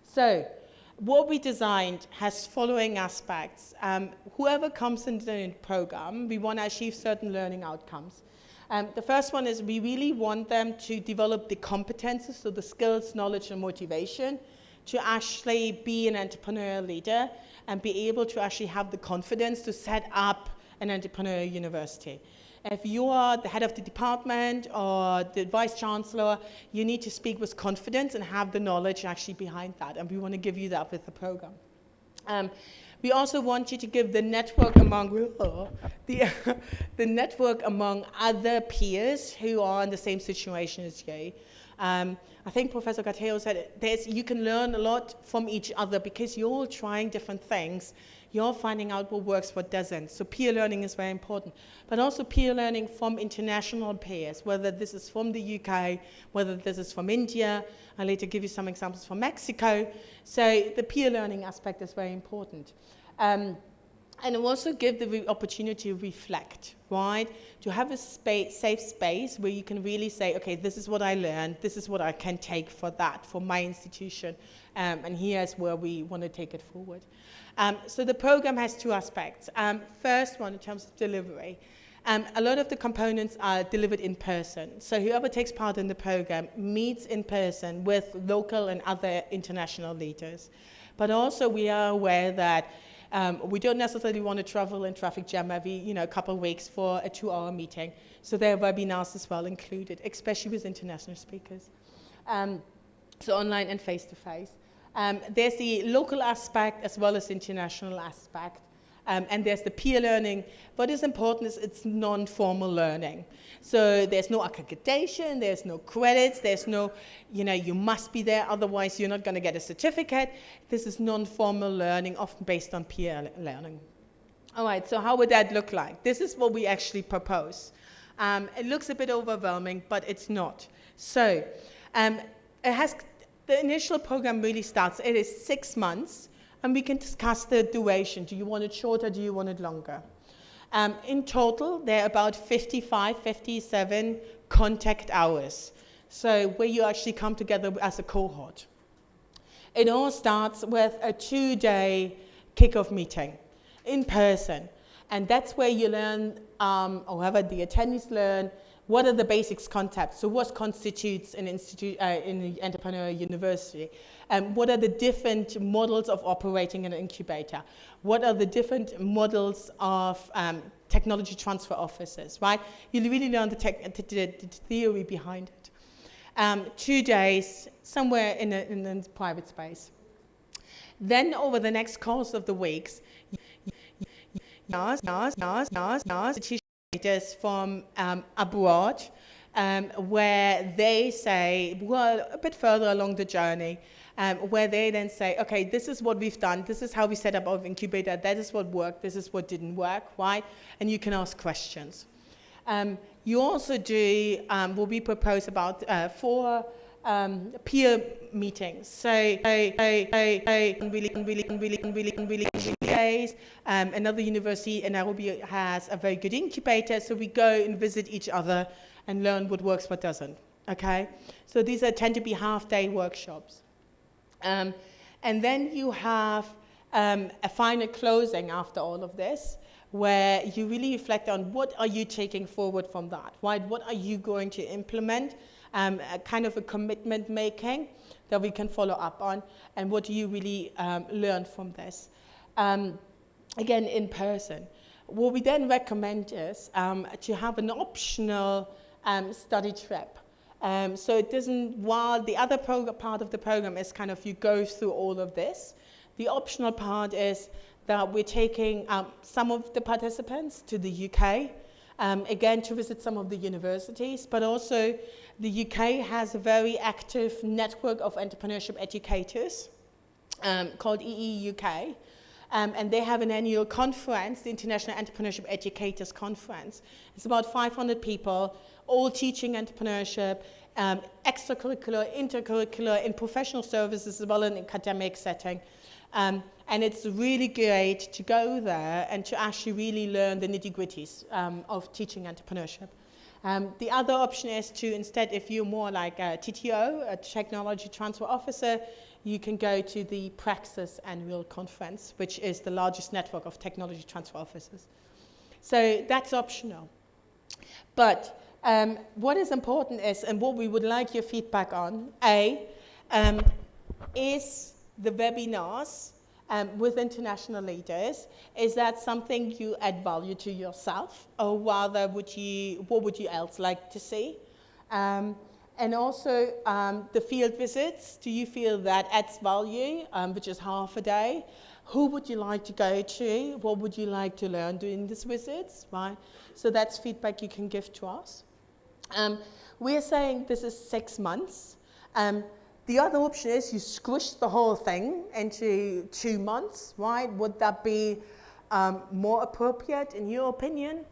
So what we designed has following aspects. Whoever comes into the program, we want to achieve certain learning outcomes. The first one is we really want them to develop the competences, so the skills, knowledge, and motivation to actually be an entrepreneurial leader and be able to actually have the confidence to set up an entrepreneurial university. If you are the head of the department or the vice chancellor, you need to speak with confidence and have the knowledge actually behind that, and we want to give you that with the program. We also want you to give the network among the network among other peers who are in the same situation as you. I think Professor Gateo said you can learn a lot from each other because you're all trying different things. You're finding out what works, what doesn't. So peer learning is very important. But also peer learning from international peers, whether this is from the UK, whether this is from India. I'll later give you some examples from Mexico. So the peer learning aspect is very important. And also give the opportunity to reflect, right? To have a safe space where you can really say, okay, this is what I learned, this is what I can take for that, for my institution, and here's where we want to take it forward. So the program has two aspects. First one, in terms of delivery. A lot of the components are delivered in person. So whoever takes part in the program meets in person with local and other international leaders. But also we are aware that we don't necessarily want to travel in traffic jam every couple of weeks for a 2-hour meeting. So there are webinars as well included, especially with international speakers. So online and face-to-face. There's the local aspect as well as international aspect. And there's the peer learning. What is important is it's non-formal learning. So there's no accreditation, there's no credits, there's no, you must be there, otherwise you're not going to get a certificate. This is non-formal learning, often based on peer learning. All right, so how would that look like? This is what we actually propose. It looks a bit overwhelming, but it's not. So the initial program really starts, it is 6 months. And we can discuss the duration. Do you want it shorter? Do you want it longer? In total, there are about 57 contact hours. So where you actually come together as a cohort. It all starts with a 2-day kickoff meeting in person. And that's where you learn, or however the attendees learn, what are the basics concepts? So what constitutes an entrepreneurial university? What are the different models of operating an incubator? What are the different models of technology transfer offices, right? You really learn the theory behind it. 2 days, somewhere in a private space. Then over the next course of the weeks, from abroad, where they say, well, a bit further along the journey, where they then say, okay, this is what we've done, this is how we set up our incubator, that is what worked, this is what didn't work, right? And you can ask questions. You also do what we propose about 4 peer meetings. So another university in Nairobi has a very good incubator, so we go and visit each other and learn what works, what doesn't. Okay, so these tend to be half-day workshops, and then you have a final closing after all of this, where you really reflect on what are you taking forward from that, right? What are you going to implement? A kind of a commitment making that we can follow up on, and what do you really learn from this? Again, in person. What we then recommend is to have an optional study trip. So it doesn't, while the other part of the program is kind of you go through all of this, the optional part is that we're taking some of the participants to the UK, again, to visit some of the universities, but also the UK has a very active network of entrepreneurship educators called CEIL UK. and they have an annual conference, the International Entrepreneurship Educators Conference. It's about 500 people, all teaching entrepreneurship, extracurricular, intercurricular, in professional services as well as in academic setting. And it's really great to go there and to actually really learn the nitty-gritties of teaching entrepreneurship. The other option is to instead, if you're more like a TTO, a Technology Transfer Officer, you can go to the Praxis Annual Conference, which is the largest network of technology transfer officers. So that's optional. But what is important is, and what we would like your feedback on, is the webinars with international leaders, is that something you add value to yourself, or rather what would you else like to see? And also the field visits, do you feel that adds value, which is half a day? Who would you like to go to? What would you like to learn during these visits, right? So that's feedback you can give to us. We're saying this is 6 months. The other option is you squish the whole thing into 2 months, right? Would that be more appropriate in your opinion?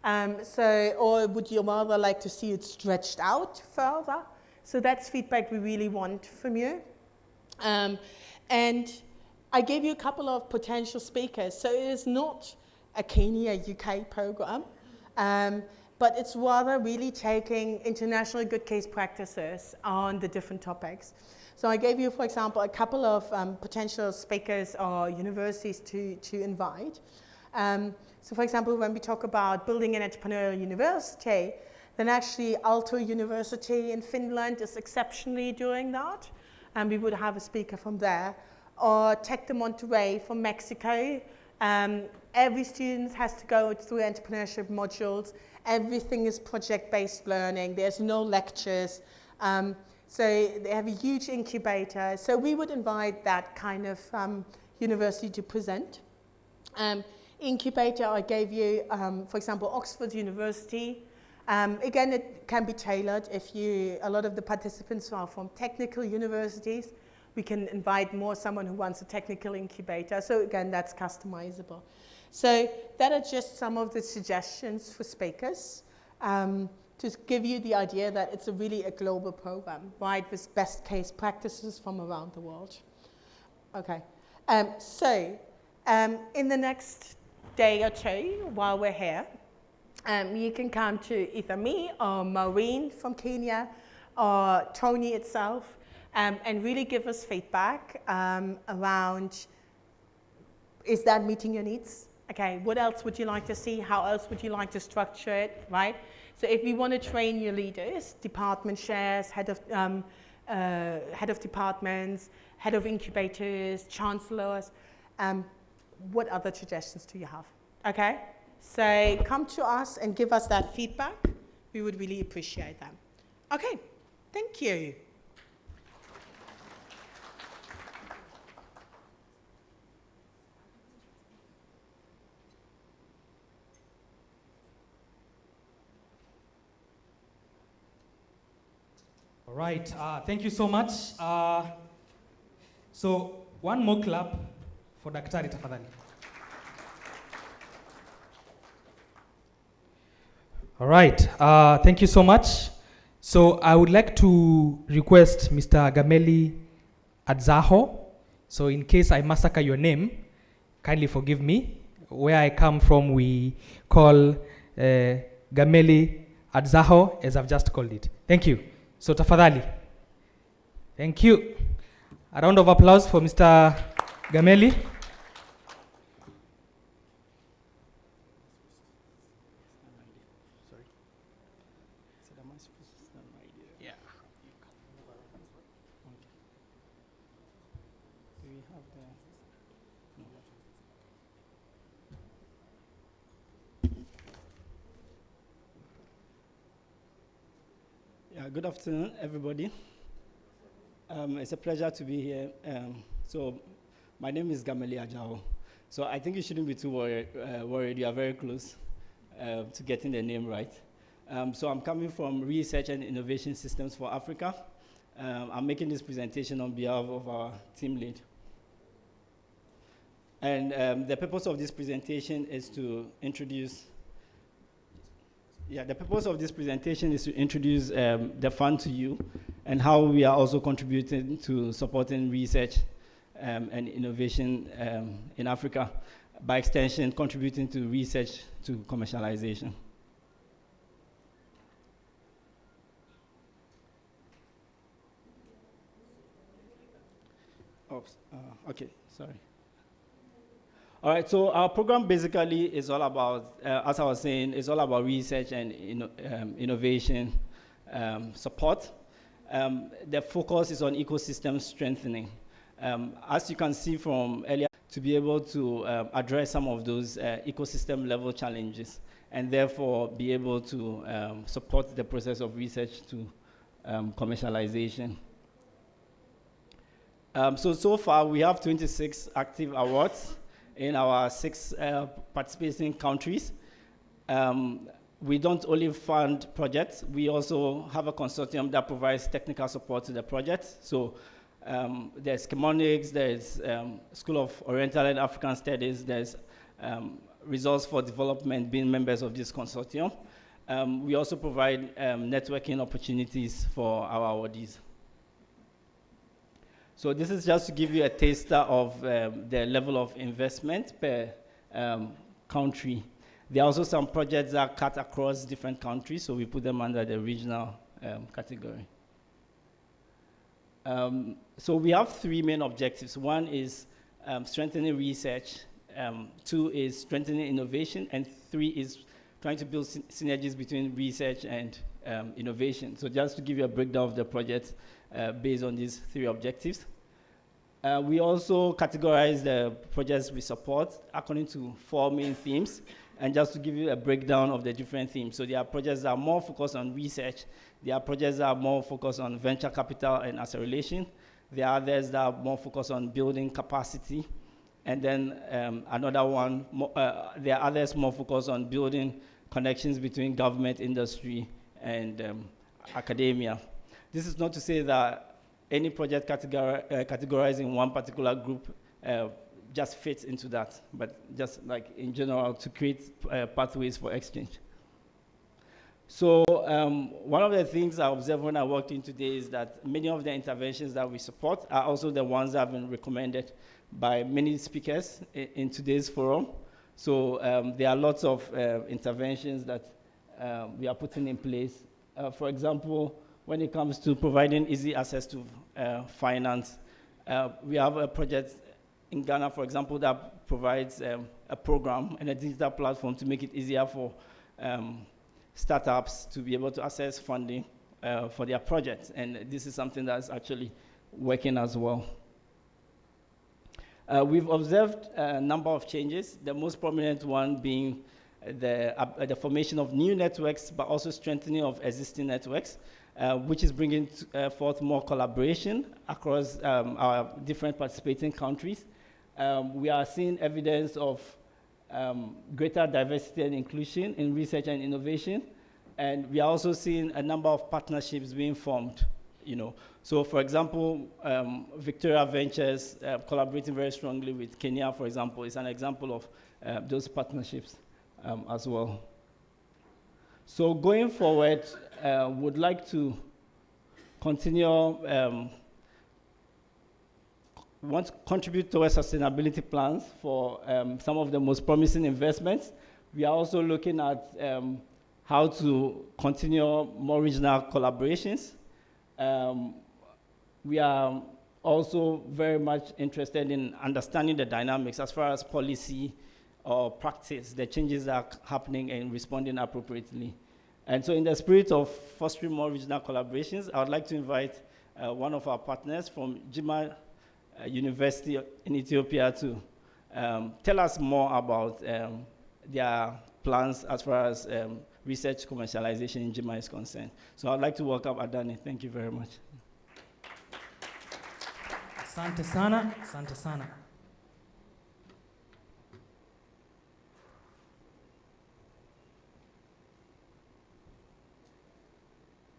Or would you rather like to see it stretched out further? So that's feedback we really want from you. And I gave you a couple of potential speakers. So it is not a Kenya UK program, but it's rather really taking international good case practices on the different topics. So I gave you, for example, a couple of potential speakers or universities to invite. So for example, when we talk about building an entrepreneurial university, then actually Aalto University in Finland is exceptionally doing that. And we would have a speaker from there. Or Tec de Monterrey from Mexico. Every student has to go through entrepreneurship modules. Everything is project-based learning. There's no lectures. So they have a huge incubator. So we would invite that kind of university to present. Incubator, I gave you, for example, Oxford University. Again, it can be tailored. If a lot of the participants are from technical universities, we can invite someone who wants a technical incubator. So again, that's customizable. So that are just some of the suggestions for speakers to give you the idea that it's really a global program, right, with best case practices from around the world. Okay, in the next day or two, while we're here, you can come to either me or Maureen from Kenya or Tony itself and really give us feedback around, is that meeting your needs? Okay, what else would you like to see? How else would you like to structure it, right? So if we want to train your leaders, department chairs, head of departments, head of incubators, chancellors, what other suggestions do you have? Okay, so come to us and give us that feedback. We would really appreciate that. Okay, thank you. All right, thank you so much. So one more clap for Daktari tafadhali. All right, thank you so much. So I would like to request Mr. Gameli Adzaho. So in case I massacre your name, kindly forgive me. Where I come from, we call Gameli Adzaho, as I've just called it. Thank you. So tafadhali. Thank you. A round of applause for Mr. Gameli. Good afternoon, everybody. It's a pleasure to be here. So my name is Gameli Ajao. So I think you shouldn't be too worried. You are very close to getting the name right. So I'm coming from Research and Innovation Systems for Africa. I'm making this presentation on behalf of our team lead. And the purpose of this presentation is to introduce the fund to you and how we are also contributing to supporting research and innovation in Africa, by extension contributing to research to commercialization. Okay, sorry. All right, so our program basically is all about, as I was saying, is all about research and innovation support. The focus is on ecosystem strengthening. As you can see from earlier, to be able to address some of those ecosystem level challenges, and therefore be able to support the process of research to commercialization. So far we have 26 active awards in our 6 participating countries. We don't only fund projects, we also have a consortium that provides technical support to the projects. So there's Chemonics, there's School of Oriental and African Studies, there's Resource for Development being members of this consortium. We also provide networking opportunities for our awardees. So this is just to give you a taster of the level of investment per country. There are also some projects that cut across different countries, so we put them under the regional category. So we have 3 main objectives. One is strengthening research, 2 is strengthening innovation, and 3 is trying to build synergies between research and innovation. So just to give you a breakdown of the project based on these 3 objectives. We also categorize the projects we support according to 4 main themes. And just to give you a breakdown of the different themes. So there are projects that are more focused on research. There are projects that are more focused on venture capital and acceleration. There are others that are more focused on building capacity. And then another one, there are others more focused on building connections between government, industry, and academia. This is not to say that any project categorized in one particular group just fits into that, but just like in general to create pathways for exchange. So one of the things I observed when I walked in today is that many of the interventions that we support are also the ones that have been recommended by many speakers in today's forum. So there are lots of interventions that we are putting in place. For example, when it comes to providing easy access to finance, we have a project in Ghana, for example, that provides a program and a digital platform to make it easier for startups to be able to access funding for their projects. And this is something that's actually working as well. We've observed a number of changes, the most prominent one being the formation of new networks, but also strengthening of existing networks, which is bringing forth more collaboration across our different participating countries. We are seeing evidence of greater diversity and inclusion in research and innovation, and we are also seeing a number of partnerships being formed. So for example, Victoria Ventures collaborating very strongly with Kenya, for example, is an example of those partnerships as well. So going forward, would like to continue want to contribute towards sustainability plans for some of the most promising investments. We are also looking at how to continue more regional collaborations. We are also very much interested in understanding the dynamics as far as policy or practice, the changes that are happening and responding appropriately. And so in the spirit of fostering more regional collaborations, I would like to invite one of our partners from Jimma University in Ethiopia to tell us more about their plans as far as research commercialization in Jimma is concerned. So I'd like to welcome Adani. Thank you very much. Asante sana, asante sana.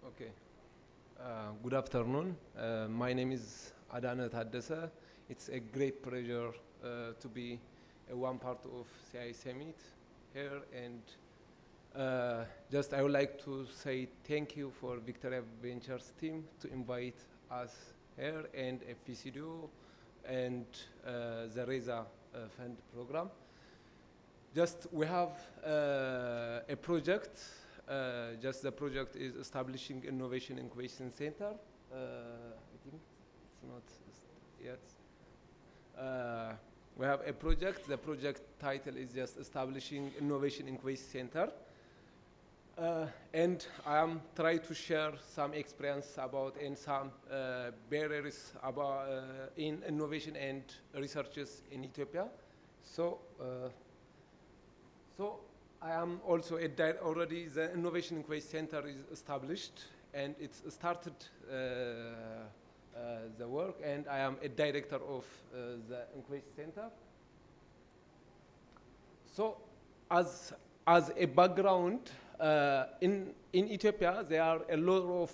Okay. Good afternoon. My name is Adana Taddese. It's a great pleasure to be one part of CEIL Summit here, and just I would like to say thank you for Victoria Ventures team to invite us here, and FPCDO and the RESA fund program. Just we have a project. Just the project is establishing Innovation Incubation Center. I think it's not yet. We have a project. The project title is just establishing Innovation Incubation Center. And I am trying to share some experience about and some barriers about in innovation and researches in Ethiopia. So I am also already the Innovation Incubation Center is established, and it's started the work, and I am a director of the Incubation Center. So as a background, in Ethiopia, there are a lot of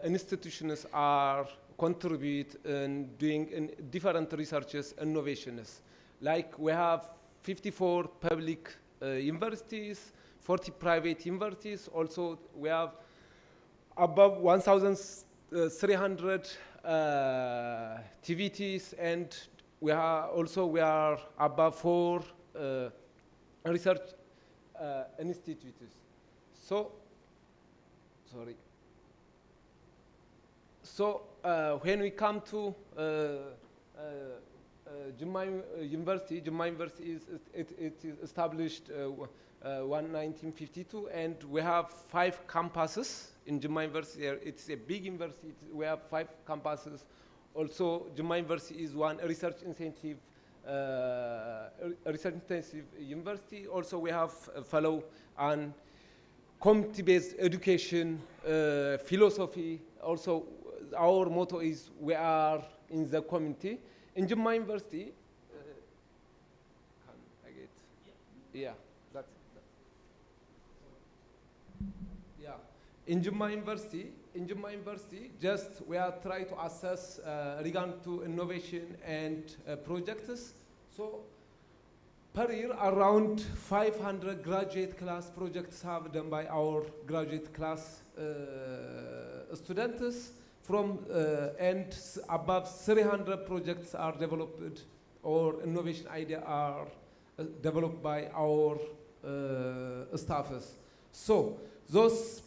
institutions are contribute in doing different researches, innovations. Like we have 54 public universities, 40 private universities. Also, we have above 1,300 TVTs, and we are above 4 research institutes. So, sorry. So when we come to Jimma University, it is established 1952, and we have 5 campuses in Jimma University. It's a big university. We have 5 campuses. Also, Jimma University is one research intensive university. Also, we have a fellow on community-based education, philosophy. Also, our motto is we are in the community. In Jimma University, can I get? Yeah, that's yeah. In Jimma University, just we are trying to assess regarding to innovation and projects. So per year, around 500 graduate class projects have done by our graduate class students. And above 300 projects are developed, or innovation idea are developed by our staffs. So those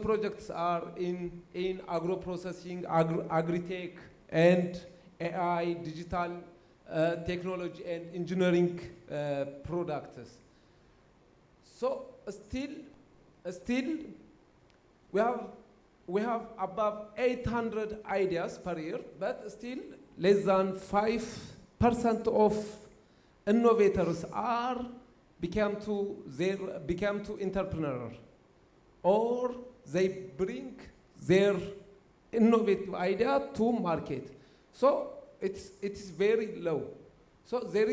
projects are in agro-processing, agri-tech, and AI, digital technology, and engineering products. So still we have above 800 ideas per year, but still less than 5% of innovators become to entrepreneur, or they bring their innovative idea to market. So it is very low. So there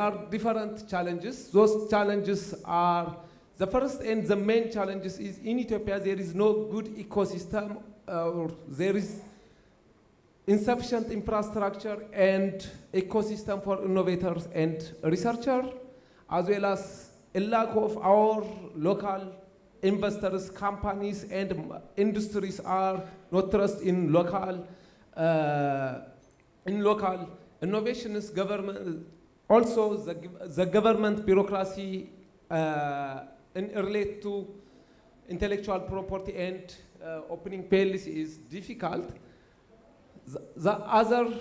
are different challenges. Those challenges are, the first and the main challenges is in Ethiopia there is no good ecosystem, or there is insufficient infrastructure and ecosystem for innovators and researchers, as well as a lack of our local investors, companies, and industries are not trust in local innovations. Government also the government bureaucracy relate to intellectual property and opening policy is difficult. The other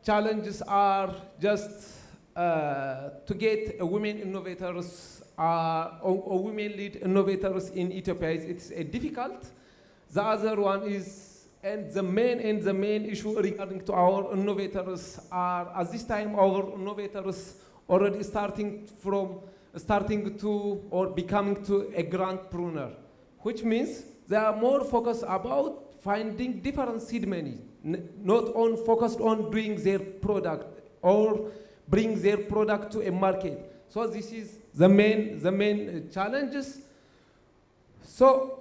challenges are just to get women innovators or women lead innovators in Ethiopia. It's difficult. The other one is, and the main issue regarding to our innovators are, at this time our innovators already starting to or becoming to a grantpreneur, which means they are more focused about finding different seed money, not on focused on doing their product or bring their product to a market. So this is the main challenges. So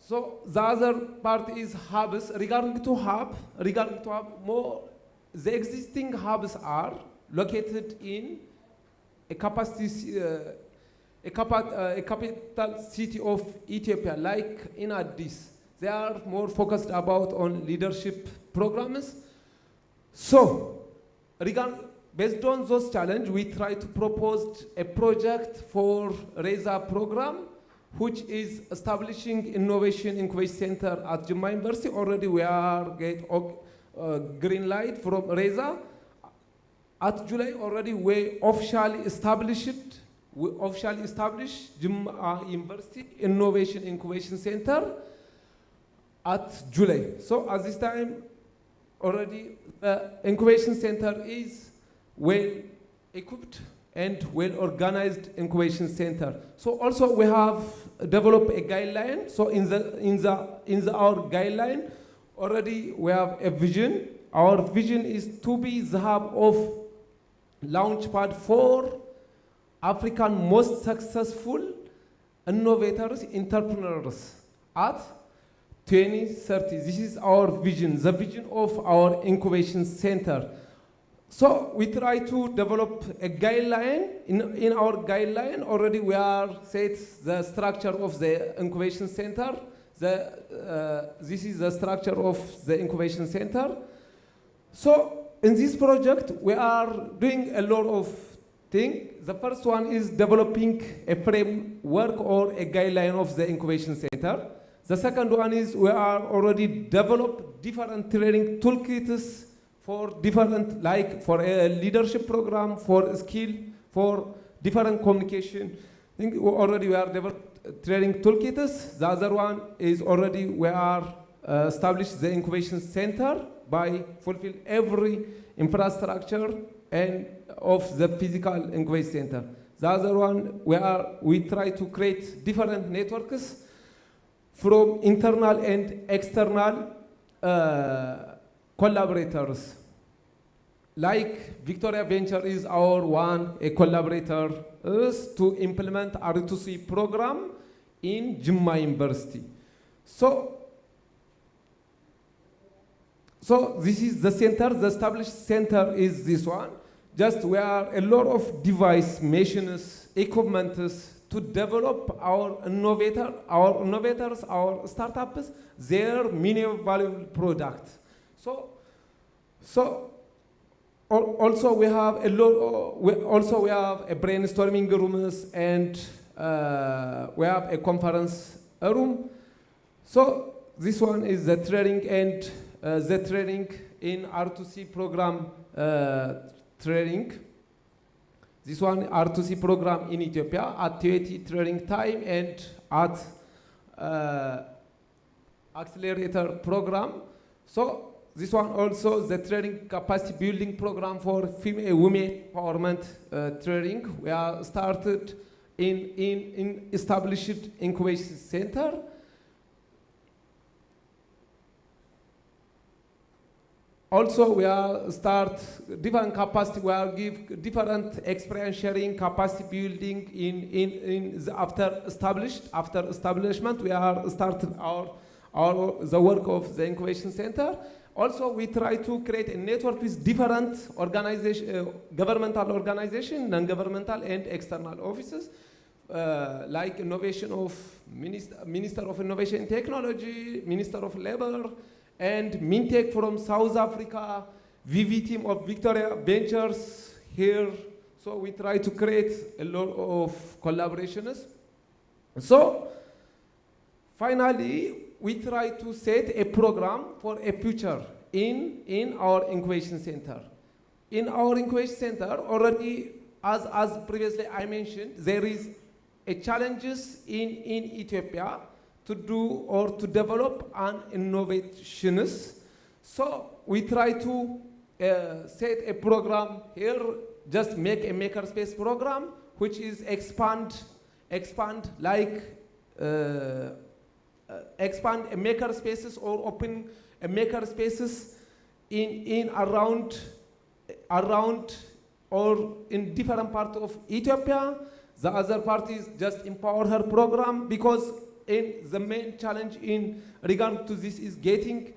So the other part is hubs. Regarding to hub, more, the existing hubs are located in a capacity, a capital city of Ethiopia, like in Addis. They are more focused about on leadership programs. So, based on those challenges, we try to propose a project for RESA program, which is establishing Innovation Incubation Center at Jimma University. Already we are get green light from RESA. At July already we officially established Jimma University Innovation Incubation Center at July. So at this time, already the incubation center is well equipped and well-organized incubation center. So also we have developed a guideline. So in our guideline, already we have a vision. Our vision is to be the hub of launchpad for African most successful innovators, entrepreneurs at 2030. This is our vision, the vision of our incubation center. So we try to develop a guideline. In our guideline, already we are set the structure of the incubation center. This is the structure of the incubation center. So in this project, we are doing a lot of things. The first one is developing a framework or a guideline of the incubation center. The second one is we are already developed different training toolkits for different, like for a leadership program, for skill, for different communication. I think already we are developed training toolkits. The other one is already we are established the incubation center by fulfill every infrastructure and of the physical incubation center. The other one we try to create different networks from internal and external collaborators. Like Victoria Venture is our a collaborator is to implement R2C program in Jimma University. So this is the center, the established center is this one. Just we are a lot of device, machines, equipments to develop our innovators, our startups, their minimum valuable product. So also we have a lot. We have a brainstorming rooms and we have a conference room. So this one is the training and the training in R2C program training. This one R2C program in Ethiopia at 30 training time and at accelerator program. So this one also the training capacity building program for female women empowerment training. We are started in established incubation center. Also, we are start different capacity. We are give different experience sharing, capacity building in the after establishment. We are started the work of the incubation center. Also, we try to create a network with different organization, governmental organization, non-governmental and external offices, like innovation of Minister of Innovation and Technology, Minister of Labor, and Mintech from South Africa, VV team of Victoria Ventures here. So we try to create a lot of collaborations. So finally, we try to set a program for a future in our incubation center. In our incubation center, already, as previously I mentioned, there is a challenges in Ethiopia to do or to develop an innovations. So we try to set a program here, just make a makerspace program, which is expand like expand a maker spaces or open a maker spaces in around or in different parts of Ethiopia. The other part is just empower her program, because And the main challenge in regard to this is getting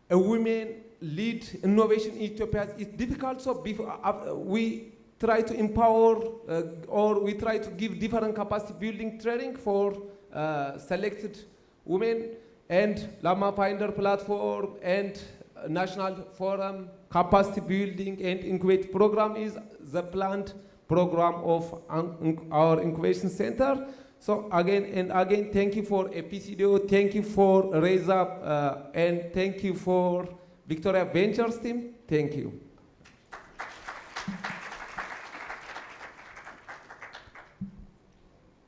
a women lead innovation in Ethiopia is difficult. So before, we try to empower or we try to give different capacity building training for selected women, and Lama Finder platform and National Forum capacity building and incubate program is the planned program of our incubation center. So again and again, thank you for EPCDO, thank you for Raise Up, and thank you for Victoria Ventures team. Thank you.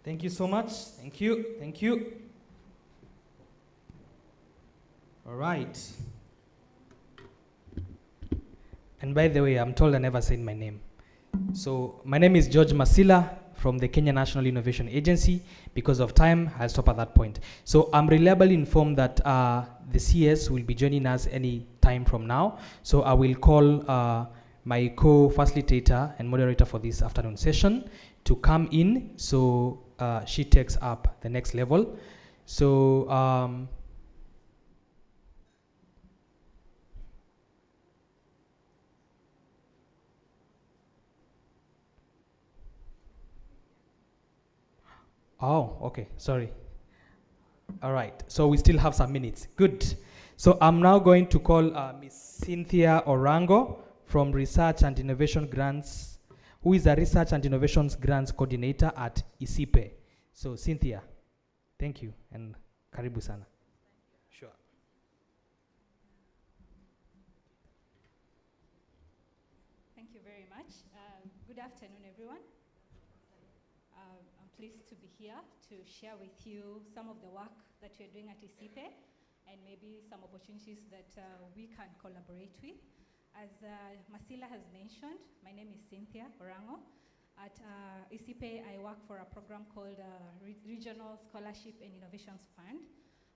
Thank you so much. Thank you. Thank you. All right. And by the way, I'm told I never said my name. So my name is George Masila from the Kenya National Innovation Agency. Because of time, I'll stop at that point. So I'm reliably informed that the CS will be joining us any time from now. So I will call my co-facilitator and moderator for this afternoon session to come in, so she takes up the next level. So oh, okay, sorry. All right, so we still have some minutes. Good. So I'm now going to call Ms. Cynthia Orango from Research and Innovation Grants, who is a Research and Innovations Grants Coordinator at ICIPE. So Cynthia, thank you, and karibu sana. Sure. Thank you very much. Good afternoon, everyone. I'm pleased to be here to share with you some of the work that we're doing at ICIPE and maybe some opportunities that we can collaborate with. As Masila has mentioned, my name is Cynthia Orango. At ICIPE, I work for a program called Regional Scholarship and Innovations Fund.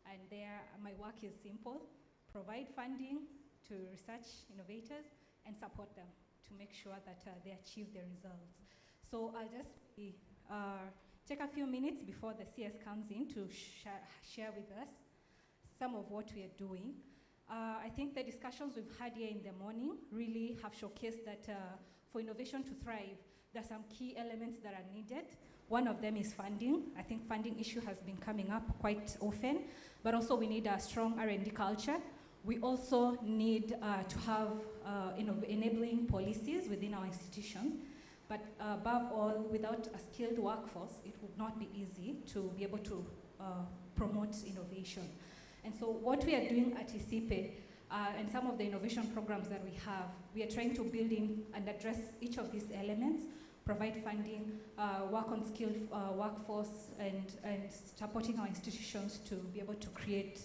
And there, my work is simple: provide funding to research innovators and support them to make sure that they achieve their results. So I'll just take a few minutes before the CS comes in to share with us some of what we are doing. I think the discussions we've had here in the morning really have showcased that for innovation to thrive, there are some key elements that are needed. One of them is funding. I think funding issue has been coming up quite often, but also we need a strong R&D culture. We also need to have enabling policies within our institutions. But above all, without a skilled workforce, it would not be easy to be able to promote innovation. And so what we are doing at ICIPE and some of the innovation programs that we are trying to build in and address each of these elements, provide funding, work on skilled workforce, and supporting our institutions to be able to create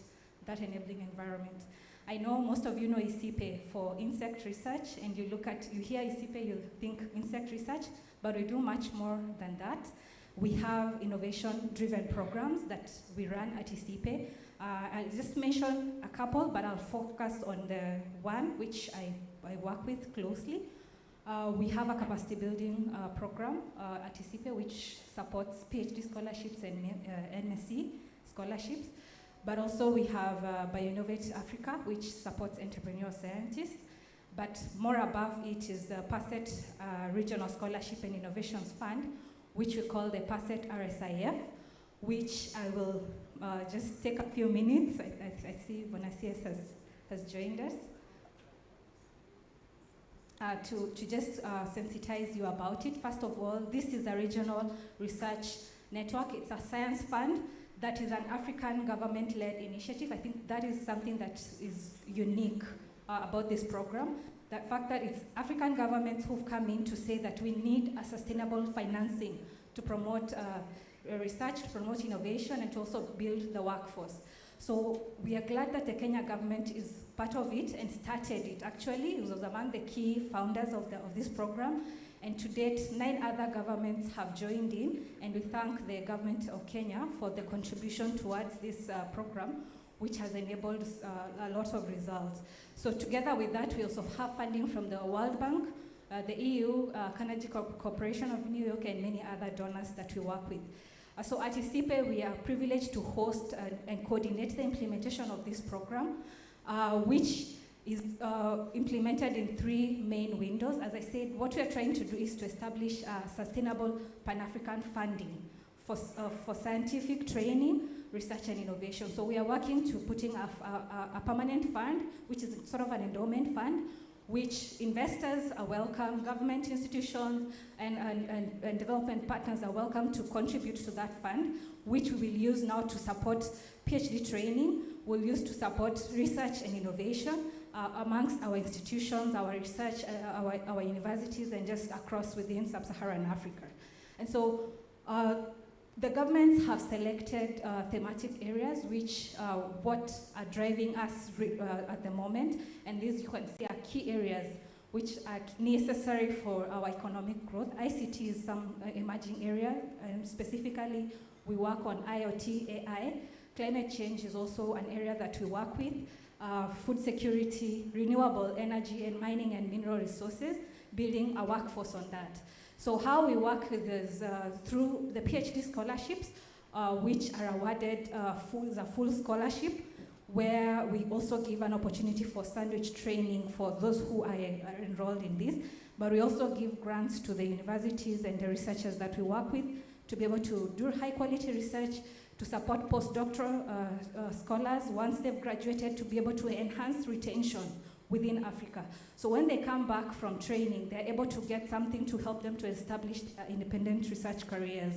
that enabling environment. I know most of you know ICIPE for insect research, and you hear ICIPE, you think insect research, but we do much more than that. We have innovation-driven programs that we run at ICIPE. I'll just mention a couple, but I'll focus on the one which I work with closely. We have a capacity building program at ICIPE which supports PhD scholarships and MSc scholarships. But also we have BioInnovate Africa, which supports entrepreneurial scientists. But more above it is the PASET Regional Scholarship and Innovations Fund, which we call the PASET RSIF, which I will just take a few minutes. I see Bonasias has joined us. To just sensitize you about it. First of all, this is a regional research network. It's a science fund that is an African government-led initiative. I think that is something that is unique about this program. The fact that it's African governments who've come in to say that we need a sustainable financing to promote research, to promote innovation, and to also build the workforce. So we are glad that the Kenya government is part of it and started it. Actually, it was among the key founders of this program. And to date, 9 other governments have joined in, and we thank the government of Kenya for the contribution towards this program, which has enabled a lot of results. So together with that, we also have funding from the World Bank, the EU, Carnegie Corporation of New York, and many other donors that we work with. So at ISIPE, we are privileged to host and coordinate the implementation of this program, which is implemented in 3 main windows. As I said, what we are trying to do is to establish sustainable Pan-African funding for scientific training, research and innovation. So we are working to putting a permanent fund, which is sort of an endowment fund, which investors are welcome, government institutions and development partners are welcome to contribute to that fund, which we will use now to support PhD training, we'll use to support research and innovation amongst our institutions, our research, our universities, and just across within sub-Saharan Africa. And so the governments have selected thematic areas which what are driving us at the moment, and these you can see are key areas which are necessary for our economic growth. ICT is some emerging area, and specifically we work on IoT, AI. Climate change is also an area that we work with. Food security, renewable energy, and mining and mineral resources, building a workforce on that. So how we work with this through the PhD scholarships, which are awarded full scholarship, where we also give an opportunity for sandwich training for those who are enrolled in this. But we also give grants to the universities and the researchers that we work with to be able to do high quality research, to support postdoctoral scholars once they've graduated, to be able to enhance retention within Africa. So when they come back from training, they're able to get something to help them to establish independent research careers.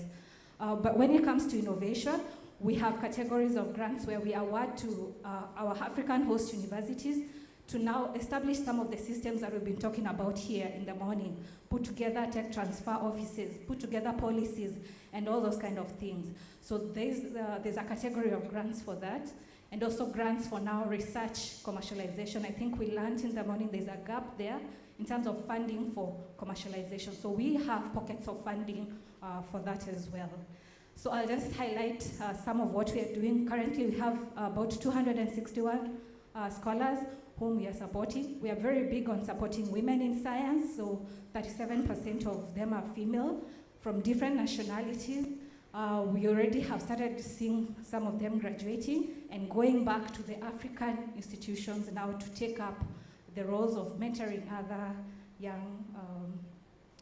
But when it comes to innovation, we have categories of grants where we award to our African host universities to now establish some of the systems that we've been talking about here in the morning, put together tech transfer offices, put together policies, and all those kind of things. So there's a category of grants for that, and also grants for now research commercialization. I think we learned in the morning there's a gap there in terms of funding for commercialization. So we have pockets of funding for that as well. So I'll just highlight some of what we are doing. Currently we have about 261 scholars whom we are supporting. We are very big on supporting women in science, so 37% of them are female from different nationalities. We already have started seeing some of them graduating and going back to the African institutions now to take up the roles of mentoring other young.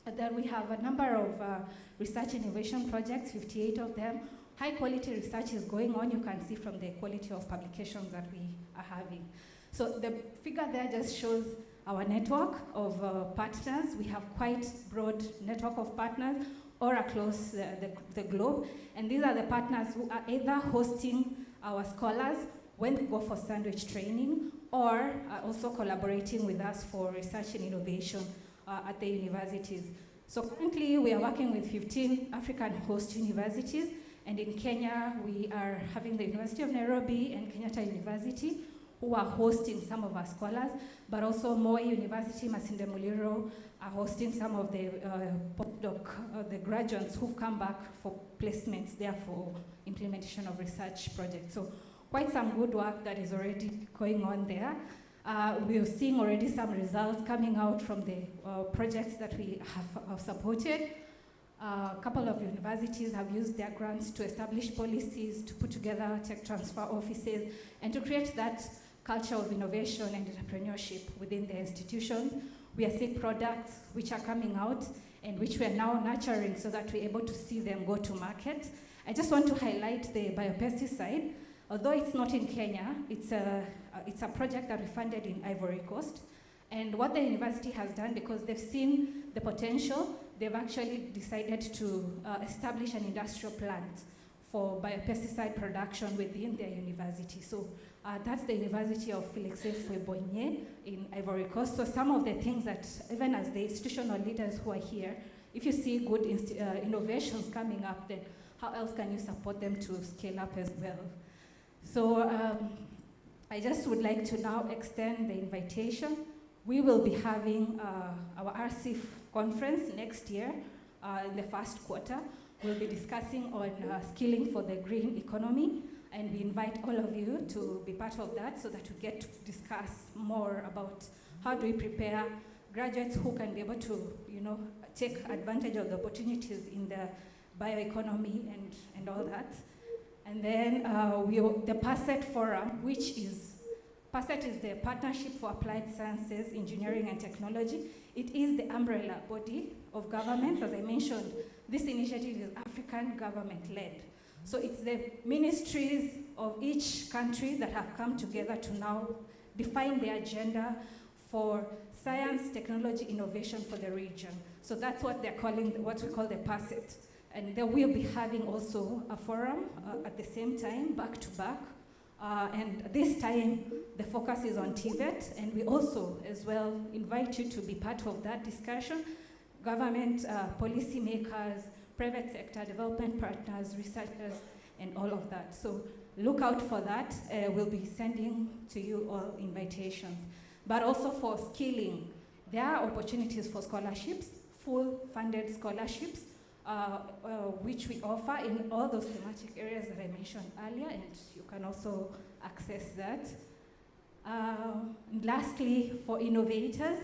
And then we have a number of research innovation projects, 58 of them. High quality research is going on. You can see from the quality of publications that we are having. So the figure there just shows our network of partners. We have quite broad network of partners all across the globe. And these are the partners who are either hosting our scholars when they go for sandwich training, or are also collaborating with us for research and innovation at the universities. So currently we are working with 15 African host universities, and in Kenya we are having the University of Nairobi and Kenyatta University who are hosting some of our scholars, but also Moi University, Masinde Muliro are hosting some of the postdoc, the graduates who've come back for placements there for implementation of research projects. So quite some good work that is already going on there. We are seeing already some results coming out from the projects that we have supported. A couple of universities have used their grants to establish policies, to put together tech transfer offices, and to create that culture of innovation and entrepreneurship within the institutions. We are seeing products which are coming out and which we are now nurturing so that we're able to see them go to market. I just want to highlight the biopesticide. Although it's not in Kenya, it's a project that we funded in Ivory Coast. And what the university has done, because they've seen the potential, they've actually decided to establish an industrial plant for biopesticide production within their university. So that's the University of Felix Houphouët-Boigny in Ivory Coast. So some of the things that, even as the institutional leaders who are here, if you see good innovations coming up, then how else can you support them to scale up as well? So I just would like to now extend the invitation. We will be having our RCIF conference next year in the first quarter. We'll be discussing on skilling for the green economy, and we invite all of you to be part of that so that we get to discuss more about how do we prepare graduates who can be able to, take advantage of the opportunities in the bioeconomy and all that. And then the PASET Forum, which is, PASET is the Partnership for Applied Sciences, Engineering and Technology. It is the umbrella body of governments. As I mentioned, this initiative is African government-led. So it's the ministries of each country that have come together to now define the agenda for science, technology, innovation for the region. So that's what they're calling, what we call the PASET. And they will be having also a forum at the same time, back to back. And this time, the focus is on TVET, and we also, as well, invite you to be part of that discussion. Government, policymakers, private sector, development partners, researchers, and all of that. So look out for that. We'll be sending to you all invitations. But also for skilling, there are opportunities for scholarships, full funded scholarships, which we offer in all those thematic areas that I mentioned earlier, and you can also access that. Lastly, for innovators,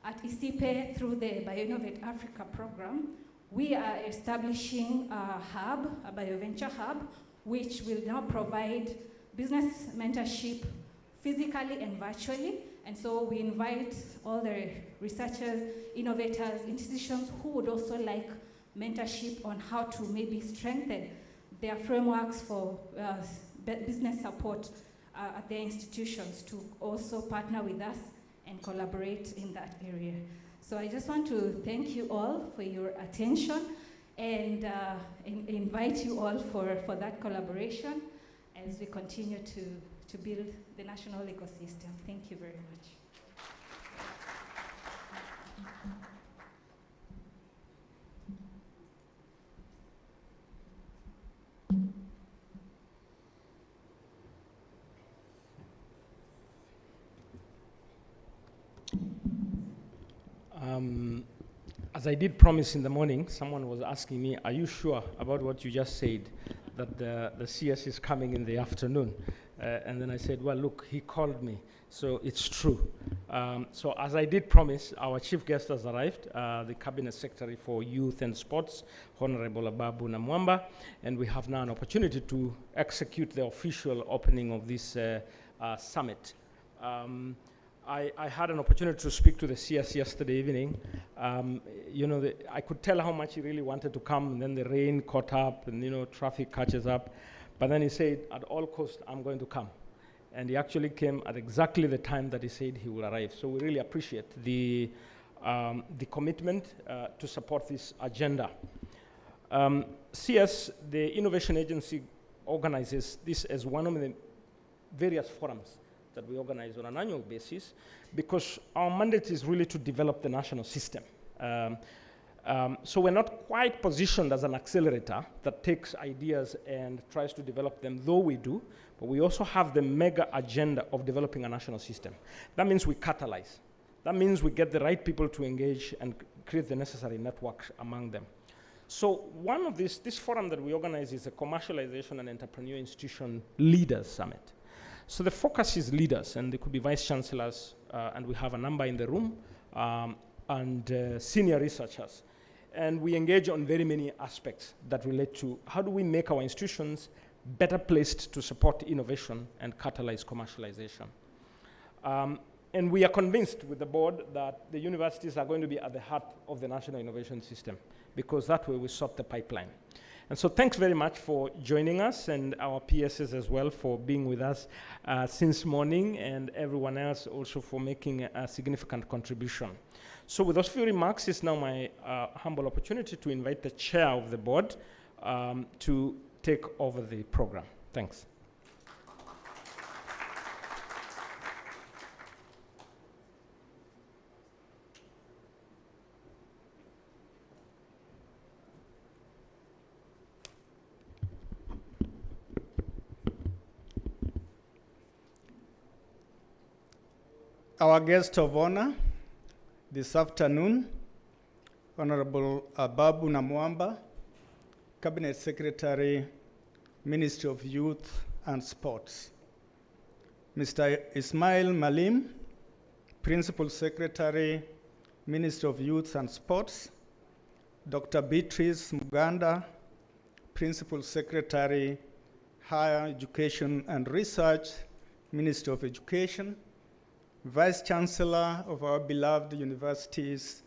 at ICIPE, through the BioInnovate Africa program, we are establishing a hub, a BioVenture hub, which will now provide business mentorship physically and virtually. And so we invite all the researchers, innovators, institutions who would also like mentorship on how to maybe strengthen their frameworks for business support at their institutions to also partner with us and collaborate in that area. So I just want to thank you all for your attention and invite you all for that collaboration as we continue to build the national ecosystem. Thank you very much. As I did promise in the morning, someone was asking me, are you sure about what you just said, that the CS is coming in the afternoon? And then I said, well, look, he called me, so it's true. So as I did promise, our chief guest has arrived, the Cabinet Secretary for Youth and Sports, Honorable Ababu Namwamba, and we have now an opportunity to execute the official opening of this summit. I had an opportunity to speak to the CS yesterday evening. You know, I could tell how much he really wanted to come, and then the rain caught up, and you know, traffic catches up. But then he said, at all costs, I'm going to come. And he actually came at exactly the time that he said he will arrive. So we really appreciate the commitment to support this agenda. CS, the Innovation Agency, organizes this as one of the various forums that we organize on an annual basis, because our mandate is really to develop the national system. So we're not quite positioned as an accelerator that takes ideas and tries to develop them, though we do, but we also have the mega agenda of developing a national system. That means we catalyze. That means we get the right people to engage and create the necessary networks among them. So one of this forum that we organize is a Commercialization and Entrepreneur Institution Leaders Summit. So the focus is leaders, and they could be vice chancellors, and we have a number in the room, and senior researchers. And we engage on very many aspects that relate to how do we make our institutions better placed to support innovation and catalyze commercialization. And we are convinced with the board that the universities are going to be at the heart of the national innovation system, because that way we sort the pipeline. And so thanks very much for joining us, and our PSs as well for being with us since morning, and everyone else also for making a significant contribution. So with those few remarks, it's now my humble opportunity to invite the chair of the board to take over the program. Thanks. Our guest of honor this afternoon, Honorable Ababu Namwamba, Cabinet Secretary, Ministry of Youth and Sports. Mr. Ismail Malim, Principal Secretary, Ministry of Youth and Sports. Dr. Beatrice Muganda, Principal Secretary, Higher Education and Research, Ministry of Education, Vice Chancellor of our beloved universities,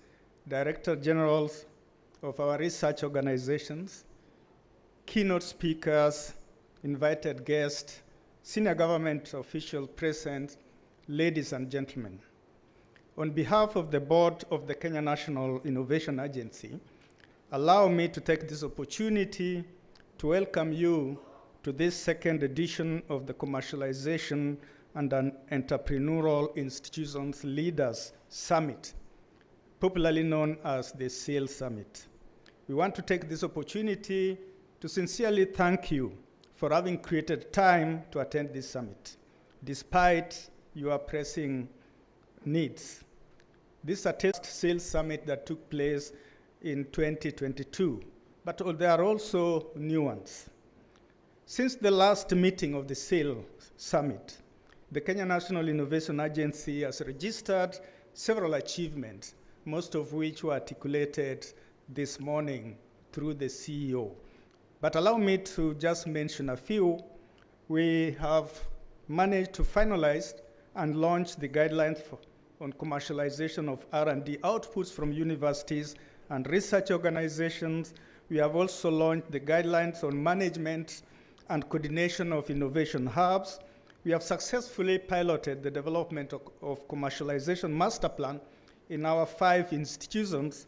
Director Generals of our research organizations, keynote speakers, invited guests, senior government officials present, ladies and gentlemen. On behalf of the board of the Kenya National Innovation Agency, allow me to take this opportunity to welcome you to this second edition of the Commercialization and Entrepreneurial Institutions Leaders Summit, popularly known as the CEIL Summit. We want to take this opportunity to sincerely thank you for having created time to attend this summit, despite your pressing needs. This is the first CEIL Summit that took place in 2022, but there are also new ones. Since the last meeting of the CEIL Summit, the Kenya National Innovation Agency has registered several achievements, most of which were articulated this morning through the CEO. But allow me to just mention a few. We have managed to finalize and launch the guidelines on commercialization of R&D outputs from universities and research organizations. We have also launched the guidelines on management and coordination of innovation hubs. We have successfully piloted the development of commercialization master plan in our 5 institutions,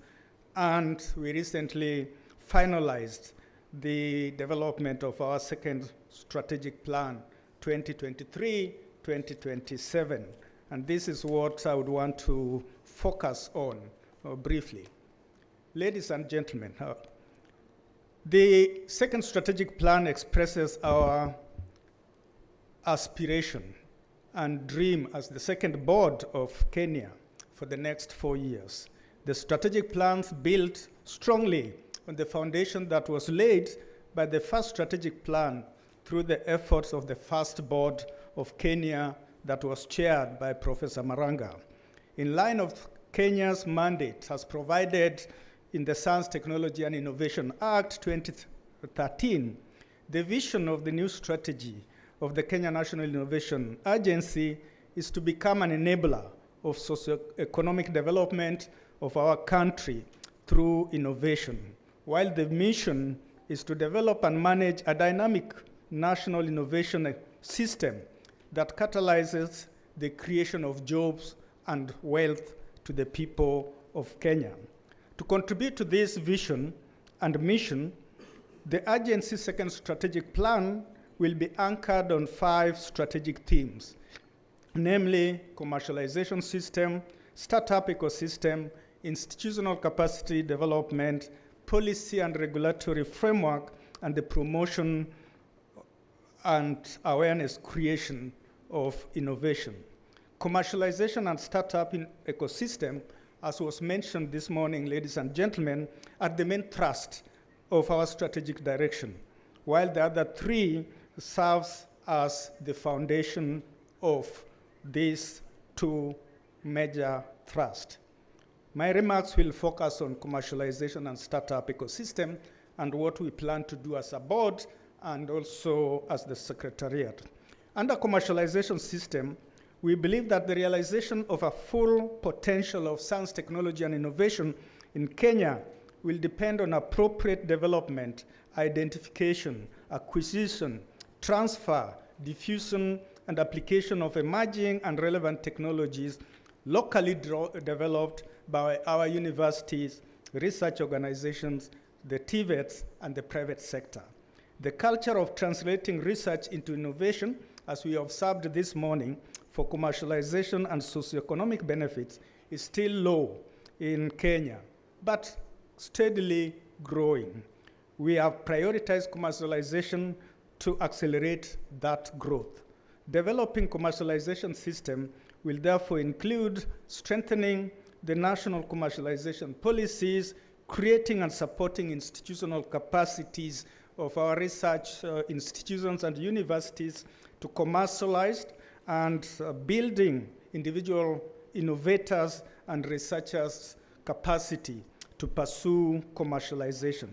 and we recently finalized the development of our second strategic plan, 2023-2027. And this is what I would want to focus on briefly. Ladies and gentlemen, the second strategic plan expresses our aspiration and dream as the second board of Kenya for the next 4 years. The strategic plans built strongly on the foundation that was laid by the first strategic plan through the efforts of the first board of Kenya that was chaired by Professor Maranga. In line of Kenya's mandate as provided in the Science, Technology and Innovation Act 2013, the vision of the new strategy of the Kenya National Innovation Agency is to become an enabler of socio-economic development of our country through innovation, while the mission is to develop and manage a dynamic national innovation system that catalyzes the creation of jobs and wealth to the people of Kenya. To contribute to this vision and mission, the agency's second strategic plan will be anchored on 5 strategic themes, namely commercialization system, startup ecosystem, institutional capacity development, policy and regulatory framework, and the promotion and awareness creation of innovation. Commercialization and startup ecosystem, as was mentioned this morning, ladies and gentlemen, are the main thrust of our strategic direction, while the other 3 serves as the foundation of these 2 major thrusts. My remarks will focus on commercialization and startup ecosystem and what we plan to do as a board and also as the secretariat. Under commercialization system, we believe that the realization of a full potential of science, technology, and innovation in Kenya will depend on appropriate development, identification, acquisition, transfer, diffusion, and application of emerging and relevant technologies locally developed by our universities, research organizations, the TVETs, and the private sector. The culture of translating research into innovation, as we observed this morning, for commercialization and socioeconomic benefits is still low in Kenya, but steadily growing. We have prioritized commercialization to accelerate that growth. Developing commercialization system will therefore include strengthening the national commercialization policies, creating and supporting institutional capacities of our research institutions and universities to commercialize, and building individual innovators and researchers' capacity to pursue commercialization.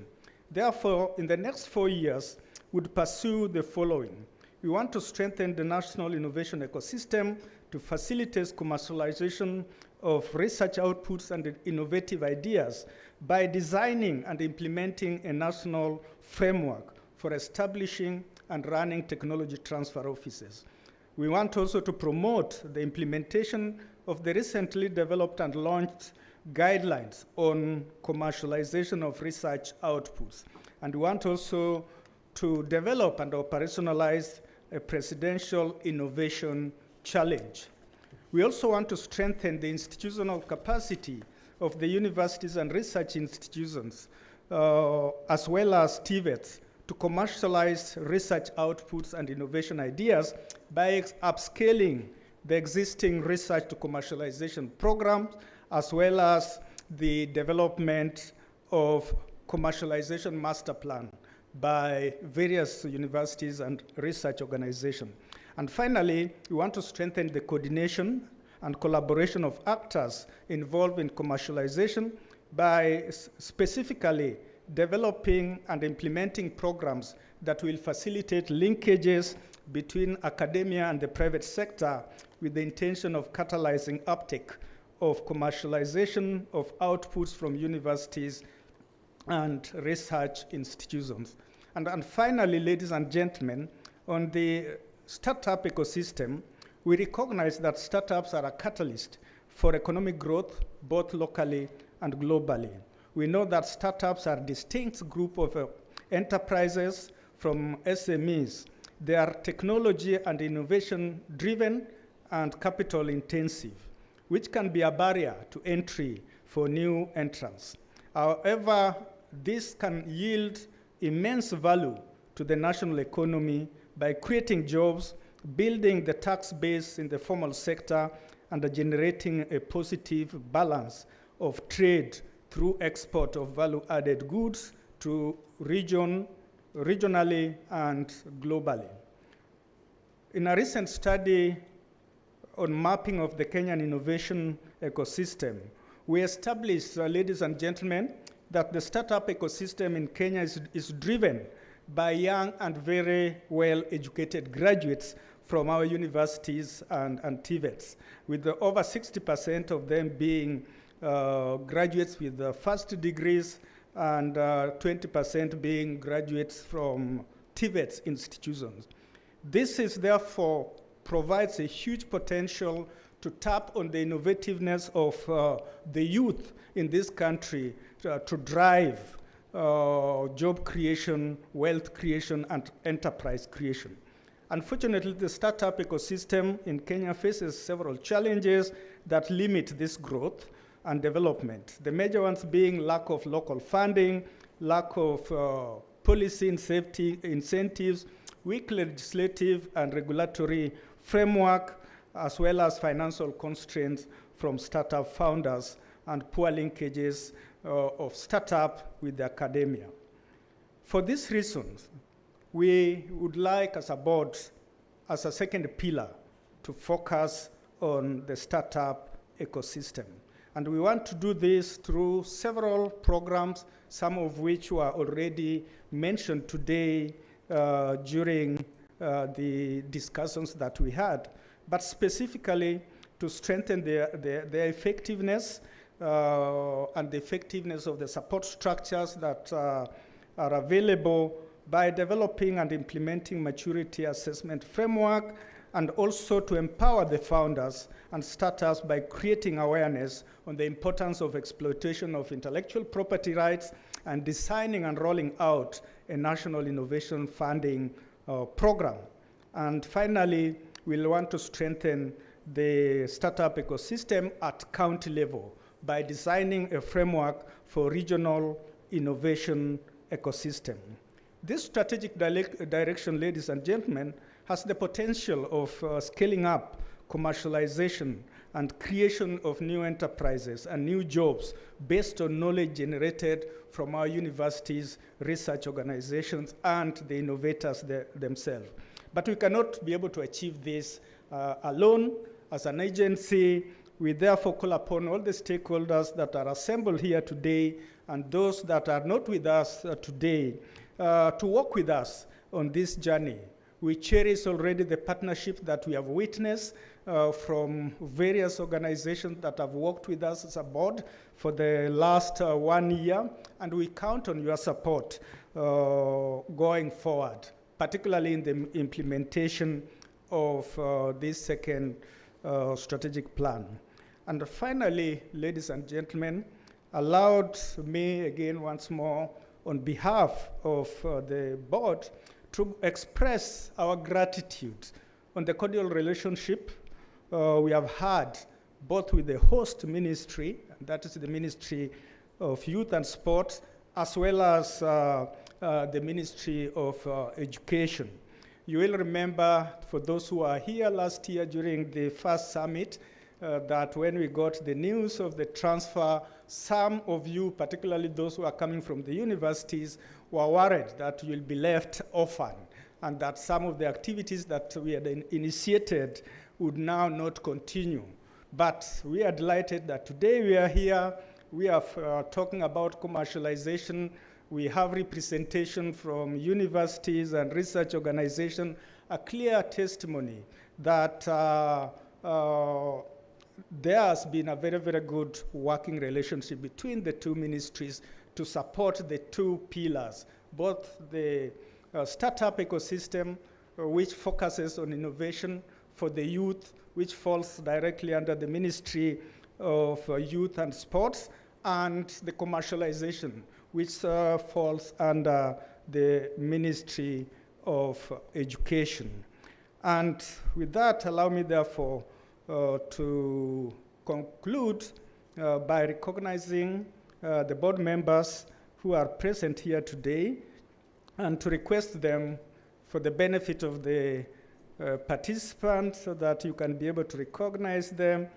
Therefore, in the next 4 years, would pursue the following. We want to strengthen the national innovation ecosystem to facilitate commercialization of research outputs and innovative ideas by designing and implementing a national framework for establishing and running technology transfer offices. We want also to promote the implementation of the recently developed and launched guidelines on commercialization of research outputs. And we want also to develop and operationalize a presidential innovation challenge. We also want to strengthen the institutional capacity of the universities and research institutions, as well as TVETs, to commercialize research outputs and innovation ideas by upscaling the existing research to commercialization programs, as well as the development of commercialization master plan by various universities and research organizations. And finally, we want to strengthen the coordination and collaboration of actors involved in commercialization by specifically developing and implementing programs that will facilitate linkages between academia and the private sector with the intention of catalyzing uptake of commercialization of outputs from universities and research institutions. And finally, ladies and gentlemen, on the startup ecosystem, we recognize that startups are a catalyst for economic growth, both locally and globally. We know that startups are a distinct group of enterprises from SMEs. They are technology and innovation driven and capital intensive, which can be a barrier to entry for new entrants. However, this can yield immense value to the national economy by creating jobs, building the tax base in the formal sector, and generating a positive balance of trade through export of value-added goods to regionally and globally. In a recent study on mapping of the Kenyan innovation ecosystem, we established, ladies and gentlemen, that the startup ecosystem in Kenya is driven by young and very well-educated graduates from our universities and TVETs, with over 60% of them being graduates with first degrees and 20% being graduates from TVETs institutions. This is therefore provides a huge potential to tap on the innovativeness of the youth in this country to drive job creation, wealth creation, and enterprise creation. Unfortunately, the startup ecosystem in Kenya faces several challenges that limit this growth and development. The major ones being lack of local funding, lack of policy and safety incentives, weak legislative and regulatory framework, as well as financial constraints from startup founders and poor linkages of startup with the academia. For these reasons, we would like as a board, as a second pillar, to focus on the startup ecosystem. And we want to do this through several programs, some of which were already mentioned today during the discussions that we had, but specifically to strengthen their effectiveness and the effectiveness of the support structures that are available by developing and implementing maturity assessment framework, and also to empower the founders and startups by creating awareness on the importance of exploitation of intellectual property rights and designing and rolling out a national innovation funding program. And finally, we'll want to strengthen the startup ecosystem at county level by designing a framework for regional innovation ecosystem. This strategic direction, ladies and gentlemen, has the potential of scaling up commercialization and creation of new enterprises and new jobs based on knowledge generated from our universities, research organizations, and the innovators themselves. But we cannot be able to achieve this alone. As an agency, we therefore call upon all the stakeholders that are assembled here today and those that are not with us today to walk with us on this journey. We cherish already the partnership that we have witnessed from various organizations that have worked with us as a board for the last 1 year, and we count on your support going forward, particularly in the implementation of this second strategic plan. And finally, ladies and gentlemen, allowed me again once more on behalf of the board to express our gratitude on the cordial relationship we have had both with the host ministry, and that is the Ministry of Youth and Sport, as well as the Ministry of Education. You will remember, for those who are here last year during the first summit, that when we got the news of the transfer, some of you, particularly those who are coming from the universities, were worried that you will be left orphan, and that some of the activities that we had initiated would now not continue. But we are delighted that today we are here. We are talking about commercialization. We have representation from universities and research organizations, a clear testimony that there has been a very, very good working relationship between the two ministries to support the two pillars, both the startup ecosystem, which focuses on innovation for the youth, which falls directly under the Ministry of Youth and Sports, and the commercialization, which falls under the Ministry of Education. And with that, allow me therefore to conclude by recognizing the board members who are present here today, and to request them, for the benefit of the participants, so that you can be able to recognize them.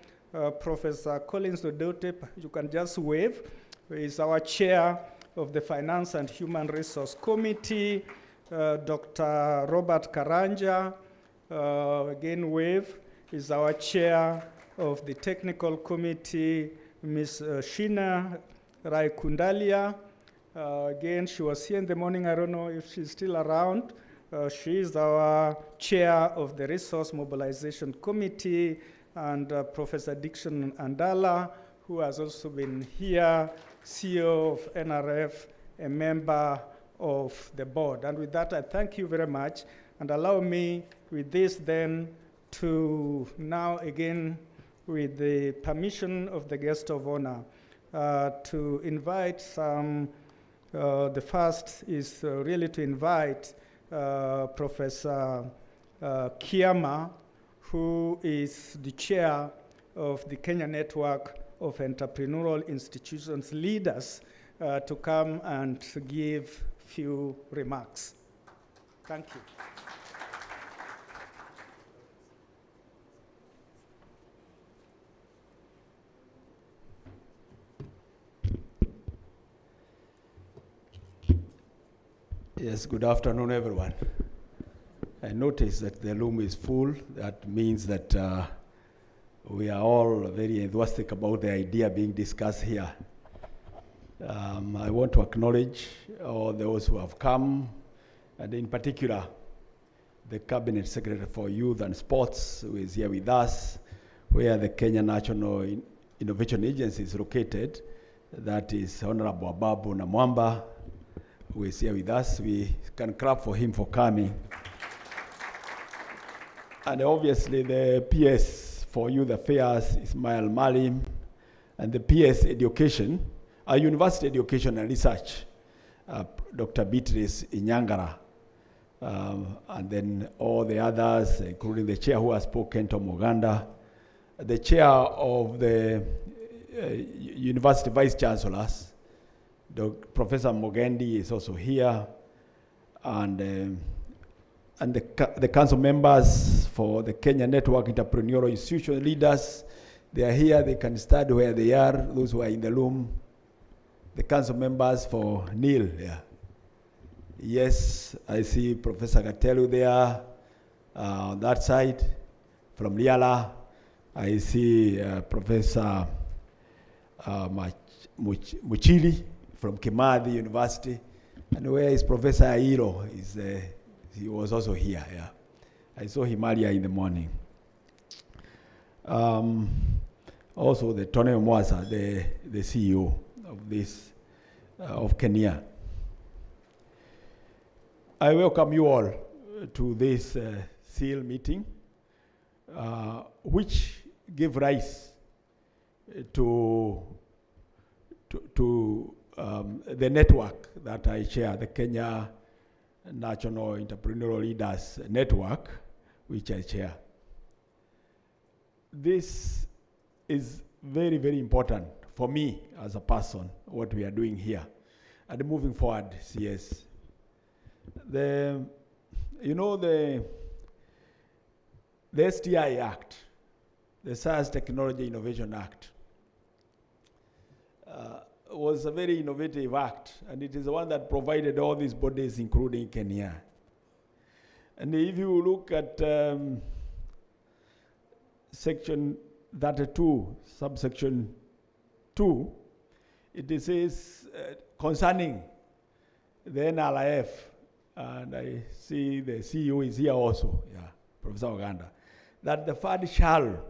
Professor Collins Odote, you can just wave, who is our chair of the Finance and Human Resource Committee. Dr. Robert Karanja, again wave, is our chair of the Technical Committee. Ms. Sheena Rai Kundalia, again, she was here in the morning. I don't know if she's still around. She is our chair of the Resource Mobilization Committee, and Professor Dixon Andala, who has also been here, CEO of NRF, a member of the board. And with that, I thank you very much, and allow me with this then to now again, with the permission of the guest of honor, to invite some, the first is really to invite Professor Kiama, who is the chair of the Kenya Network of Entrepreneurial Institutions Leaders, to come and give few remarks. Thank you. Yes, good afternoon, everyone. I noticed that the room is full. That means that we are all very enthusiastic about the idea being discussed here. I want to acknowledge all those who have come, and in particular, the Cabinet Secretary for Youth and Sports, who is here with us, where the Kenya National Innovation Agency is located. That is Honorable Ababu Namwamba, who is here with us. We can clap for him for coming. And obviously the PS for Youth Affairs, Ismail Malim, and the PS Education, University Education and Research, Dr. Beatrice Inyangara, and then all the others, including the chair who has spoken, Tom Uganda, the chair of the University Vice Chancellors, Professor Mogendi is also here, and the council members for the Kenya Network Entrepreneurial Institution Leaders. They are here, they can start where they are, those who are in the room. The council members for NIL, yeah. Yes, I see Professor Gatelu there, on that side. From Liala, I see Professor Muchili from Kimathi University. And where is Professor Airo? He was also here, yeah. I saw him earlier in the morning. Also the Tony Mwasa, the CEO of this, of Kenya. I welcome you all to this CEIL meeting, which gave rise to the network that I chair, the Kenya National Entrepreneurial Leaders Network, which I chair. This is very, very important for me as a person, what we are doing here. And moving forward, yes. The STI Act, the Science Technology Innovation Act, was a very innovative act, and it is the one that provided all these bodies, including Kenya. And if you look at section 32, subsection 2, it says concerning the NRIF, and I see the CEO is here also, yeah, Professor Oganda, that the fund shall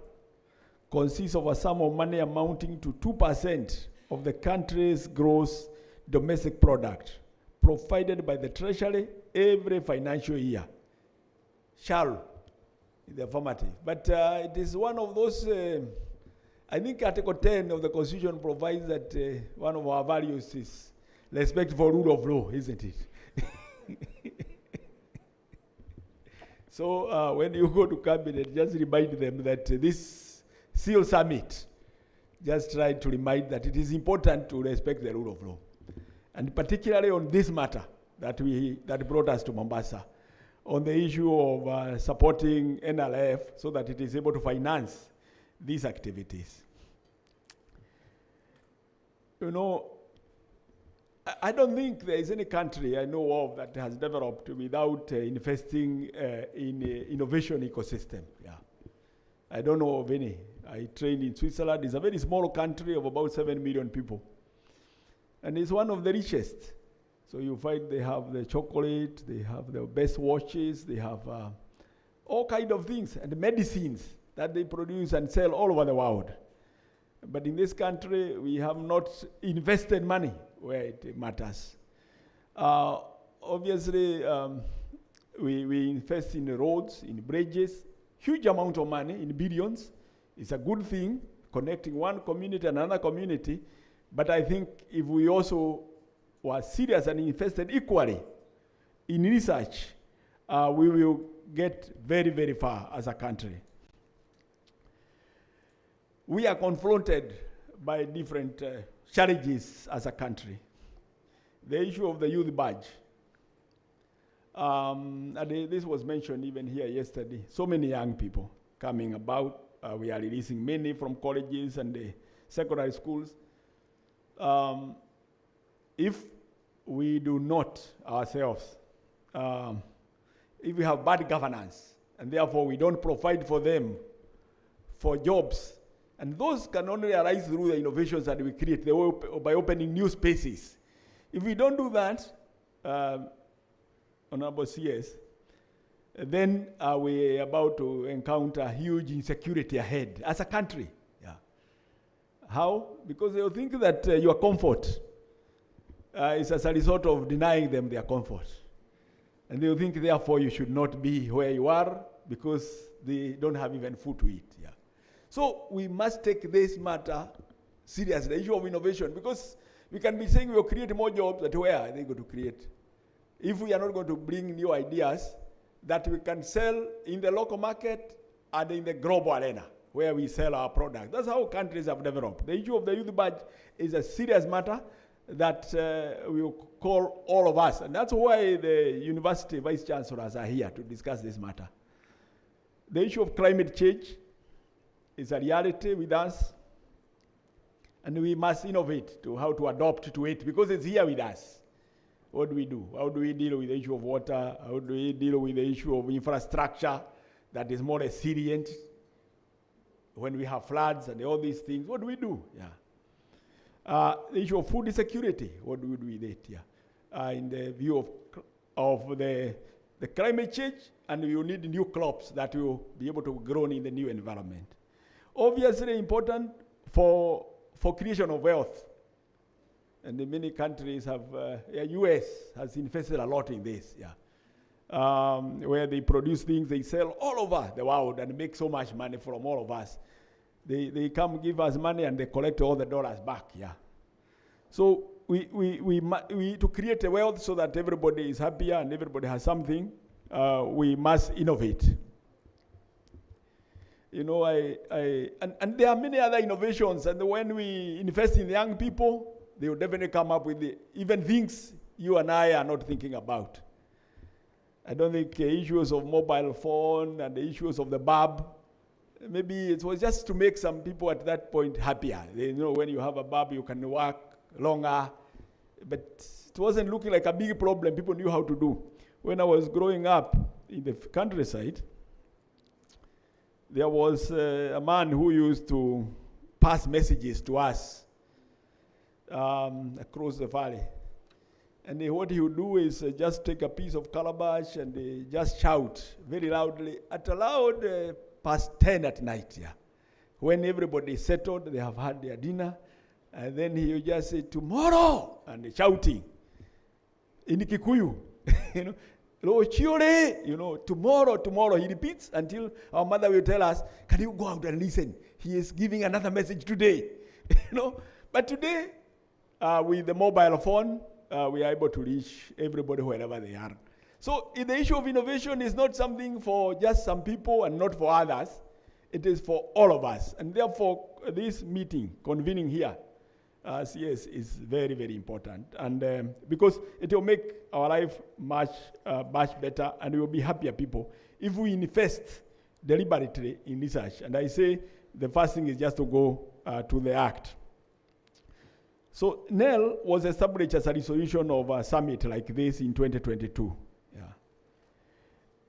consist of a sum of money amounting to 2% of the country's gross domestic product, provided by the Treasury every financial year. Shall, in the affirmative. But it is one of those, I think Article 10 of the Constitution provides that one of our values is respect for rule of law, isn't it? So when you go to cabinet, just remind them that this CEIL Summit, just try to remind that it is important to respect the rule of law. And particularly on this matter that brought us to Mombasa, on the issue of supporting NLF so that it is able to finance these activities. You know, I don't think there is any country I know of that has developed without investing in innovation ecosystem. Yeah, I don't know of any. I trained in Switzerland. It's a very small country of about 7 million people. And it's one of the richest. So you find they have the chocolate, they have the best watches, they have all kinds of things, and the medicines that they produce and sell all over the world. But in this country, we have not invested money where it matters. Obviously, we invest in the roads, in bridges, huge amount of money, in billions. It's a good thing, connecting one community and another community. But I think if we also were serious and invested equally in research, we will get very, very far as a country. We are confronted by different challenges as a country. The issue of the youth badge. And this was mentioned even here yesterday. So many young people coming about. We are releasing many from colleges and the secondary schools. If we do not ourselves, if we have bad governance, and therefore we don't provide for them for jobs, and those can only arise through the innovations that we create by opening new spaces. If we don't do that, Honorable CS, then we're about to encounter huge insecurity ahead as a country. Yeah. How? Because they'll think that your comfort is as a result of denying them their comfort. And they'll think, therefore, you should not be where you are because they don't have even food to eat. Yeah. So we must take this matter seriously, the issue of innovation, because we can be saying we'll create more jobs, but where are they going to create? If we are not going to bring new ideas that we can sell in the local market and in the global arena where we sell our product. That's how countries have developed. The issue of the youth badge is a serious matter that we will call all of us. And that's why the university vice chancellors are here to discuss this matter. The issue of climate change is a reality with us. And we must innovate to how to adapt to it because it's here with us. What do we do? How do we deal with the issue of water? How do we deal with the issue of infrastructure that is more resilient when we have floods and all these things? What do we do? Yeah. The issue of food security, what do we do with it here? In the view of the climate change, and you need new crops that will be able to grow in the new environment. Obviously important for creation of wealth. And many countries have, US has invested a lot in this, where they produce things, they sell all over the world and make so much money from all of us. They come give us money and they collect all the dollars back, So we to create a wealth so that everybody is happier and everybody has something, we must innovate. You know, and there are many other innovations, and when we invest in young people, they will definitely come up with even things you and I are not thinking about. I don't think issues of mobile phone and the issues of the bulb, maybe it was just to make some people at that point happier. They know when you have a bulb, you can work longer, but it wasn't looking like a big problem people knew how to do. When I was growing up in the countryside, there was a man who used to pass messages to us across the valley. And what he would do is just take a piece of calabash and just shout very loudly at around past 10 at night. When everybody is settled, they have had their dinner, and then he would just say, tomorrow, and shouting in Kikuyu, tomorrow, he repeats until our mother will tell us, can you go out and listen? He is giving another message today. But today, with the mobile phone, we are able to reach everybody wherever they are. So the issue of innovation is not something for just some people and not for others. It is for all of us. And therefore, this meeting, convening here, CS is very, very important. And because it will make our life much better, and we will be happier people if we invest deliberately in research. And I say the first thing is just to go to the act. So NEL was established as a resolution of a summit like this in 2022.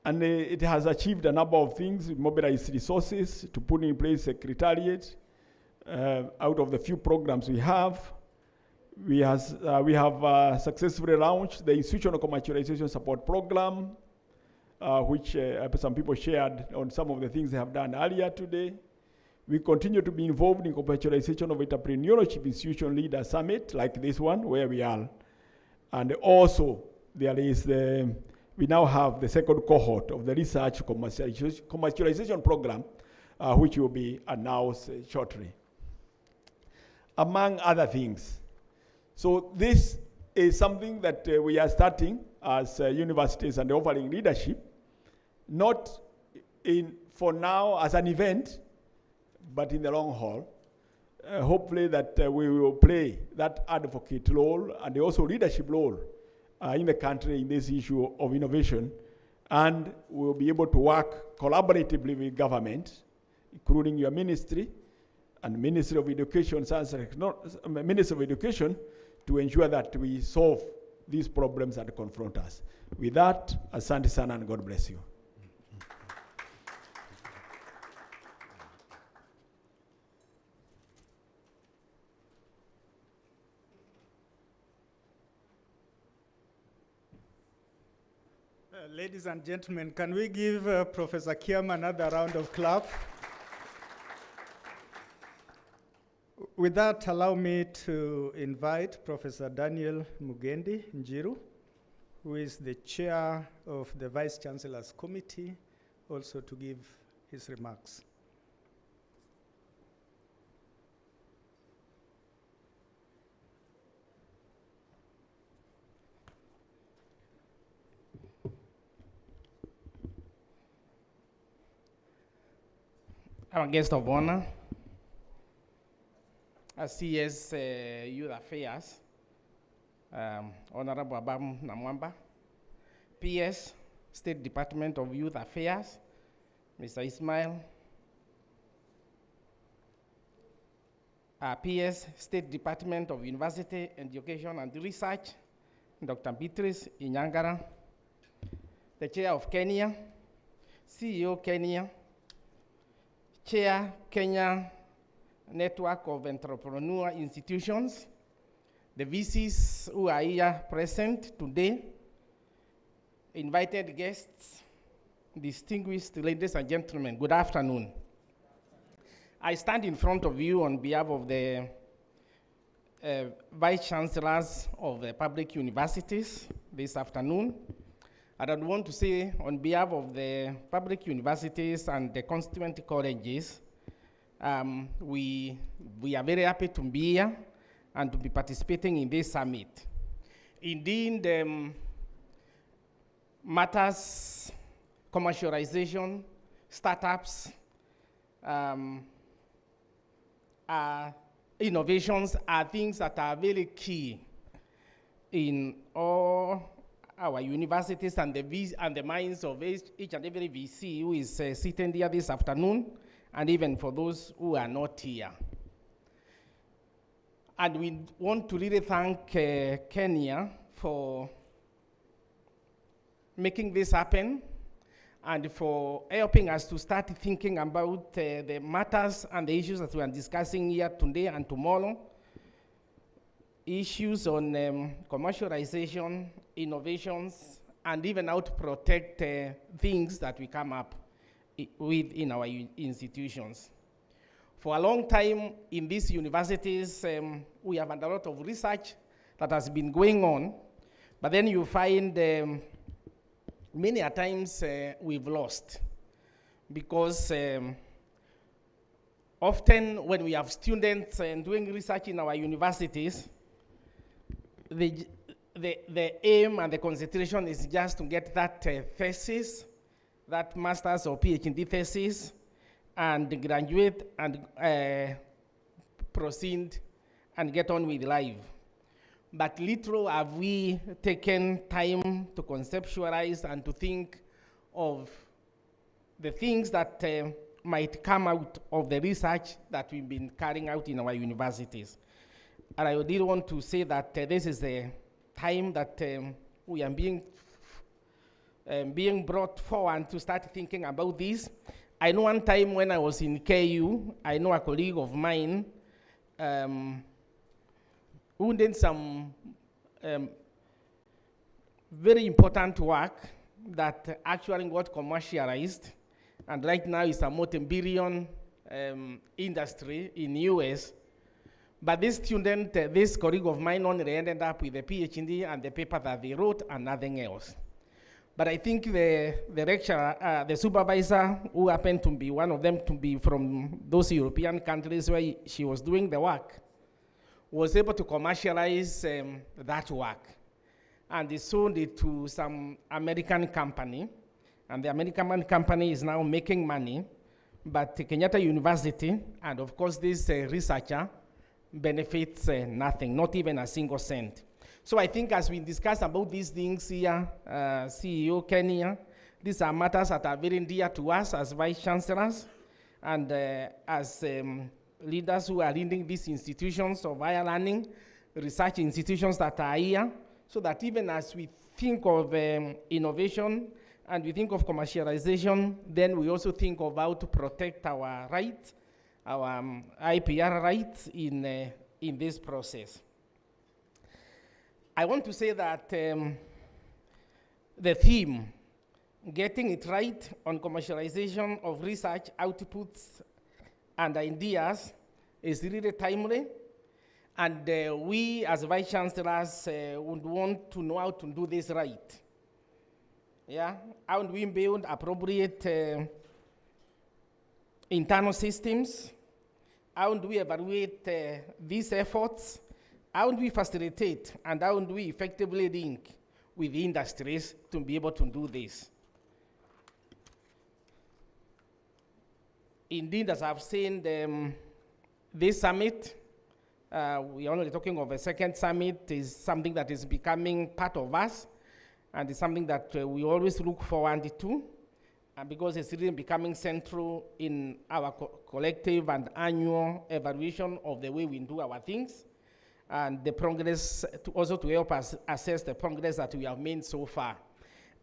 And it has achieved a number of things, mobilized resources to put in place a secretariat. Out of the few programs we have successfully launched the Institutional Commercialization Support Program, which some people shared on some of the things they have done earlier today. We continue to be involved in commercialization of entrepreneurship institution leader summit like this one where we are. And also there is we now have the second cohort of the research commercialization program, which will be announced shortly, among other things. So this is something that we are starting as universities and offering leadership, not for now as an event, but in the long haul. Hopefully that we will play that advocate role and also leadership role in the country in this issue of innovation, and we'll be able to work collaboratively with government, including your ministry and Ministry of Education, Ministry of Education, to ensure that we solve these problems that confront us. With that, asante sana and God bless you. Ladies and gentlemen, can we give Professor Kiam another round of clap? With that, allow me to invite Professor Daniel Mugendi Njiru, who is the chair of the Vice Chancellor's Committee, also to give his remarks. Our guest of honor, CS Youth Affairs, Honorable Abam Namwamba, PS, State Department of Youth Affairs, Mr. Ismail, PS, State Department of University Education and Research, Dr. Beatrice Inyangara, the Chair of Kenya, CEO Kenya, Chair Kenya network of entrepreneur institutions, the VCs who are here present today, invited guests, distinguished ladies and gentlemen, good afternoon. I stand in front of you on behalf of the Vice Chancellors of the public universities this afternoon. And I want to say on behalf of the public universities and the constituent colleges, we are very happy to be here and to be participating in this summit. Indeed, matters, commercialization, startups, innovations are things that are very key in all our universities and the minds of each and every VC who is sitting here this afternoon, and even for those who are not here. And we want to really thank Kenya for making this happen and for helping us to start thinking about the matters and the issues that we are discussing here today and tomorrow. Issues on commercialization, innovations, and even how to protect things that we come up with in our institutions. For a long time in these universities, we have had a lot of research that has been going on, but then you find many a times we've lost, because often when we have students doing research in our universities, the aim and the concentration is just to get that thesis, that master's or PhD thesis, and graduate and proceed and get on with life. But little have we taken time to conceptualize and to think of the things that might come out of the research that we've been carrying out in our universities. And I did want to say that this is the time that we are being brought forward to start thinking about this. I know one time when I was in KU, I know a colleague of mine who did some very important work that actually got commercialized, and right now it's a multi-billion industry in US. But this student, this colleague of mine only ended up with a PhD and the paper that they wrote and nothing else. But I think the lecturer, the supervisor, who happened to be one of them to be from those European countries where she was doing the work, was able to commercialize that work. And they sold it to some American company. And the American company is now making money. But Kenyatta University, and of course this researcher, benefits nothing, not even a single cent. So I think as we discuss about these things here, CEO Kenya, these are matters that are very dear to us as vice chancellors and as leaders who are leading these institutions of higher learning, research institutions that are here, so that even as we think of innovation and we think of commercialization, then we also think of how to protect our rights, our IPR rights in this process. I want to say that the theme, getting it right on commercialization of research outputs and ideas, is really timely. And we as vice chancellors would want to know how to do this right. Yeah, how do we build appropriate internal systems? How do we evaluate these efforts? How do we facilitate and how do we effectively link with the industries to be able to do this? Indeed, as I've seen, this summit, we're only talking of a second summit, is something that is becoming part of us, and it's something that we always look forward to, because it's really becoming central in our collective and annual evaluation of the way we do our things, and the progress, also to help us assess the progress that we have made so far.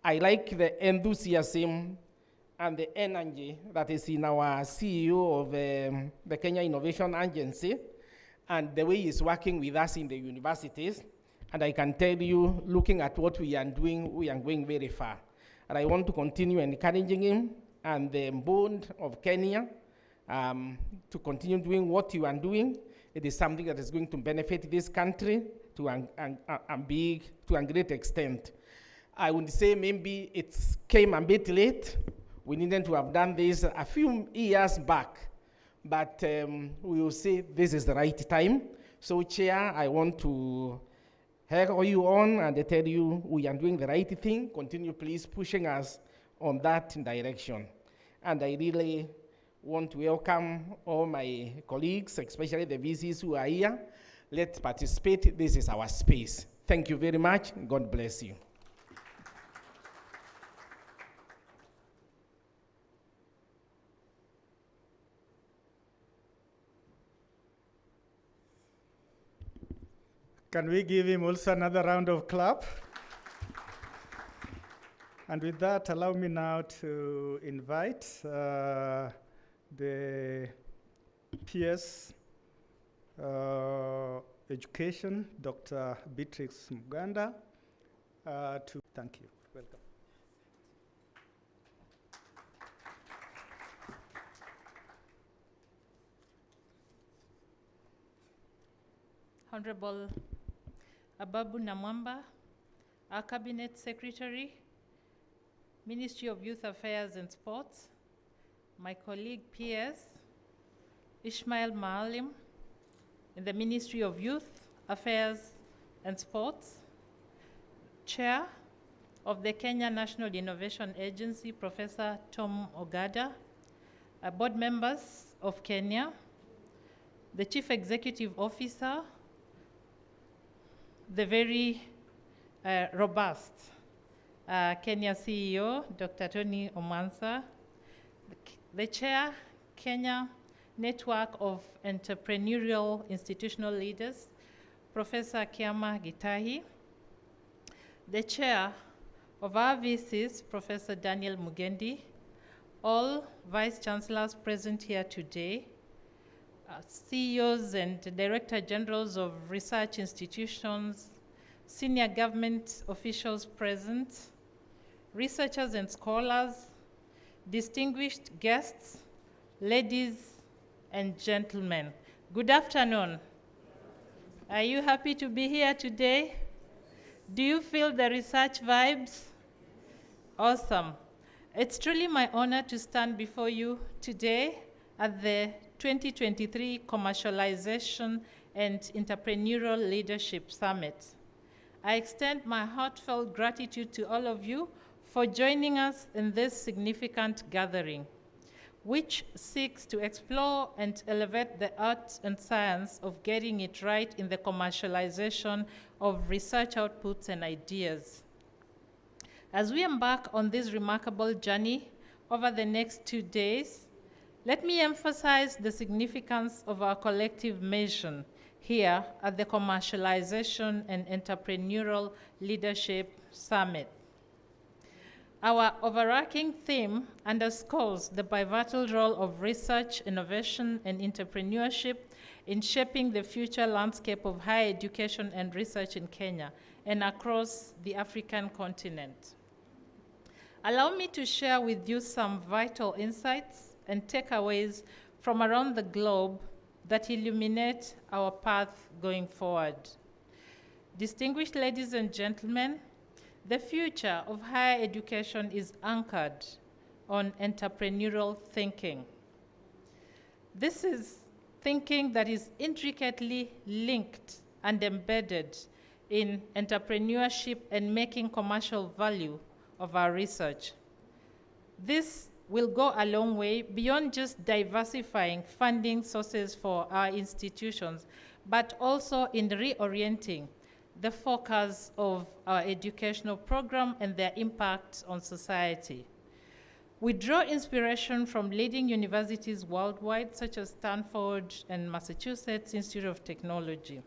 I like the enthusiasm and the energy that is in our CEO of the Kenya Innovation Agency, and the way he's working with us in the universities. And I can tell you, looking at what we are going very far. And I want to continue encouraging him and the board of Kenya to continue doing what you are doing. It is something that is going to benefit this country to a great extent. I would say maybe it came a bit late. We needed to have done this a few years back, but we will say this is the right time. So, Chair, I want to hug you on and tell you we are doing the right thing. Continue, please, pushing us on that direction. And I really want to welcome all my colleagues, especially the VCs who are here. Let's participate. This is our space. Thank you very much. God bless you. Can we give him also another round of clap? And with that, allow me now to invite the PS Education, Dr. Beatrix Muganda, to thank you. Welcome. Honorable Ababu Namwamba, our Cabinet Secretary, Ministry of Youth Affairs and Sports, my colleague PS, Ishmael Maalim, in the Ministry of Youth Affairs and Sports, Chair of the Kenya National Innovation Agency, Professor Tom Ogada, board members of Kenya, the Chief Executive Officer, the very robust Kenya CEO, Dr. Tony Omansa, the Chair, Kenya Network of Entrepreneurial Institutional Leaders, Professor Kiama Gitahi, the Chair of our VCs, Professor Daniel Mugendi, all Vice Chancellors present here today, CEOs and Director Generals of research institutions, senior government officials present, researchers and scholars, distinguished guests, ladies and gentlemen. Good afternoon. Are you happy to be here today? Do you feel the research vibes? Awesome. It's truly my honor to stand before you today at the 2023 Commercialization and Entrepreneurial Leadership Summit. I extend my heartfelt gratitude to all of you for joining us in this significant gathering, which seeks to explore and elevate the art and science of getting it right in the commercialization of research outputs and ideas. As we embark on this remarkable journey over the next 2 days, let me emphasize the significance of our collective mission here at the Commercialization and Entrepreneurial Leadership Summit. Our overarching theme underscores the pivotal role of research, innovation, and entrepreneurship in shaping the future landscape of higher education and research in Kenya and across the African continent. Allow me to share with you some vital insights and takeaways from around the globe that illuminate our path going forward. Distinguished ladies and gentlemen, the future of higher education is anchored on entrepreneurial thinking. This is thinking that is intricately linked and embedded in entrepreneurship and making commercial value of our research. This will go a long way beyond just diversifying funding sources for our institutions, but also in reorienting the focus of our educational program and their impact on society. We draw inspiration from leading universities worldwide, such as Stanford and Massachusetts Institute of Technology.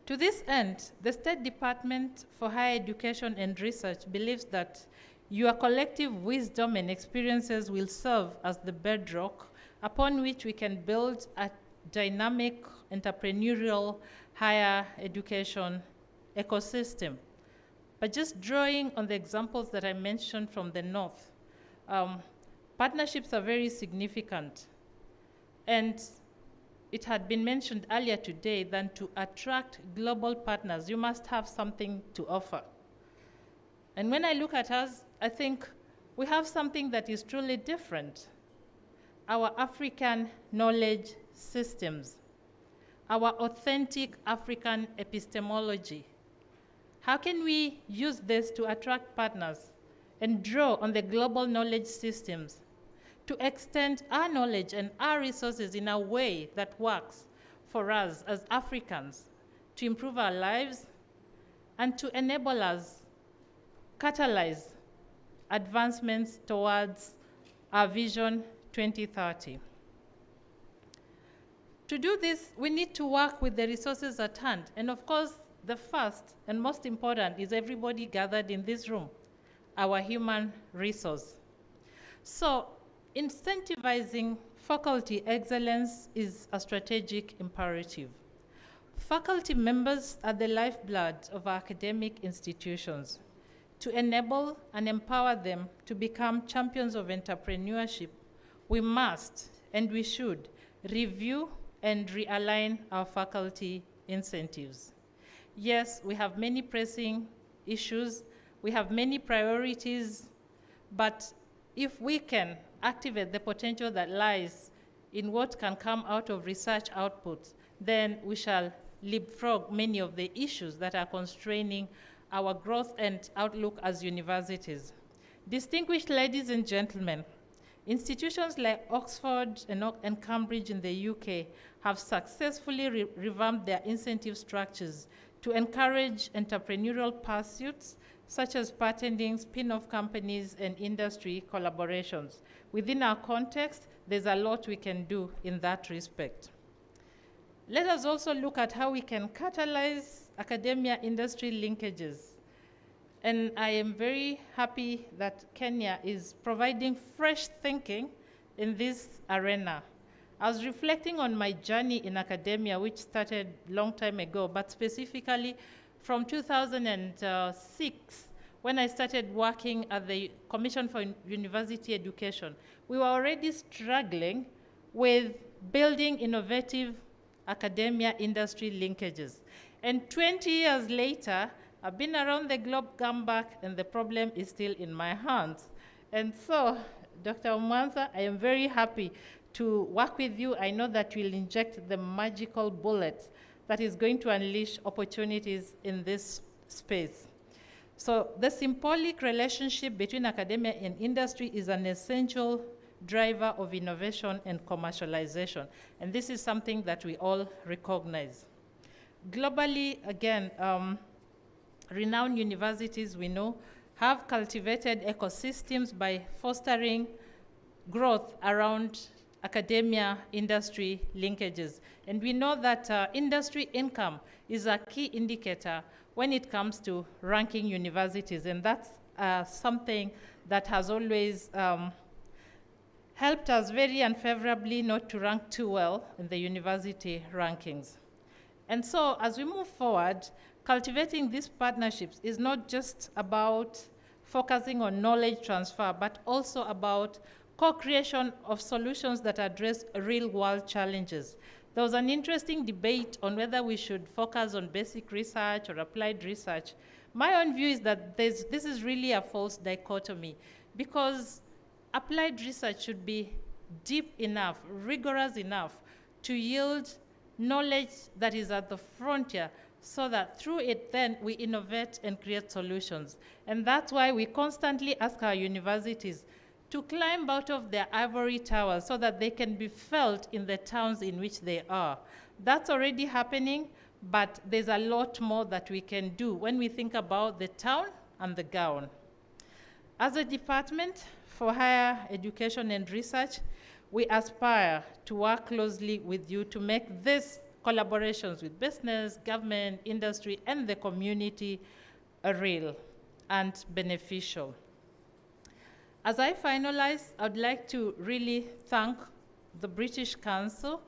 To this end, the State Department for Higher Education and Research believes that Your collective wisdom and experiences will serve as the bedrock upon which we can build a dynamic, entrepreneurial, higher education ecosystem. But just drawing on the examples that I mentioned from the North, partnerships are very significant. And it had been mentioned earlier today that to attract global partners, you must have something to offer. And when I look at us, I think we have something that is truly different. Our African knowledge systems, our authentic African epistemology. How can we use this to attract partners and draw on the global knowledge systems to extend our knowledge and our resources in a way that works for us as Africans to improve our lives and to enable us catalyze advancements towards our Vision 2030. To do this, we need to work with the resources at hand. And of course, the first and most important is everybody gathered in this room, our human resource. So incentivizing faculty excellence is a strategic imperative. Faculty members are the lifeblood of our academic institutions. To enable and empower them to become champions of entrepreneurship, we must and we should review and realign our faculty incentives. Yes, we have many pressing issues, we have many priorities, but if we can activate the potential that lies in what can come out of research outputs, then we shall leapfrog many of the issues that are constraining our growth and outlook as universities. Distinguished ladies and gentlemen, institutions like Oxford and Cambridge in the UK have successfully revamped their incentive structures to encourage entrepreneurial pursuits such as patenting, spin-off companies, and industry collaborations. Within our context, there's a lot we can do in that respect. Let us also look at how we can catalyze academia-industry linkages. And I am very happy that Kenya is providing fresh thinking in this arena. I was reflecting on my journey in academia, which started a long time ago, but specifically from 2006, when I started working at the Commission for University Education. We were already struggling with building innovative academia-industry linkages. And 20 years later, I've been around the globe, come back, and the problem is still in my hands. And so, Dr. Mwanza, I am very happy to work with you. I know that you'll inject the magical bullet that is going to unleash opportunities in this space. So the symbolic relationship between academia and industry is an essential driver of innovation and commercialization. And this is something that we all recognize. Globally, again, renowned universities, we know, have cultivated ecosystems by fostering growth around academia-industry linkages. And we know that industry income is a key indicator when it comes to ranking universities. And that's something that has always helped us very unfavorably not to rank too well in the university rankings. And so as we move forward, cultivating these partnerships is not just about focusing on knowledge transfer, but also about co-creation of solutions that address real-world challenges. There was an interesting debate on whether we should focus on basic research or applied research. My own view is that this is really a false dichotomy, because applied research should be deep enough, rigorous enough to yield knowledge that is at the frontier, so that through it then we innovate and create solutions. And that's why we constantly ask our universities to climb out of their ivory towers so that they can be felt in the towns in which they are. That's already happening, but there's a lot more that we can do when we think about the town and the gown. As a department for higher education and research, we aspire to work closely with you to make these collaborations with business, government, industry, and the community real and beneficial. As I finalize, I'd like to really thank the British Council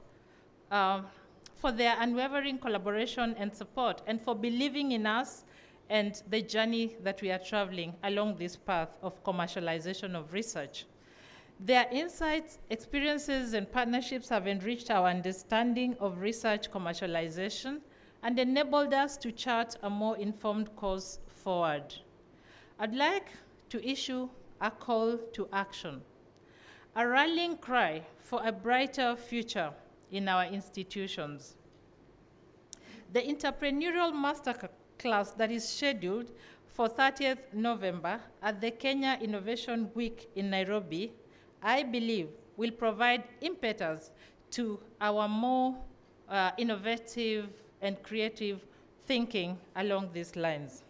for their unwavering collaboration and support, and for believing in us and the journey that we are traveling along this path of commercialization of research. Their insights, experiences, and partnerships have enriched our understanding of research commercialization and enabled us to chart a more informed course forward. I'd like to issue a call to action, a rallying cry for a brighter future in our institutions. The entrepreneurial masterclass that is scheduled for 30th November at the Kenya Innovation Week in Nairobi, I believe, will provide impetus to our more innovative and creative thinking along these lines.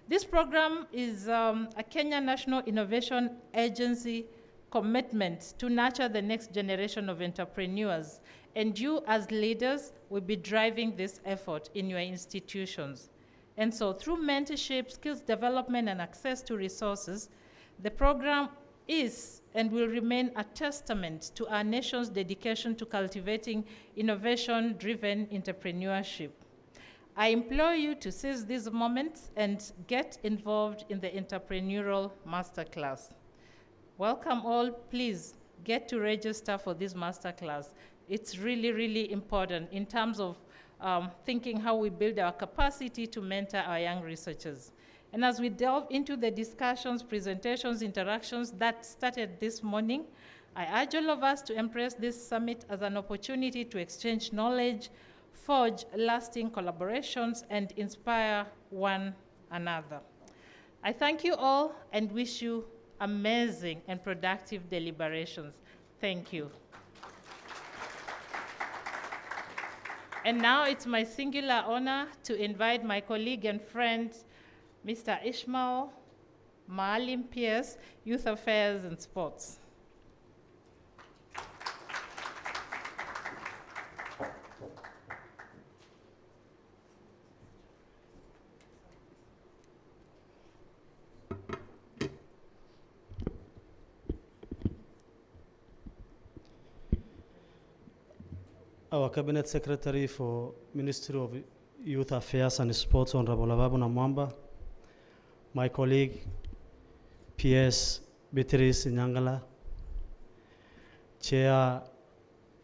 This program is a Kenya National Innovation Agency commitment to nurture the next generation of entrepreneurs, and you as leaders will be driving this effort in your institutions. And so through mentorship, skills development, and access to resources, the program is and will remain a testament to our nation's dedication to cultivating innovation-driven entrepreneurship. I implore you to seize these moments and get involved in the entrepreneurial masterclass. Welcome all. Please get to register for this masterclass. It's really, really important in terms of thinking how we build our capacity to mentor our young researchers. And as we delve into the discussions, presentations, interactions that started this morning, I urge all of us to embrace this summit as an opportunity to exchange knowledge, forge lasting collaborations, and inspire one another. I thank you all and wish you amazing and productive deliberations. Thank you. And now it's my singular honor to invite my colleague and friend, Mr. Ishmael Maalim Pierce, Youth Affairs and Sports. Our Cabinet Secretary for Ministry of Youth Affairs and Sports, Honorable Ababu Namwamba, my colleague, PS Beatrice Nyangala, Chair,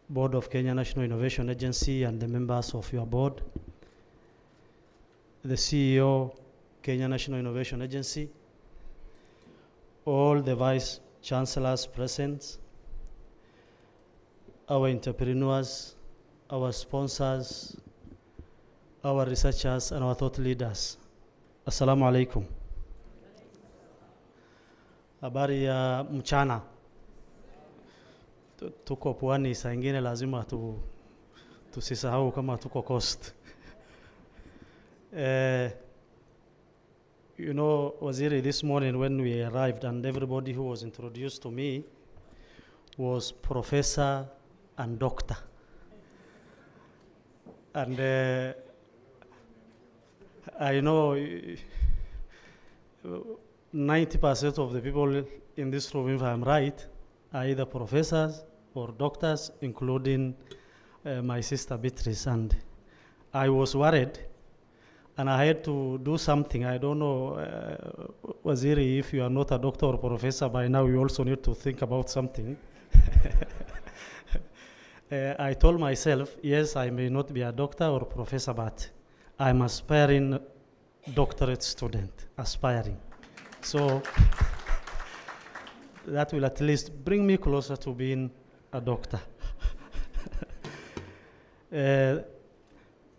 Board of Kenya National Innovation Agency, and the members of your board, the CEO, Kenya National Innovation Agency, all the Vice Chancellors present, our entrepreneurs, our sponsors, our researchers, and our thought leaders. Assalamu alaikum. Habari ya mchana. Tuko pwani, saa ingine lazima tusisahau kama tuko coast. You know, Waziri, this morning when we arrived and everybody who was introduced to me was professor and doctor. And I know 90% of the people in this room, if I'm right, are either professors or doctors, including my sister Beatrice. And I was worried, and I had to do something. I don't know, Waziri, if you are not a doctor or professor by now, you also need to think about something. I told myself, yes, I may not be a doctor or professor, but I'm aspiring doctorate student, aspiring. So that will at least bring me closer to being a doctor.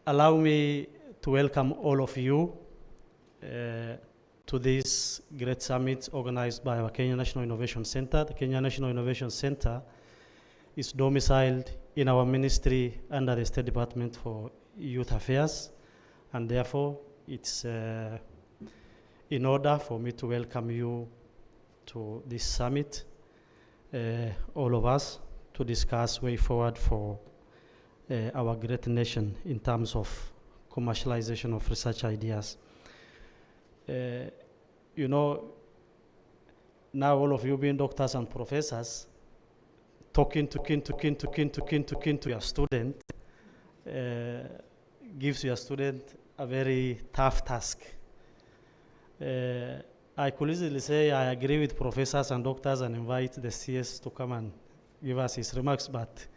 Allow me to welcome all of you to this great summit organized by our Kenya National Innovation Center. The Kenya National Innovation Center is domiciled in our ministry under the State Department for Youth Affairs, and therefore it's in order for me to welcome you to this summit, all of us, to discuss way forward for our great nation in terms of commercialization of research ideas. You know, now all of you being doctors and professors, talking to your student gives your student a very tough task. I could easily say I agree with professors and doctors and invite the CS to come and give us his remarks, but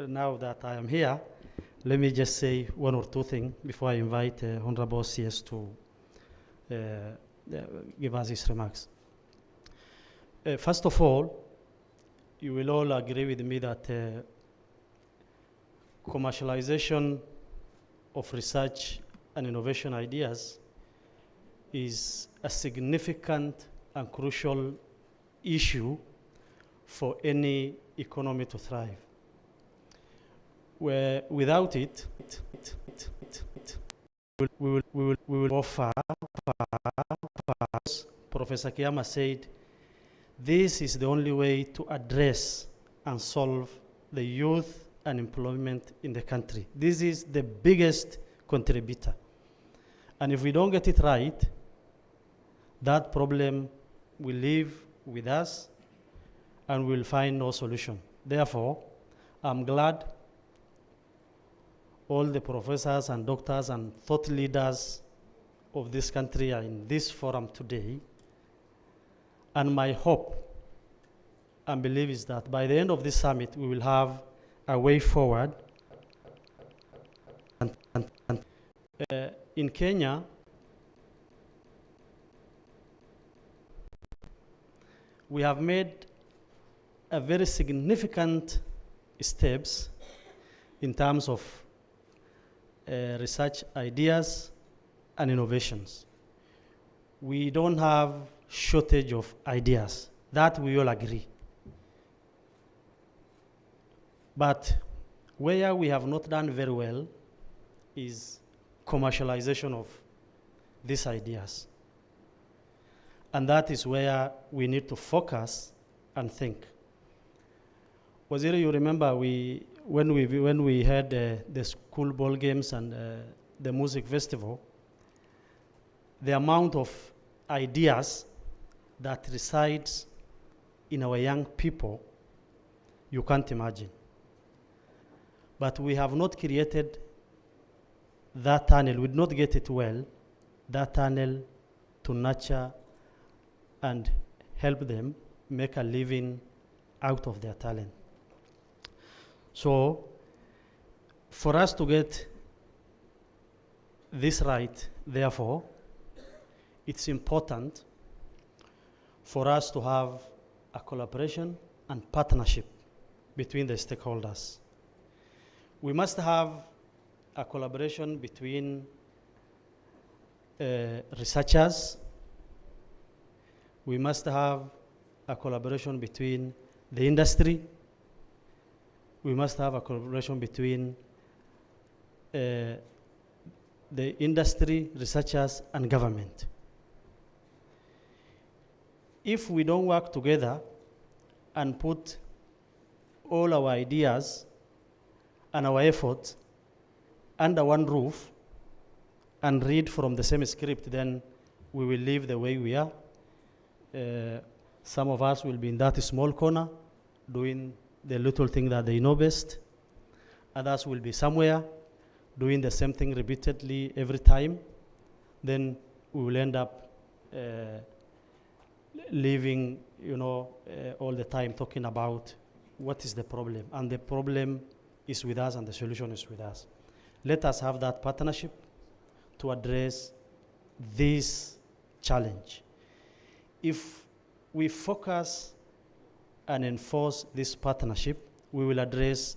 now that I am here, let me just say one or two things before I invite Honorable CS to give us his remarks. First of all, you will all agree with me that commercialization of research and innovation ideas is a significant and crucial issue for any economy to thrive. Where without it, we will offer. Professor Kiyama said, this is the only way to address and solve the youth unemployment in the country. This is the biggest contributor. And if we don't get it right, that problem will live with us and we'll find no solution. Therefore, I'm glad all the professors and doctors and thought leaders of this country are in this forum today. And my hope and belief is that by the end of this summit, we will have a way forward. In Kenya, we have made a very significant steps in terms of research ideas and innovations. We don't have shortage of ideas. That we all agree. But where we have not done very well is commercialization of these ideas. And that is where we need to focus and think. Waziri, you remember when we had the school ball games and the music festival, the amount of ideas that resides in our young people, you can't imagine. But we have not created that tunnel, we did not get it well, that tunnel to nurture and help them make a living out of their talent. So, for us to get this right, therefore, it's important for us to have a collaboration and partnership between the stakeholders. We must have a collaboration between researchers. We must have a collaboration between the industry. We must have a collaboration between the industry, researchers, and government. If we don't work together and put all our ideas and our efforts under one roof and read from the same script, then we will live the way we are. Some of us will be in that small corner doing the little thing that they know best. Others will be somewhere doing the same thing repeatedly every time. Then we will end up living, all the time talking about what is the problem. And the problem is with us and the solution is with us. Let us have that partnership to address this challenge. If we focus and enforce this partnership, we will address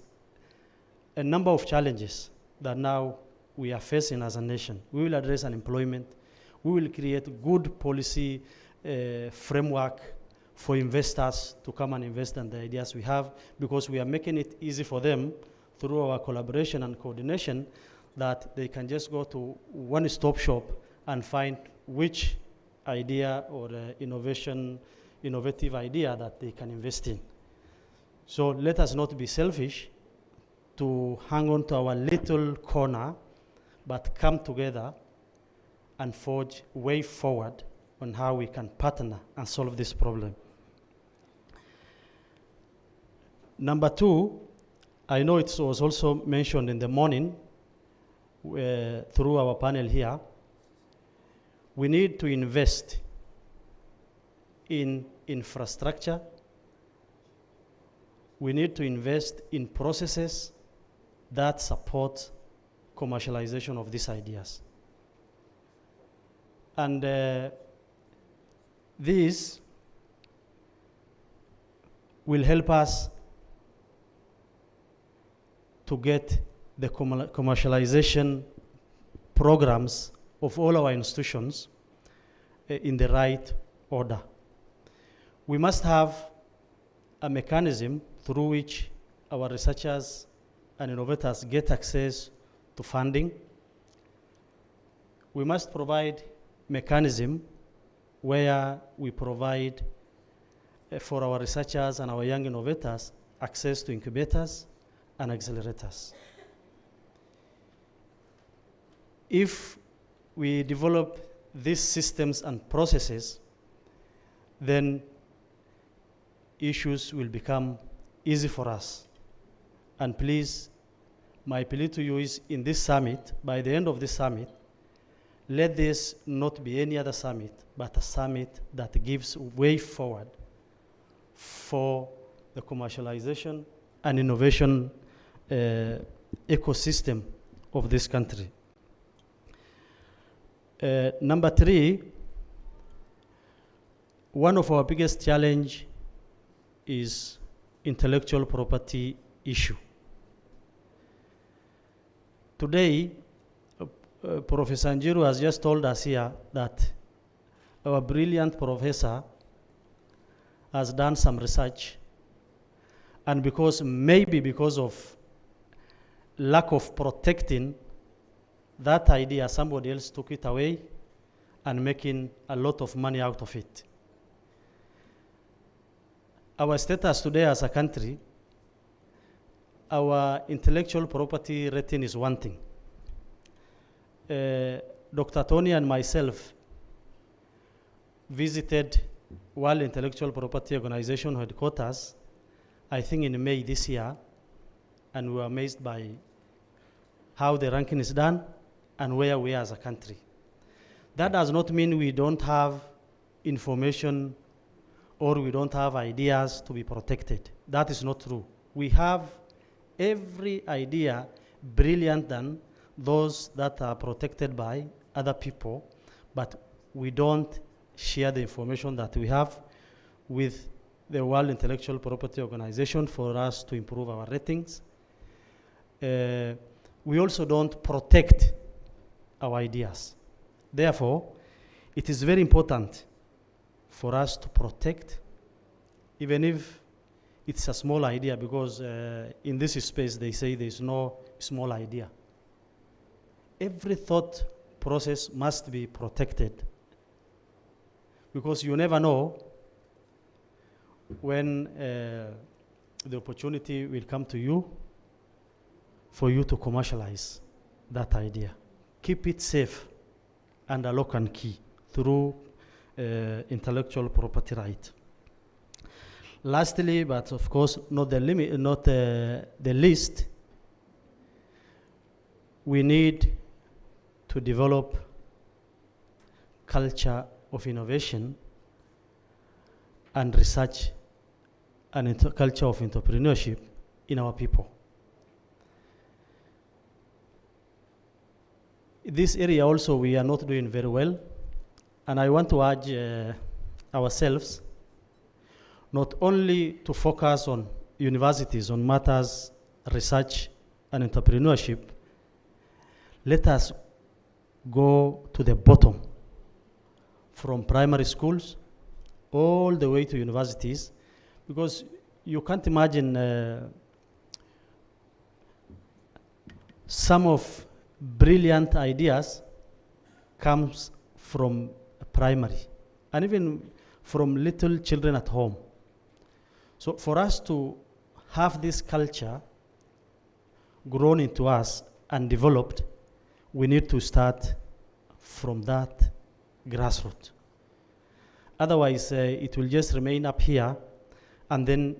a number of challenges that now we are facing as a nation. We will address unemployment. We will create good policy framework for investors to come and invest in the ideas we have, because we are making it easy for them through our collaboration and coordination that they can just go to one-stop shop and find which idea or innovative idea that they can invest in. So let us not be selfish to hang on to our little corner, but come together and forge way forward on how we can partner and solve this problem. Number two, I know it was also mentioned in the morning through our panel here, we need to invest in infrastructure. We need to invest in processes that support commercialization of these ideas. And this will help us to get the commercialization programs of all our institutions in the right order. We must have a mechanism through which our researchers and innovators get access to funding. We must provide mechanism where we provide for our researchers and our young innovators access to incubators and accelerators. If we develop these systems and processes, then issues will become easy for us. And please, my plea to you is in this summit, by the end of this summit, let this not be any other summit, but a summit that gives way forward for the commercialization and innovation ecosystem of this country. Number three, one of our biggest challenge is intellectual property issue. Today, Professor Njiru has just told us here that our brilliant professor has done some research, and maybe because of lack of protecting that idea, somebody else took it away and making a lot of money out of it. Our status today as a country, our intellectual property rating is one thing. Dr. Tony and myself visited World Intellectual Property Organization headquarters, I think in May this year, and we were amazed by how the ranking is done and where we are as a country. That does not mean we don't have information or we don't have ideas to be protected. That is not true. We have every idea brilliant than those that are protected by other people, but we don't share the information that we have with the World Intellectual Property Organization for us to improve our ratings. We also don't protect our ideas. Therefore, it is very important for us to protect, even if it's a small idea, because in this space they say there's no small idea. Every thought process must be protected, because you never know when the opportunity will come to you for you to commercialize that idea. Keep it safe under lock and key through intellectual property right. Lastly, but of course not the least, we need to develop culture of innovation and research and culture of entrepreneurship in our people. This area also we are not doing very well, and I want to urge ourselves not only to focus on universities, on matters, research and entrepreneurship. Let us go to the bottom, from primary schools all the way to universities, because you can't imagine some of brilliant ideas comes from primary and even from little children at home. So for us to have this culture grown into us and developed, we need to start from that grassroots. Otherwise, it will just remain up here, and then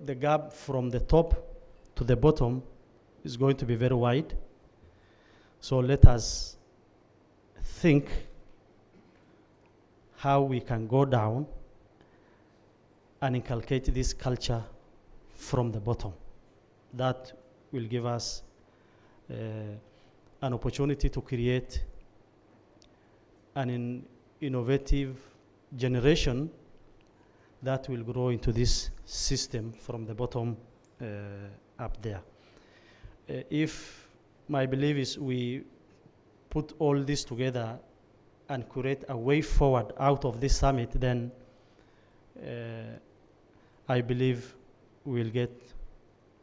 the gap from the top to the bottom is going to be very wide. So let us think how we can go down and inculcate this culture from the bottom. That will give us an opportunity to create an innovative generation that will grow into this system from the bottom up there. If my belief is we put all this together and create a way forward out of this summit, then I believe we'll get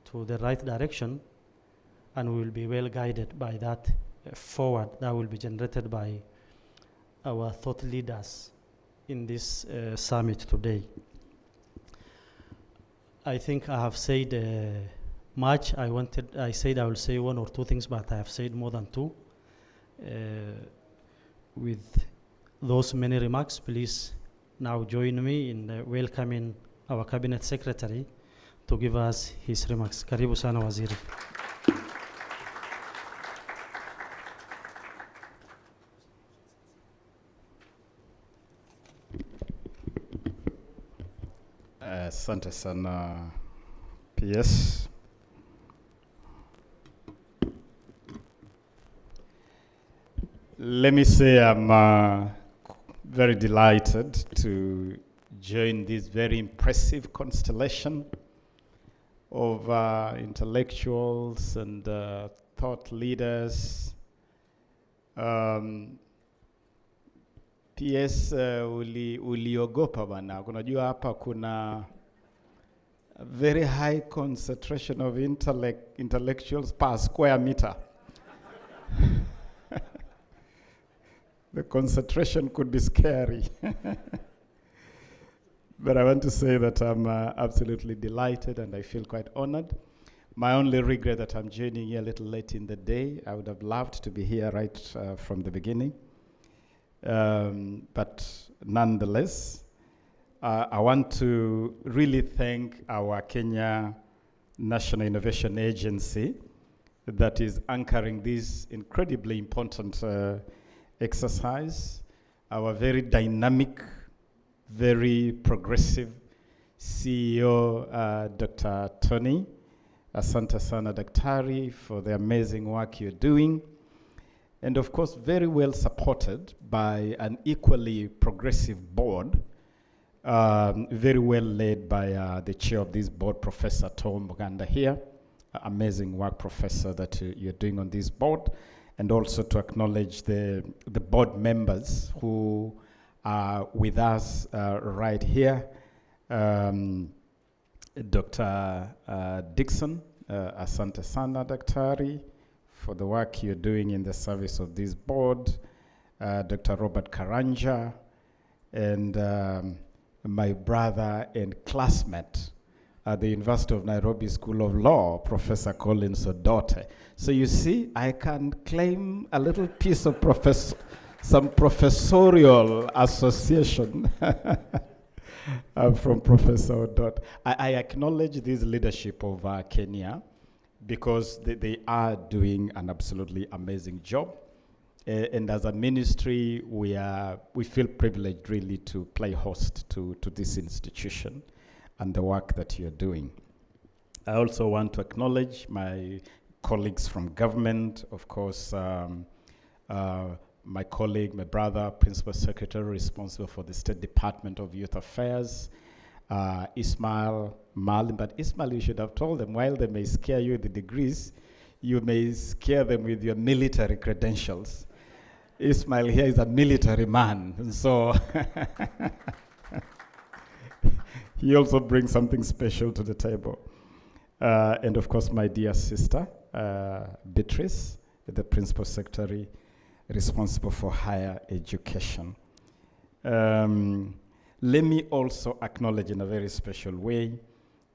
to the right direction and we will be well guided by that forward that will be generated by our thought leaders in this summit today. I think I have said much. I said I will say one or two things, but I have said more than two. With those many remarks, please now join me in welcoming our Cabinet Secretary to give us his remarks. Karibu sana Waziri. Asante sana PS. Let me say I'm very delighted to join this very impressive constellation of intellectuals and thought leaders. PS uliogopa bana. Unajua hapa kuna a very high concentration of intellectuals per square meter. The concentration could be scary. But I want to say that I'm absolutely delighted and I feel quite honored. My only regret that I'm joining here a little late in the day. I would have loved to be here right from the beginning. But nonetheless, I want to really thank our Kenya National Innovation Agency that is anchoring this incredibly important exercise. Our very dynamic, very progressive CEO, Dr. Tony. Asante sana Daktari for the amazing work you're doing. And of course, very well supported by an equally progressive board, very well led by the chair of this board, Professor Tom Buganda here. Amazing work, Professor, that you're doing on this board. And also to acknowledge the board members who are with us right here. Dr. Dixon, Asante sana Daktari, for the work you're doing in the service of this board. Dr. Robert Karanja, and my brother and classmate at the University of Nairobi School of Law, Professor Collins Odote. So you see, I can claim a little piece of some professorial association from Professor Odote. I acknowledge this leadership of Kenya because they are doing an absolutely amazing job. And as a ministry, we feel privileged really to play host to this institution and the work that you're doing. I also want to acknowledge my colleagues from government, of course, my colleague, my brother, Principal Secretary responsible for the State Department of Youth Affairs, Ismail Malim. But Ismail, you should have told them, while they may scare you with the degrees, you may scare them with your military credentials. Ismail here is a military man, and so he also brings something special to the table. And of course, my dear sister, Beatrice, the Principal Secretary responsible for higher education. Let me also acknowledge in a very special way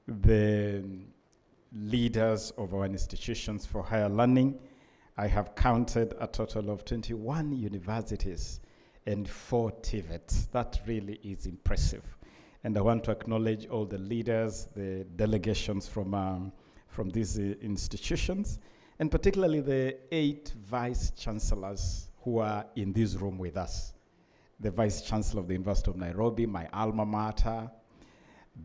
the leaders of our institutions for higher learning. I have counted a total of 21 universities and 4 TVETs. That really is impressive. And I want to acknowledge all the leaders, the delegations from these institutions, and particularly the 8 vice chancellors who are in this room with us. The Vice Chancellor of the University of Nairobi, my alma mater,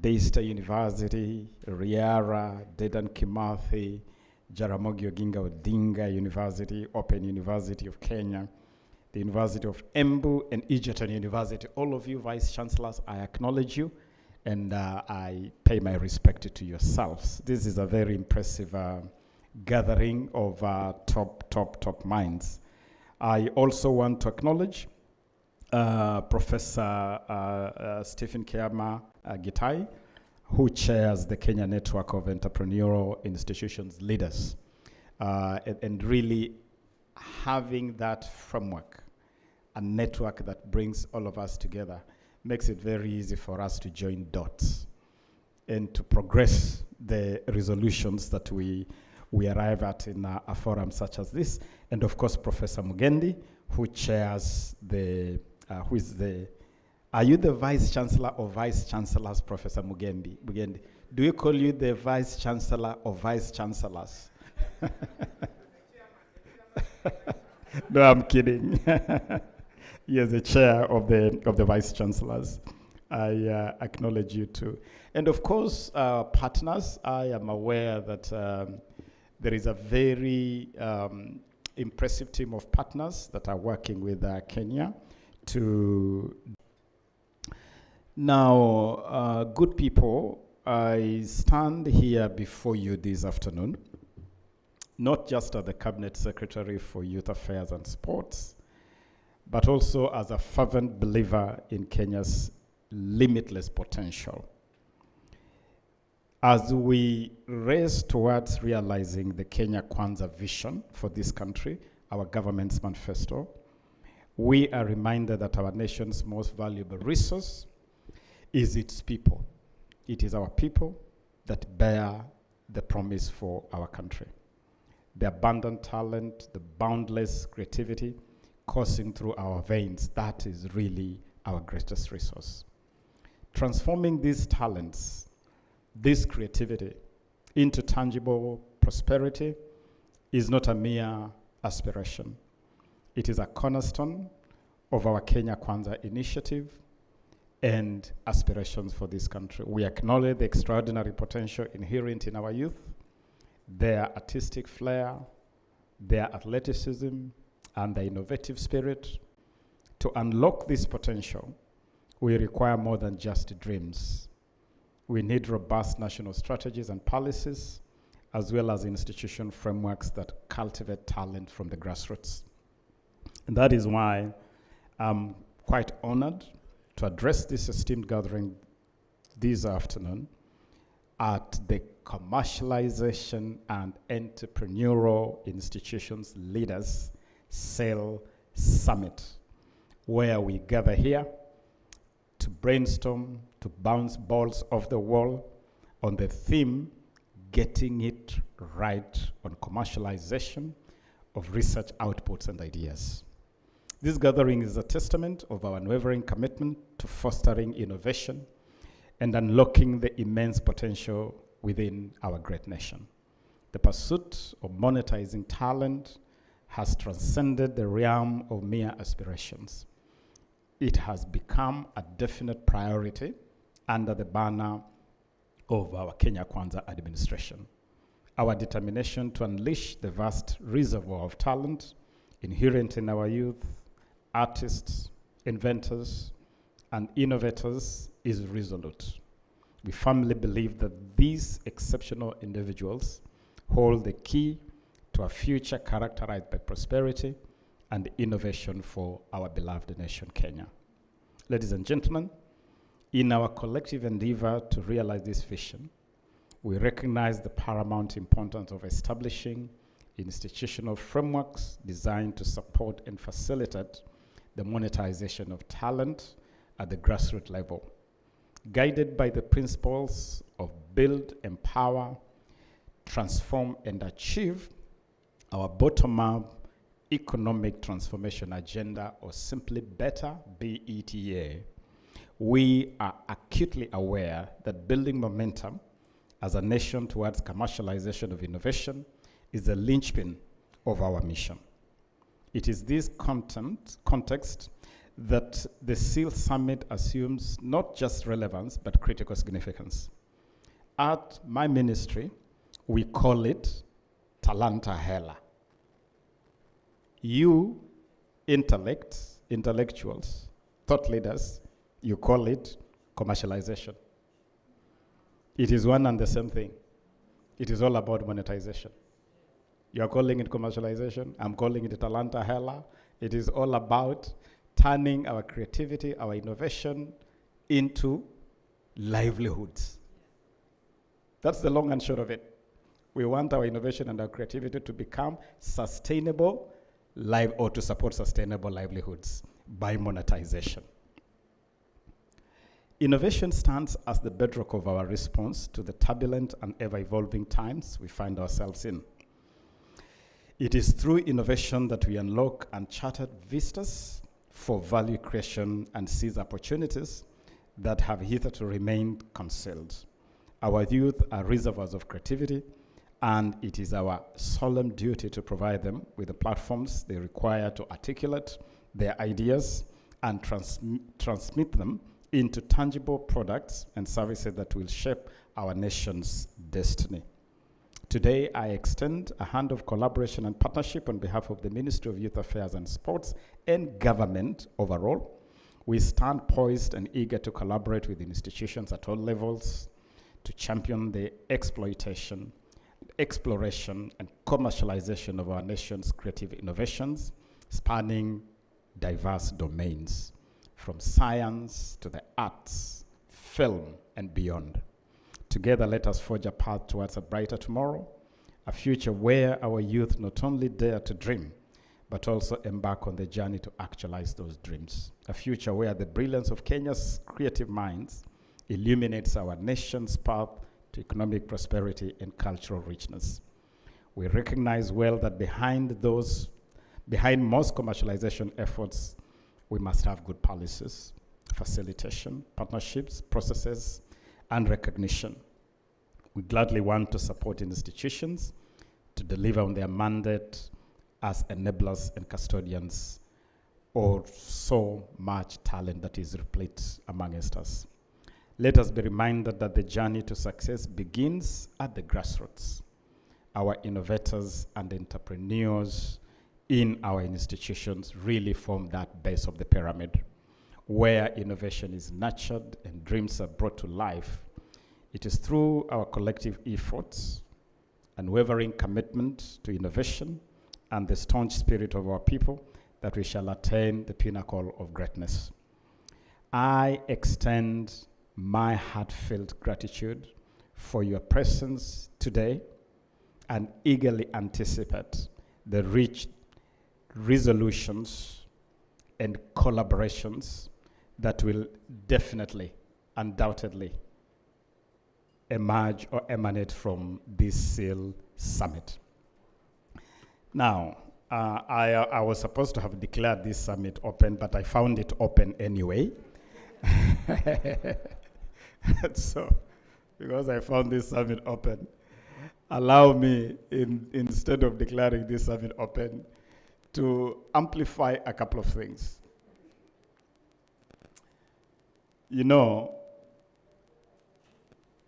Daystar University, Riara, Dedan Kimathi, Jaramogi Oginga Odinga University, Open University of Kenya, the University of Embu, and Egerton University. All of you Vice Chancellors, I acknowledge you, and I pay my respect to yourselves. This is a very impressive gathering of top minds. I also want to acknowledge Professor Stephen Kiama Gitai, who chairs the Kenya Network of Entrepreneurial Institutions Leaders. And really having that framework, a network that brings all of us together, makes it very easy for us to join dots and to progress the resolutions that we arrive at in a forum such as this. And of course, Professor Mugendi, who chairs the, are you the Vice Chancellor or Vice Chancellors, Professor Mugendi? Do you call you the Vice Chancellor or Vice Chancellors? No, I'm kidding. You're the chair of the Vice Chancellors. I acknowledge you too. And of course, partners, I am aware that there is a very impressive team of partners that are working with Kenya to... Now, good people, I stand here before you this afternoon, not just as the Cabinet Secretary for Youth Affairs and Sports, but also as a fervent believer in Kenya's limitless potential. As we race towards realizing the Kenya Kwanza vision for this country, our government's manifesto, we are reminded that our nation's most valuable resource is its people. It is our people that bear the promise for our country. The abundant talent, the boundless creativity coursing through our veins, that is really our greatest resource. Transforming these talents, this creativity into tangible prosperity is not a mere aspiration. It is a cornerstone of our Kenya Kwanza initiative and aspirations for this country. We acknowledge the extraordinary potential inherent in our youth, their artistic flair, their athleticism, and their innovative spirit. To unlock this potential, we require more than just dreams. We need robust national strategies and policies, as well as institutional frameworks that cultivate talent from the grassroots. And that is why I'm quite honored to address this esteemed gathering this afternoon at the Commercialization and Entrepreneurial Institutions Leaders CEIL Summit, where we gather here to brainstorm, to bounce balls off the wall on the theme, getting it right on commercialization of research outputs and ideas. This gathering is a testament of our unwavering commitment to fostering innovation and unlocking the immense potential within our great nation. The pursuit of monetizing talent has transcended the realm of mere aspirations. It has become a definite priority under the banner of our Kenya Kwanza administration. Our determination to unleash the vast reservoir of talent inherent in our youth, artists, inventors, and innovators is resolute. We firmly believe that these exceptional individuals hold the key to a future characterized by prosperity and innovation for our beloved nation, Kenya. Ladies and gentlemen, in our collective endeavor to realize this vision, we recognize the paramount importance of establishing institutional frameworks designed to support and facilitate the monetization of talent at the grassroots level, guided by the principles of build, empower, transform, and achieve. Our bottom-up economic transformation agenda, or simply better, BETA, we are acutely aware that building momentum as a nation towards commercialization of innovation is the linchpin of our mission. It is this context that the CEIL Summit assumes not just relevance, but critical significance. At my ministry, we call it Talanta Hela. You intellectuals, thought leaders, you call it commercialization. It is one and the same thing. It is all about monetization. You're calling it commercialization. I'm calling it Talanta Hela. It is all about turning our creativity, our innovation into livelihoods. That's the long and short of it. We want our innovation and our creativity to become sustainable or to support sustainable livelihoods by monetization. Innovation stands as the bedrock of our response to the turbulent and ever-evolving times we find ourselves in. It is through innovation that we unlock uncharted vistas for value creation and seize opportunities that have hitherto remained concealed. Our youth are reservoirs of creativity, and it is our solemn duty to provide them with the platforms they require to articulate their ideas and transmit them into tangible products and services that will shape our nation's destiny. Today, I extend a hand of collaboration and partnership on behalf of the Ministry of Youth Affairs and Sports and government overall. We stand poised and eager to collaborate with institutions at all levels to champion the exploration, and commercialization of our nation's creative innovations, spanning diverse domains, from science to the arts, film, and beyond. Together, let us forge a path towards a brighter tomorrow, a future where our youth not only dare to dream, but also embark on the journey to actualize those dreams. A future where the brilliance of Kenya's creative minds illuminates our nation's path to economic prosperity and cultural richness. We recognize well that behind most commercialization efforts, we must have good policies, facilitation, partnerships, processes, and recognition. We gladly want to support institutions to deliver on their mandate as enablers and custodians of so much talent that is replete amongst us. Let us be reminded that the journey to success begins at the grassroots. Our innovators and entrepreneurs in our institutions really form that base of the pyramid, where innovation is nurtured and dreams are brought to life. It is through our collective efforts, unwavering commitment to innovation, and the staunch spirit of our people that we shall attain the pinnacle of greatness. I extend my heartfelt gratitude for your presence today and eagerly anticipate the rich resolutions and collaborations that will definitely, undoubtedly, emerge or emanate from this CEIL Summit. Now, I was supposed to have declared this summit open, but I found it open anyway. So, because I found this summit open, allow me, instead of declaring this summit open, to amplify a couple of things. You know,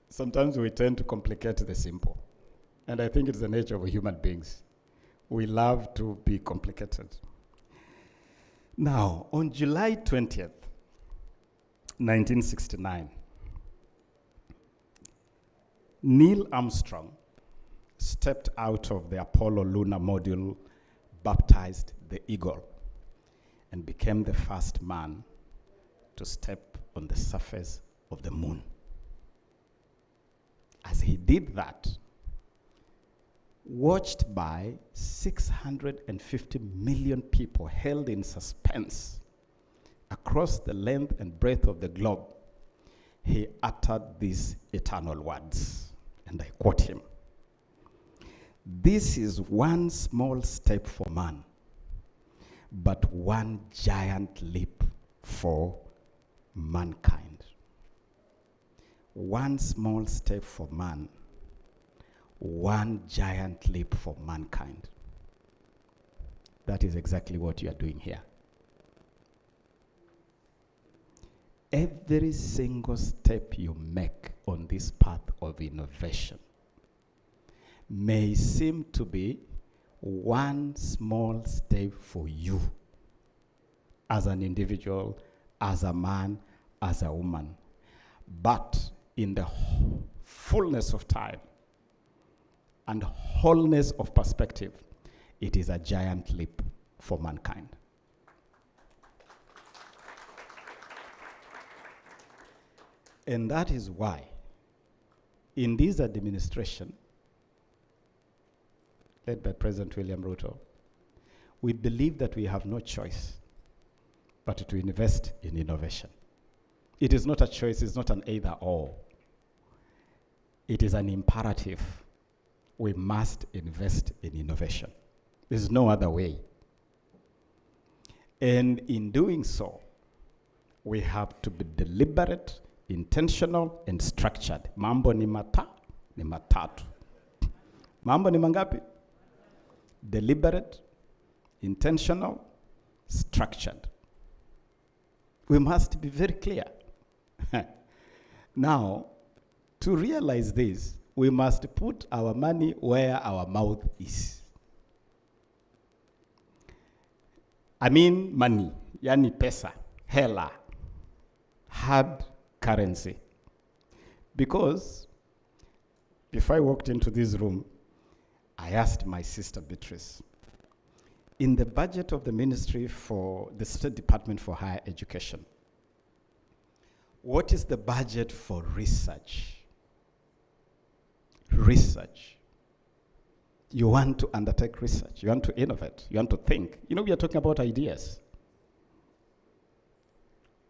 sometimes we tend to complicate the simple. And I think it's the nature of human beings. We love to be complicated. Now, on July 20th, 1969, Neil Armstrong stepped out of the Apollo lunar module, baptized the Eagle, and became the first man to step on the surface of the moon. As he did that, watched by 650 million people held in suspense across the length and breadth of the globe, he uttered these eternal words, and I quote him: "This is one small step for man, but one giant leap for mankind. One small step for man, one giant leap for mankind. That is exactly what you are doing here. Every single step you make on this path of innovation may seem to be one small step for you as an individual, as a man, as a woman. But in the fullness of time and wholeness of perspective, it is a giant leap for mankind. And that is why, in this administration, led by President William Ruto, we believe that we have no choice but to invest in innovation. It is not a choice, it's not an either or. It is an imperative. We must invest in innovation. There's no other way. And in doing so, we have to be deliberate, intentional, and structured. Mambo ni matatu. Mambo ni mangapi? Deliberate, intentional, structured. We must be very clear. Now, to realize this, we must put our money where our mouth is. I mean money, yani pesa, hela, hard currency. Because before I walked into this room, I asked my sister Beatrice, in the budget of the Ministry for the State Department for Higher Education, what is the budget for research? Research. You want to undertake research, you want to innovate, you want to think. You know, we are talking about ideas.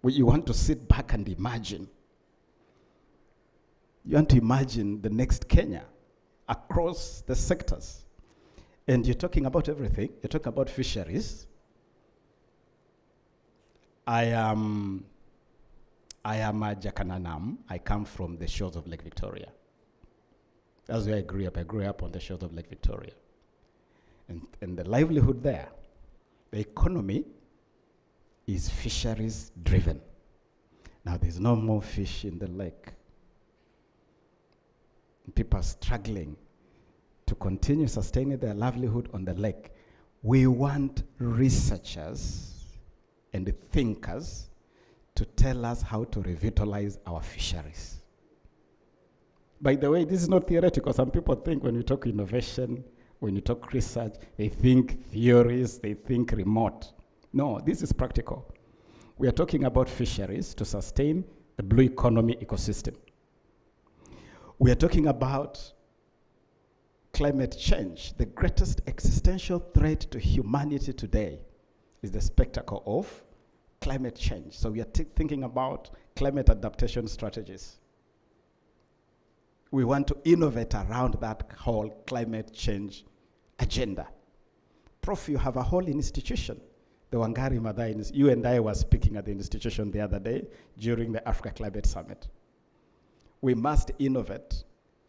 You want to sit back and imagine. You want to imagine the next Kenya across the sectors. And you're talking about everything. You're talking about fisheries. I am a Jakananam. I come from the shores of Lake Victoria. That's where I grew up. I grew up on the shores of Lake Victoria. And the livelihood there, the economy is fisheries driven. Now there's no more fish in the lake. People are struggling to continue sustaining their livelihood on the lake. We want researchers and thinkers to tell us how to revitalize our fisheries. By the way, this is not theoretical. Some people think when we talk innovation, when you talk research, they think theories, they think remote. No, this is practical. We are talking about fisheries to sustain the blue economy ecosystem. We are talking about climate change. The greatest existential threat to humanity today is the spectacle of climate change. So we are thinking about climate adaptation strategies. We want to innovate around that whole climate change agenda. Prof, you have a whole institution. The Wangari Maathai, you and I were speaking at the institution the other day during the Africa Climate Summit. We must innovate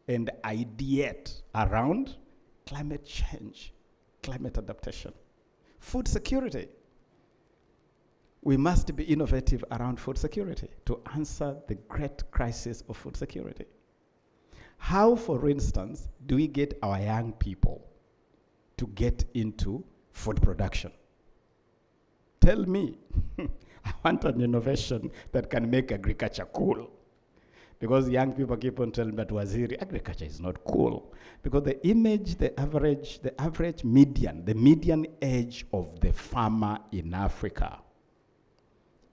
and ideate around climate change, climate adaptation, food security. We must be innovative around food security to answer the great crisis of food security. How, for instance, do we get our young people to get into food production? Tell me. I want an innovation that can make agriculture cool. Because young people keep on telling me that Waziri, agriculture is not cool. Because the image, the average median, the median age of the farmer in Africa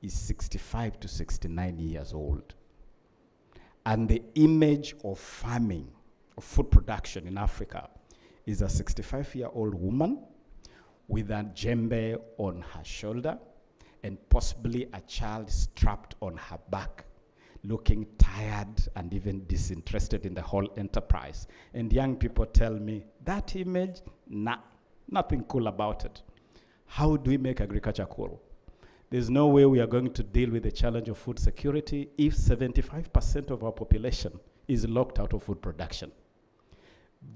is 65 to 69 years old. And the image of farming, of food production in Africa, is a 65-year-old woman with a djembe on her shoulder and possibly a child strapped on her back, looking tired and even disinterested in the whole enterprise. And young people tell me, that image, nah, nothing cool about it. How do we make agriculture cool? There's no way we are going to deal with the challenge of food security if 75% of our population is locked out of food production.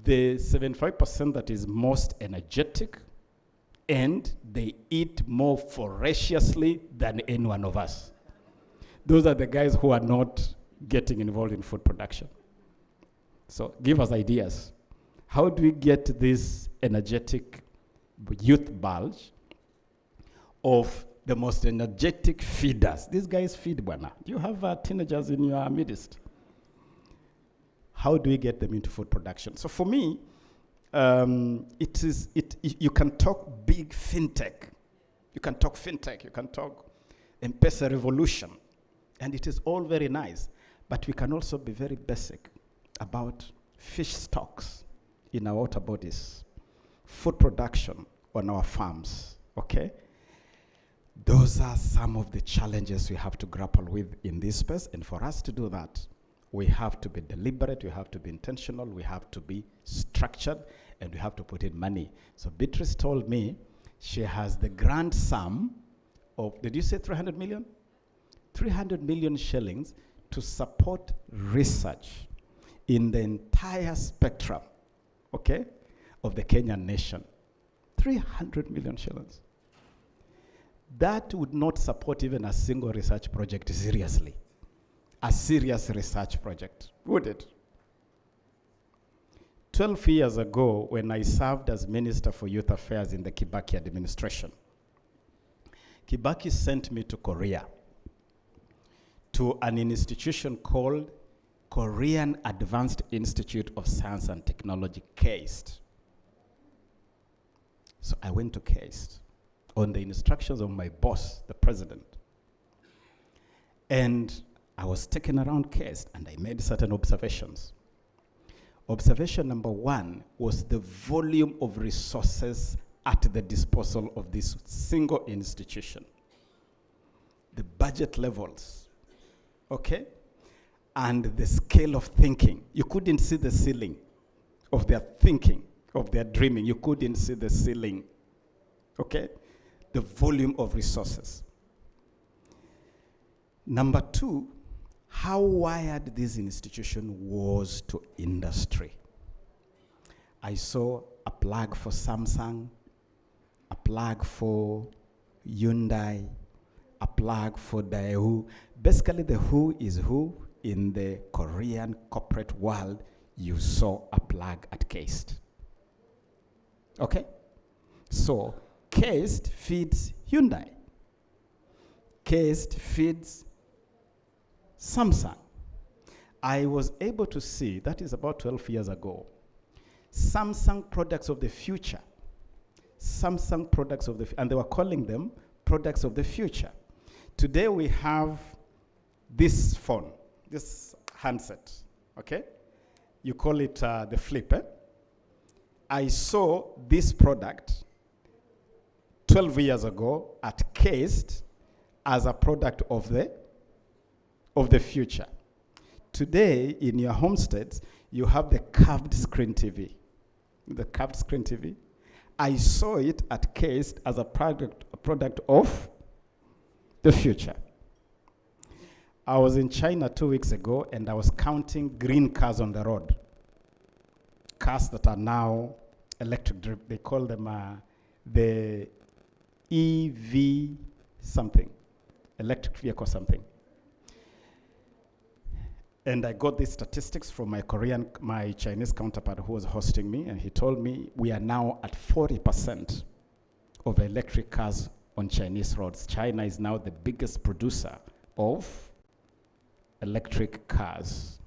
The 75% that is most energetic, and they eat more voraciously than any one of us. Those are the guys who are not getting involved in food production. So give us ideas. How do we get this energetic youth bulge of the most energetic feeders? These guys feed, Bwana. Do you have teenagers in your midst? How do we get them into food production? So for me, you can talk big fintech. You can talk fintech. You can talk M-Pesa revolution. And it is all very nice. But we can also be very basic about fish stocks in our water bodies, food production on our farms, okay? Those are some of the challenges we have to grapple with in this space. And for us to do that, we have to be deliberate, we have to be intentional, we have to be structured, and we have to put in money. So Beatrice told me she has the grand sum of, did you say 300 million? 300 million shillings to support research in the entire spectrum, okay, of the Kenyan nation. 300 million shillings. That would not support even a single research project seriously. A serious research project, would it? 12 years ago, when I served as Minister for Youth Affairs in the Kibaki administration, Kibaki sent me to Korea, to an institution called Korean Advanced Institute of Science and Technology, KAIST. So I went to KAIST on the instructions of my boss, the president. And I was taken around KAIST and I made certain observations. Observation number one was the volume of resources at the disposal of this single institution. The budget levels, okay? And the scale of thinking. You couldn't see the ceiling of their thinking, of their dreaming. You couldn't see the ceiling, okay? The volume of resources. Number two, how wired this institution was to industry. I saw a plug for Samsung, a plug for Hyundai, a plug for Daewoo. Basically, the who is who in the Korean corporate world. You saw a plug at KAIST. Okay? So, KAIST feeds Hyundai. KAIST feeds Samsung. I was able to see, that is about 12 years ago, Samsung products of the future. Samsung products of the, and they were calling them products of the future. Today we have this phone, this handset, okay? You call it the Flip, eh? I saw this product 12 years ago at KAIST as a product of the future. Today, in your homesteads, you have the curved screen TV. The curved screen TV. I saw it at KAIST as a product of the future. I was in China 2 weeks ago, and I was counting green cars on the road. Cars that are now electric. They call them the EV something, electric vehicle something. And I got these statistics from my Chinese counterpart who was hosting me, and he told me we are now at 40% of electric cars on Chinese roads. China is now the biggest producer of electric cars.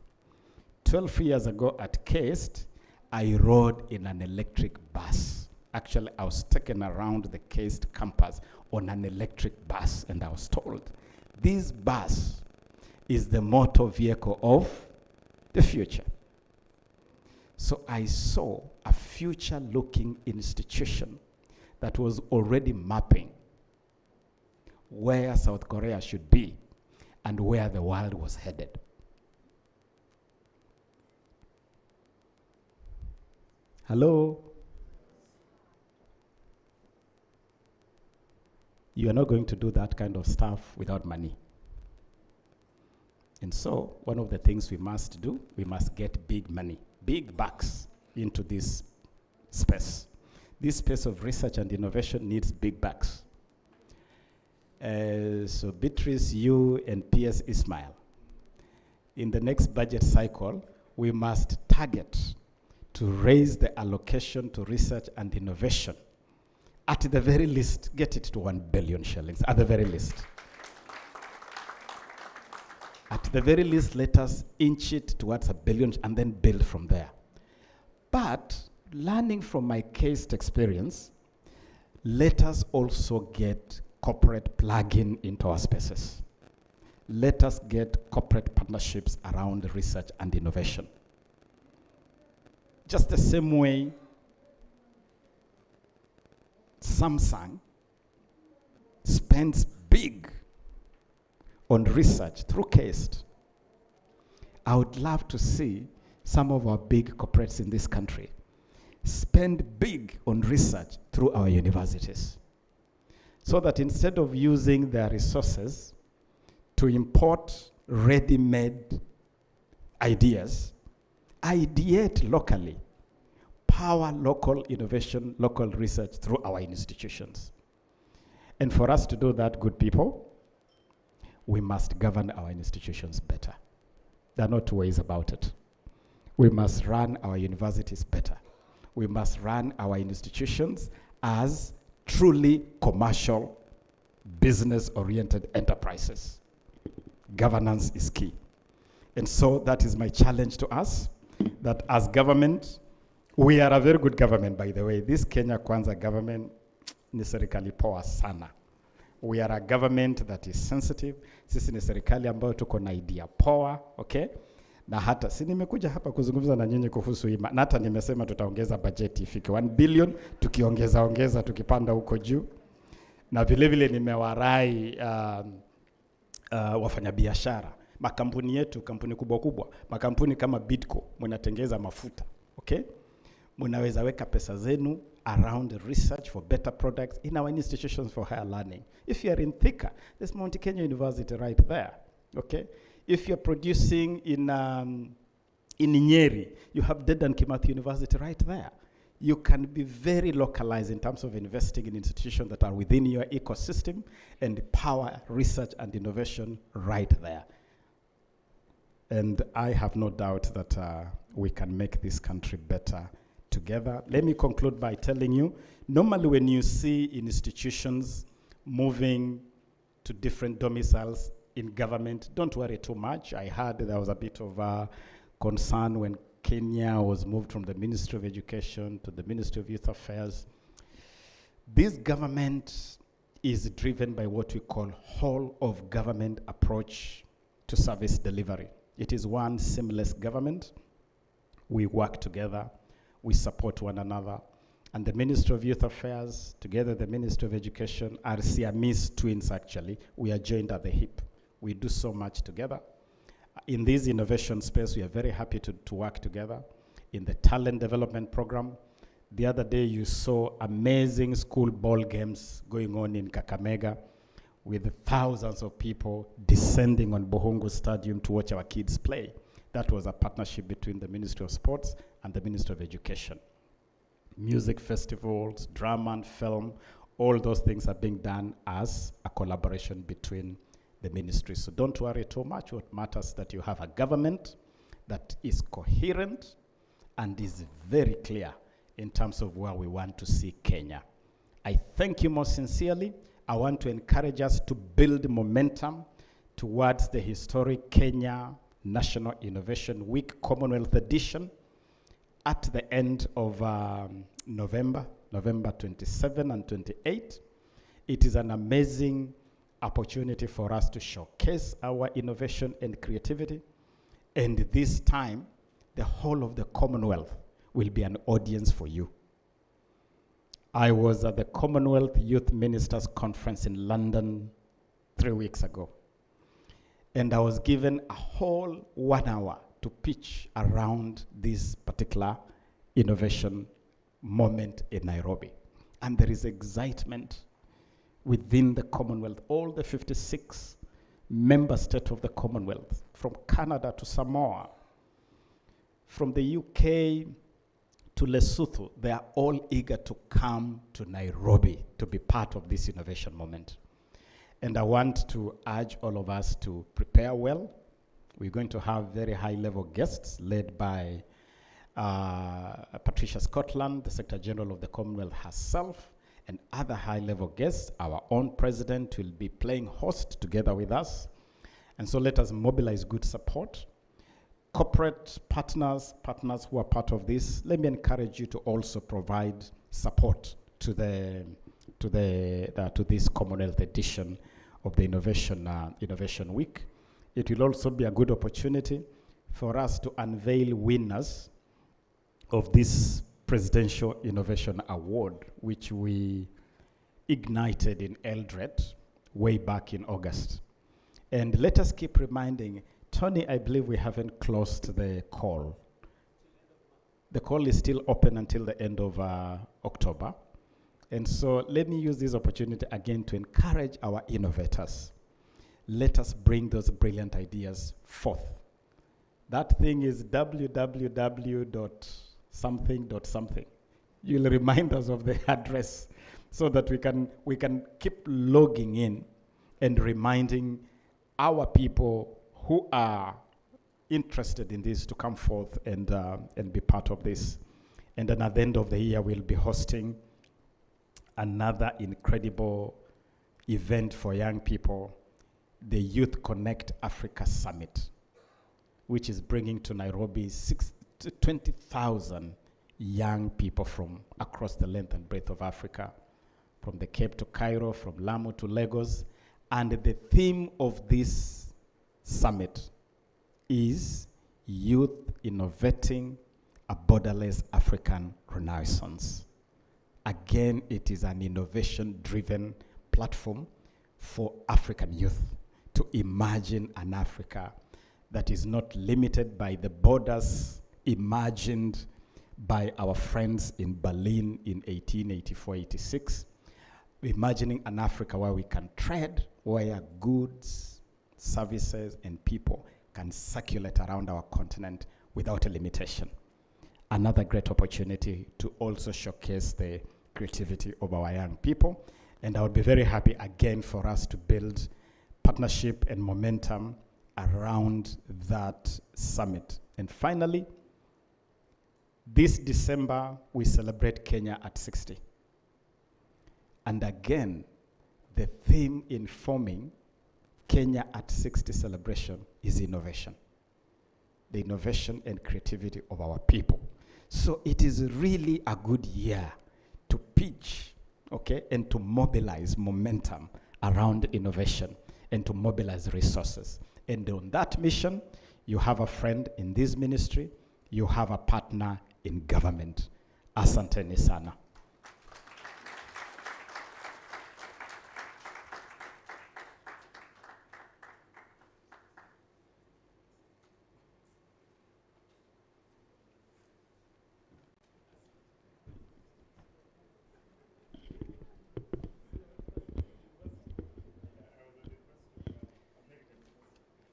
12 years ago at KAIST, I rode in an electric bus. Actually, I was taken around the KAIST campus on an electric bus, and I was told, this bus is the motor vehicle of the future. So I saw a future-looking institution that was already mapping where South Korea should be and where the world was headed. Hello? you are not going to do that kind of stuff without money. And so, one of the things we must do, we must get big money, big bucks into this space. This space of research and innovation needs big bucks. So Beatrice, you and PS Ismail, in the next budget cycle, we must target to raise the allocation to research and innovation. At the very least, get it to 1 billion shillings, at the very least. At the very least, let us inch it towards 1 billion and then build from there. But learning from my case experience, let us also get corporate plug-in into our spaces. Let us get corporate partnerships around research and innovation. Just the same way Samsung spends big on research through CAST. I would love to see some of our big corporates in this country spend big on research through our universities, so that instead of using their resources to import ready-made ideas, ideate locally, power local innovation, local research through our institutions. And for us to do that, good people, we must govern our institutions better. There are no two ways about it. We must run our universities better. We must run our institutions as truly commercial, business-oriented enterprises. Governance is key. And so that is my challenge to us, that as government, we are a very good government, by the way. This Kenya Kwanza government ni serikali poa sana. We are a government that is sensitive. Sisi ni serikali ambayo tuko na idea poa, okay? Na hata, si nimekuja hapa kuzungumza na nyinyi kuhusu hii, na hata nimesema tutaongeza bajeti ifike 1 billion, tukiongeza tukipanda huko juu. Na vile vile nimewarai wafanyabiashara, makampuni yetu, kampuni kubwa, makampuni kama Bidco, mnatengeza mafuta, okay? Mnaweza weka pesa zenu around research for better products in our institutions for higher learning. If you are in Thika, there's Mount Kenya University right there, okay? If you're producing in Nyeri, you have Dedan Kimathi University right there. You can be very localized in terms of investing in institutions that are within your ecosystem and power research and innovation right there. And I have no doubt that we can make this country better together. Let me conclude by telling you, normally when you see institutions moving to different domiciles in government, don't worry too much. I heard there was a bit of concern when Kenya was moved from the Ministry of Education to the Ministry of Youth Affairs. This government is driven by what we call whole of government approach to service delivery. It is one seamless government. We work together. We support one another. And the Ministry of Youth Affairs, together the Ministry of Education, are Siamese twins actually. We are joined at the hip. We do so much together. In this innovation space, we are very happy to work together. In the talent development program, the other day you saw amazing school ball games going on in Kakamega with thousands of people descending on Bohongo Stadium to watch our kids play. That was a partnership between the Ministry of Sports and the Ministry of Education. Music festivals, drama and film, all those things are being done as a collaboration between the ministries. So don't worry too much. What matters is that you have a government that is coherent and is very clear in terms of where we want to see Kenya. I thank you most sincerely. I want to encourage us to build momentum towards the historic Kenya National Innovation Week Commonwealth Edition at the end of November 27 and 28. It is an amazing opportunity for us to showcase our innovation and creativity. And this time, the whole of the Commonwealth will be an audience for you. I was at the Commonwealth Youth Ministers Conference in London 3 weeks ago. And I was given a whole 1 hour to pitch around this particular innovation moment in Nairobi. And there is excitement within the Commonwealth, all the 56 member states of the Commonwealth, from Canada to Samoa, from the UK to Lesotho, they are all eager to come to Nairobi to be part of this innovation moment. And I want to urge all of us to prepare well. We're going to have very high-level guests led by Patricia Scotland, the Secretary General of the Commonwealth herself, and other high-level guests. Our own president will be playing host together with us. And so let us mobilize good support. Corporate partners who are part of this, let me encourage you to also provide support to this Commonwealth edition of the Innovation Week. It will also be a good opportunity for us to unveil winners of this Presidential Innovation Award, which we ignited in Eldoret way back in August. And let us keep reminding, Tony, I believe we haven't closed the call. The call is still open until the end of October. And so let me use this opportunity again to encourage our innovators. Let us bring those brilliant ideas forth. That thing is www.something.something. You'll remind us of the address so that we can keep logging in and reminding our people who are interested in this to come forth and be part of this. And then at the end of the year, we'll be hosting another incredible event for young people, the Youth Connect Africa Summit, which is bringing to Nairobi 20,000 young people from across the length and breadth of Africa, from the Cape to Cairo, from Lamu to Lagos. And the theme of this summit is Youth Innovating a Borderless African Renaissance. Again, it is an innovation-driven platform for African youth to imagine an Africa that is not limited by the borders imagined by our friends in Berlin in 1884-86, imagining an Africa where we can trade, where goods, services, and people can circulate around our continent without a limitation. Another great opportunity to also showcase the creativity of our young people. And I would be very happy again for us to build partnership and momentum around that summit. And finally, this December, we celebrate Kenya at 60. And again, the theme informing Kenya at 60 celebration is innovation. The innovation and creativity of our people. So it is really a good year to pitch, okay, and to mobilize momentum around innovation and to mobilize resources. And on that mission, you have a friend in this ministry, you have a partner in government. Asanteni sana.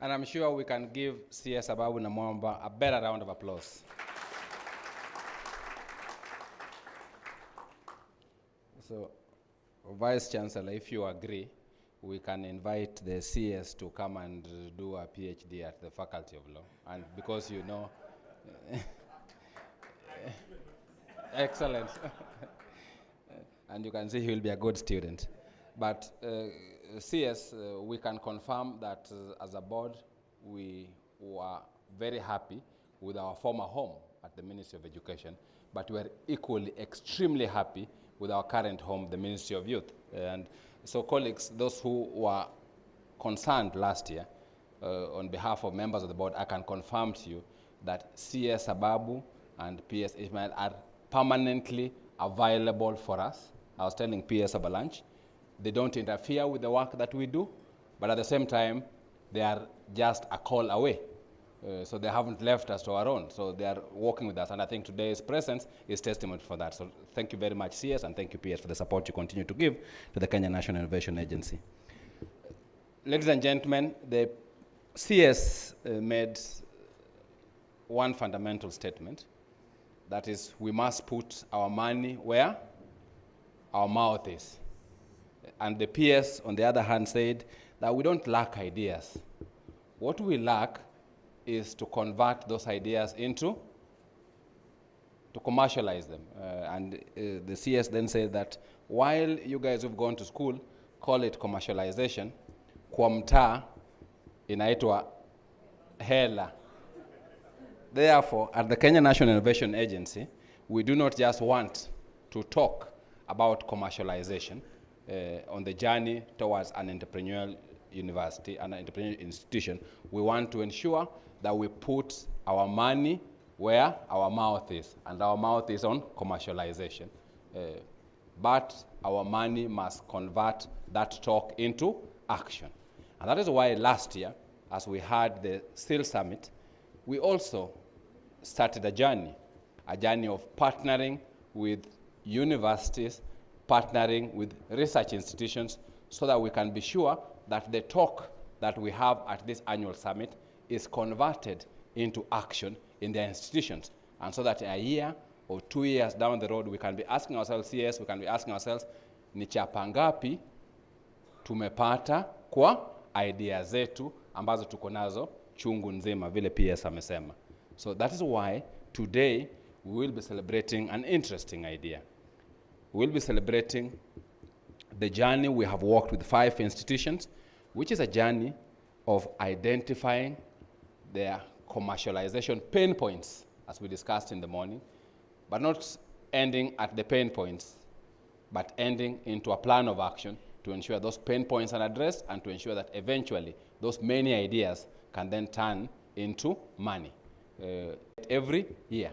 And I'm sure we can give CS Ababu Namwamba a better round of applause. So, Vice Chancellor, if you agree, we can invite the CS to come and do a PhD at the Faculty of Law. And because you know, excellent. And you can see he will be a good student. But CS, we can confirm that as a board, we were very happy with our former home at the Ministry of Education, but we are equally extremely happy with our current home, the Ministry of Youth. And so colleagues, those who were concerned last year, on behalf of members of the board, I can confirm to you that CS Ababu and PS Ismail are permanently available for us. I was telling PS Abalanch, they don't interfere with the work that we do, but at the same time, they are just a call away So they haven't left us to our own. So they are working with us. And I think today's presence is testament for that. So thank you very much, CS, and thank you, PS, for the support you continue to give to the Kenya National Innovation Agency. Ladies and gentlemen, the CS made one fundamental statement. That is, we must put our money where our mouth is. And the PS, on the other hand, said that we don't lack ideas. What we lack is to convert those ideas to commercialize them. The CS then said that while you guys who've gone to school call it commercialization, kwa mtaa inaitwa hela. Therefore, at the Kenya National Innovation Agency, we do not just want to talk about commercialization on the journey towards an entrepreneurial university, an entrepreneurial institution. We want to ensure that we put our money where our mouth is, and our mouth is on commercialization. But our money must convert that talk into action. And that is why last year, as we had the CEIL Summit, we also started a journey of partnering with universities, partnering with research institutions, so that we can be sure that the talk that we have at this annual summit is converted into action in their institutions. And so that a year or 2 years down the road, we can be asking ourselves, yes, we can be asking ourselves, ni chapa ngapi tumepata kwa idea zetu ambazo tuko nazo chungu nzima vile PS amesema. So that is why today we will be celebrating an interesting idea. We will be celebrating the journey we have walked with 5 institutions, which is a journey of identifying their commercialization pain points, as we discussed in the morning, but not ending at the pain points, but ending into a plan of action to ensure those pain points are addressed and to ensure that eventually those many ideas can then turn into money every year.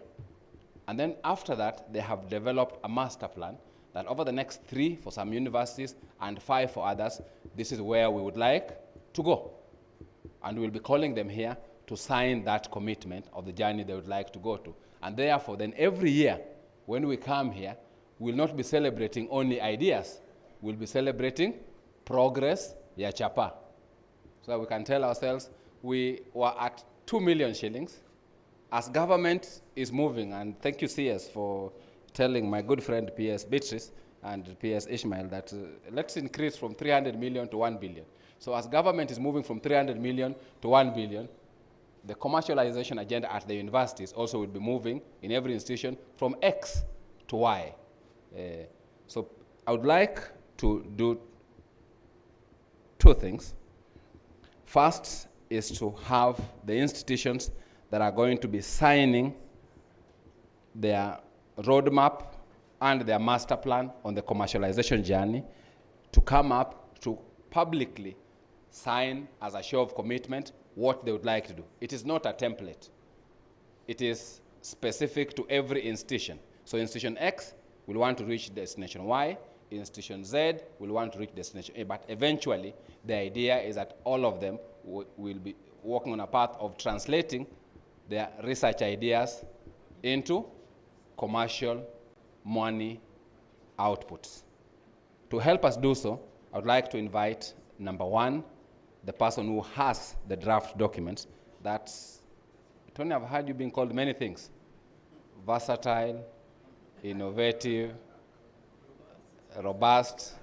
And then after that, they have developed a master plan that over the next 3 for some universities and 5 for others, this is where we would like to go. And we'll be calling them here to sign that commitment of the journey they would like to go to. And therefore, then every year, when we come here, we'll not be celebrating only ideas. We'll be celebrating progress ya chapa. So that we can tell ourselves we were at 2 million shillings. As government is moving, and thank you, CS, for telling my good friend PS Beatrice and PS Ishmael that let's increase from 300 million to 1 billion. So as government is moving from 300 million to 1 billion, the commercialization agenda at the universities also will be moving in every institution from X to Y. So I would like to do 2 things. First is to have the institutions that are going to be signing their roadmap and their master plan on the commercialization journey to come up to publicly sign as a show of commitment what they would like to do. It is not a template. It is specific to every institution. So institution X will want to reach destination Y, institution Z will want to reach destination A, but eventually the idea is that all of them will be working on a path of translating their research ideas into commercial money outputs. To help us do so, I would like to invite, number 1, the person who has the draft documents. That's, Tony, I've heard you being called many things. Versatile, innovative, robust.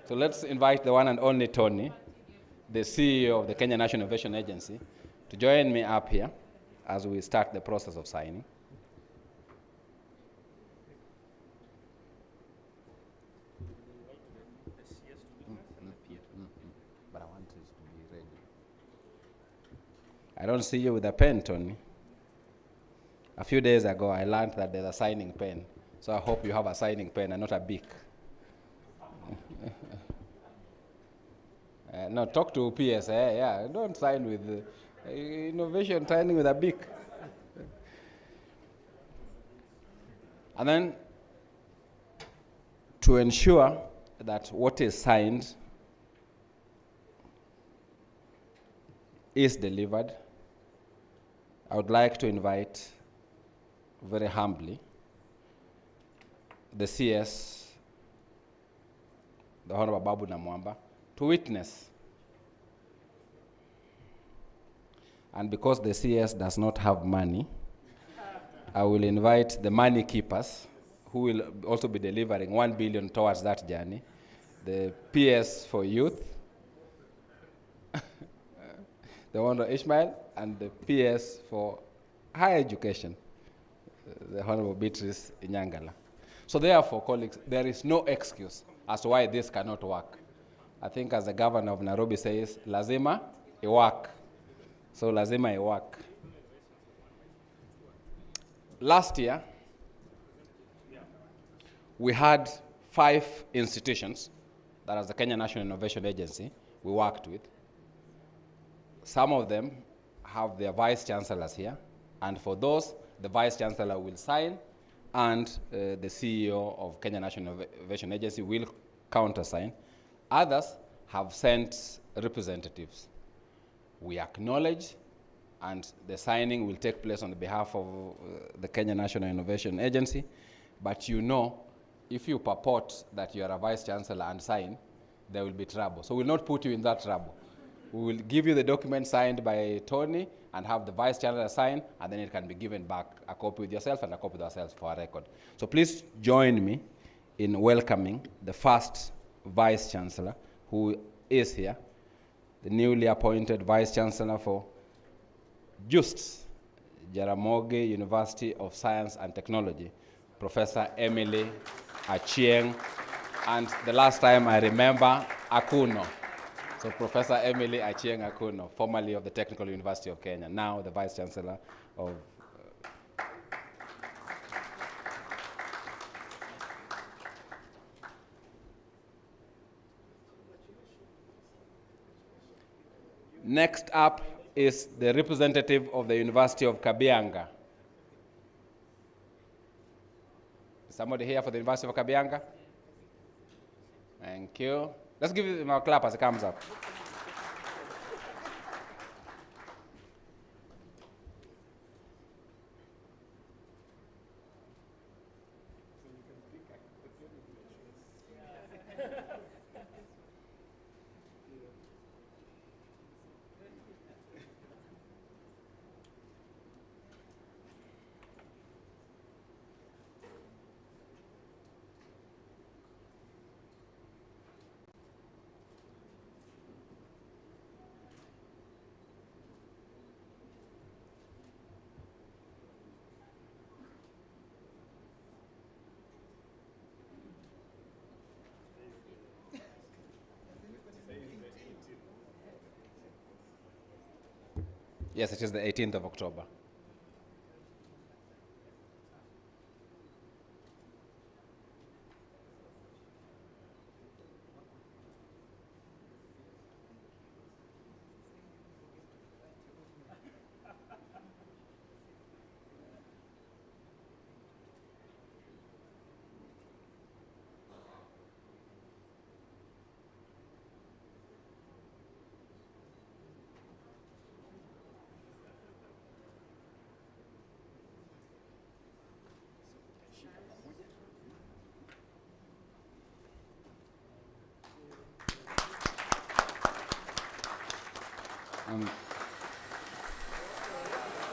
So let's invite the one and only Tony, the CEO of the Kenya National Innovation Agency, to join me up here as we start the process of signing. But I want it to be ready. I don't see you with a pen, Tony. A few days ago, I learned that there's a signing pen. So I hope you have a signing pen and not a beak. No, talk to PS. Yeah, don't sign with innovation, signing with a beak. And then to ensure that what is signed is delivered, I would like to invite very humbly the CS, the Honorable Babu Namwamba, to witness. And because the CS does not have money, I will invite the money keepers, who will also be delivering 1 billion towards that journey, the PS for youth, the Honorable Ishmael, and the PS for higher education, the Honorable Beatrice Inyangala. So therefore, colleagues, there is no excuse as to why this cannot work. I think as the governor of Nairobi says, lazima iwak. So lazima iwak. Last year, we had 5 institutions that as the Kenya National Innovation Agency we worked with. Some of them have their vice chancellors here, and for those, the vice chancellor will sign, and the CEO of Kenya National Innovation Agency will countersign. Others have sent representatives. We acknowledge, and the signing will take place on the behalf of the Kenya National Innovation Agency, but you know, if you purport that you are a vice chancellor and sign, there will be trouble. So we'll not put you in that trouble. We will give you the document signed by Tony and have the vice chancellor sign, and then it can be given back, a copy with yourself and a copy with ourselves for our record. So please join me in welcoming the first vice chancellor who is here, the newly appointed vice chancellor for JUST, Jaramogi University of Science and Technology, Professor Emily Achieng, and the last time I remember, Akuno. So Professor Emily Achieng Akuno, formerly of the Technical University of Kenya, now the Vice Chancellor of Next up is the representative of the University of Kabianga. Somebody here for the University of Kabianga? Thank you. Let's give him a clap as he comes up. Yes, it is the 18th of October.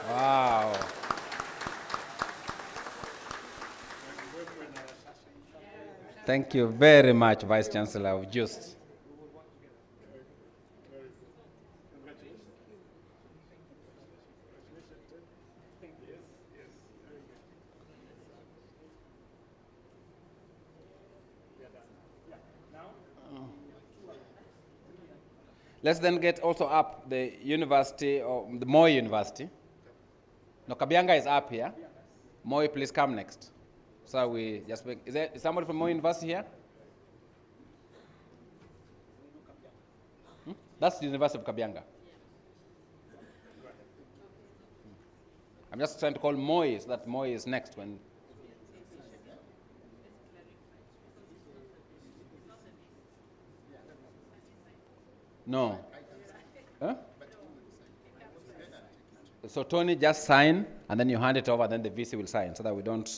Wow. Thank you very much, Vice Chancellor of JUST. Let's then get also up the university, or the Moi University. No, Kabianga is up here. Moi, please come next. So we just make, is somebody from Moi University here? That's the University of Kabianga. I'm just trying to call Moi, so that Moi is next when. No. Huh? So Tony, just sign, and then you hand it over, then the VC will sign, so that we don't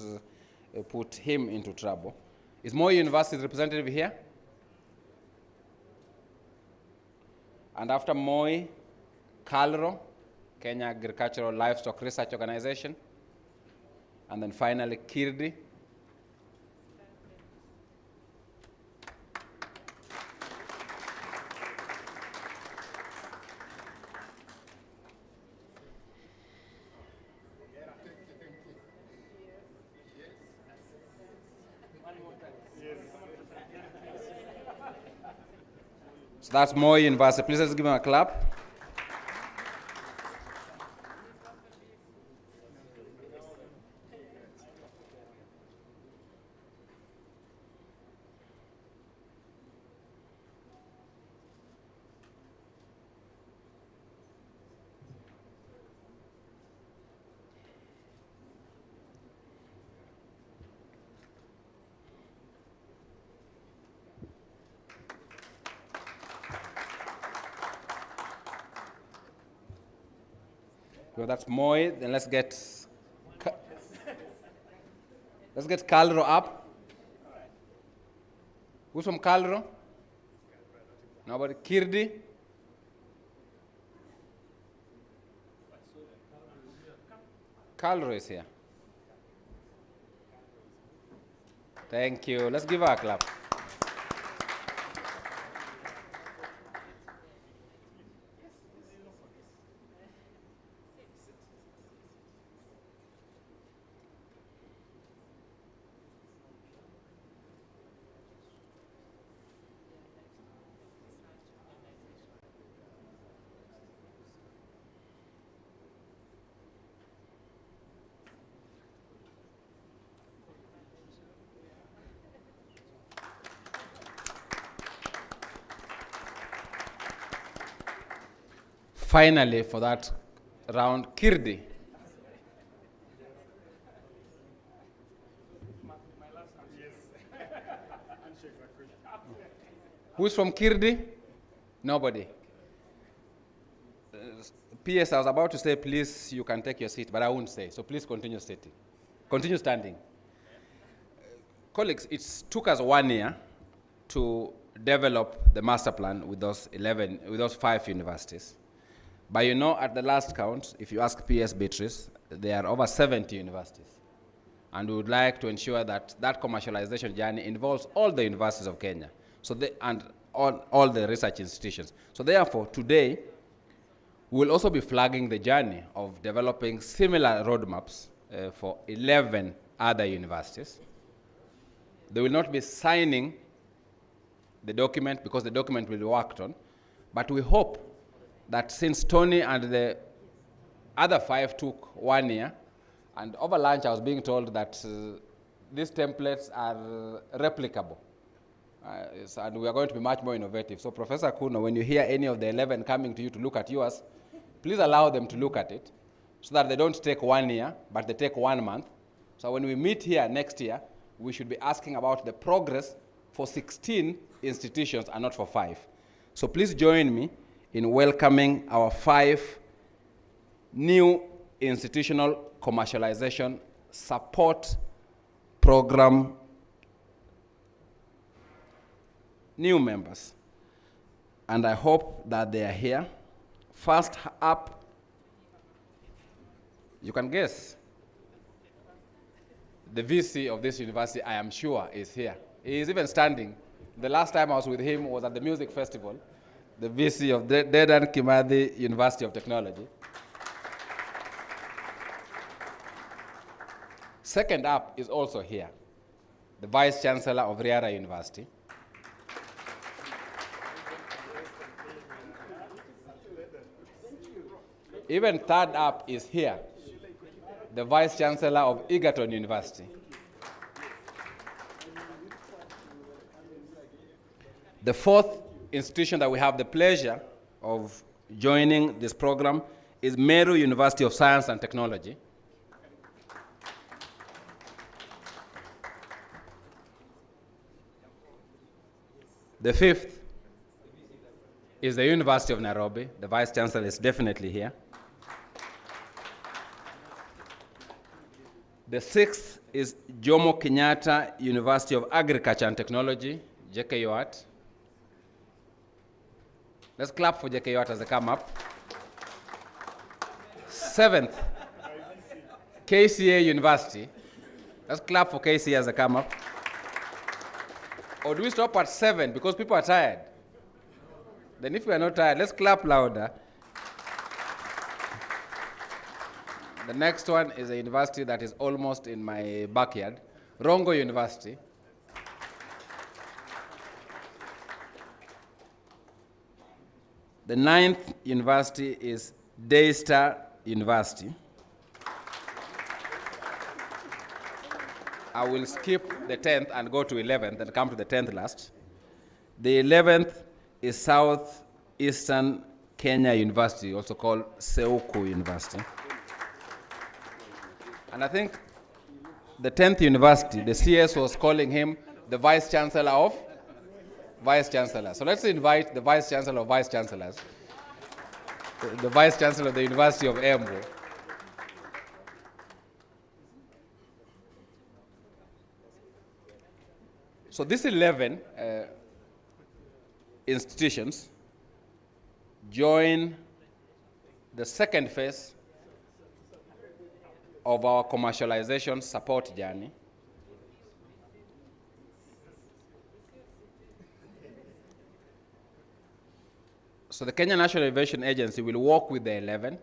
put him into trouble. Is Moi University's representative here? And after Moi, KALRO, Kenya Agricultural Livestock Research Organization. And then finally, KIRDI. So that's Moi University. Please let's give them a clap. So that's Moi. Then let's get KALRO up. Who's from KALRO? Nobody. KIRDI? KALRO is here. Thank you. Let's give her a clap. Finally, for that round, KIRDI. Who's from KIRDI? Nobody. PS, I was about to say, please, you can take your seat, but I won't say. So please continue sitting. Continue standing. Colleagues, it took us 1 year to develop the master plan with those 5 universities. But you know, at the last count, if you ask PS Beatrice, there are over 70 universities. And we would like to ensure that that commercialization journey involves all the universities of Kenya, and all the research institutions. So therefore, today, we will also be flagging the journey of developing similar roadmaps for 11 other universities. They will not be signing the document because the document will be worked on, but we hope that since Tony and the other 5 took 1 year, and over lunch I was being told that these templates are replicable, and we are going to be much more innovative. So Professor Kuno, when you hear any of the 11 coming to you to look at yours, please allow them to look at it so that they don't take 1 year, but they take 1 month. So when we meet here next year, we should be asking about the progress for 16 institutions and not for 5. So please join me in welcoming our 5 new institutional commercialization support program new members. And I hope that they are here. First up, you can guess. The VC of this university, I am sure, is here. He is even standing. The last time I was with him was at the music festival. The VC of Dedan Kimathi University of Technology. Second up is also here, the Vice Chancellor of Riara University. Even third up is here, the Vice Chancellor of Egerton University. The fourth institution that we have the pleasure of joining this program is Meru University of Science and Technology. The fifth is the University of Nairobi. The Vice Chancellor is definitely here. The 6th is Jomo Kenyatta University of Agriculture and Technology, JKUAT. Let's clap for JKUAT as they come up. 7th, KCA University. Let's clap for KCA as they come up. Or do we stop at 7 because people are tired? Then if we are not tired, let's clap louder. The next one is a university that is almost in my backyard, Rongo University. The 9th university is Daystar University. I will skip the 10th and go to 11th and come to the 10th last. The 11th is Southeastern Kenya University, also called Seuku University. And I think the 10th university, the CS was calling him the Vice Chancellor of Vice Chancellors. So let's invite the Vice Chancellor of Vice Chancellors, the Vice Chancellor of the University of Embu. So these 11 institutions join the second phase of our commercialization support journey. So the Kenya National Innovation Agency will work with the 11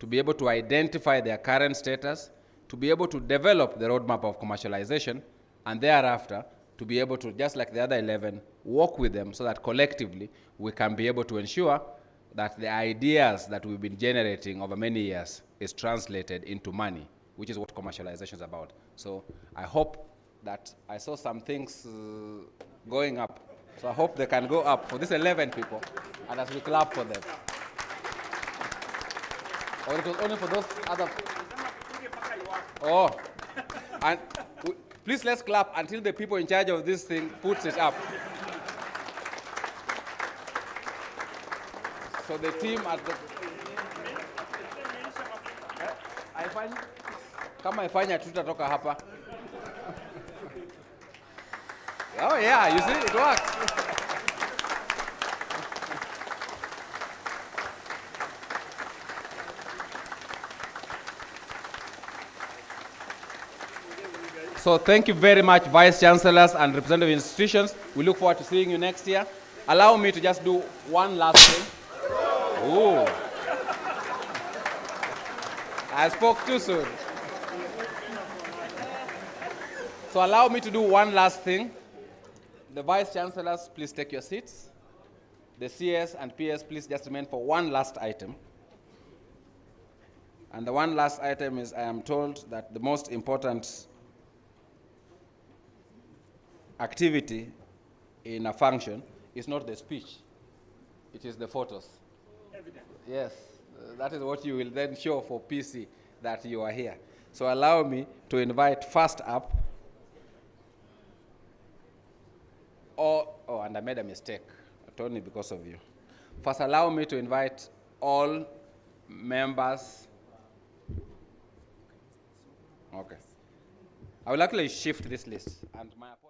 to be able to identify their current status, to be able to develop the roadmap of commercialization, and thereafter to be able to, just like the other 11, work with them so that collectively we can be able to ensure that the ideas that we've been generating over many years is translated into money, which is what commercialization is about. So I hope that I saw some things going up. So I hope they can go up for these 11 people, and as we clap for them. Or it was only for those other. Oh, and please let's clap until the people in charge of this thing puts it up. So the team at the... Kama ifanya tutatoka hapa. Oh yeah, you see, it works. So thank you very much, Vice Chancellors and representative institutions. We look forward to seeing you next year. Allow me to just do one last thing. Ooh. I spoke too soon. So allow me to do one last thing. The Vice Chancellors, please take your seats. The CS and PS, please just remain for one last item. And the one last item is, I am told that the most important activity in a function is not the speech, it is the photos. Evidence. Yes, that is what you will then show for PC that you are here. So allow me to invite first up, oh, and I made a mistake, only because of you. First, allow me to invite all members. Okay. I will actually shift this list, and my apologies.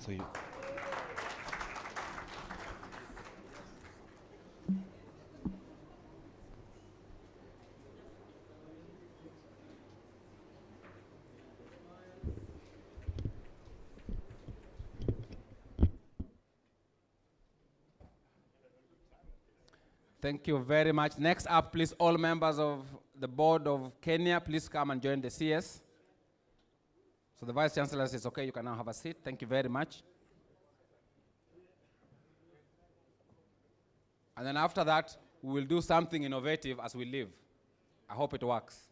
So you. Thank you very much. Next up, please, all members of the board of Kenya, please come and join the CS. So the Vice Chancellor says, okay, you can now have a seat. Thank you very much. And then after that, we will do something innovative as we leave. I hope it works.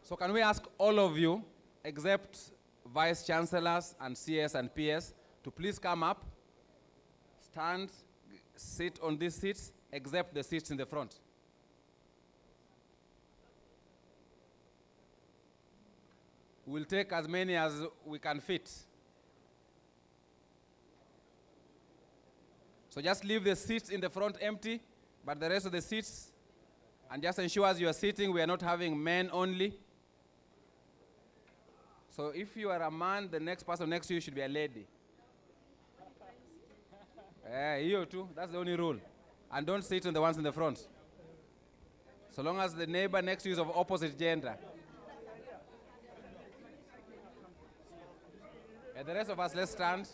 So can we ask all of you, except vice chancellors and CS and PS, to please come up, stand, sit on these seats, except the seats in the front. We'll take as many as we can fit. So just leave the seats in the front empty, but the rest of the seats, and just ensure as you are sitting, we are not having men only. So if you are a man, the next person next to you should be a lady. You too, that's the only rule. And don't sit on the ones in the front. So long as the neighbor next to you is of opposite gender. The rest of us, let's stand.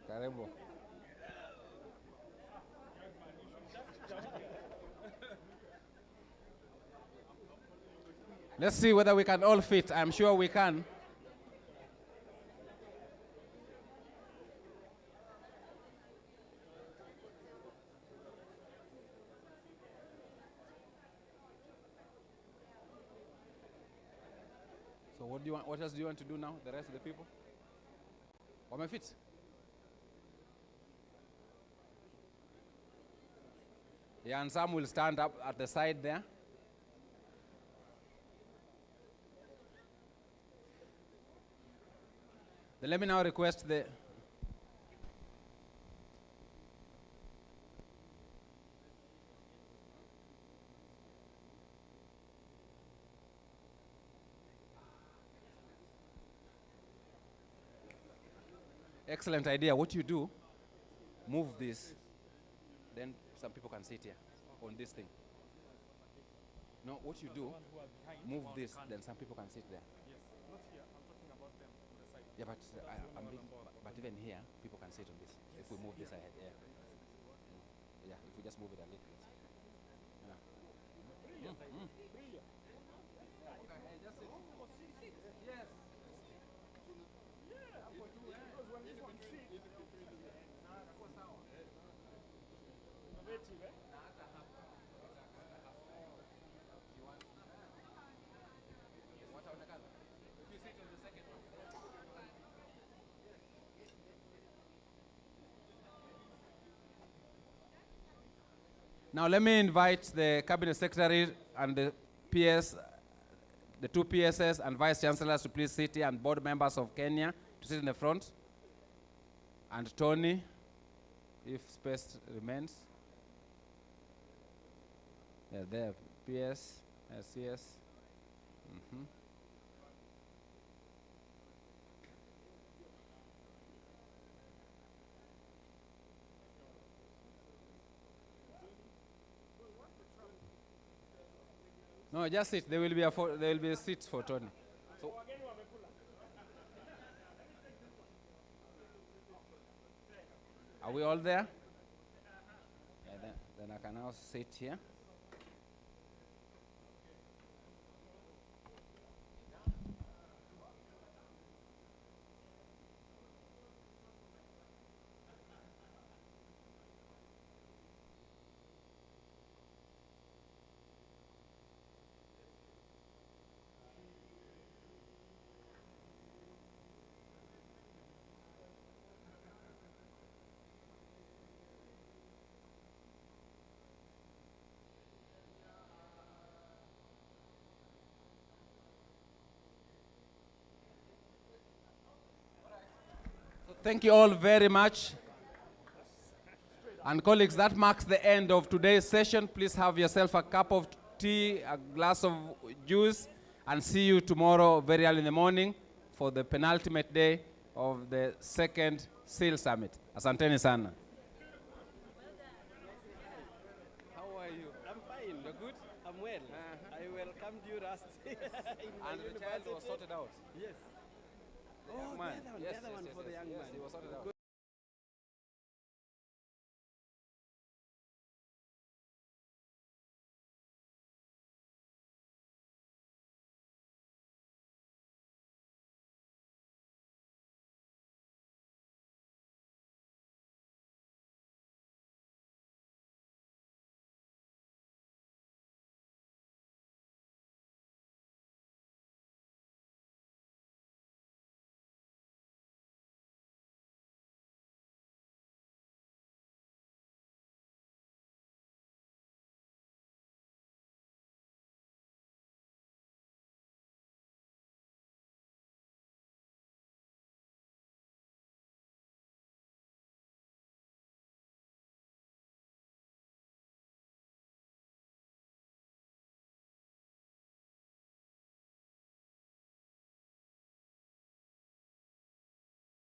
Karibu. Let's see whether we can all fit. I'm sure we can. So what do you want? What else do you want to do now? The rest of the people? Wame fit? Yeah, and some will stand up at the side there. Then let me now request the excellent idea. What you do, move this, then some people can sit here on this thing. No, what you do, move this, then some people can sit there. Yeah, but but even here, people can sit on this. If we move this ahead, yeah, if we just move it a little. Yeah. Yes. Now let me invite the Cabinet Secretary and the PS, the two PSS and Vice Chancellors to please sit here, and board members of Kenya to sit in the front. And Tony, if space remains. Yeah, there, PS, SCS. No, just sit. There will be a seat for Tony. So, are we all there? Yeah, then I can now sit here. Thank you all very much. And colleagues, that marks the end of today's session. Please have yourself a cup of tea, a glass of juice, and see you tomorrow very early in the morning for the penultimate day of the second CEIL Summit. Asanteni sana. How are you? I'm fine. You're good? I'm well. I welcomed you last And the child was sorted out? Yes. The young man. The other one for the young man. He was sorted out.